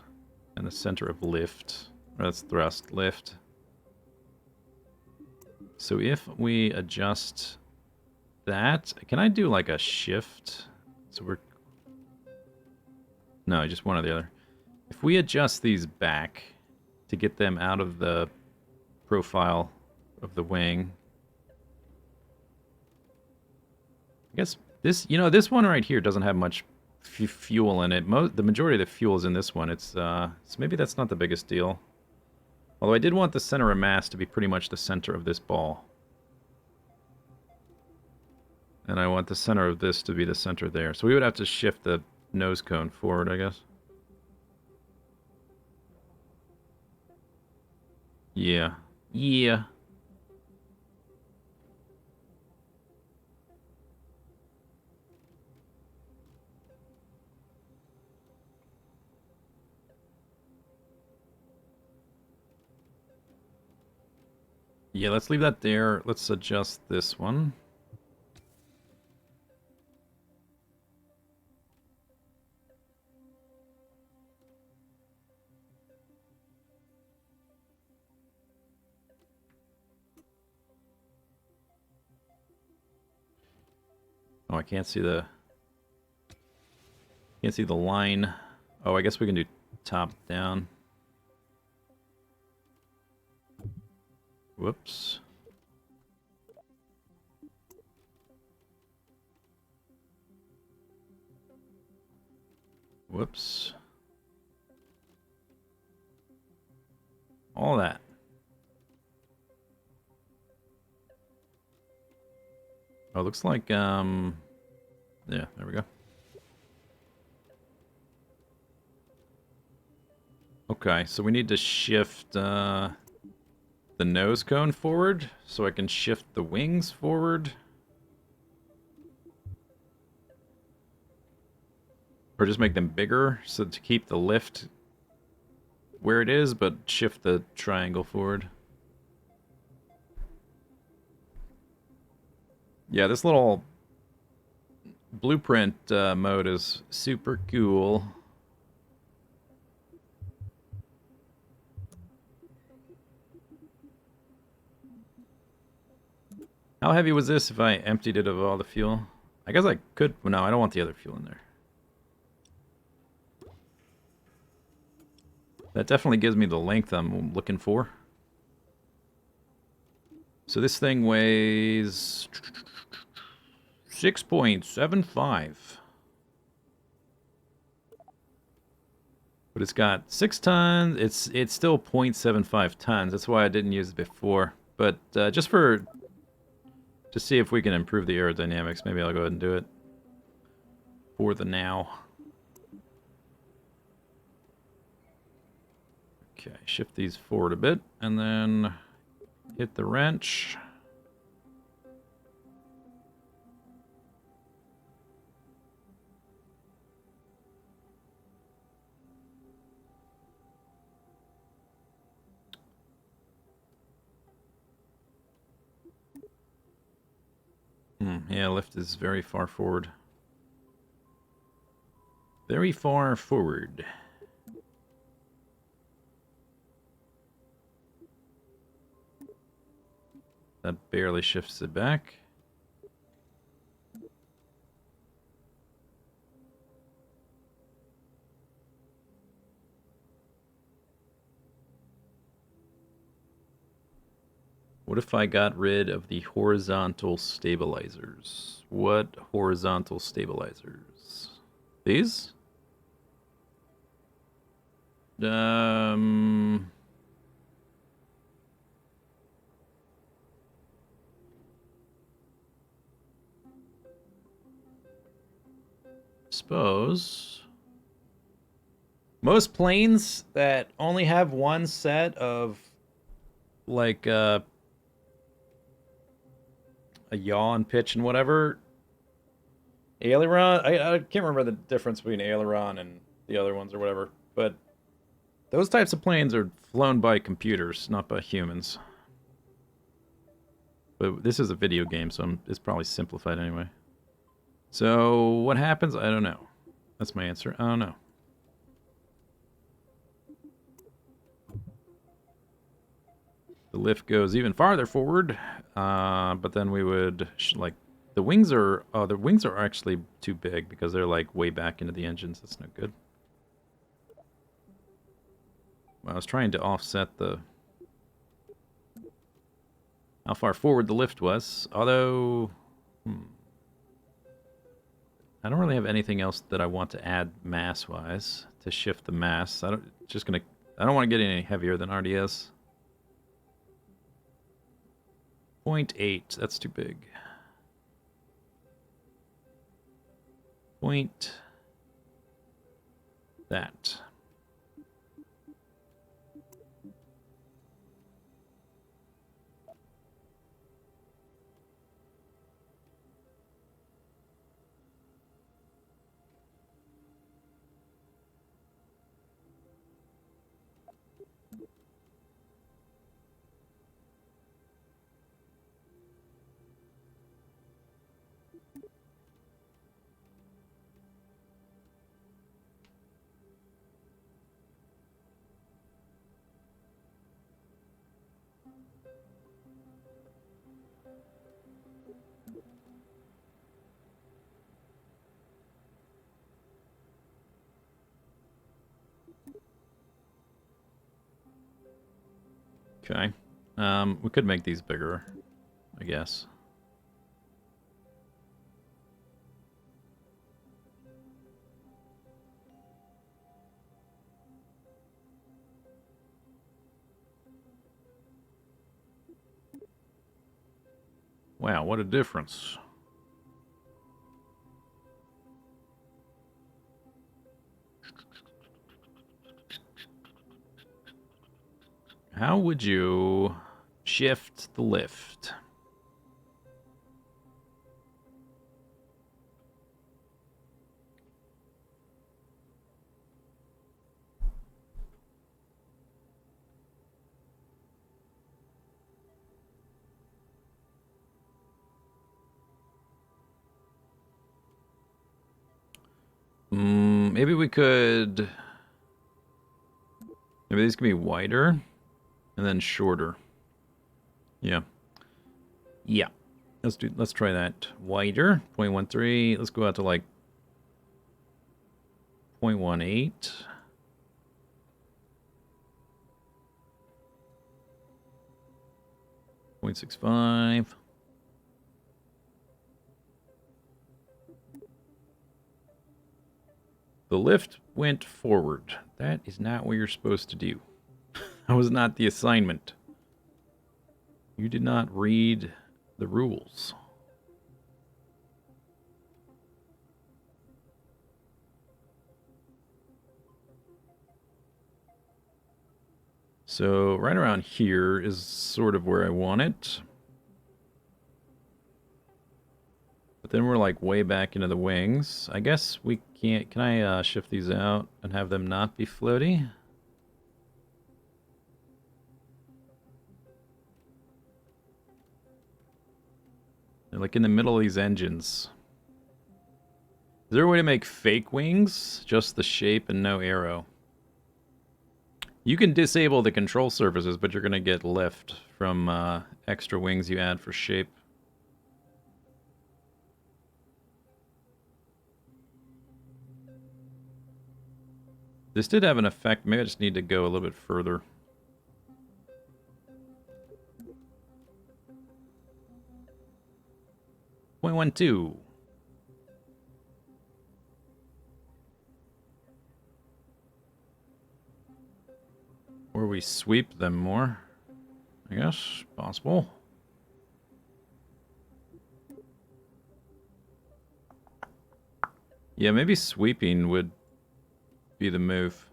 A: and the center of lift. Or that's thrust, lift. So if we adjust that... Can I do like a shift? So we're... No, just one or the other. If we adjust these back to get them out of the profile of the wing... I guess... This, you know, this one right here doesn't have much fuel in it. The majority of the fuel is in this one. So maybe that's not the biggest deal. Although I did want the center of mass to be pretty much the center of this ball. And I want the center of this to be the center there. So we would have to shift the nose cone forward, I guess. Yeah. Yeah. Yeah, let's leave that there. Let's adjust this one. Oh, I can't see the line. Oh, I guess we can do top down. Whoops. Whoops. All that. Oh, looks like, yeah, there we go. Okay, so we need to shift, the nose cone forward, so I can shift the wings forward. Or just make them bigger, so to keep the lift where it is, but shift the triangle forward. Yeah, this little blueprint mode is super cool. How heavy was this if I emptied it of all the fuel? I guess I could... Well, no, I don't want the other fuel in there. That definitely gives me the length I'm looking for. So this thing weighs 6.75. But it's got 6 tons. It's still 0.75 tons. That's why I didn't use it before. But just to see if we can improve the aerodynamics, maybe I'll go ahead and do it for the now. Okay, shift these forward a bit, and then hit the wrench. Yeah, lift is very far forward. Very far forward. That barely shifts it back. What if I got rid of the horizontal stabilizers? What horizontal stabilizers? These? Suppose. Most planes that only have one set of, like, a yaw and pitch and whatever. Aileron, I can't remember the difference between aileron and the other ones or whatever, but those types of planes are flown by computers, not by humans. But this is a video game, so it's probably simplified anyway. So what happens? I don't know. That's my answer. I don't know. The lift goes even farther forward, but then we would like the wings are actually too big because they're like way back into the engines. That's no good. Well, I was trying to offset how far forward the lift was, although I don't really have anything else that I want to add mass-wise to shift the mass. I don't want to get any heavier than RDS. 0.8, that's too big. Point that. Okay. We could make these bigger, I guess. Wow, what a difference. How would you shift the lift? Maybe we could... Maybe these can be wider and then shorter. Yeah. Yeah. Let's try that. Wider, 0.13. Let's go out to like 0.18. 0.65. The lift went forward. That is not what you're supposed to do. That was not the assignment. You did not read the rules. So right around here is sort of where I want it. But then we're like way back into the wings. I guess we can't... Can I shift these out and have them not be floaty? They're like in the middle of these engines. Is there a way to make fake wings? Just the shape and no arrow. You can disable the control surfaces, but you're going to get lift from extra wings you add for shape. This did have an effect. Maybe I just need to go a little bit further. Point 1.2. Or we sweep them more. I guess. Possible. Yeah, maybe sweeping would be the move.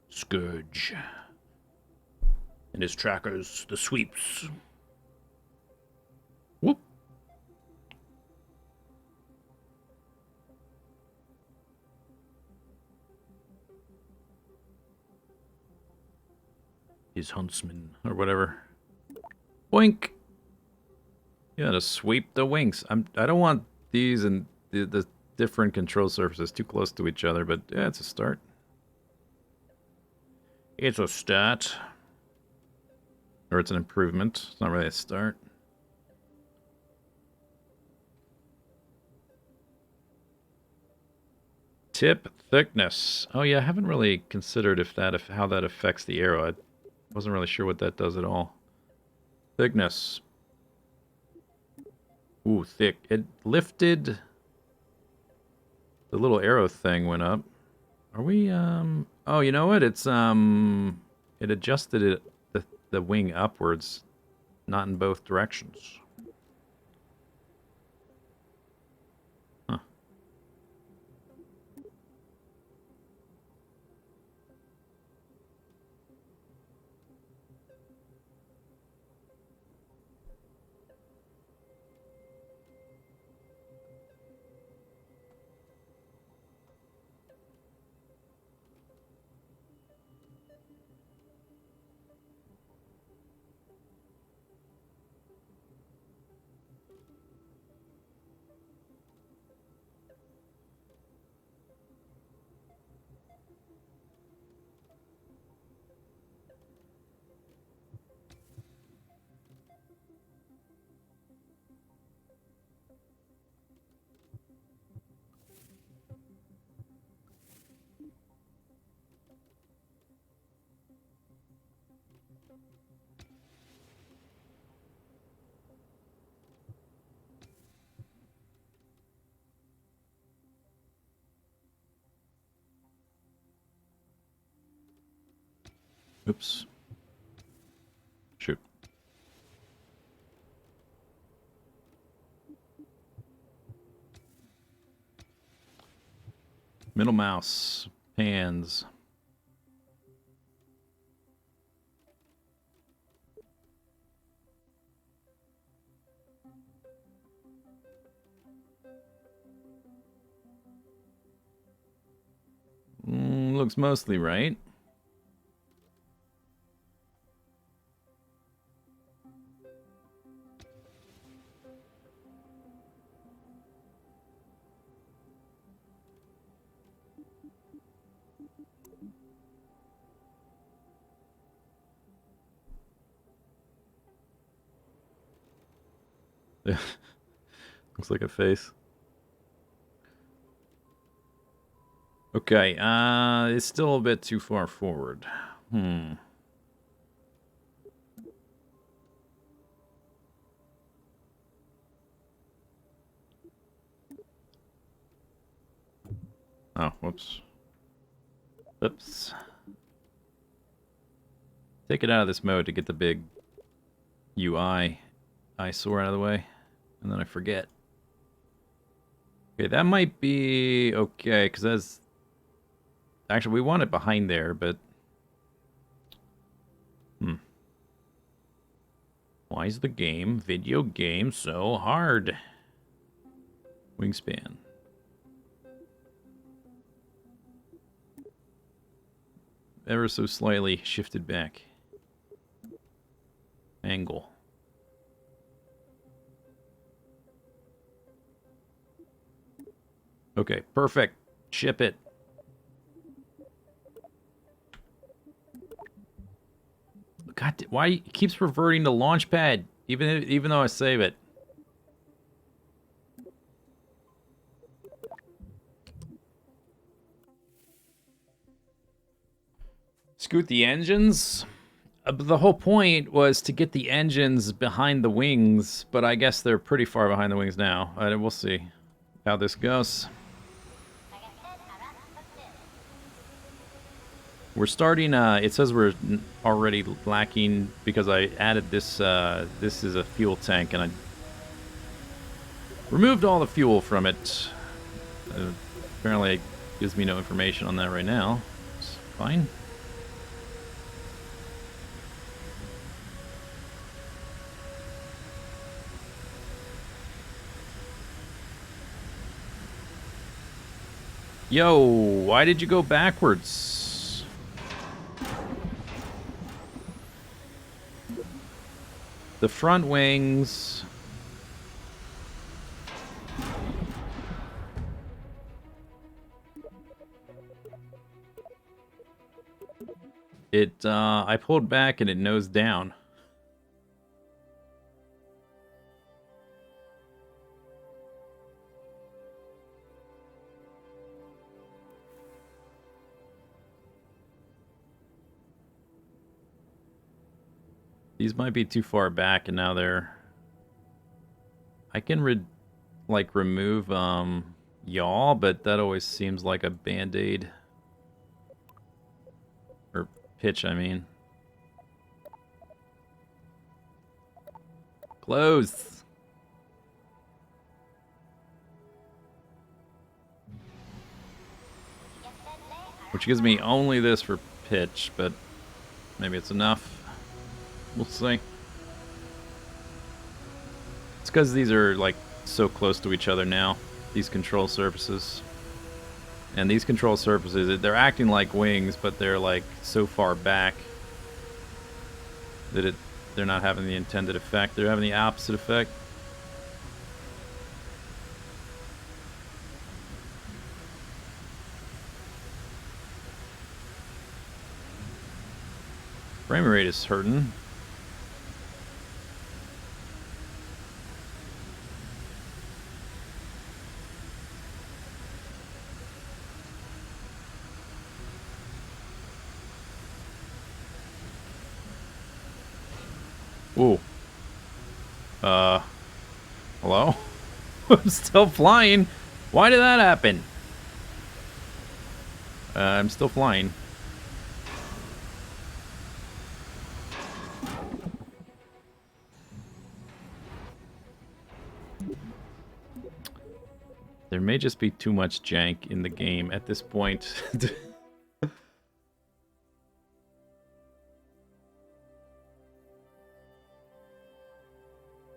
A: Scourge. And his trackers, the sweeps. Whoop. His huntsman, or whatever. Boink! Yeah, to sweep the wings. I don't want these and the different control surfaces too close to each other, but yeah, it's a start. It's a start. Or it's an improvement. It's not really a start. Tip thickness. Oh yeah, I haven't really considered how that affects the arrow. I wasn't really sure what that does at all. Thickness. Ooh, thick. It lifted. The little arrow thing went up. Are we, Oh, you know what? It's, It adjusted the wing upwards, not in both directions. Huh. Oops. Shoot. Middle mouse. Hands. Looks mostly right. Looks like a face. Okay, it's still a bit too far forward. Oh, whoops. Oops. Take it out of this mode to get the big UI eyesore out of the way, and then I forget. Okay, that might be okay, because that's... Actually, we want it behind there, but... Why is the video game, so hard? Wingspan. Ever so slightly shifted back. Angle. Okay, perfect. Ship it. God, why it keeps reverting to launchpad, even though I save it. Scoot the engines? The whole point was to get the engines behind the wings, but I guess they're pretty far behind the wings now. We'll see how this goes. We're starting, it says we're already lacking because I added this, this is a fuel tank, and I removed all the fuel from it. Apparently it gives me no information on that right now. It's fine. Yo, why did you go backwards? The front wings. I pulled back and it nosed down. These might be too far back, and now they're... I can remove yaw, but that always seems like a band-aid. Or pitch, I mean. Close. Which gives me only this for pitch, but maybe it's enough. We'll see. It's because these are like so close to each other now, these control surfaces. And these control surfaces, they're acting like wings, but they're like so far back that they're not having the intended effect. They're having the opposite effect. Frame rate is hurting. Ooh. Hello? I'm still flying. Why did that happen? I'm still flying. There may just be too much jank in the game at this point.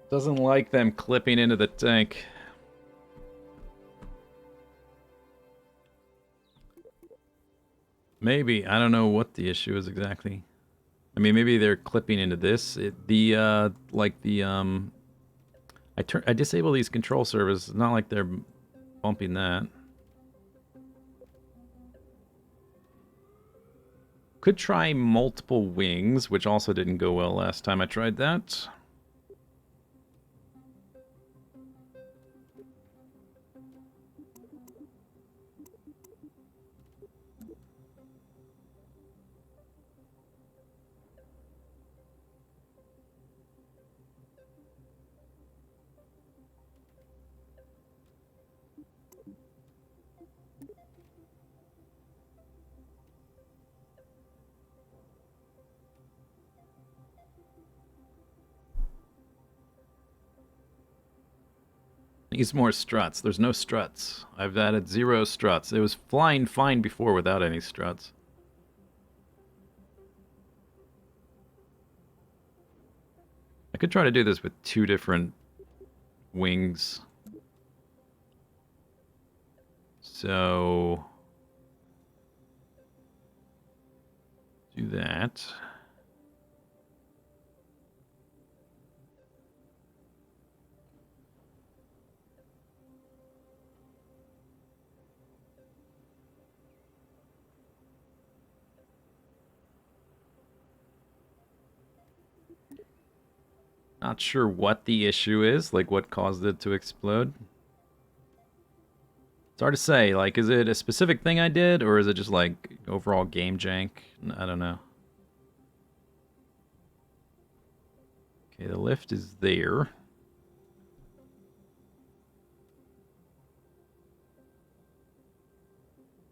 A: Doesn't like them clipping into the tank. Maybe. I don't know what the issue is exactly. I mean, maybe they're clipping into this. I disable these control servers. It's not like they're bumping that. Could try multiple wings, which also didn't go well last time I tried that. Needs more struts. There's no struts. I've added 0 struts. It was flying fine before without any struts. I could try to do this with 2 different wings. So do that. Not sure what the issue is, like what caused it to explode. It's hard to say, like, is it a specific thing I did, or is it just, like, overall game jank? I don't know. Okay, the lift is there.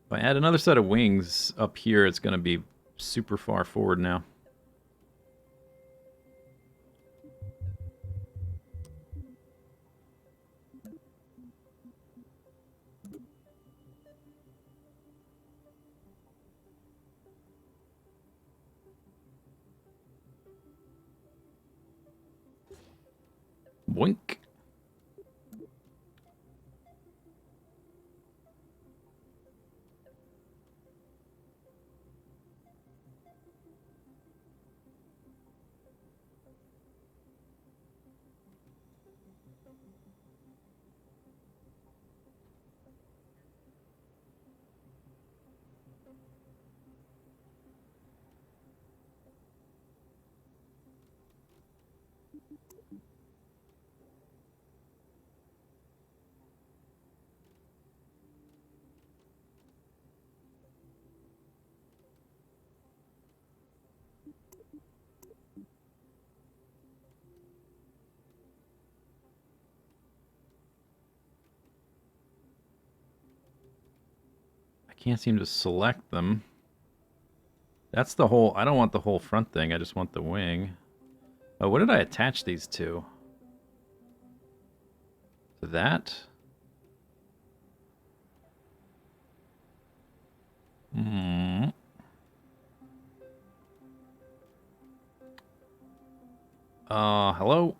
A: If I add another set of wings up here, it's going to be super far forward now. Boink. Can't seem to select them. That's the whole... I don't want the whole front thing. I just want the wing. Oh, what did I attach these to? To that? Hmm. Hello?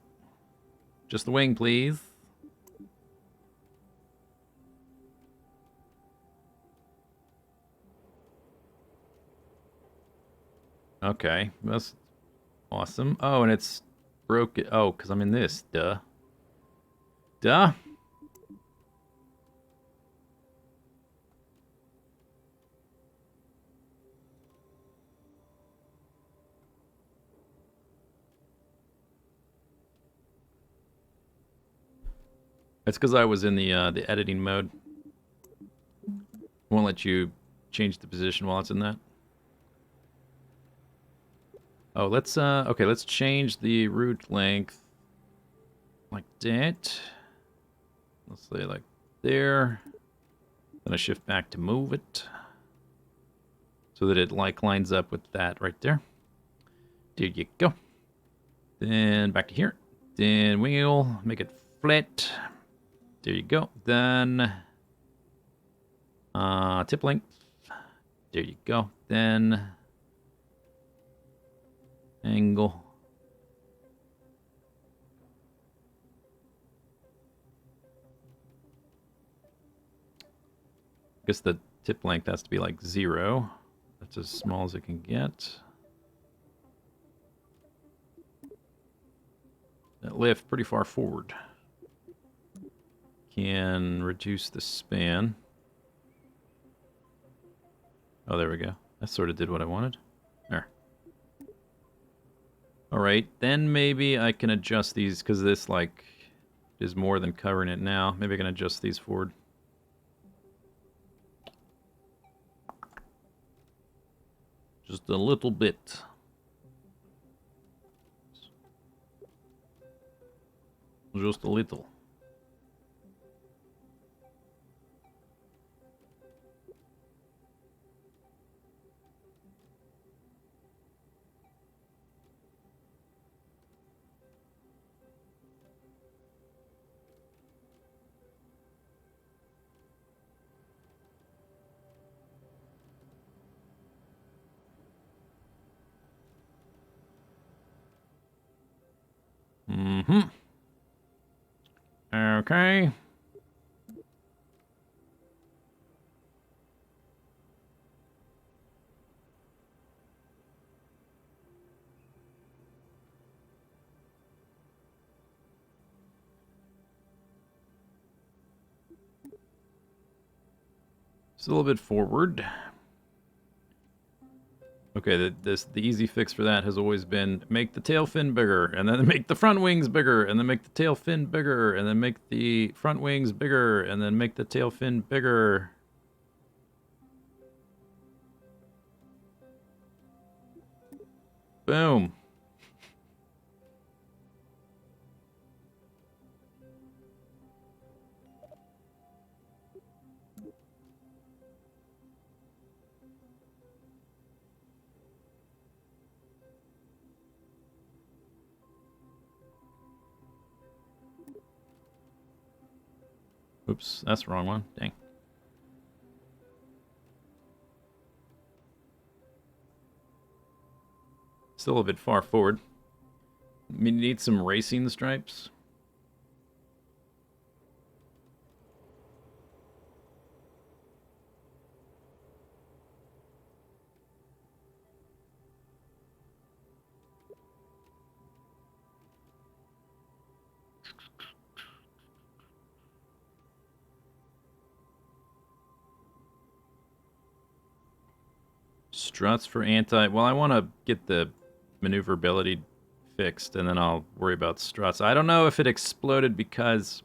A: Just the wing, please. Okay, that's awesome. Oh, and it's broken. Oh, because I'm in this. Duh. Duh. It's because I was in the editing mode. Won't let you change the position while it's in that. Oh, let's okay, let's change the route length like that. Let's say like there. Then I shift back to move it so that it like lines up with that right there. There you go. Then back to here. Then wheel, make it flat. There you go. Then Tip length. There you go. Then angle. I guess the tip length has to be like 0. That's as small as it can get. That lift pretty far forward. Can reduce the span. Oh, there we go. That sort of did what I wanted. There. Alright, then maybe I can adjust these, because this, like, is more than covering it now. Maybe I can adjust these forward. Just a little bit. Just a little. Mm-hmm. Okay. Just a little bit forward. Okay, the easy fix for that has always been make the tail fin bigger, and then make the front wings bigger, and then make the tail fin bigger, and then make the front wings bigger, and then make the tail fin bigger. Boom. Oops, that's the wrong one. Dang. Still a bit far forward. We need some racing stripes. Struts for anti... Well, I want to get the maneuverability fixed, and then I'll worry about struts. I don't know if it exploded because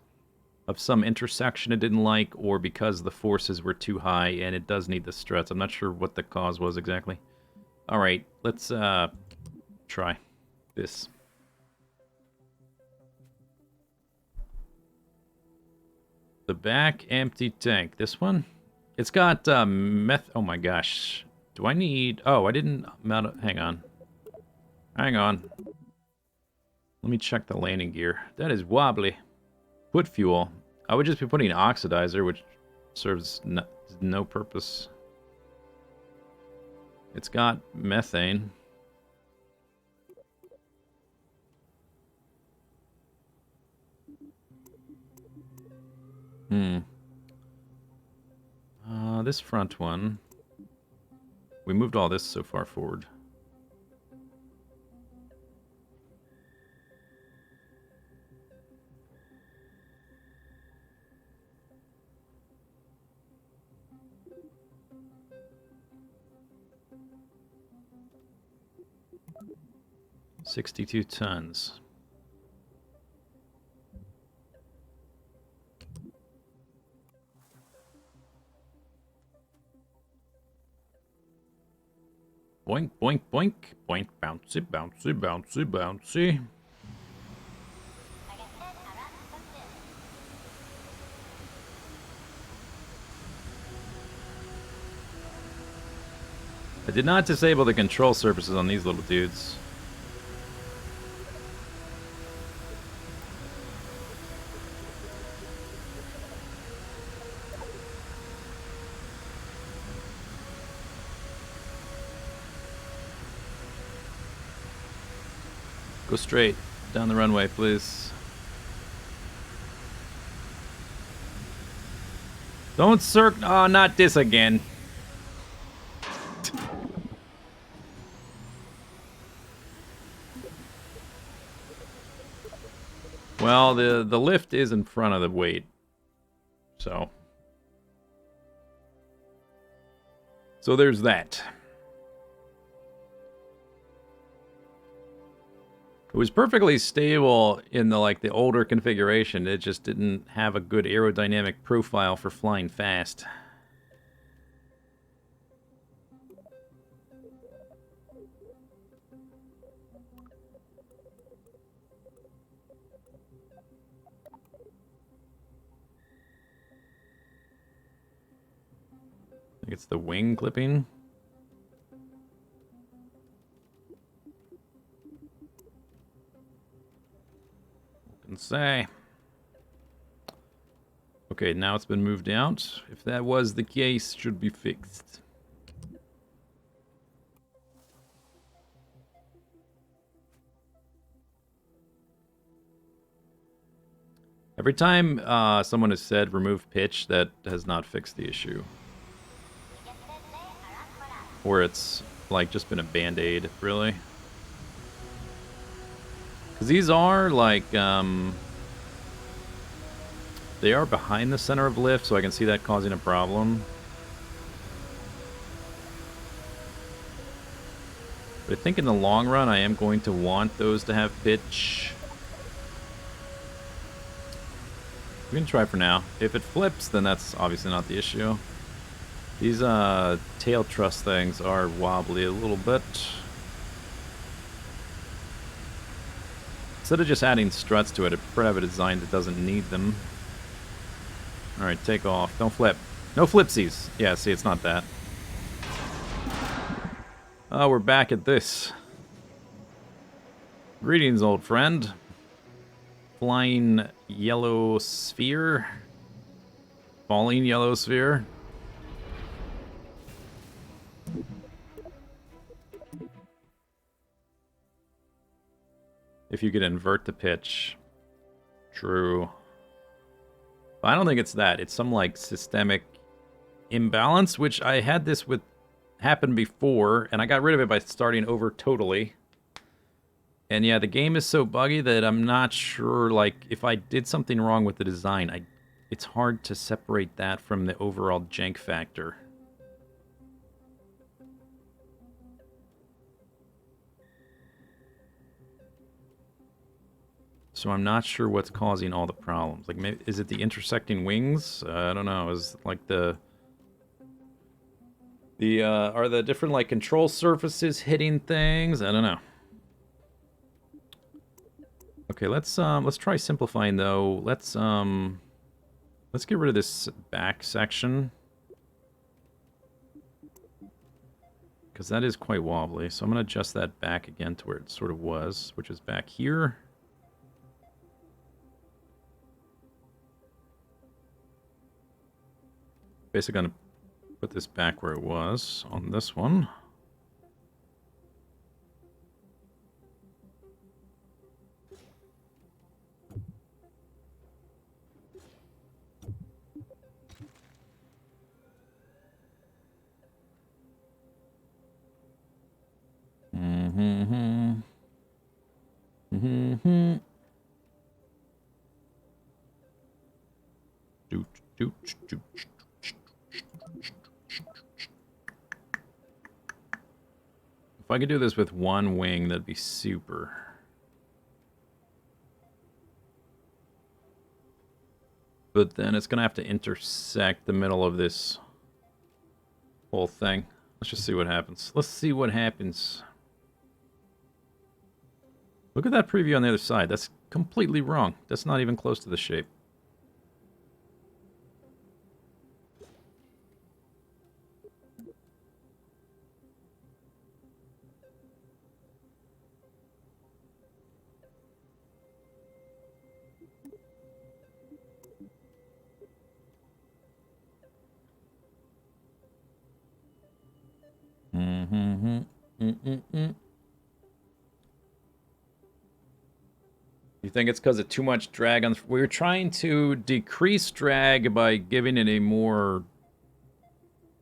A: of some intersection it didn't like, or because the forces were too high, and it does need the struts. I'm not sure what the cause was exactly. Alright, let's try this. The back empty tank. This one? It's got meth... Oh my gosh. Do I need... Oh, I didn't mount it. Hang on. Hang on. Let me check the landing gear. That is wobbly. Put fuel. I would just be putting oxidizer, which serves no purpose. It's got methane. This front one. We moved all this so far forward. $62 tons. Boink, boink, boink. Boink, bouncy, bouncy, bouncy, bouncy. I did not disable the control surfaces on these little dudes. Go straight down the runway, please. Don't circle. Oh, not this again. Well, the lift is in front of the weight, so there's that. It was perfectly stable in the older configuration. It just didn't have a good aerodynamic profile for flying fast. I think it's the wing clipping. Can say. Okay, now it's been moved out. If that was the case, it should be fixed. Every time someone has said remove pitch, that has not fixed the issue. Or it's like just been a band-aid, really. Because these are like, they are behind the center of lift, so I can see that causing a problem. But I think in the long run, I am going to want those to have pitch. We can try for now. If it flips, then that's obviously not the issue. These tail truss things are wobbly a little bit. Instead of just adding struts to it, I prefer to have a design that doesn't need them. Alright, take off. Don't flip. No flipsies. Yeah, see, it's not that. Oh, we're back at this. Greetings, old friend. Flying yellow sphere. Falling yellow sphere. If you could invert the pitch. True. But I don't think it's that. It's some, like, systemic imbalance, which I had this with happen before, and I got rid of it by starting over totally. And yeah, the game is so buggy that I'm not sure, like, if I did something wrong with the design, it's hard to separate that from the overall jank factor. So I'm not sure what's causing all the problems. Like, maybe, is it the intersecting wings? I don't know. Is like are the different like control surfaces hitting things? I don't know. Okay, let's try simplifying though. Let's get rid of this back section, because that is quite wobbly. So I'm gonna adjust that back again to where it sort of was, which is back here. Basically gonna put this back where it was on this one. Mm-hmm. Mm-hmm. Doot, doot, doot. If I could do this with one wing, that'd be super. But then it's gonna have to intersect the middle of this whole thing. Let's just see what happens. Let's see what happens. Look at that preview on the other side. That's completely wrong. That's not even close to the shape. Mm-hmm. Mm-mm-mm. You think it's because of too much drag on? We were trying to decrease drag by giving it a more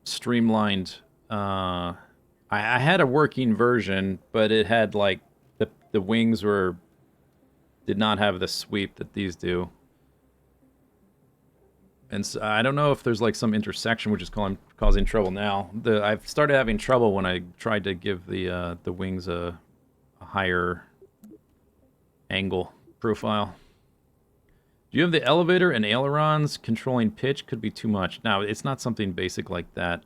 A: streamlined. I had a working version, but it had like the wings did not have the sweep that these do. And so I don't know if there's like some intersection which is causing trouble now. I've started having trouble when I tried to give the wings a higher angle profile. Do you have the elevator and ailerons? Controlling pitch could be too much. Now, it's not something basic like that.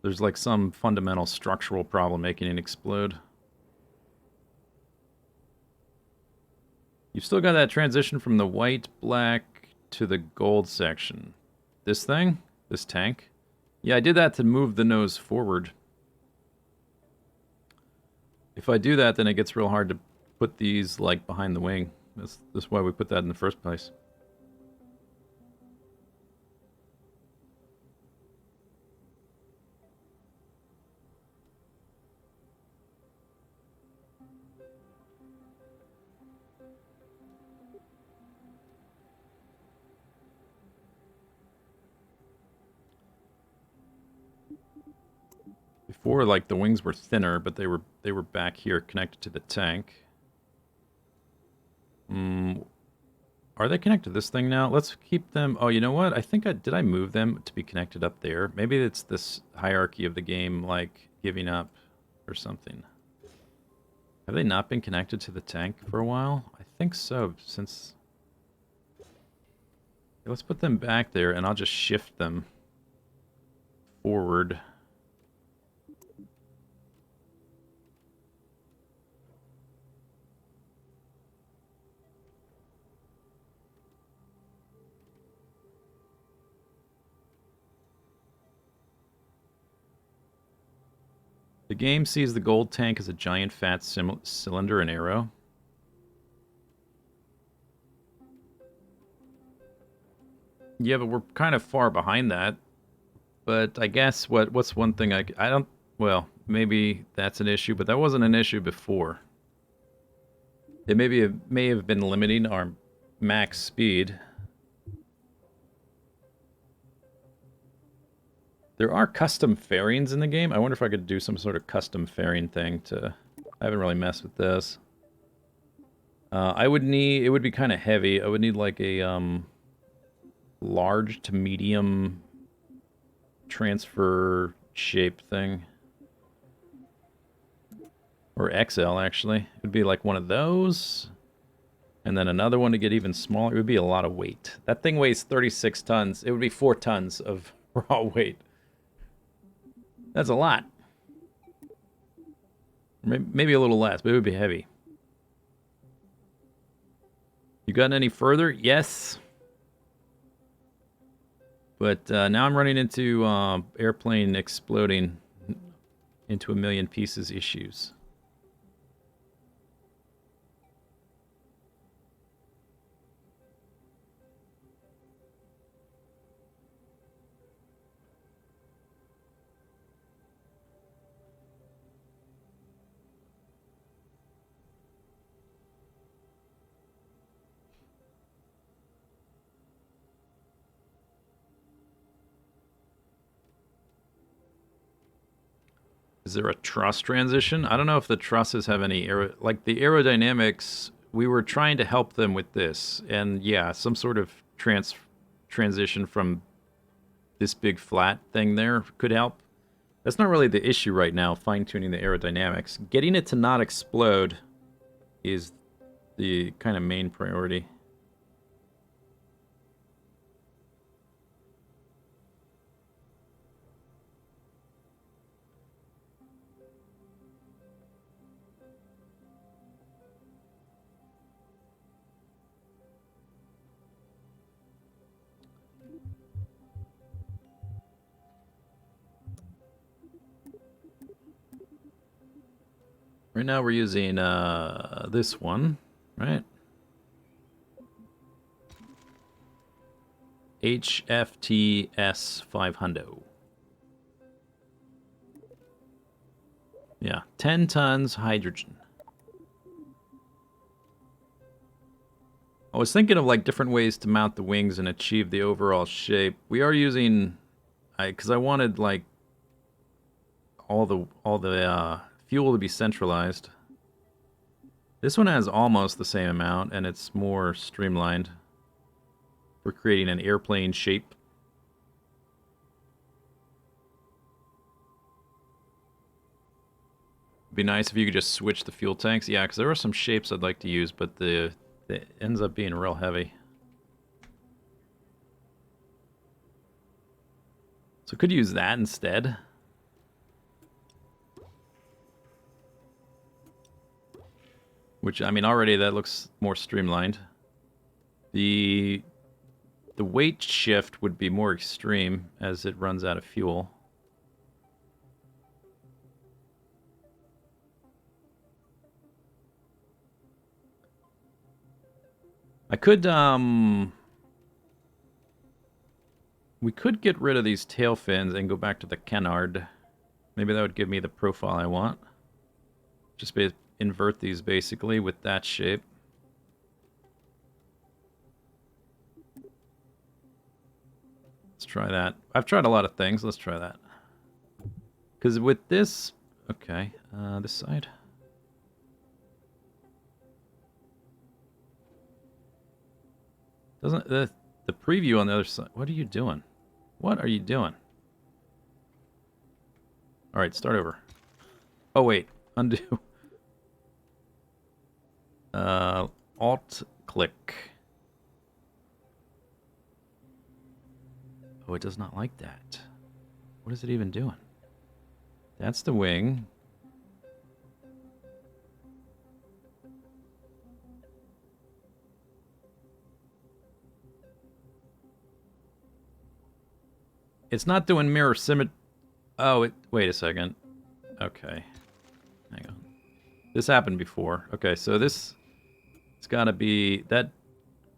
A: There's like some fundamental structural problem making it explode. You've still got that transition from the white, black to the gold section. This thing? This tank? Yeah, I did that to move the nose forward. If I do that, then it gets real hard to put these like behind the wing. That's why we put that in the first place. Before, like, the wings were thinner, but they were back here connected to the tank. Are they connected to this thing now? Let's keep them... Oh, you know what? I think did I move them to be connected up there? Maybe it's this hierarchy of the game, like, giving up or something. Have they not been connected to the tank for a while? I think so, since... Let's put them back there, and I'll just shift them forward. The game sees the gold tank as a giant fat cylinder and arrow. Yeah, but we're kind of far behind that. But I guess what's one thing I don't... Well, maybe that's an issue, but that wasn't an issue before. It may have been limiting our max speed. There are custom fairings in the game. I wonder if I could do some sort of custom fairing thing to... I haven't really messed with this. I would need... It would be kind of heavy. I would need like a large to medium transfer shape thing. Or XL, actually. It would be like one of those. And then another one to get even smaller. It would be a lot of weight. That thing weighs 36 tons. It would be 4 tons of raw weight. That's a lot. Maybe a little less, but it would be heavy. You gotten any further? Yes. But now I'm running into airplane exploding into a million pieces issues. Is there a truss transition? I don't know if the trusses have any like the aerodynamics. We were trying to help them with this, and yeah, some sort of transition from this big flat thing there could help. That's not really the issue right now, fine-tuning the aerodynamics. Getting it to not explode is the kind of main priority. Right now we're using this one, right? HFTS 500. Yeah, 10 tons hydrogen. I was thinking of like different ways to mount the wings and achieve the overall shape. We are using, because I wanted like all the fuel to be centralized. This one has almost the same amount, and it's more streamlined. We're creating an airplane shape. It'd be nice if you could just switch the fuel tanks. Yeah, because there are some shapes I'd like to use, but it ends up being real heavy. So could use that instead. Which, I mean, already that looks more streamlined. The weight shift would be more extreme as it runs out of fuel. I could, we could get rid of these tail fins and go back to the canard. Maybe that would give me the profile I want. Just invert these basically with that shape. Let's try that. I've tried a lot of things. Let's try that. Because with this... Okay, this side. Doesn't the preview on the other side... What are you doing? What are you doing? Alright, start over. Oh, wait. Undo. Alt-click. Oh, it does not like that. What is it even doing? That's the wing. It's not doing mirror symmetry. Oh, wait a second. Okay. Hang on. This happened before. Okay, so this... It's gotta be... That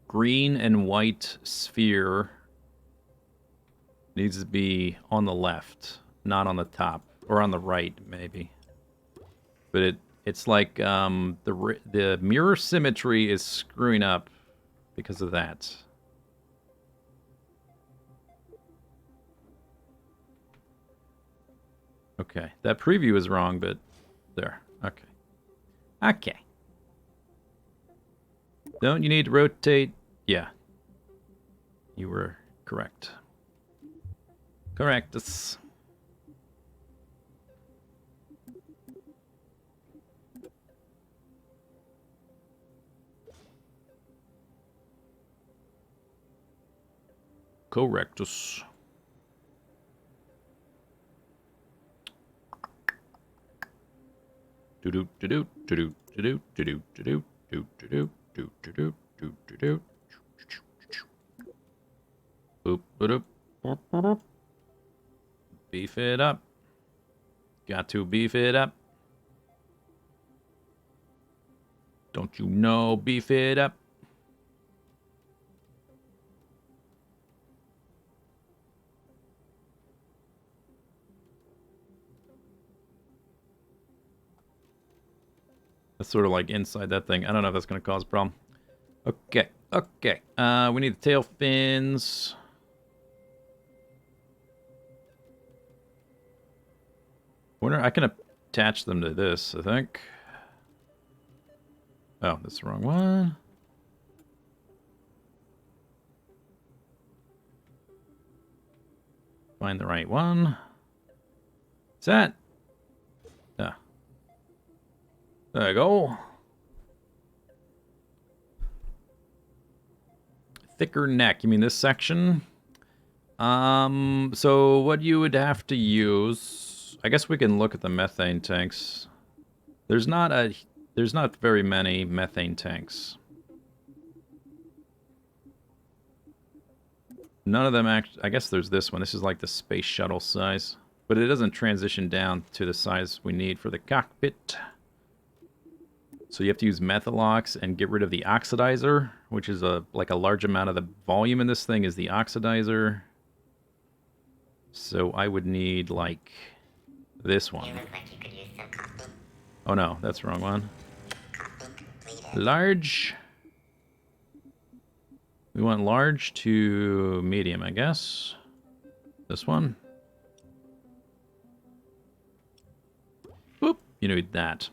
A: green and white sphere needs to be on the left, not on the top. Or on the right, maybe. But it's like the mirror symmetry is screwing up because of that. Okay, that preview is wrong, but there. Okay. Okay. Don't you need to rotate? Yeah. You were correct. Correctus. Correctus. Do do do do do do do do do do do do do do do do do. Boop boop boop. Beef it up. Got to beef it up. Don't you know? Beef it up. That's sort of like inside that thing. I don't know if that's going to cause a problem. Okay, okay. We need the tail fins. Wonder I can attach them to this, I think. Oh, that's the wrong one. Find the right one. Is that? Yeah. There you go. Thicker neck. You mean this section? So what you would have to use... I guess we can look at the methane tanks. There's not very many methane tanks. None of them actually... I guess there's this one. This is like the space shuttle size. But it doesn't transition down to the size we need for the cockpit. So you have to use Methalox and get rid of the oxidizer, which is like a large amount of the volume in this thing is the oxidizer. So I would need like this one. Oh no, that's the wrong one. Large. We want large to medium, I guess. This one. Boop. You need that.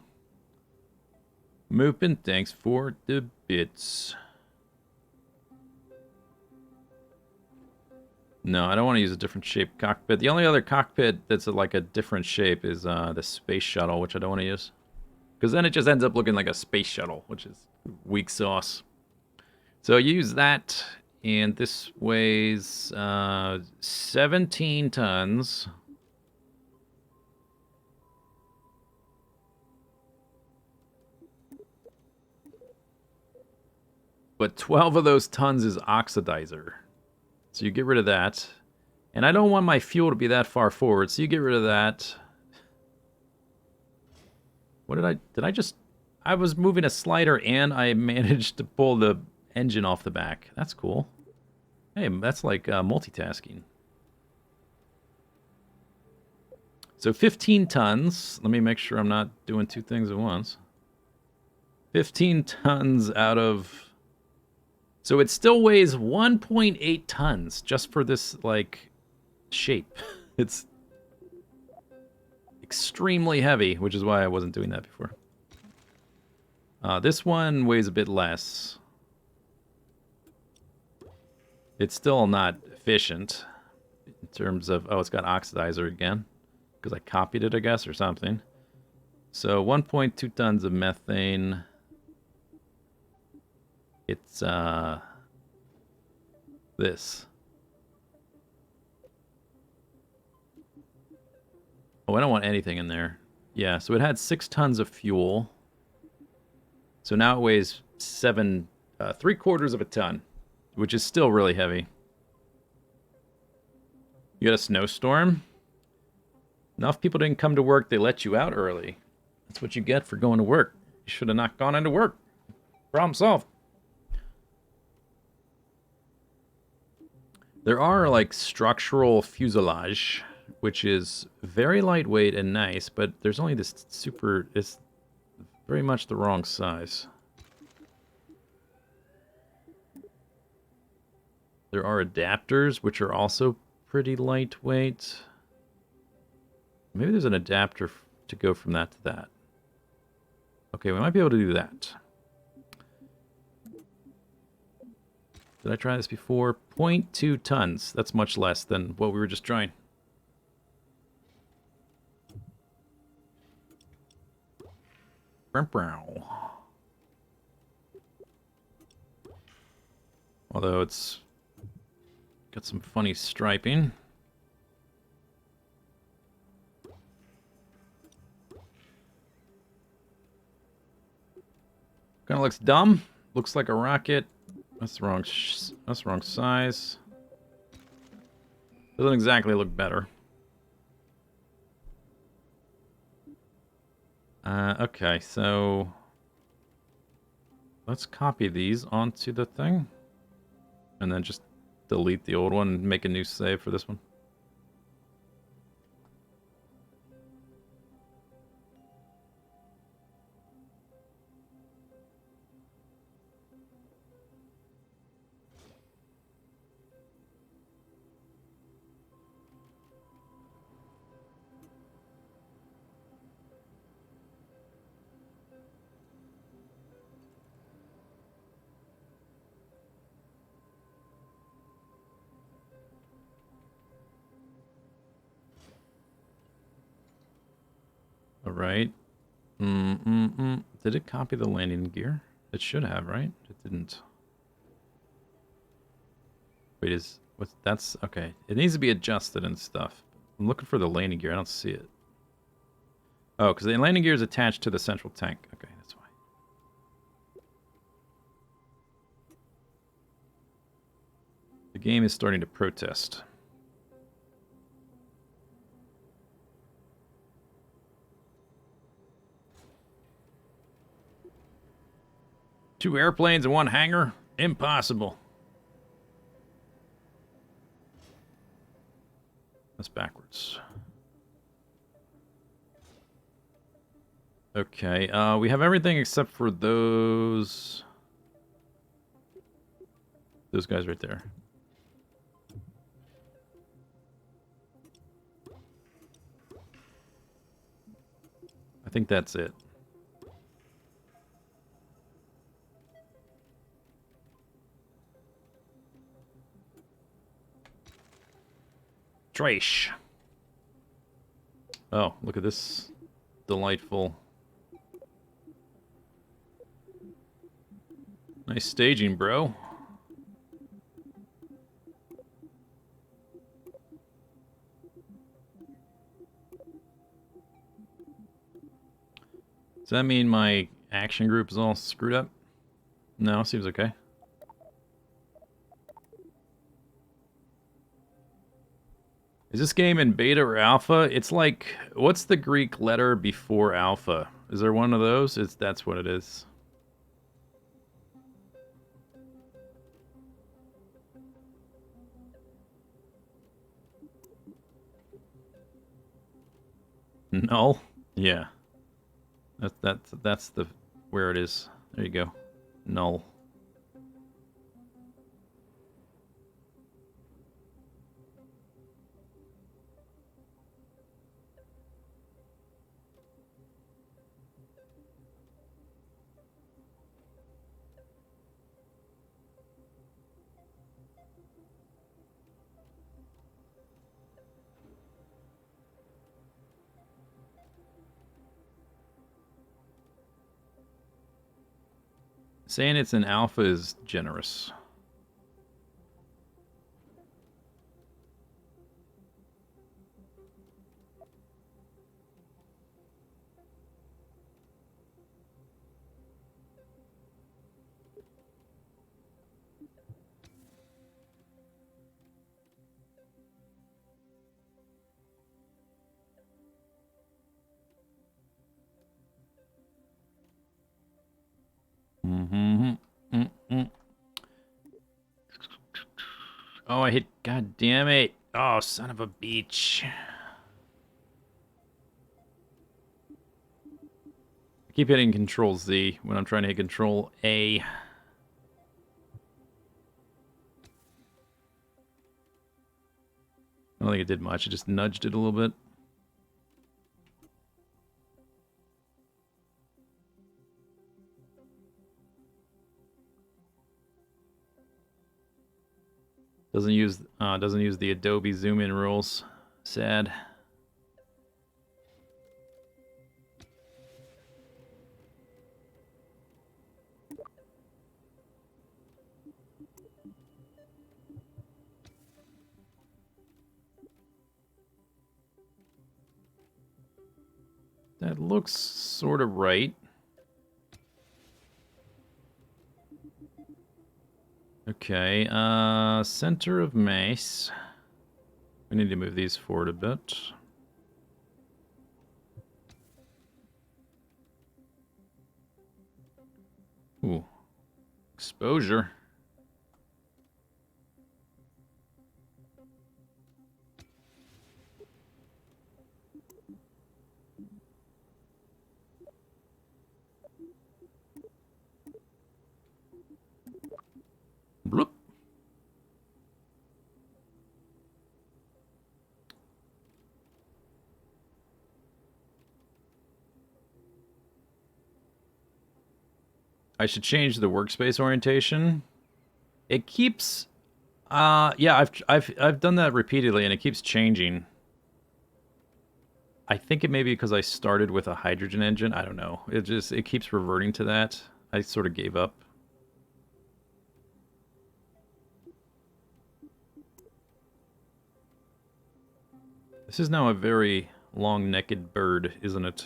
A: Moopin, thanks for the bits. No, I don't want to use a different shape cockpit. The only other cockpit that's like a different shape is the space shuttle, which I don't want to use. Because then it just ends up looking like a space shuttle, which is weak sauce. So use that, and this weighs 17 tons. But 12 of those tons is oxidizer. So you get rid of that. And I don't want my fuel to be that far forward, so you get rid of that. What did I just... I was moving a slider and I managed to pull the engine off the back. That's cool. Hey, that's like multitasking. So 15 tons. Let me make sure I'm not doing two things at once. 15 tons out of... So it still weighs 1.8 tons just for this, like, shape. It's extremely heavy, which is why I wasn't doing that before. This one weighs a bit less. It's still not efficient in terms of... Oh, it's got oxidizer again. Because I copied it, I guess, or something. So 1.2 tons of methane... It's, this. Oh, I don't want anything in there. Yeah, so it had 6 tons of fuel. So now it weighs 3/4 of a ton, which is still really heavy. You got a snowstorm? Enough people didn't come to work, they let you out early. That's what you get for going to work. You should have not gone into work. Problem solved. There are, like, structural fuselage, which is very lightweight and nice, but there's only this super... It's very much the wrong size. There are adapters, which are also pretty lightweight. Maybe there's an adapter to go from that to that. Okay, we might be able to do that. Did I try this before? 0.2 tons. That's much less than what we were just trying. Although it's got some funny striping. Kind of looks dumb. Looks like a rocket. That's the wrong size. Doesn't exactly look better. Okay, so let's copy these onto the thing, and then just delete the old one and make a new save for this one. All right. Did it copy the landing gear? It should have, right? It didn't. Wait, that's okay. It needs to be adjusted and stuff. I'm looking for the landing gear. I don't see it. Oh, because the landing gear is attached to the central tank. Okay, that's why. The game is starting to protest. Two airplanes in one hangar? Impossible. That's backwards. Okay, we have everything except for those Those guys right there. I think that's it. Trash. Oh, look at this delightful. Nice staging, bro. Does that mean my action group is all screwed up? No, seems okay. Is this game in beta or alpha? It's like, what's the Greek letter before alpha? Is there one of those? That's what it is. Null? Yeah. That's the where it is. There you go. Null. Saying it's an alpha is generous. Oh, I hit. God damn it. Oh, son of a beach. I keep hitting Control Z when I'm trying to hit Control A. I don't think it did much. It just nudged it a little bit. Doesn't use the Adobe zoom in rules. Sad. That looks sort of right. Okay, center of mace. We need to move these forward a bit. Ooh. Exposure. Bloop. I should change the workspace orientation. It keeps yeah, I've done that repeatedly and it keeps changing. I think it may be because I started with a hydrogen engine. I don't know. It keeps reverting to that. I sort of gave up. This is now a very long-necked bird, isn't it?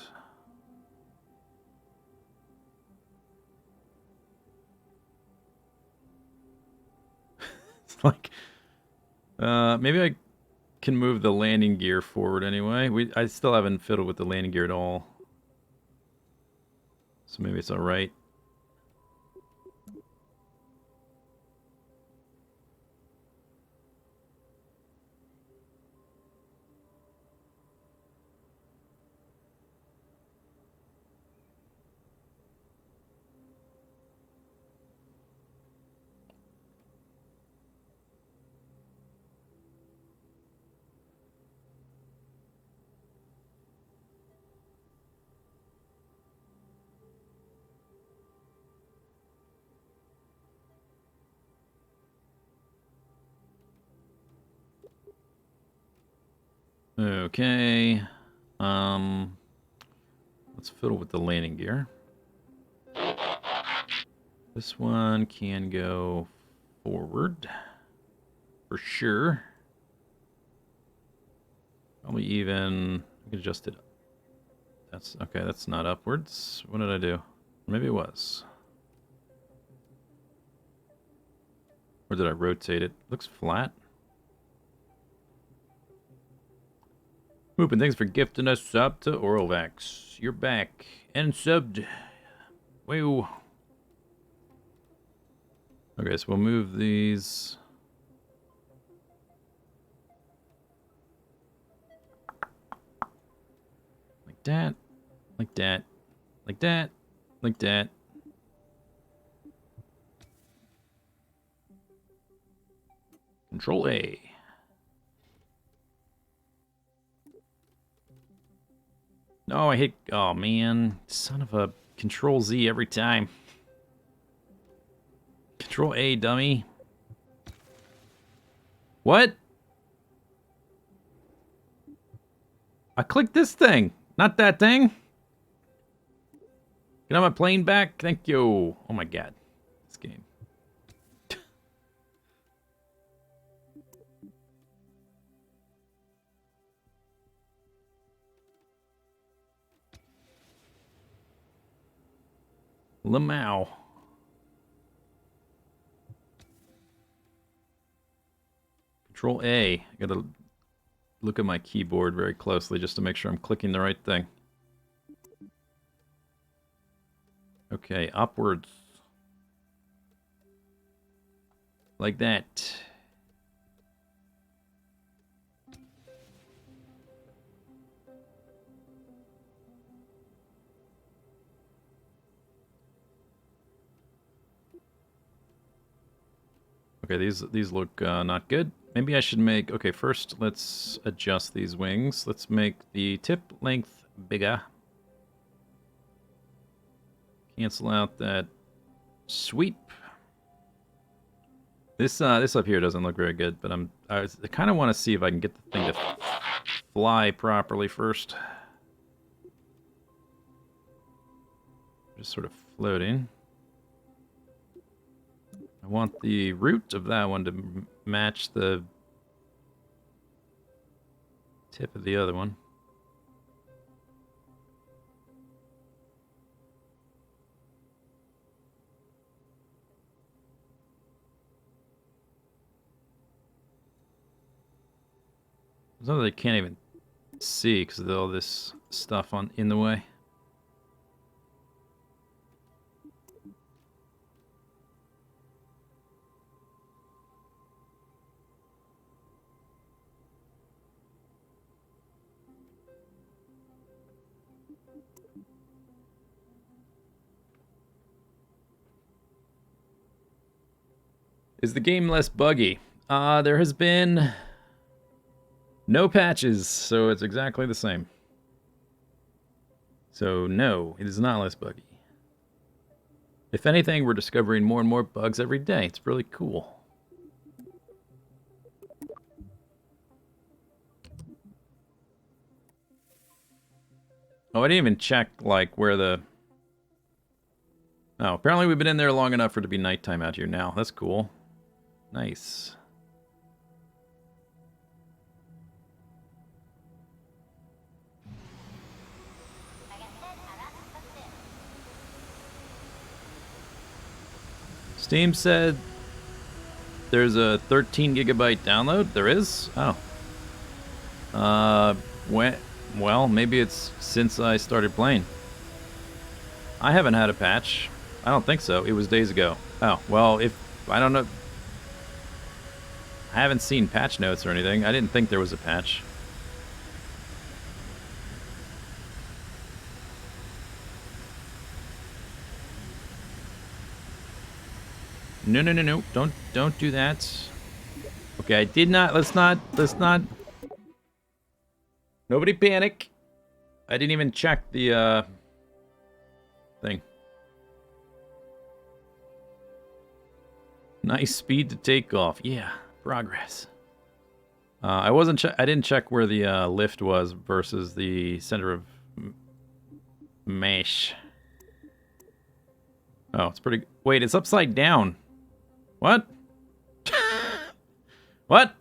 A: It's like, maybe I can move the landing gear forward anyway. I still haven't fiddled with the landing gear at all. So maybe it's alright. Okay. Let's fiddle with the landing gear. This one can go forward. For sure. Probably even... I can adjust it. That's... Okay, that's not upwards. What did I do? Maybe it was. Or did I rotate it? Looks flat. Moopin, thanks for gifting us sub to Oralvax. You're back. And subbed. Whoa. Okay, so we'll move these. Like that. Like that. Like that. Like that. Control A. No, I hit... Oh, man. Son of a... Control Z every time. Control A, dummy. What? I clicked this thing, not that thing. Get on my plane back? Thank you. Oh my god. This game. Lamau. Control A. I gotta look at my keyboard very closely just to make sure I'm clicking the right thing. Okay, upwards. Like that. Okay, these look not good. Maybe I should make... Okay, first let's adjust these wings. Let's make the tip length bigger. Cancel out that sweep. This up here doesn't look very good, but I kind of want to see if I can get the thing to fly properly first. Just sort of floating. I want the root of that one to match the tip of the other one. Sometimes I can't even see because of all this stuff in the way. Is the game less buggy? There has been no patches, so it's exactly the same. So no, it is not less buggy. If anything, we're discovering more and more bugs every day. It's really cool. Oh, I didn't even check, like, where the... Oh, apparently we've been in there long enough for it to be nighttime out here now. That's cool. Nice. Steam said there's a 13 gigabyte download. There is? Oh. Well, maybe it's since I started playing. I haven't had a patch. I don't think so. It was days ago. Oh, well, I don't know. I haven't seen patch notes or anything. I didn't think there was a patch. No. Don't do that. Okay, I did not. Let's not. Nobody panic. I didn't even check the thing. Nice speed to take off. Yeah, progress. I didn't check where the lift was versus the center of mesh. Oh, it's pretty. Wait, it's upside down. What? What?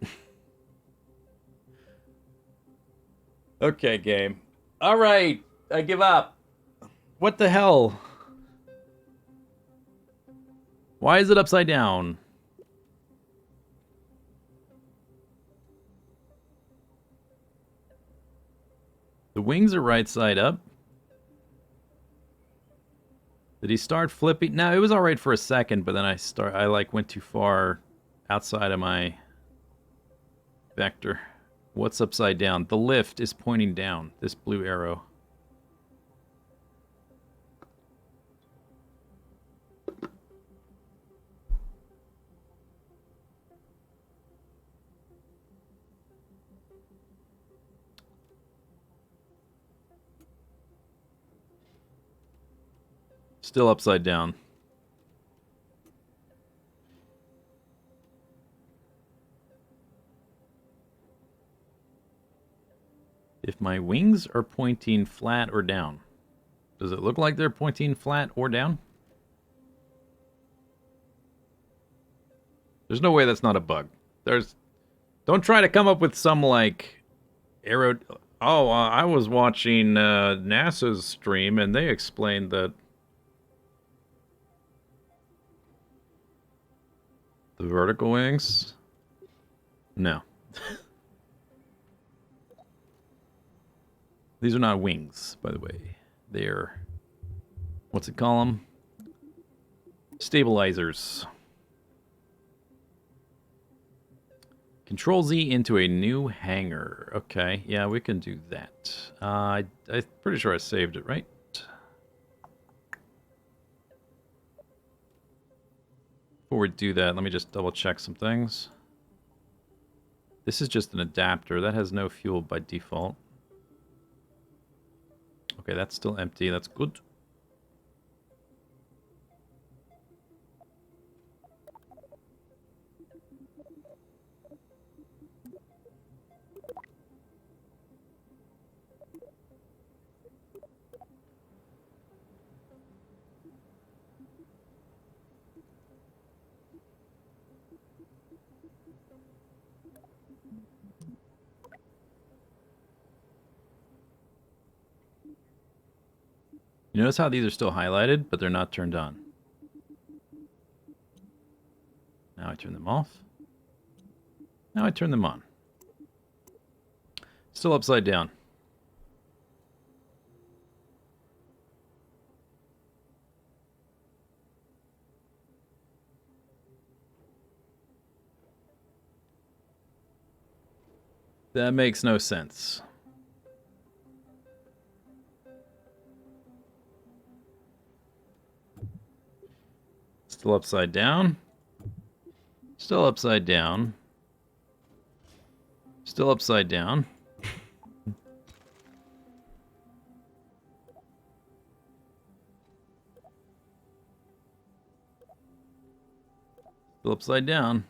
A: Okay, game. All right, I give up. What the hell? Why is it upside down? The wings are right side up. Did he start flipping? No, it was all right for a second, but then I like went too far outside of my vector. What's upside down? The lift is pointing down. This blue arrow. Still upside down. If my wings are pointing flat or down, does it look like they're pointing flat or down? There's no way that's not a bug. Don't try to come up with some like arrow. Oh, I was watching NASA's stream and they explained that the vertical wings. No. These are not wings, by the way. They're, what's it call them? Stabilizers. Control Z into a new hangar. Okay, yeah, we can do that. I'm pretty sure I saved it, right? Before we do that, let me just double check some things. This is just an adapter. That has no fuel by default. Okay, that's still empty. That's good. You notice how these are still highlighted, but they're not turned on. Now I turn them off. Now I turn them on. Still upside down. That makes no sense. Still upside down. Still upside down. Still upside down. Still upside down.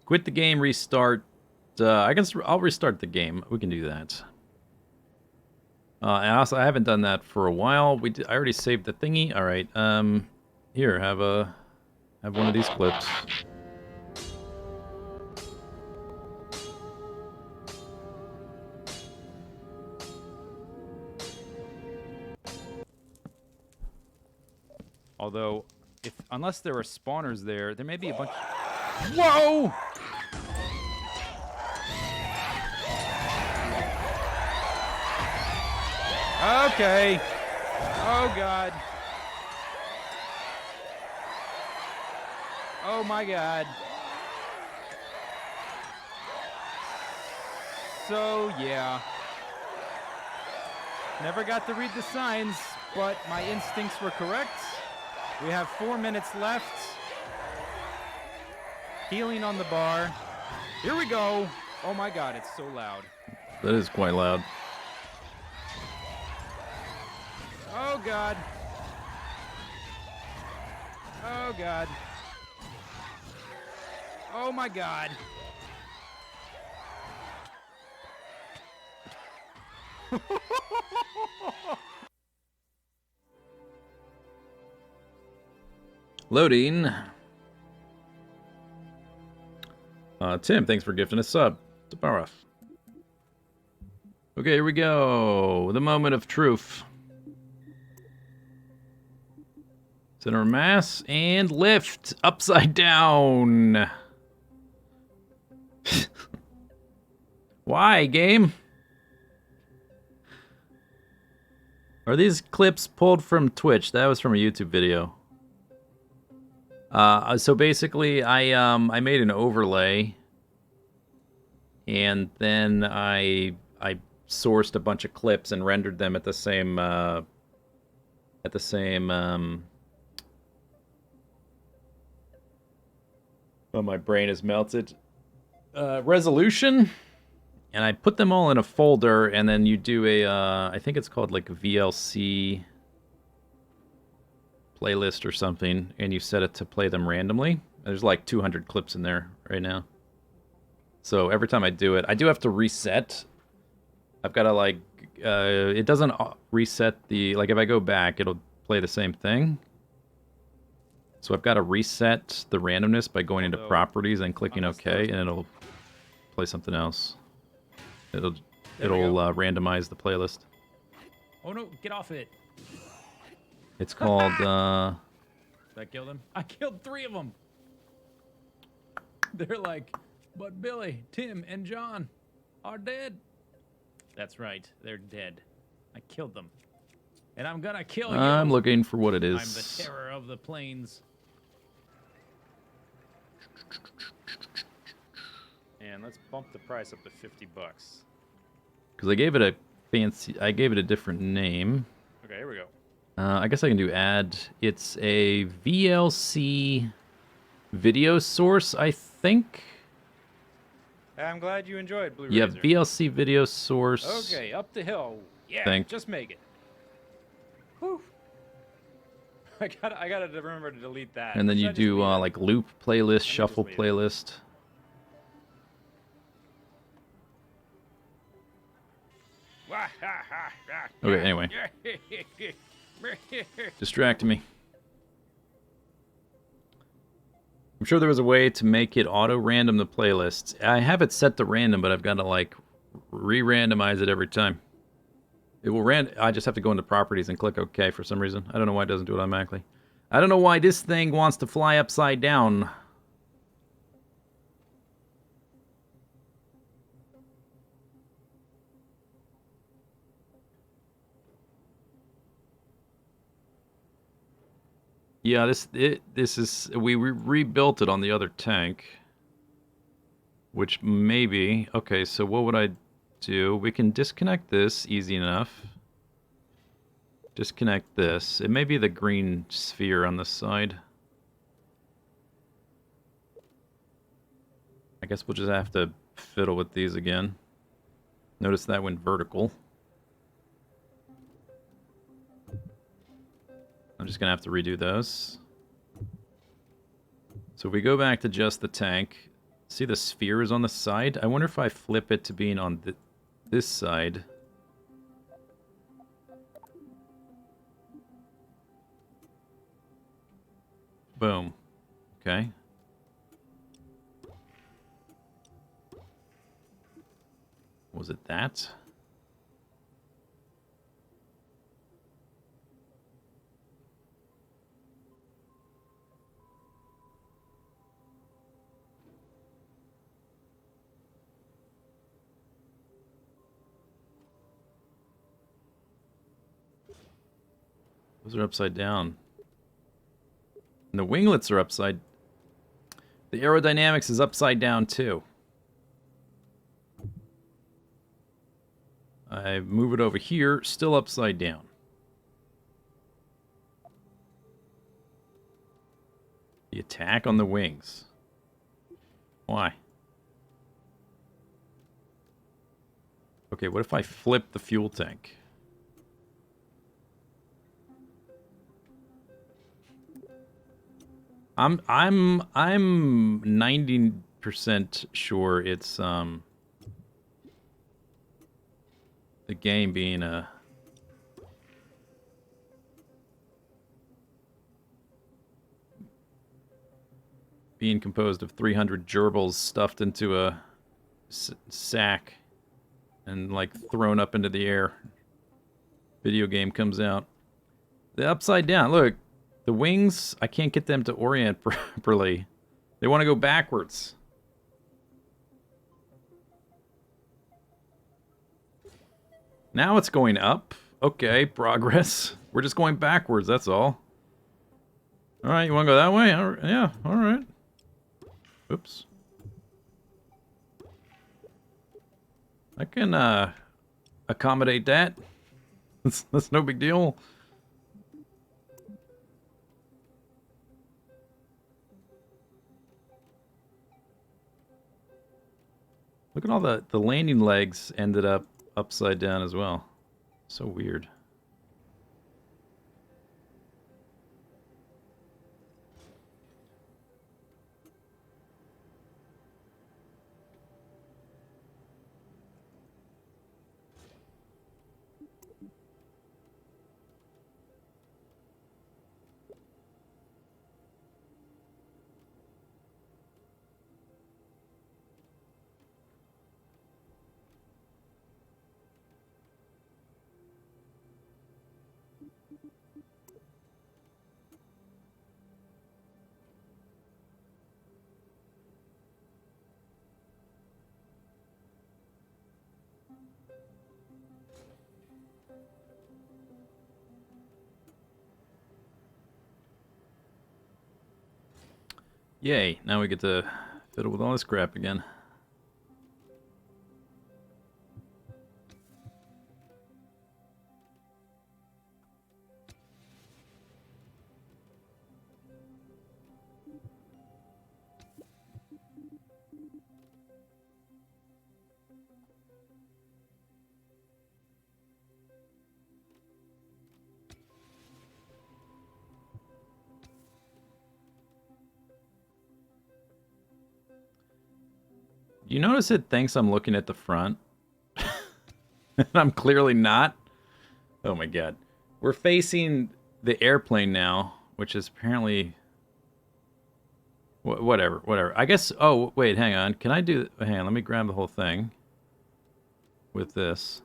A: Quit the game, restart. I'll restart the game. We can do that. And also, I haven't done that for a while. I already saved the thingy. All right. Here, have one of these clips. Although, unless there are spawners there may be a bunch. Whoa! Okay. Oh God. Oh my God. So yeah. Never got to read the signs, but my instincts were correct. We have 4 minutes left. Healing on the bar. Here we go. Oh my God, it's so loud. That is quite loud. Oh God. Oh God. Oh my God. Loading. Tim, thanks for gifting a sub. Tabaraf. Okay, here we go. The moment of truth. Center mass and lift upside down. Why, game? Are these clips pulled from Twitch? That was from a YouTube video. So basically, I made an overlay, and then I sourced a bunch of clips and rendered them at the same oh, my brain is melted. Resolution, and I put them all in a folder, and then you do a I think it's called like a VLC playlist or something, and you set it to play them randomly. There's like 200 clips in there right now. So every time I do it, I do have to reset. I've got to like, it doesn't reset the, like if I go back, it'll play the same thing. So I've got to reset the randomness by going into properties and clicking OK, and it'll play something else. It'll randomize the playlist.
F: Oh no, get off it.
A: It's called,
F: Did I kill them? I killed 3 of them. They're like, but Billy, Tim, and John are dead. That's right, they're dead. I killed them. And I'm gonna kill you.
A: I'm looking for what it is.
F: I'm the terror of the plains. And let's bump the price up to $50.
A: Because I gave it a different name.
F: Okay, here we go.
A: I guess I can do add. It's a VLC video source, I think.
F: I'm glad you enjoyed Blue
A: Yeah,
F: Razor.
A: VLC video source.
F: Okay, up the hill. Yeah,
A: Think.
F: just make it. Whew. I gotta remember to delete that.
A: And then
F: Should
A: you
F: I just
A: do
F: leave it?
A: like loop playlist, shuffle
F: leave it.
A: playlist. Okay, anyway. Distracting me. I'm sure there was a way to make it auto-random the playlists. I have it set to random, but I've got to like re-randomize it every time. It will I just have to go into properties and click OK for some reason. I don't know why it doesn't do it automatically. I don't know why this thing wants to fly upside down. Yeah, this is we rebuilt it on the other tank, which maybe okay. So what would I do? We can disconnect this easy enough. Disconnect this. It may be the green sphere on this side. I guess we'll just have to fiddle with these again. Notice that went vertical. I'm just going to have to redo those. So if we go back to just the tank, see the sphere is on the side? I wonder if I flip it to being on this side. Boom. Okay. Was it that? Those are upside down. And the winglets are upside. The aerodynamics is upside down too. I move it over here, still upside down. The attack on the wings. Why? Okay, what if I flip the fuel tank? I'm 90% sure it's the the game being composed of 300 gerbils stuffed into a sack and like thrown up into the air. Video game comes out. The upside down. Look, the wings, I can't get them to orient properly. They want to go backwards. Now it's going up. Okay, progress. We're just going backwards, that's all. Alright, you want to go that way? Yeah, alright. Oops. I can, accommodate that. That's no big deal. Look at all the landing legs ended up upside down as well. So weird. Yay, now we get to fiddle with all this crap again. You notice it thinks I'm looking at the front? I'm clearly not. Oh my god. We're facing the airplane now, which is apparently... Whatever. I guess... Oh, wait, hang on. Can I do... Hang on, let me grab the whole thing. With this.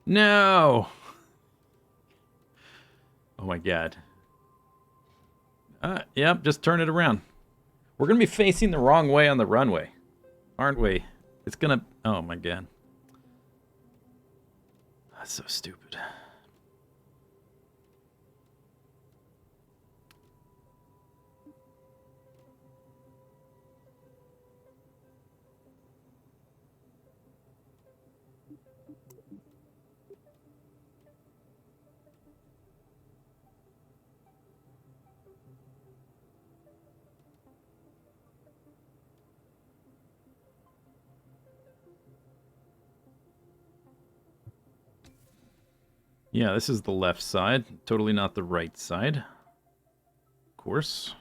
A: No! Oh my god. Yep, just turn it around. We're gonna be facing the wrong way on the runway, aren't we? It's gonna... Oh my god. That's so stupid. Yeah, this is the left side. Totally not the right side. Of course.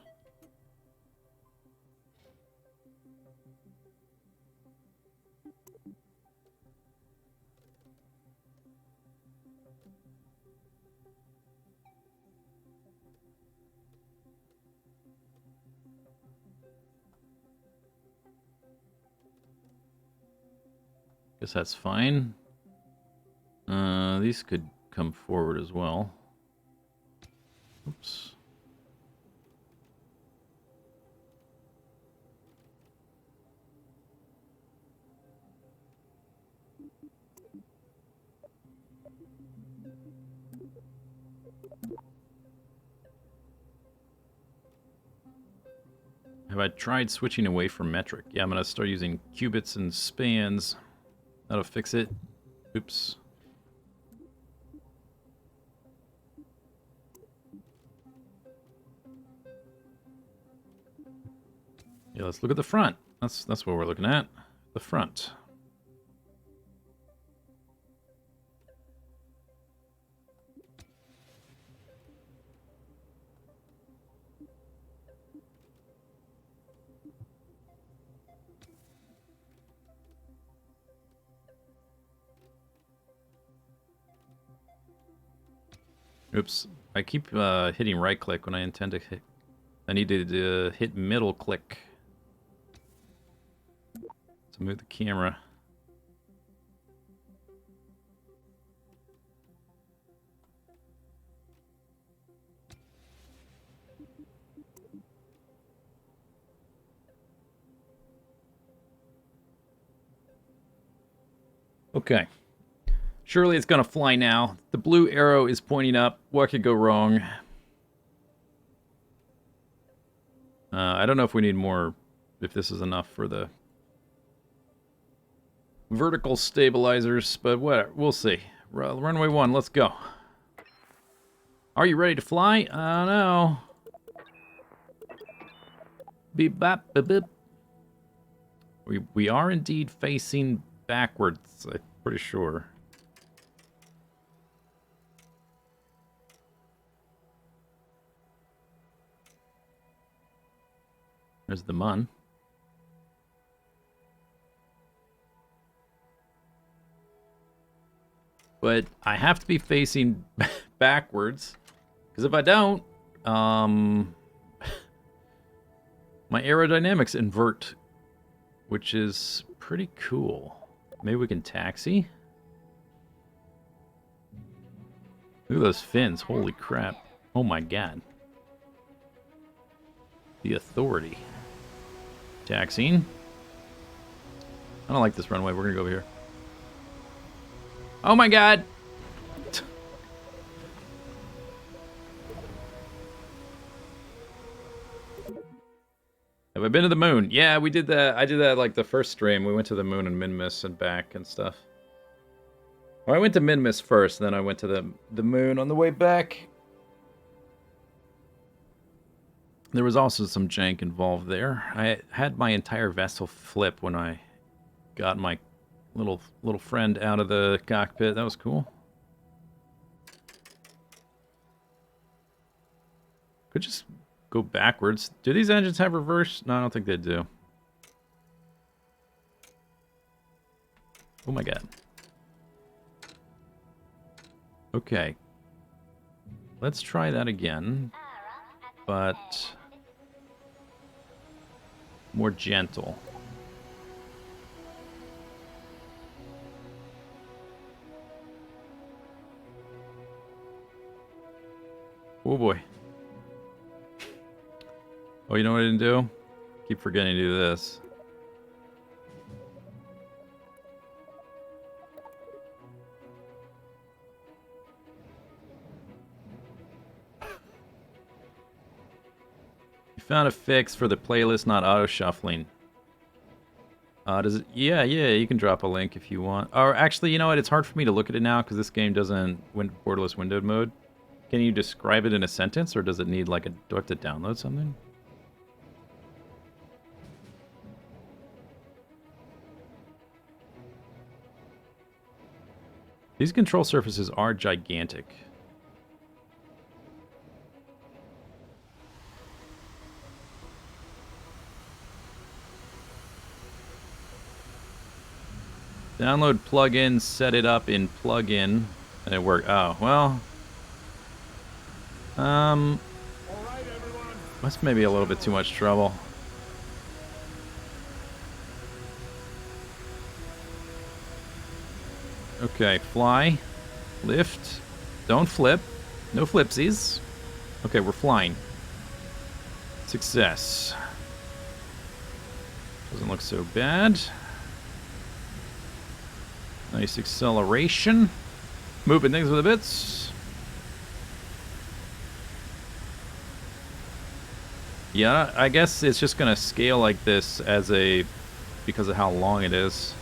A: Guess that's fine. These could come forward as well. Oops. Have I tried switching away from metric? Yeah, I'm gonna start using cubits and spans. That'll fix it. Oops. Yeah, let's look at the front. That's what we're looking at. The front. Oops. I keep hitting right click when I intend to hit. I need to hit middle click to move the camera. Okay. Surely it's gonna fly now. The blue arrow is pointing up. What could go wrong? I don't know if we need more, if this is enough for the vertical stabilizers, but whatever. We'll see. Runway 1, let's go. Are you ready to fly? I don't know. Beep bop beep beep. We are indeed facing backwards, I'm pretty sure. There's the mun. But I have to be facing backwards, because if I don't, my aerodynamics invert, which is pretty cool. Maybe we can taxi? Look at those fins, holy crap. Oh my god. The authority. Taxiing. I don't like this runway, we're gonna go over here. Oh my god! Have I been to the moon? Yeah, we did that. I did that like the first stream. We went to the moon and Minmus and back and stuff. Well, I went to Minmus first, then I went to the moon on the way back. There was also some jank involved there. I had my entire vessel flip when I got my little friend out of the cockpit. That was cool. Could just go backwards. Do these engines have reverse? No, I don't think they do. Oh my god. Okay. Let's try that again. But more gentle. Oh boy. Oh, you know what I didn't do? Keep forgetting to do this. You found a fix for the playlist not auto shuffling. Does it? Yeah, you can drop a link if you want. Or actually, you know what? It's hard for me to look at it now because this game doesn't borderless windowed mode. Can you describe it in a sentence, or does it need like a? Do I have to download something? These control surfaces are gigantic. Download plugin, set it up in plugin, and it worked. Oh, well. That's maybe a little bit too much trouble. Okay, fly, lift, don't flip, no flipsies. Okay, we're flying. Success. Doesn't look so bad. Nice acceleration. Moving things with the bits. Yeah, I guess it's just gonna scale like this as because of how long it is.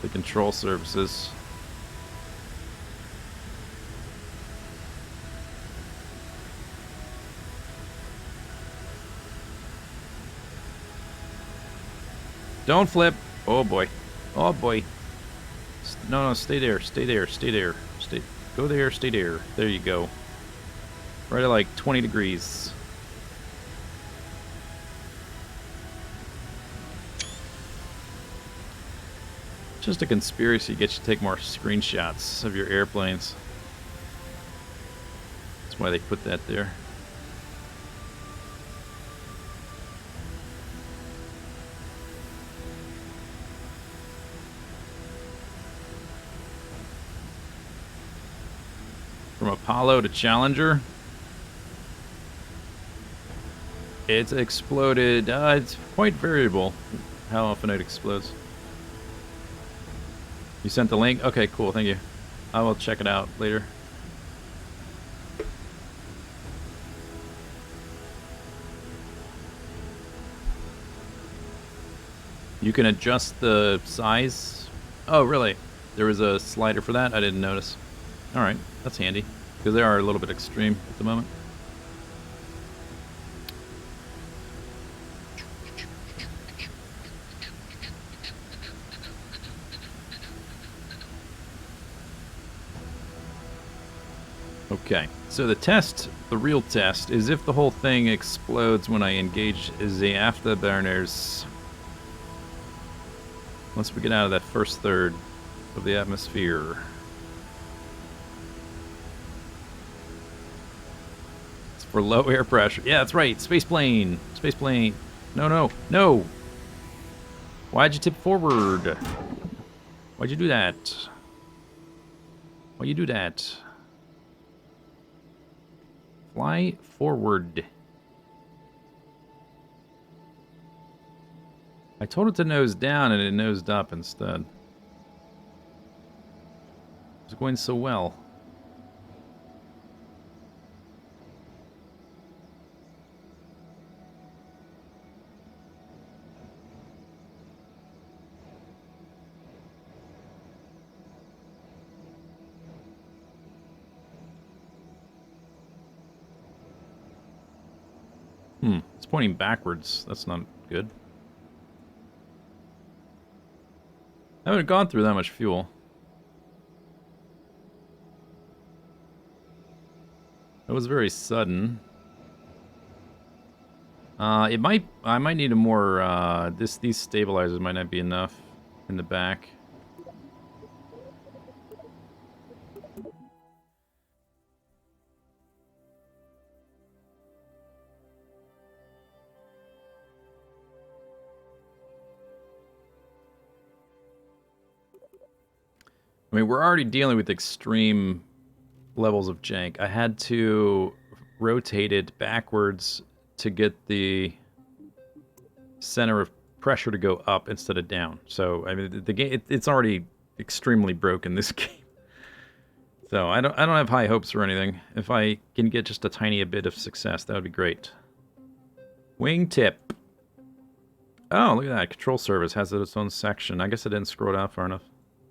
A: The control surfaces. Don't flip. Oh boy. Oh boy. No, stay there. Stay there. Stay there. Go there. Stay there. There you go. Right at like 20 degrees. Just a conspiracy to get you to take more screenshots of your airplanes. That's why they put that there. From Apollo to Challenger. It's exploded. It's quite variable how often it explodes. You sent the link? Okay, cool. Thank you. I will check it out later. You can adjust the size. Oh, really? There was a slider for that? I didn't notice. All right, that's handy because they are a little bit extreme at the moment. Okay, so the real test, is if the whole thing explodes when I engage the afterburners. Once we get out of that first third of the atmosphere. It's for low air pressure. Yeah, that's right. Space plane. Space plane. No, no, no. Why'd you tip forward? Why'd you do that? Why'd you do that? Fly forward. I told it to nose down and it nosed up instead. It was going so well. It's pointing backwards. That's not good. I haven't gone through that much fuel. That was very sudden. I might need a more, these stabilizers might not be enough in the back. I mean, we're already dealing with extreme levels of jank. I had to rotate it backwards to get the center of pressure to go up instead of down. So, I mean, the game it's already extremely broken, this game. So, I don't have high hopes or anything. If I can get just a tiny bit of success, that would be great. Wingtip. Oh, look at that. Control service has its own section. I guess I didn't scroll down far enough.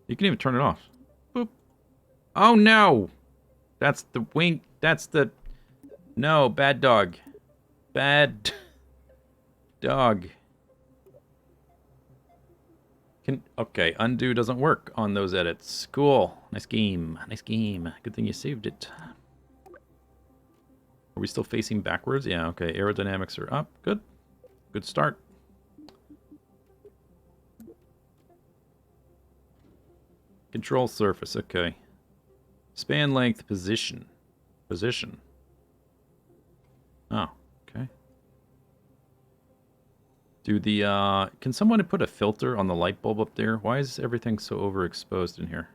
A: You can even turn it off. Boop. Oh, no! That's the wing. That's the... No, bad dog. Bad dog. Okay, undo doesn't work on those edits. Cool. Nice game. Nice game. Good thing you saved it. Are we still facing backwards? Yeah, okay. Aerodynamics are up. Good. Good start. Control surface, okay. Span length, position. Position. Oh, okay. Do the, can someone put a filter on the light bulb up there? Why is everything so overexposed in here?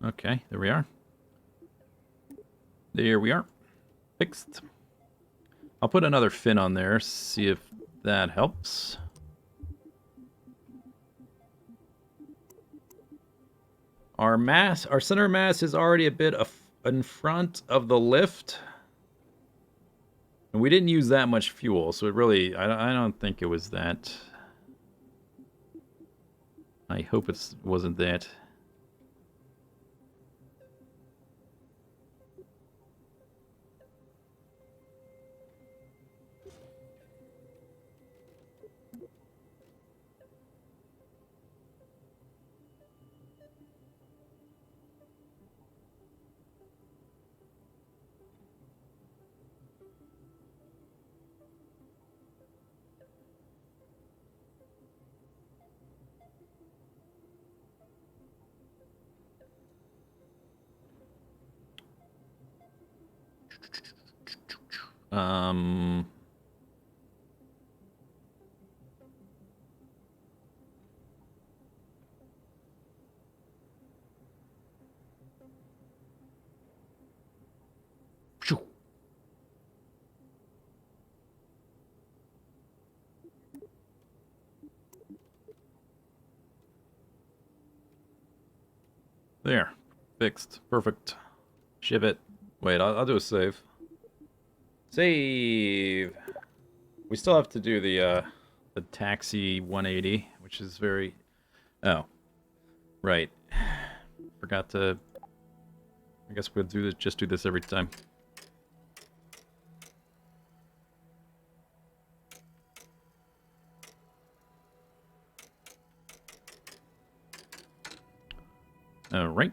A: Okay, there we are. There we are. Fixed. I'll put another fin on there, see if that helps. Our center mass is already a bit in front of the lift. And we didn't use that much fuel, so it really, I don't think it was that. I hope it wasn't that. Um... Phew. There. Fixed. Perfect. Ship it. Wait, I'll do a save. Save! We still have to do the taxi 180, which is very... Oh. Right. Forgot to... I guess we'll do this, just do this every time. Alright.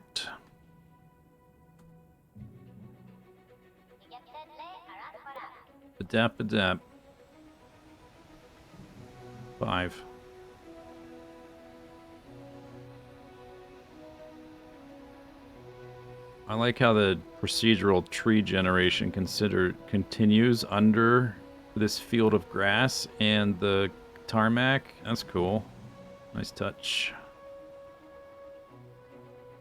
A: Adapt, adapt. 5. I like how the procedural tree generation continues under this field of grass and the tarmac. That's cool. Nice touch.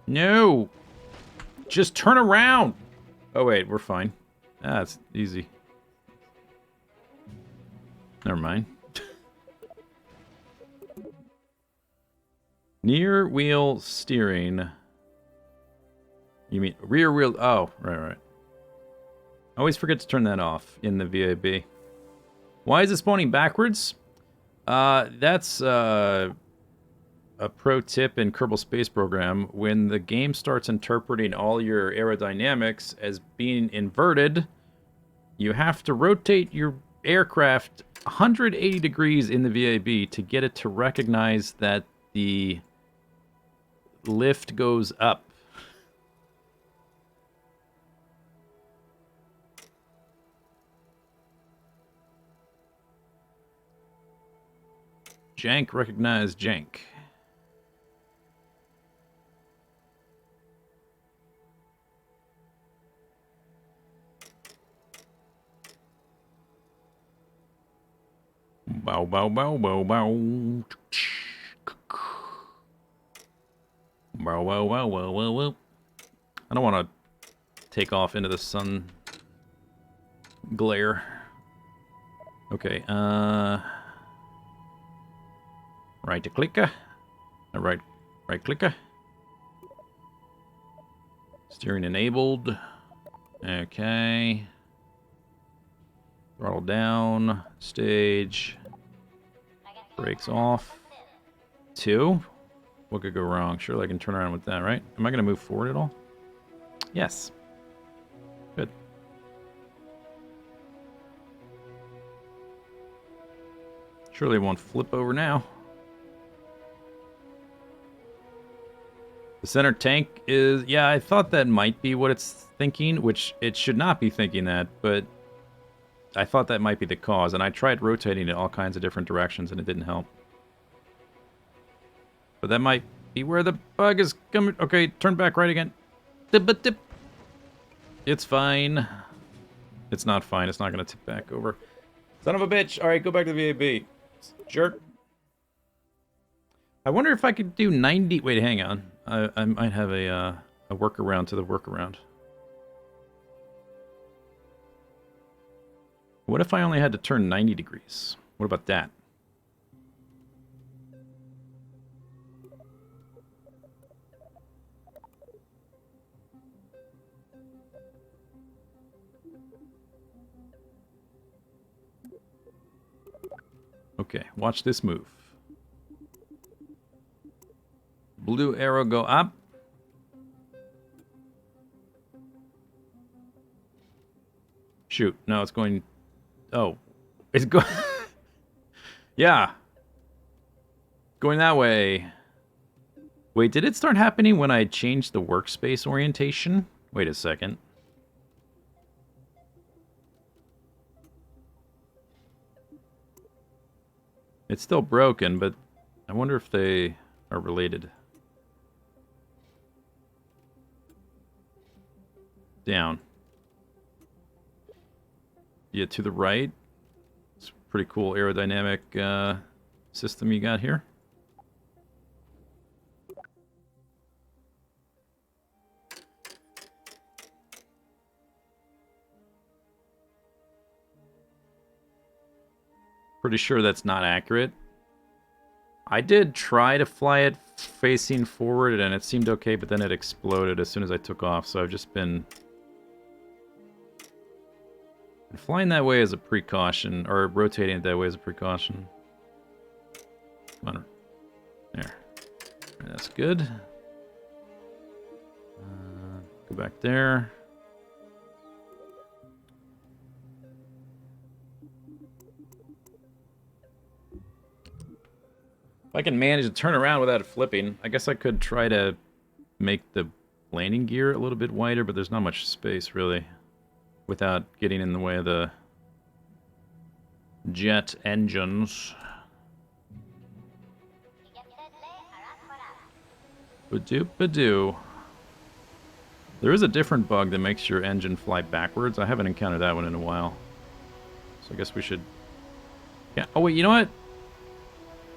A: No! Just turn around! Oh wait, we're fine. Ah, it's easy. Never mind. Near wheel steering. You mean rear wheel? Oh, right. I always forget to turn that off in the VAB. Why is it spawning backwards? That's a pro tip in Kerbal Space Program. When the game starts interpreting all your aerodynamics as being inverted, you have to rotate your aircraft 180 degrees in the VAB to get it to recognize that the lift goes up. Jank recognized Jank. Bow, bow, bow, bow, bow. Bow, bow, bow, bow, bow, bow. I don't want to take off into the sun glare. Okay, right to clicker. Right clicker. Steering enabled. Okay. Throttle down. Stage. Brakes off. 2. What could go wrong? Surely I can turn around with that, right? Am I going to move forward at all? Yes. Good. Surely it won't flip over now. The center tank is... Yeah, I thought that might be what it's thinking, which it should not be thinking that, but I thought that might be the cause, and I tried rotating it all kinds of different directions, and it didn't help. But that might be where the bug is coming... Okay, turn back right again. Dip, dip. It's fine. It's not fine. It's not going to tip back over. Son of a bitch. All right, go back to the VAB. Jerk. I wonder if I could do 90... Wait, hang on. I might have a workaround to the workaround. What if I only had to turn 90 degrees? What about that? Okay, watch this move. Blue arrow go up. Shoot, no, it's going... Oh, it's going... Yeah. Going that way. Wait, did it start happening when I changed the workspace orientation? Wait a second. It's still broken, but I wonder if they are related. Down. Yeah, to the right. It's a pretty cool aerodynamic system you got here. Pretty sure that's not accurate. I did try to fly it facing forward and it seemed okay, but then it exploded as soon as I took off, so I've just been flying that way as a precaution, or rotating it that way as a precaution. Come on. There. That's good. Go back there. If I can manage to turn around without it flipping, I guess I could try to make the landing gear a little bit wider, but there's not much space, really, without getting in the way of the jet engines. Ba-doop-ba-doo. There is a different bug that makes your engine fly backwards. I haven't encountered that one in a while. So I guess we should... Yeah. Oh, wait, you know what?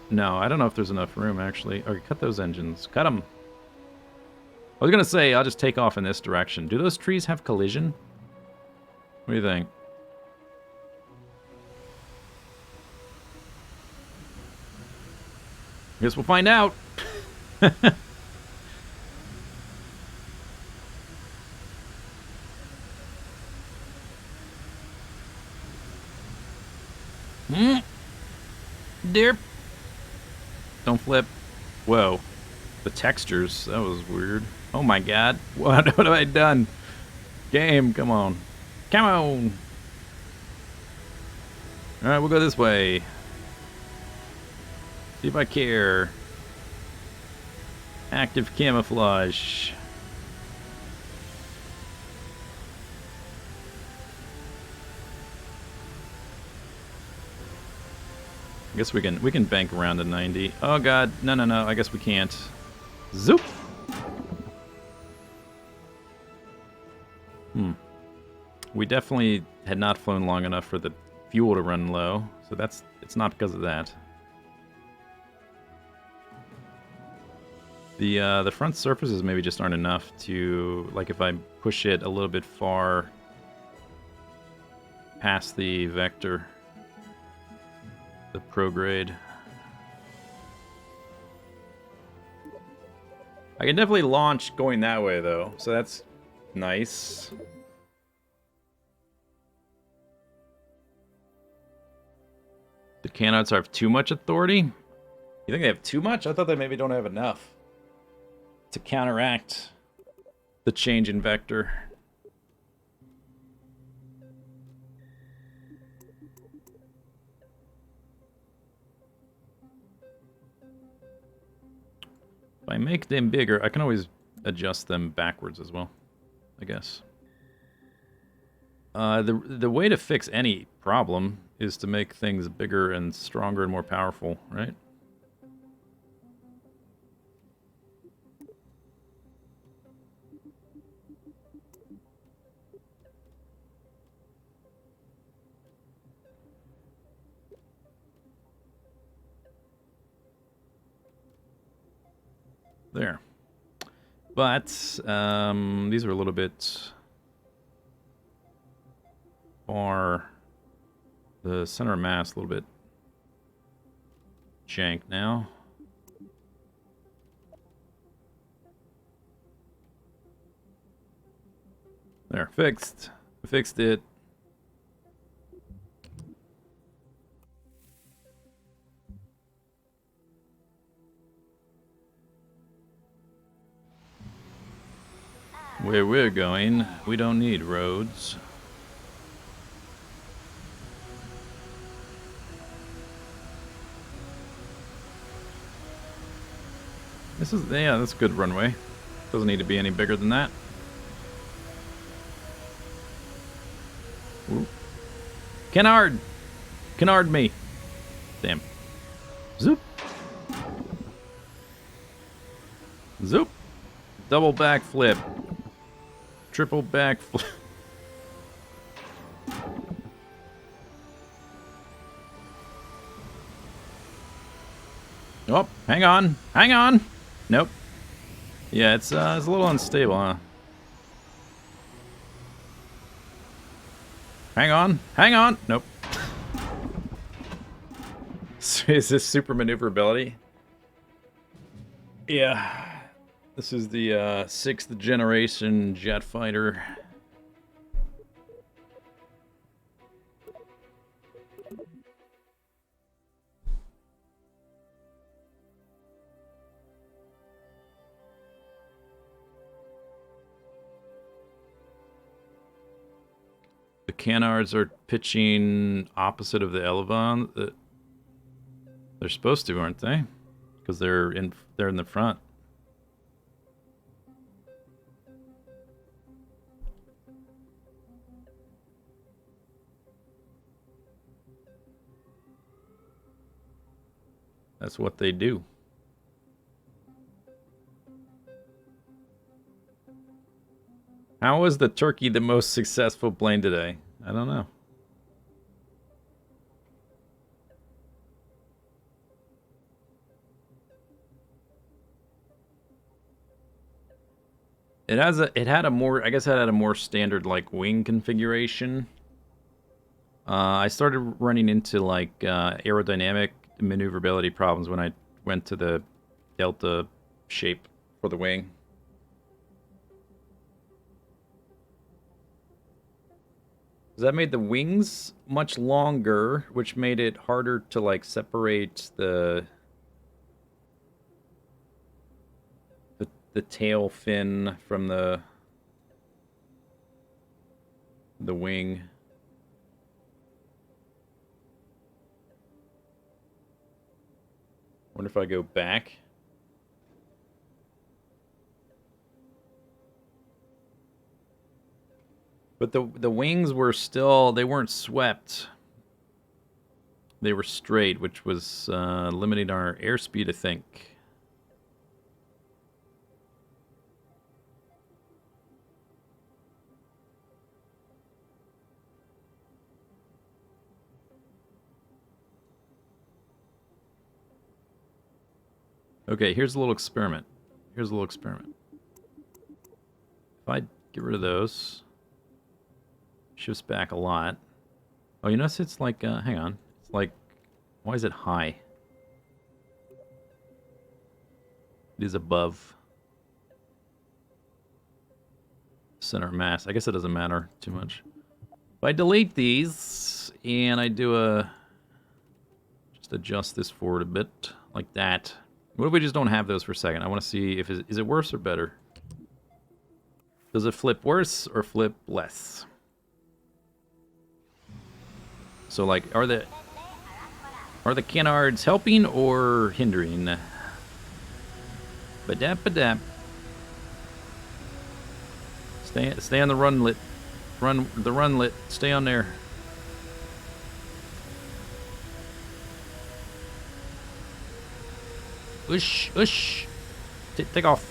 A: No, I don't know if there's enough room, actually. Okay, cut those engines. Cut them. I was going to say, I'll just take off in this direction. Do those trees have collision? What do you think? Guess we'll find out. Derp. Don't flip. Whoa. The textures. That was weird. Oh my god. What have I done? Game, come on. Come on. Alright, we'll go this way. See if I care. Active camouflage. I guess we can bank around to 90. Oh god, no, I guess we can't. Zoop! We definitely had not flown long enough for the fuel to run low, so it's not because of that. The front surfaces maybe just aren't enough to, like, if I push it a little bit far past the vector, the prograde. I can definitely launch going that way though, so that's nice. The canons have too much authority? You think they have too much? I thought they maybe don't have enough to counteract the change in vector. If I make them bigger, I can always adjust them backwards as well, I guess. The way to fix any problem is to make things bigger and stronger and more powerful, right? There. But these are a little bit far. The center of mass a little bit jank now. There, fixed. Fixed it. Where we're going, we don't need roads. This is, yeah, that's a good runway. Doesn't need to be any bigger than that. Ooh. Canard! Canard me! Damn. Zoop! Zoop! Double backflip. Triple backflip. Oh, hang on. Hang on. Nope. Yeah, it's a little unstable, huh? Hang on. Hang on. Nope. Is this super maneuverability? Yeah. This is the 6th generation jet fighter. The canards are pitching opposite of the Elevon. They're supposed to, aren't they? Because they're in the front. That's what they do. How was the Turkey the most successful plane today? I don't know. It had a more, I guess it had a more standard like wing configuration. I started running into like aerodynamic maneuverability problems when I went to the delta shape for the wing. That made the wings much longer, which made it harder to like separate the tail fin from the wing. Wonder if I go back. But the wings were still, they weren't swept. They were straight, which was limiting our airspeed, I think. Okay, here's a little experiment. Here's a little experiment. If I get rid of those, shifts back a lot. Oh, you notice it's like, hang on. It's like, why is it high? It is above center of mass. I guess it doesn't matter too much. If I delete these and I do just adjust this forward a bit like that. What if we just don't have those for a second? I want to see if is it worse or better? Does it flip worse or flip less? So like, are the canards helping or hindering? Badap badap. Stay on the runlet. Run the runlet. Stay on there. Ush, ush. Take off.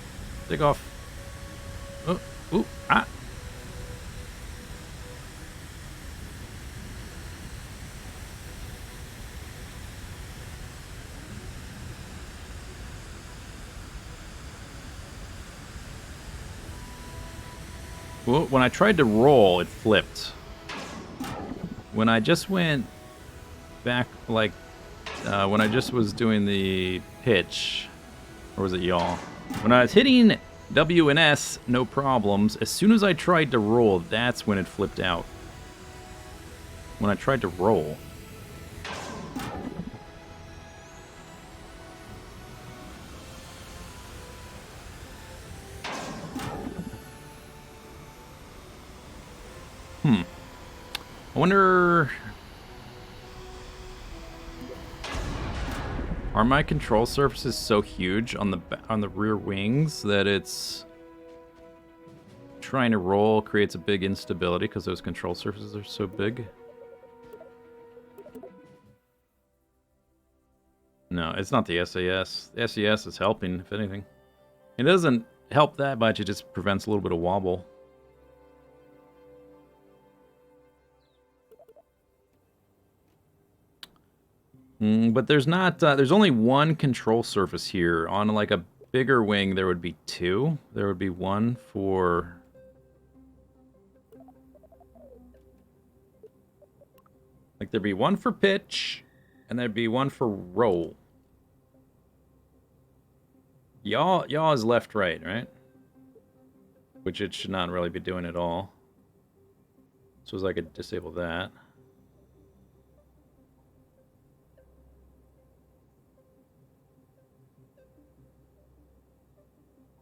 A: Take off. Oh, ooh, ah. Well, when I tried to roll, it flipped. When I just went back, like, when I just was doing the pitch, or was it yaw? When I was hitting W and S, no problems. As soon as I tried to roll, that's when it flipped out. When I tried to roll. I wonder... Are my control surfaces so huge on the rear wings that it's trying to roll creates a big instability because those control surfaces are so big? No, it's not the SAS. The SAS is helping, if anything. It doesn't help that much, it just prevents a little bit of wobble. But there's not. There's only one control surface here. On like a bigger wing, there would be two. There would be one for. Like there'd be one for pitch, and there'd be one for roll. Yaw is left, right, right? Which it should not really be doing at all. So as I could disable that.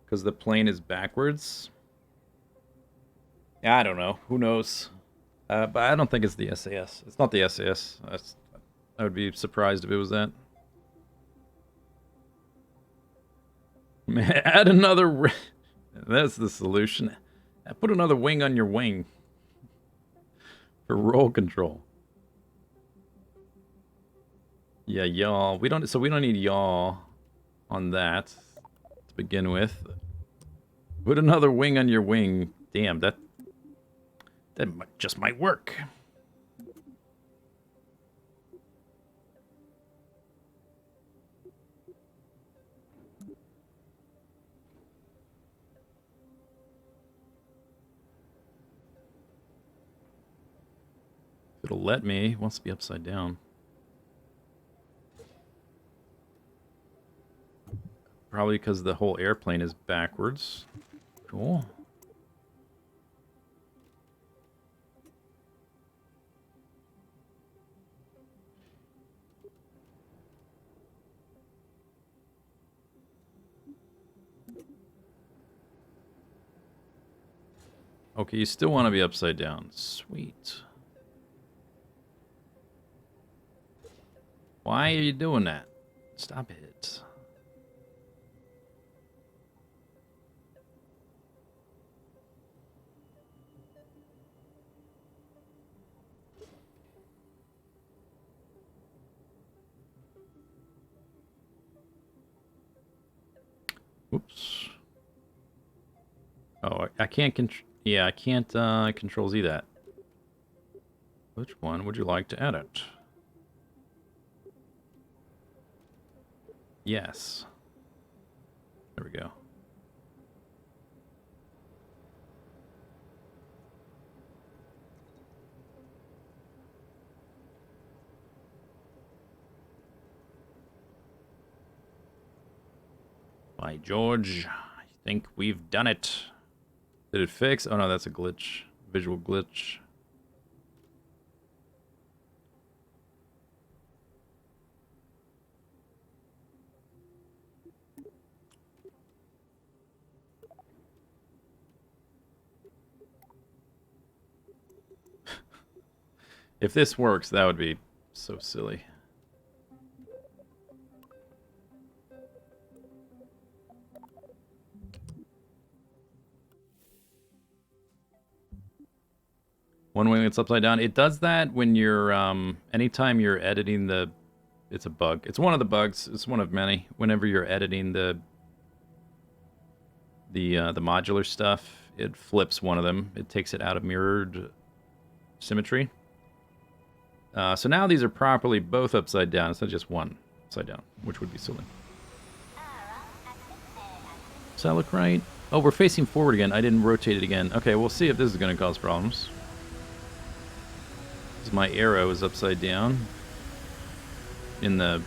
A: Because the plane is backwards. Yeah, I don't know. Who knows? But I don't think it's the SAS. It's not the SAS. I would be surprised if it was that. Add another... That's the solution. Put another wing on your wing. For roll control. Yeah, yaw. We don't need yaw on that to begin with. Put another wing on your wing. Damn, that just might work. It'll let me. It wants to be upside down. Probably because the whole airplane is backwards. Cool. Okay, you still want to be upside down. Sweet. Why are you doing that? Stop it. Oops. Oh, I can't control... Yeah, I can't control Z that. Which one would you like to edit? Yes. There we go. By George, I think we've done it. Did it fix? Oh no, that's a glitch. Visual glitch. If this works, that would be so silly. One wing that's upside down. It does that when you're, anytime you're editing the, it's a bug. It's one of the bugs. It's one of many. Whenever you're editing the modular stuff, it flips one of them. It takes it out of mirrored symmetry. So now these are properly both upside down instead of just one upside down, which would be silly. Does that look right? Oh, we're facing forward again. I didn't rotate it again. Okay, we'll see if this is going to cause problems. Because my arrow is upside down in the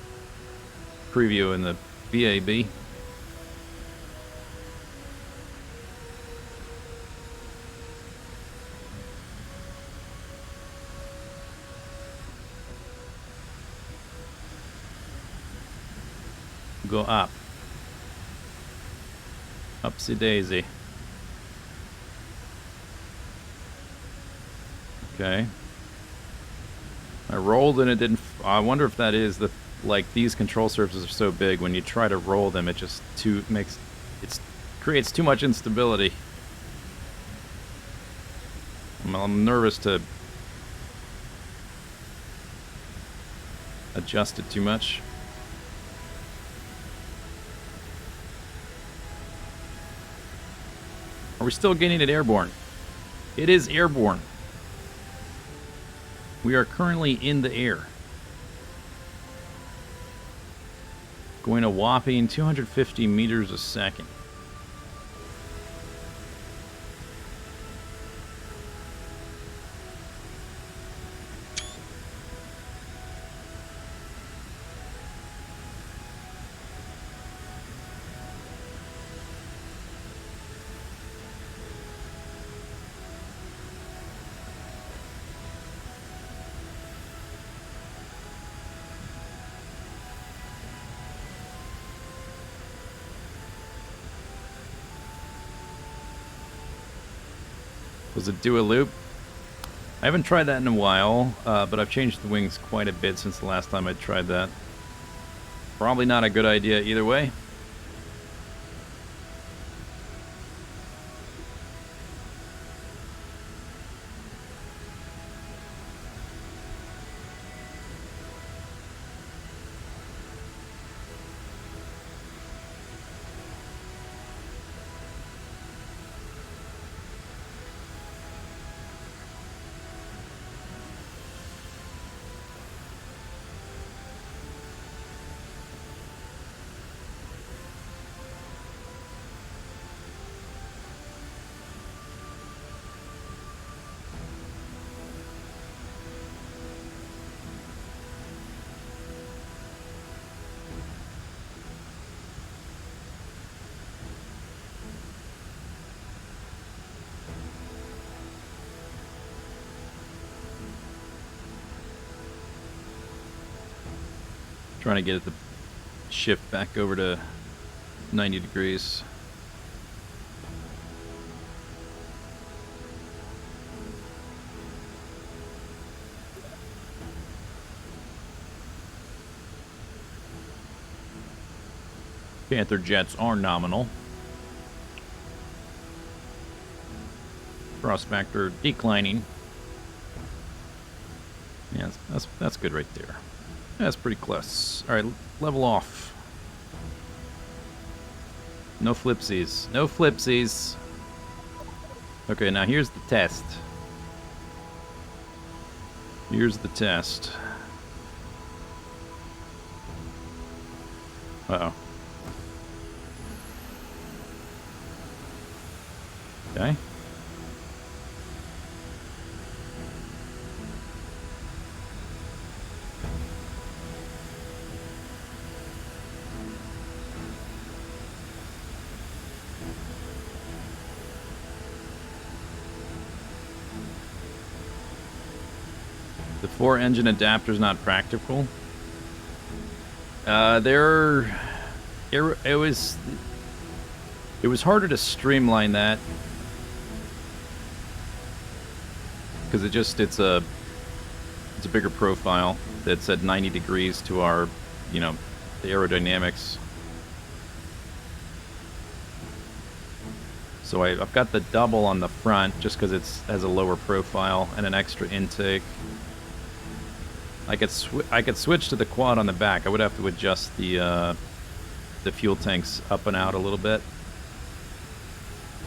A: preview in the VAB. Go up. Upsy daisy. Okay. I rolled and it didn't... I wonder if that is the... Like, these control surfaces are so big, when you try to roll them, it just creates too much instability. I'm nervous to adjust it too much. Are we still getting it airborne? It is airborne. We are currently in the air. Going a whopping 250 meters a second. Was it do a loop? I haven't tried that in a while, but I've changed the wings quite a bit since the last time I tried that. Probably not a good idea either way. Trying to get it to shift back over to 90 degrees. Panther jets are nominal. Cross factor declining. Yeah, that's good right there. That's pretty close. All right, level off. No flipsies. No flipsies. Okay, now here's the test. Here's the test. Uh-oh. Okay. The 4-engine adapter's not practical. It was harder to streamline that because it's a bigger profile that's at 90 degrees to our, the aerodynamics. So I've got the double on the front just because it has a lower profile and an extra intake. I could switch to the quad on the back. I would have to adjust the fuel tanks up and out a little bit.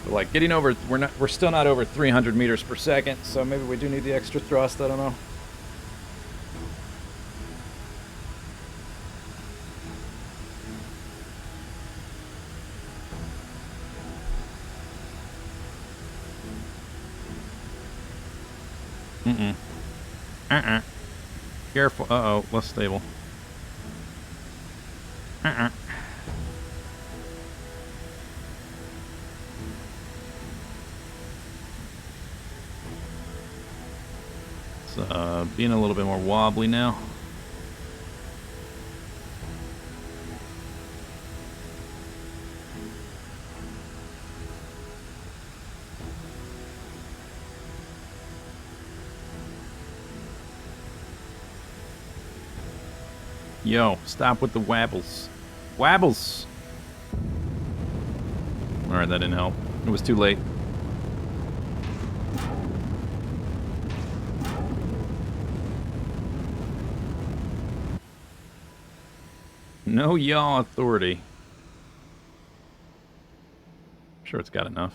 A: But like getting over, we're still not over 300 meters per second, so maybe we do need the extra thrust. I don't know. Careful. Uh-oh, less stable. It's being a little bit more wobbly now. Yo, stop with the wabbles. Wabbles! Alright, that didn't help. It was too late. No yaw authority. I'm sure it's got enough.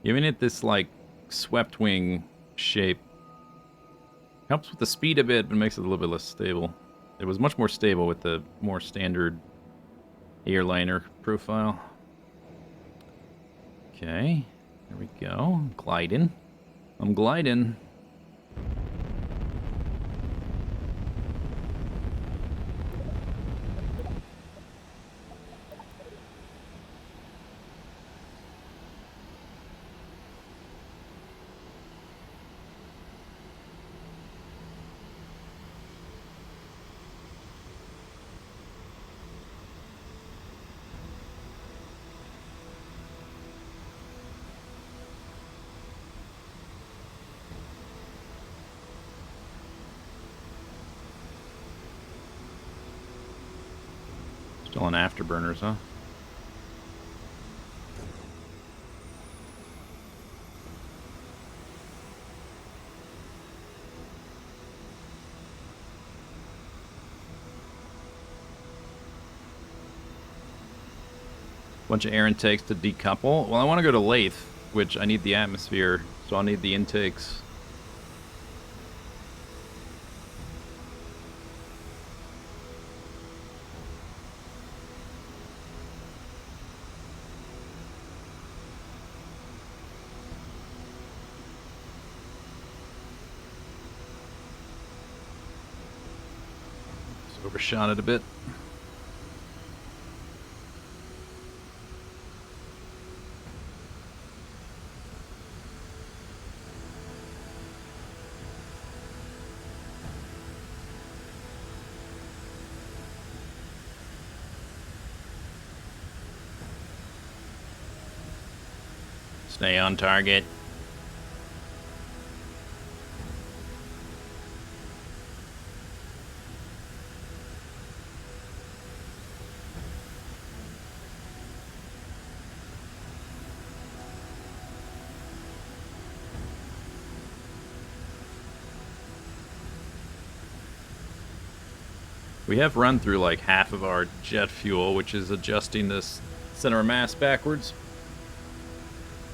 A: Giving it this, like, swept wing shape helps with the speed a bit, but makes it a little bit less stable. It was much more stable with the more standard airliner profile. Okay, there we go. I'm gliding. I'm gliding. Still on afterburners, huh? Bunch of air intakes to decouple. Well, I want to go to lathe, which I need the atmosphere, so I'll need the intakes. Just overshot it a bit. Stay on target. We have run through like half of our jet fuel, which is adjusting this center of mass backwards.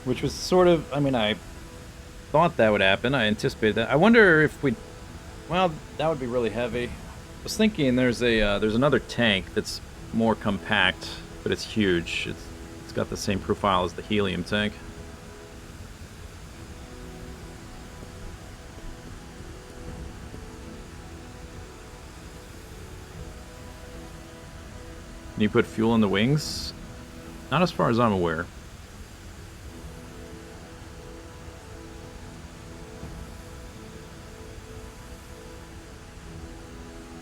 A: Which was sort of, I mean, I thought that would happen. I anticipated that. I wonder if we, well, that would be really heavy. I was thinking there's another tank that's more compact, but it's huge. It's got the same profile as the helium tank. Can you put fuel in the wings? Not as far as I'm aware.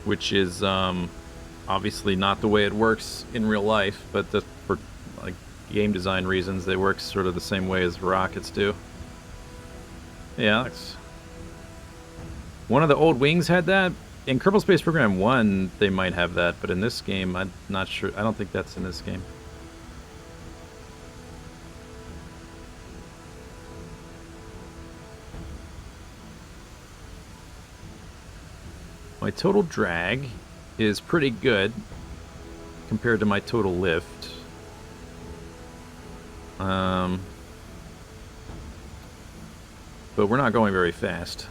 A: Which is obviously not the way it works in real life, but for like game design reasons, they work sort of the same way as rockets do. Yeah, Alex. One of the old wings had that. In Kerbal Space Program 1, they might have that, but in this game, I'm not sure. I don't think that's in this game. My total drag is pretty good compared to my total lift. But we're not going very fast.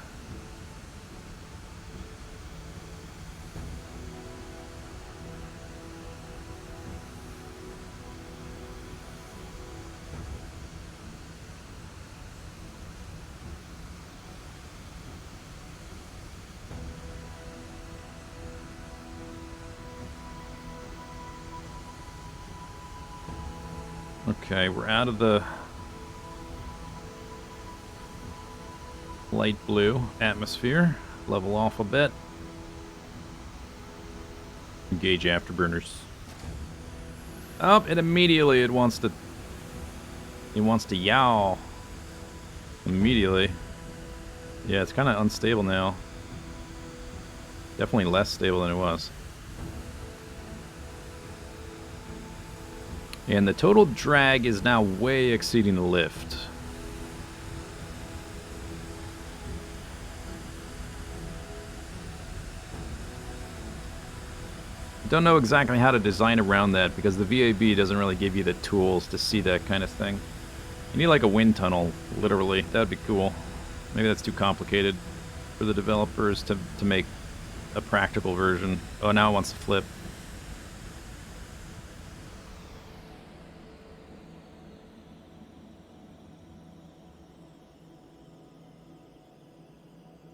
A: Okay, we're out of the light blue atmosphere. Level off a bit. Engage afterburners. Oh, and immediately it wants to yowl. Immediately. Yeah, it's kind of unstable now. Definitely less stable than it was. And the total drag is now way exceeding the lift. Don't know exactly how to design around that because the VAB doesn't really give you the tools to see that kind of thing. You need like a wind tunnel, literally. That would be cool. Maybe that's too complicated for the developers to make a practical version. Oh, now it wants to flip.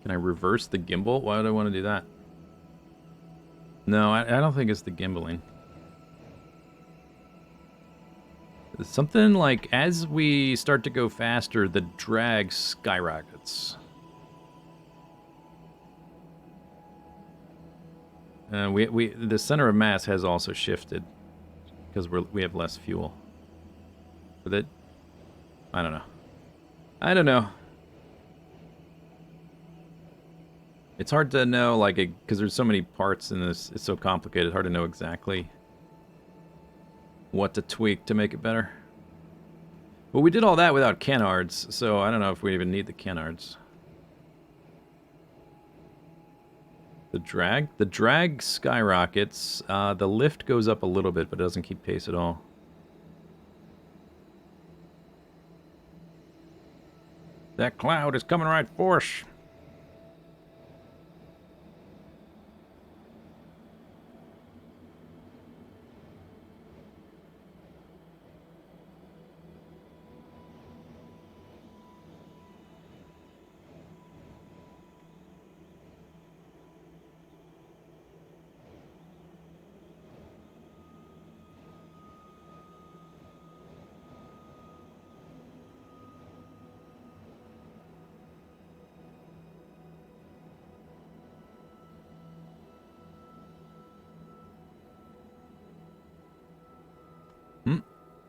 A: Can I reverse the gimbal? Why would I want to do that? No, I don't think it's the gimbaling. Something like, as we start to go faster, the drag skyrockets. The center of mass has also shifted because we have less fuel. But it, I don't know. I don't know. It's hard to know, like, because there's so many parts in this. It's so complicated. Hard to know exactly what to tweak to make it better. Well, we did all that without canards, so I don't know if we even need the canards. The drag skyrockets. The lift goes up a little bit, but it doesn't keep pace at all. That cloud is coming right for us.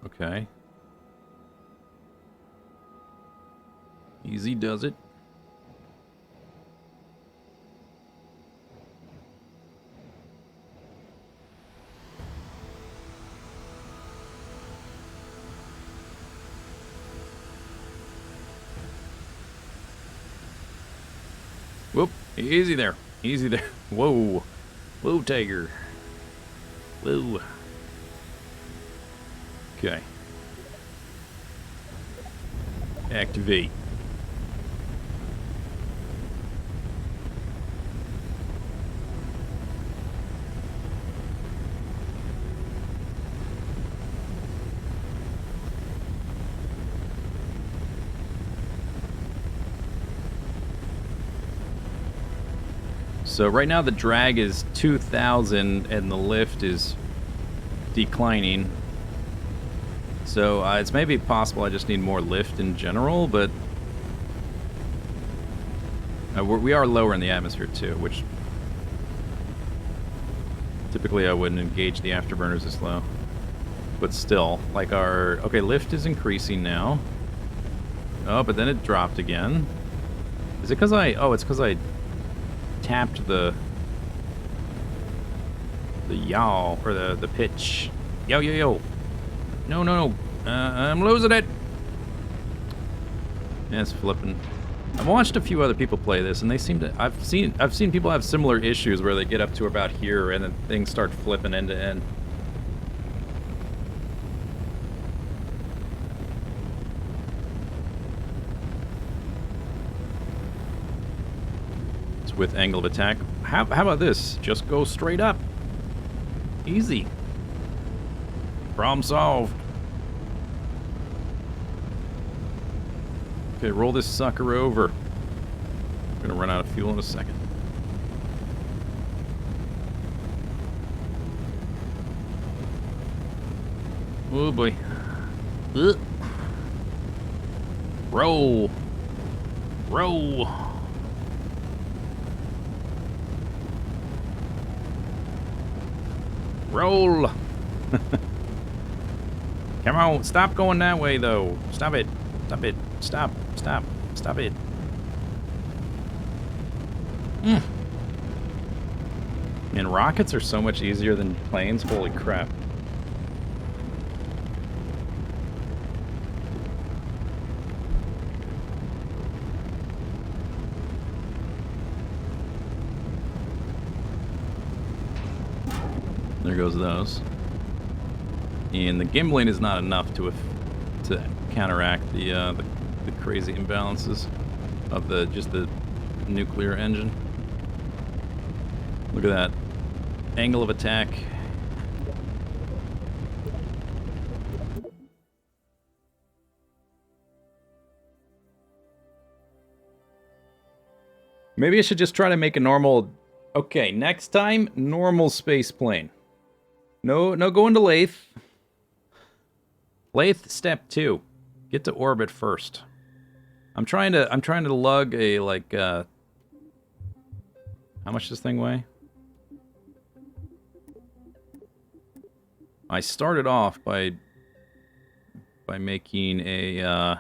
A: Okay. Easy does it. Whoop. Easy there. Easy there. Whoa. Whoa, Tiger. Whoa. Okay. Activate. So right now the drag is 2,000 and the lift is declining. So it's maybe possible I just need more lift in general, but we are lower in the atmosphere too, which typically I wouldn't engage the afterburners this low. But still, like okay, lift is increasing now. Oh, but then it dropped again. Is it because it's because I tapped the yaw, or the pitch. Yo, yo, yo. No. I'm losing it. Yeah, it's flipping. I've watched a few other people play this, and they seem to. I've seen people have similar issues where they get up to about here, and then things start flipping end to end. It's with angle of attack. How about this? Just go straight up. Easy. Problem solved. Okay, roll this sucker over. I'm gonna run out of fuel in a second. Oh boy. Ugh. Roll. Roll. Roll. Come on, stop going that way, though. Stop it. Stop it. Stop. Stop. Stop it. And rockets are so much easier than planes. Holy crap. There goes those. And the gimbling is not enough to counteract the crazy imbalances of just the nuclear engine. Look at that angle of attack. Maybe I should just try to make a normal... Okay, next time, normal space plane. No going to lathe. Lathe step 2. Get to orbit first. I'm trying to lug a like how much does this thing weigh? I started off by making a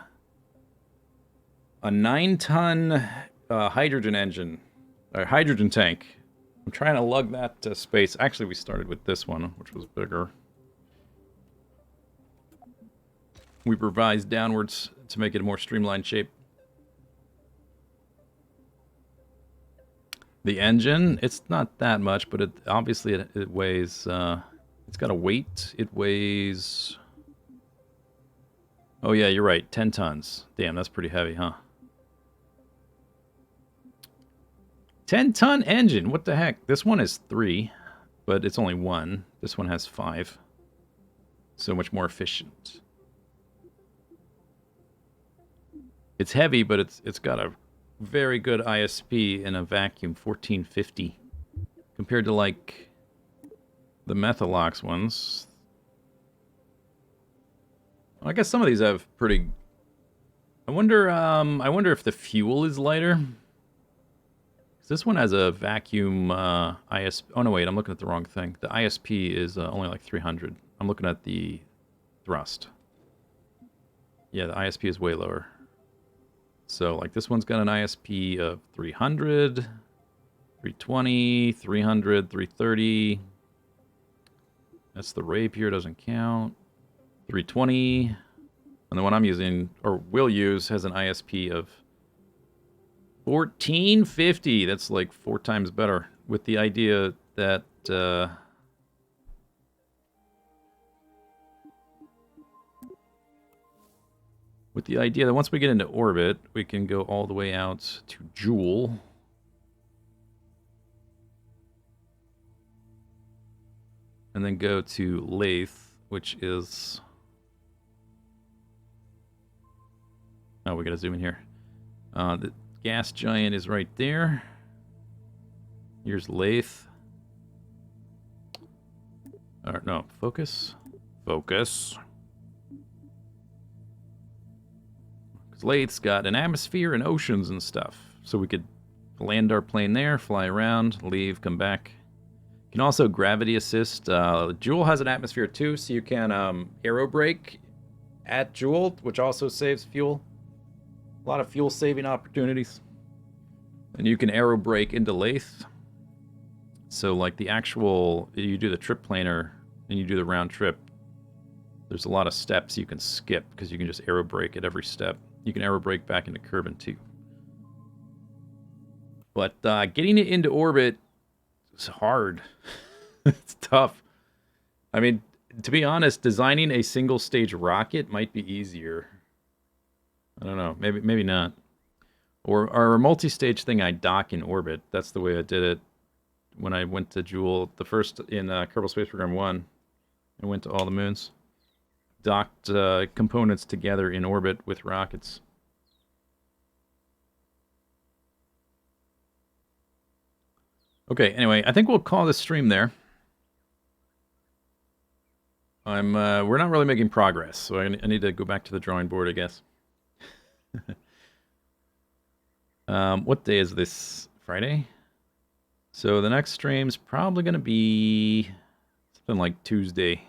A: 9-ton hydrogen engine, or hydrogen tank. I'm trying to lug that to space. Actually, we started with this one, which was bigger. We revised downwards to make it a more streamlined shape. The engine, it's not that much, but obviously it weighs, it's got a weight. It weighs, oh yeah, you're right, 10 tons. Damn, that's pretty heavy, huh? 10-ton engine, what the heck? This one is 3, but it's only 1. This one has 5. So much more efficient. It's heavy, but it's got a very good ISP in a vacuum, 1450. Compared to, like, the Methalox ones. I guess some of these have pretty... I wonder if the fuel is lighter. This one has a vacuum ISP. Oh, no, wait. I'm looking at the wrong thing. The ISP is only like 300. I'm looking at the thrust. Yeah, the ISP is way lower. So, like, this one's got an ISP of 300, 320, 300, 330. That's the Rapier. Doesn't count. 320. And the one I'm using, or will use, has an ISP of 1450. That's like 4 times better, with the idea that once we get into orbit, we can go all the way out to Joule. And then go to Lathe, which is... Oh, we gotta zoom in here. The gas giant is right there. Here's Lathe. Or, no, focus. Focus. Because Lathe's got an atmosphere and oceans and stuff. So we could land our plane there, fly around, leave, come back. You can also gravity assist. Joule has an atmosphere too, so you can aero brake at Joule, which also saves fuel. A lot of fuel saving opportunities. And you can aero brake into Lathe. So like the actual, you do the trip planer and you do the round trip, there's a lot of steps you can skip because you can just aero brake at every step. You can aero brake back into Kerbal too. But getting it into orbit is hard. It's tough. I mean, to be honest, designing a single stage rocket might be easier. I don't know. Maybe not. Or a multi-stage thing I dock in orbit. That's the way I did it when I went to Joule. The first in Kerbal Space Program 1. I went to all the moons. Docked components together in orbit with rockets. Okay, anyway, I think we'll call this stream there. We're not really making progress, so I need to go back to the drawing board, I guess. What day is this? Friday? So the next stream's probably going to be something like Tuesday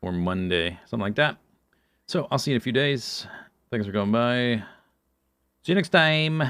A: or Monday, something like that. So I'll see you in a few days. Thanks for coming by. See you next time.